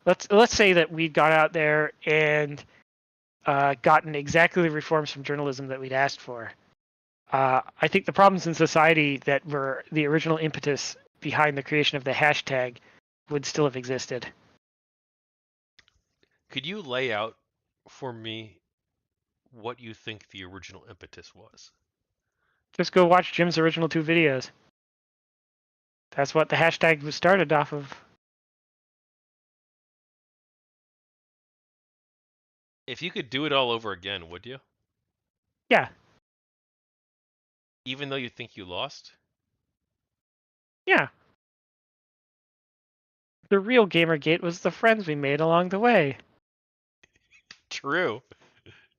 let's say that we'd gone out there and gotten exactly the reforms from journalism that we'd asked for. I think the problems in society that were the original impetus behind the creation of the hashtag would still have existed. could you lay out for me what you think the original impetus was? Just go watch Jim's original 2 videos. That's what the hashtag was started off of. If you could do it all over again, would you? Yeah, Even though you think you lost? yeah. The real Gamergate was the friends we made along the way. True.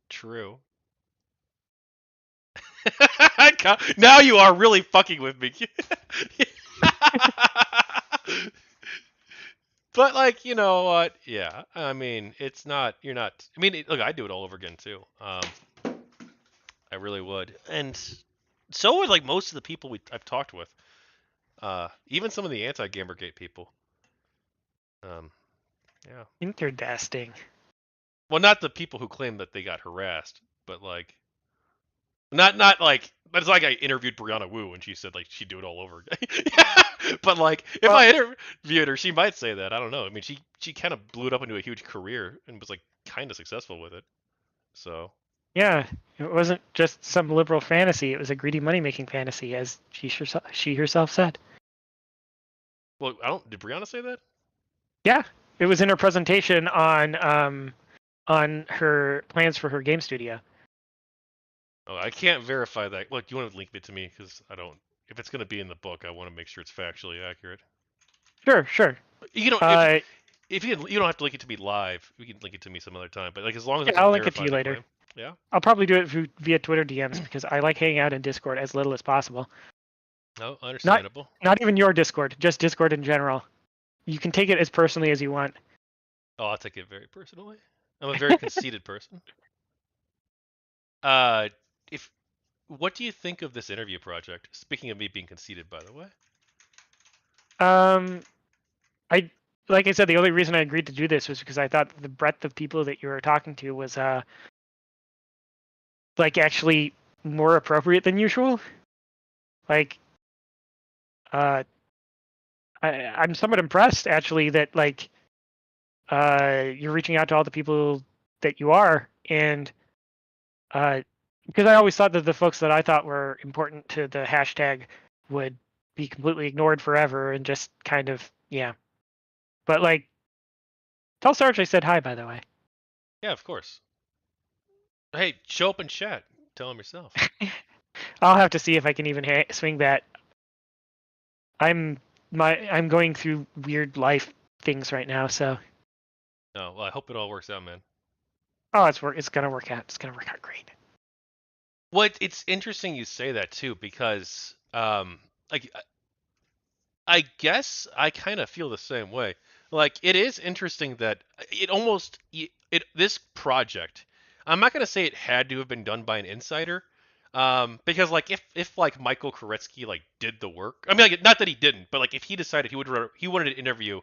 True. Now you are really fucking with me. But like, you know what? Yeah. I mean, it's not. You're not. I mean, look, I'd do it all over again too. I really would. And so would like most of the people I've talked with. Even some of the anti-Gamergate people. Um, yeah. Interdasting. Well, not the people who claim that they got harassed, but like not like. But it's like I interviewed Brianna Wu and she said like she'd do it all over again. But like if Well, I interviewed her, she might say that. I don't know. I mean, she kind of blew it up into a huge career and was like kind of successful with it. So yeah, it wasn't just some liberal fantasy. It was a greedy money-making fantasy, as she herself said. well, I don't. Did Brianna say that? Yeah, it was in her presentation on her plans for her game studio. Oh, I can't verify that. Look, you want to link it to me because I don't. if it's gonna be in the book, I want to make sure it's factually accurate. Sure, sure. You don't Uh, if you don't have to link it to me live. We can link it to me some other time. But like as long as it's yeah, a I'll link it to you verifiable later. claim. Yeah. I'll probably do it via Twitter DMs because I like hanging out in Discord as little as possible. No, Not understandable. not even your Discord, just Discord in general. You can take it as personally as you want. Oh, I'll take it very personally. I'm a very conceited person. Uh, if what do you think of this interview project? Speaking of me being conceited, by the way. Um, I like I said, the only reason I agreed to do this was because I thought the breadth of people that you were talking to was like actually more appropriate than usual. Like uh I'm somewhat impressed actually that like you're reaching out to all the people that you are, and uh because I always thought that the folks that I thought were important to the hashtag would be completely ignored forever and just kind of yeah. But like tell Sarge I said hi, by the way. Yeah, of course. Hey, show up and chat. Tell him yourself. I'll have to see if I can even swing that. I'm I'm going through weird life things right now, so No, well, I hope it all works out, man. oh, it's gonna work out. It's gonna work out great. Well, it's interesting you say that too because like I guess I kind of feel the same way. Like it is interesting that it almost this project. I'm not gonna say it had to have been done by an insider, because like if like Michael Koretsky like did the work. I mean, like not that he didn't, but like if he decided he wanted to interview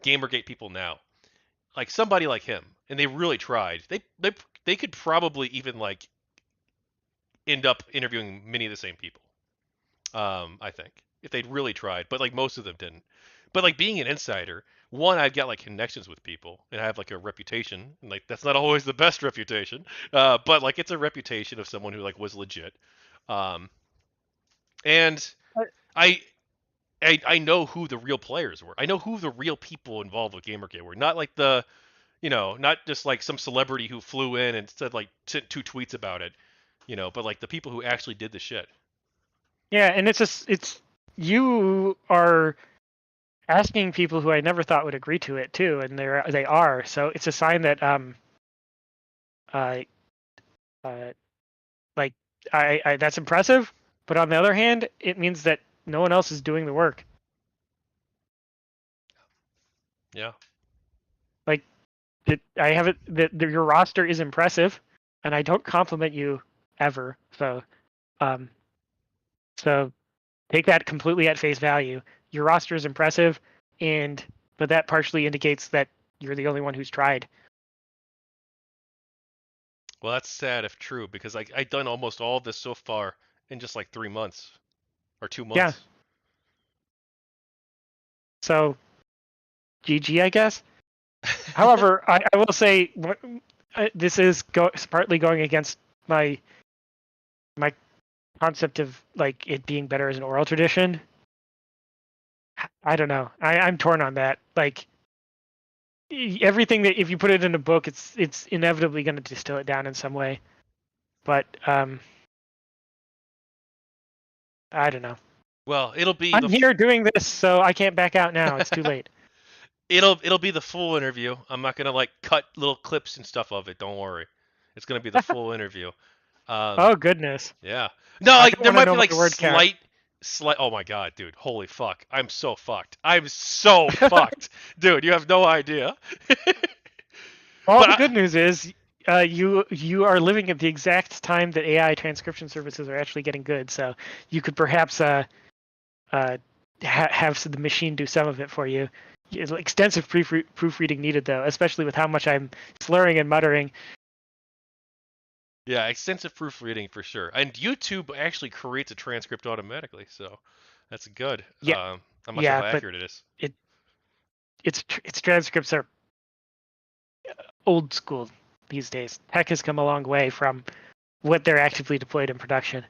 GamerGate people now, like somebody like him, and they really tried, they could probably even like end up interviewing many of the same people. I think if they'd really tried, but like most of them didn't. But like being an insider, one, I've got like connections with people, and I have like a reputation, and like that's not always the best reputation, but like it's a reputation of someone who like was legit, um, and Uh, I. I know who the real players were. I know who the real people involved with GamerGate were. Not like not just like some celebrity who flew in and said like two tweets about it, but like the people who actually did the shit. Yeah, and it's you are asking people who I never thought would agree to it too, and they are. So it's a sign that uh, uh like I that's impressive. But on the other hand, it means that no one else is doing the work. Yeah. Like I have it that your roster is impressive, and I don't compliment you ever. Um so take that completely at face value. Your roster is impressive, and but that partially indicates that you're the only one who's tried. Well, that's sad if true, because I done almost all of this so far in just like 3 months or two Yeah. months. So GG, I guess. However, I will say this is partly going against my my concept of like it being better as an oral tradition. I don't know. I'm torn on that. Like everything that if you put it in a book, it's inevitably going to distill it down in some way. But I don't know. Well, it'll be I'm here doing this, so I can't back out now. It's too late. it'll be the full interview. I'm not gonna like cut little clips and stuff of it. Don't worry. It's gonna be the full interview. Um, Oh goodness. yeah. No, I like don't there want to might be know like my word count. slight. Oh my god, dude! Holy fuck! I'm so fucked. I'm so fucked, dude. You have no idea. All but the good news is you are living at the exact time that AI transcription services are actually getting good. So you could perhaps uh, have the machine do some of it for you. Extensive proofreading needed though, especially with how much I'm slurring and muttering. yeah, extensive proofreading for sure. And YouTube actually creates a transcript automatically, so that's good. Yeah, I'm not sure yeah, how but accurate it is. it its transcripts are old school these days. Tech has come a long way from what they're actively deployed in production.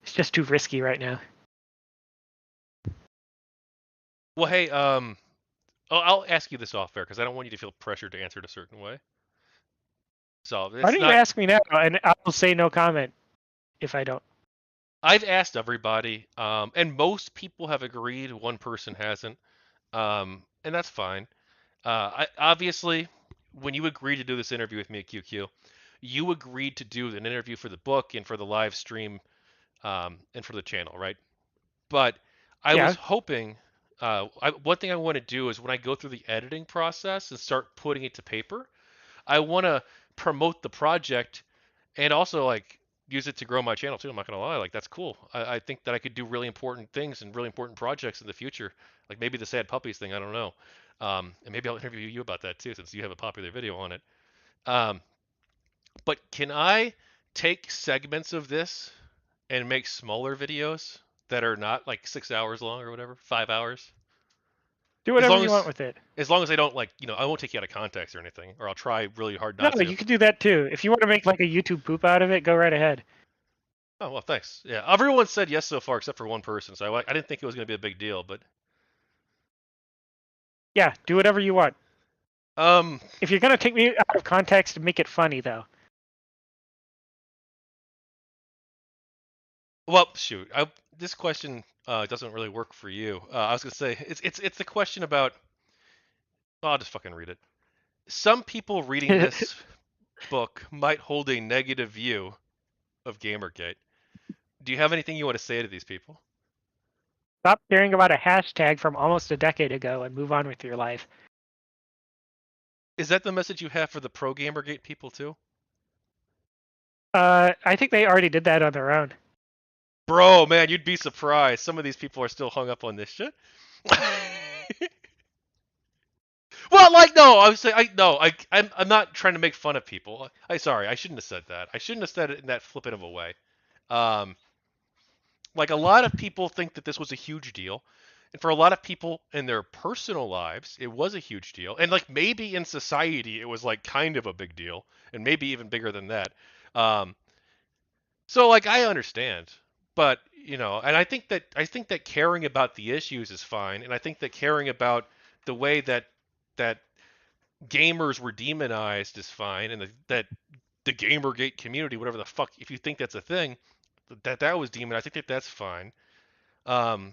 It's just too risky right now. Well, hey, I'll ask you this off air because I don't want you to feel pressured to answer it a certain way. So Why it's don't you not. ask me now, and I'll say no comment if I don't. I've asked everybody, and most people have agreed. One person hasn't, and that's fine. Obviously, when you agreed to do this interview with me at QQ, you agreed to do an interview for the book and for the live stream, and for the channel, right? But I was Yeah. hoping, one thing I want to do is when I go through the editing process and start putting it to paper, I want to promote the project and also like use it to grow my channel too. I'm not gonna lie, like that's cool. I think that I could do really important things and really important projects in the future, like maybe the sad puppies thing. I don't know, and maybe I'll interview you about that too, since you have a popular video on it. Um, but can I take segments of this and make smaller videos that are not like 6 hours long or whatever, 5 hours? Do As whatever long you as want with it. as long as I don't like, I won't take you out of context or anything, or I'll try really hard No, not to. you can do that too. If you want to make like a YouTube poop out of it, go right ahead. Oh well, thanks. Yeah, everyone said yes so far except for one person, so I didn't think it was gonna be a big deal. But Yeah, do whatever you want. um, If you're gonna take me out of context, make it funny though. well, shoot, this question doesn't really work for you. I was gonna say it's the question about. Oh, I'll just fucking read it. Some people reading this book might hold a negative view of GamerGate. Do you have anything you want to say to these people? Stop caring about a hashtag from almost a decade ago and move on with your life. Is that the message you have for the pro GamerGate people too? I think they already did that on their own. Bro, man, you'd be surprised. Some of these people are still hung up on this shit. Well, like no, I was saying I no, I'm not trying to make fun of people. I shouldn't have said that. I shouldn't have said it in that flippant of a way. Um, like a lot of people think that this was a huge deal, and for a lot of people in their personal lives, it was a huge deal, and like maybe in society, it was like kind of a big deal, and maybe even bigger than that. Um, so like I understand, but and I think that caring about the issues is fine, and I think that caring about the way that gamers were demonized is fine, and that the GamerGate community, whatever the fuck, if you think that's a thing, that was demonized, I think that that's fine. Um,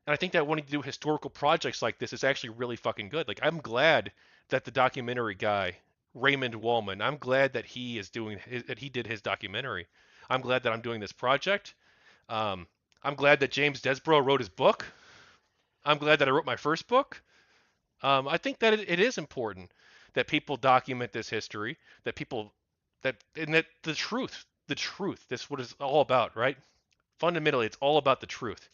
and I think that wanting to do historical projects like this is actually really fucking good. Like I'm glad that the documentary guy Raymond Wallman, I'm glad that that he did his documentary. I'm glad that I'm doing this project. Um, I'm glad that James Desborough wrote his book. I'm glad that I wrote my first book. I think that it is important that people document this history, that people and that the truth, that's what it's all about, right? Fundamentally, it's all about the truth,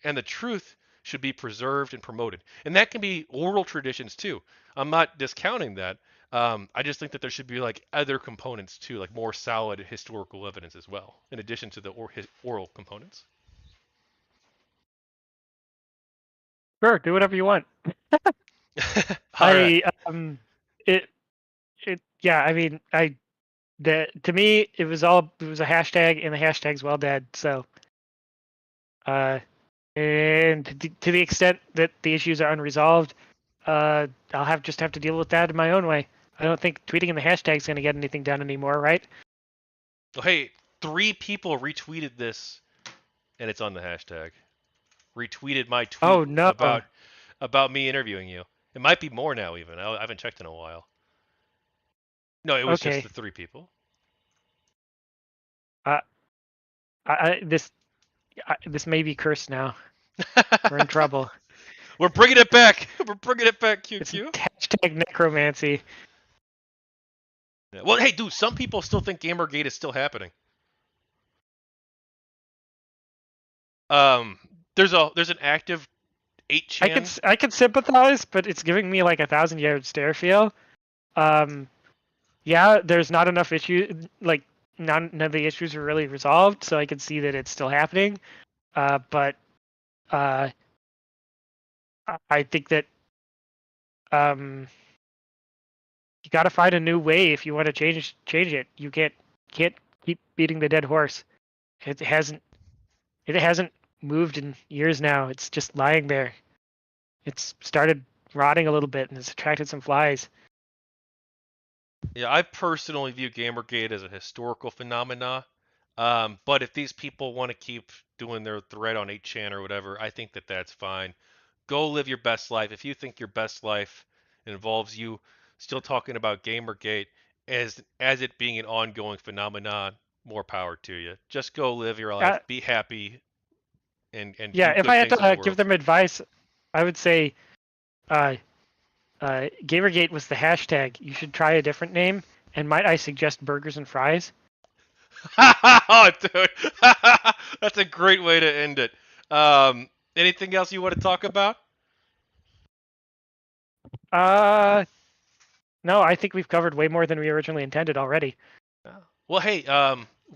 and the truth should be preserved and promoted, and that can be oral traditions too. I'm not discounting that. I just think that there should be like other components too, like more solid historical evidence as well, in addition to the oral components. Sure, do whatever you want. All right. I it yeah. I mean, to me it was a hashtag, and the hashtag's well dead. So uh, and to the extent that the issues are unresolved, I'll just have to deal with that in my own way. I don't think tweeting in the hashtag's going to get anything done anymore, right? Oh, hey, 3 people retweeted this, and it's on the hashtag. Retweeted my tweet Oh no. about me interviewing you. It might be more now, even. I haven't checked in a while. No, it was just Okay. the 3 people. Uh, this this may be cursed now. We're in trouble. We're bringing it back. We're bringing it back, It's QQ. hashtag necromancy. Yeah. Well, hey, dude, some people still think Gamergate is still happening. Um, there's an active 8chan. I could sympathize, but it's giving me like 1,000-yard stare feel. Um, yeah, there's not enough issue. Like none of the issues are really resolved, so I can see that it's still happening. But uh, I think that you got to find a new way if you want to change it. You can't keep beating the dead horse. It hasn't moved in years now. It's just lying there. It's started rotting a little bit, and it's attracted some flies. Yeah, I personally view Gamergate as a historical phenomena. But if these people want to keep doing their thread on 8chan or whatever, I think that that's fine. Go live your best life. If you think your best life involves you still talking about Gamergate as it being an ongoing phenomenon, more power to you. Just go live your life, Uh, be happy, and yeah, do if good I had things to in the give world. them advice, I would say uh, Gamergate was the hashtag. You should try a different name. And might I suggest burgers and fries? Oh, dude, that's a great way to end it. Anything else you want to talk about? Uh, no, I think we've covered way more than we originally intended already. Well, hey,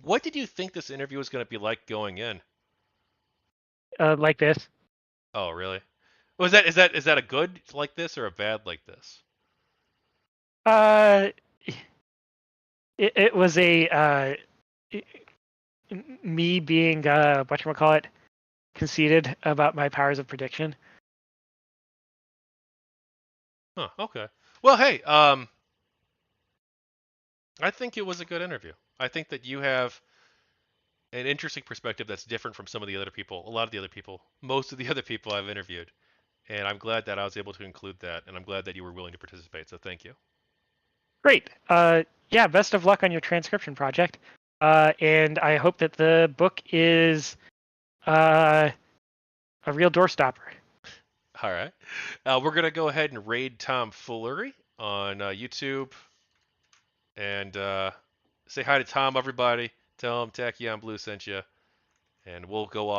what did you think this interview was going to be like going in? Like this. Oh, really? Was that a good like this or a bad like this? Uh, it was a me being whatchamacallit, conceited about my powers of prediction. Huh, okay. Well, hey, I think it was a good interview. I think that you have an interesting perspective that's different from some of the other people, a lot of the other people, most of the other people I've interviewed. And I'm glad that I was able to include that, and I'm glad that you were willing to participate. So thank you. Great. Yeah, best of luck on your transcription project. And I hope that the book is uh, a real doorstopper. All right. We're going to go ahead and raid Tom Foolery on YouTube and say hi to Tom, everybody. Tell him Tachyon Blue sent you, and we'll go off.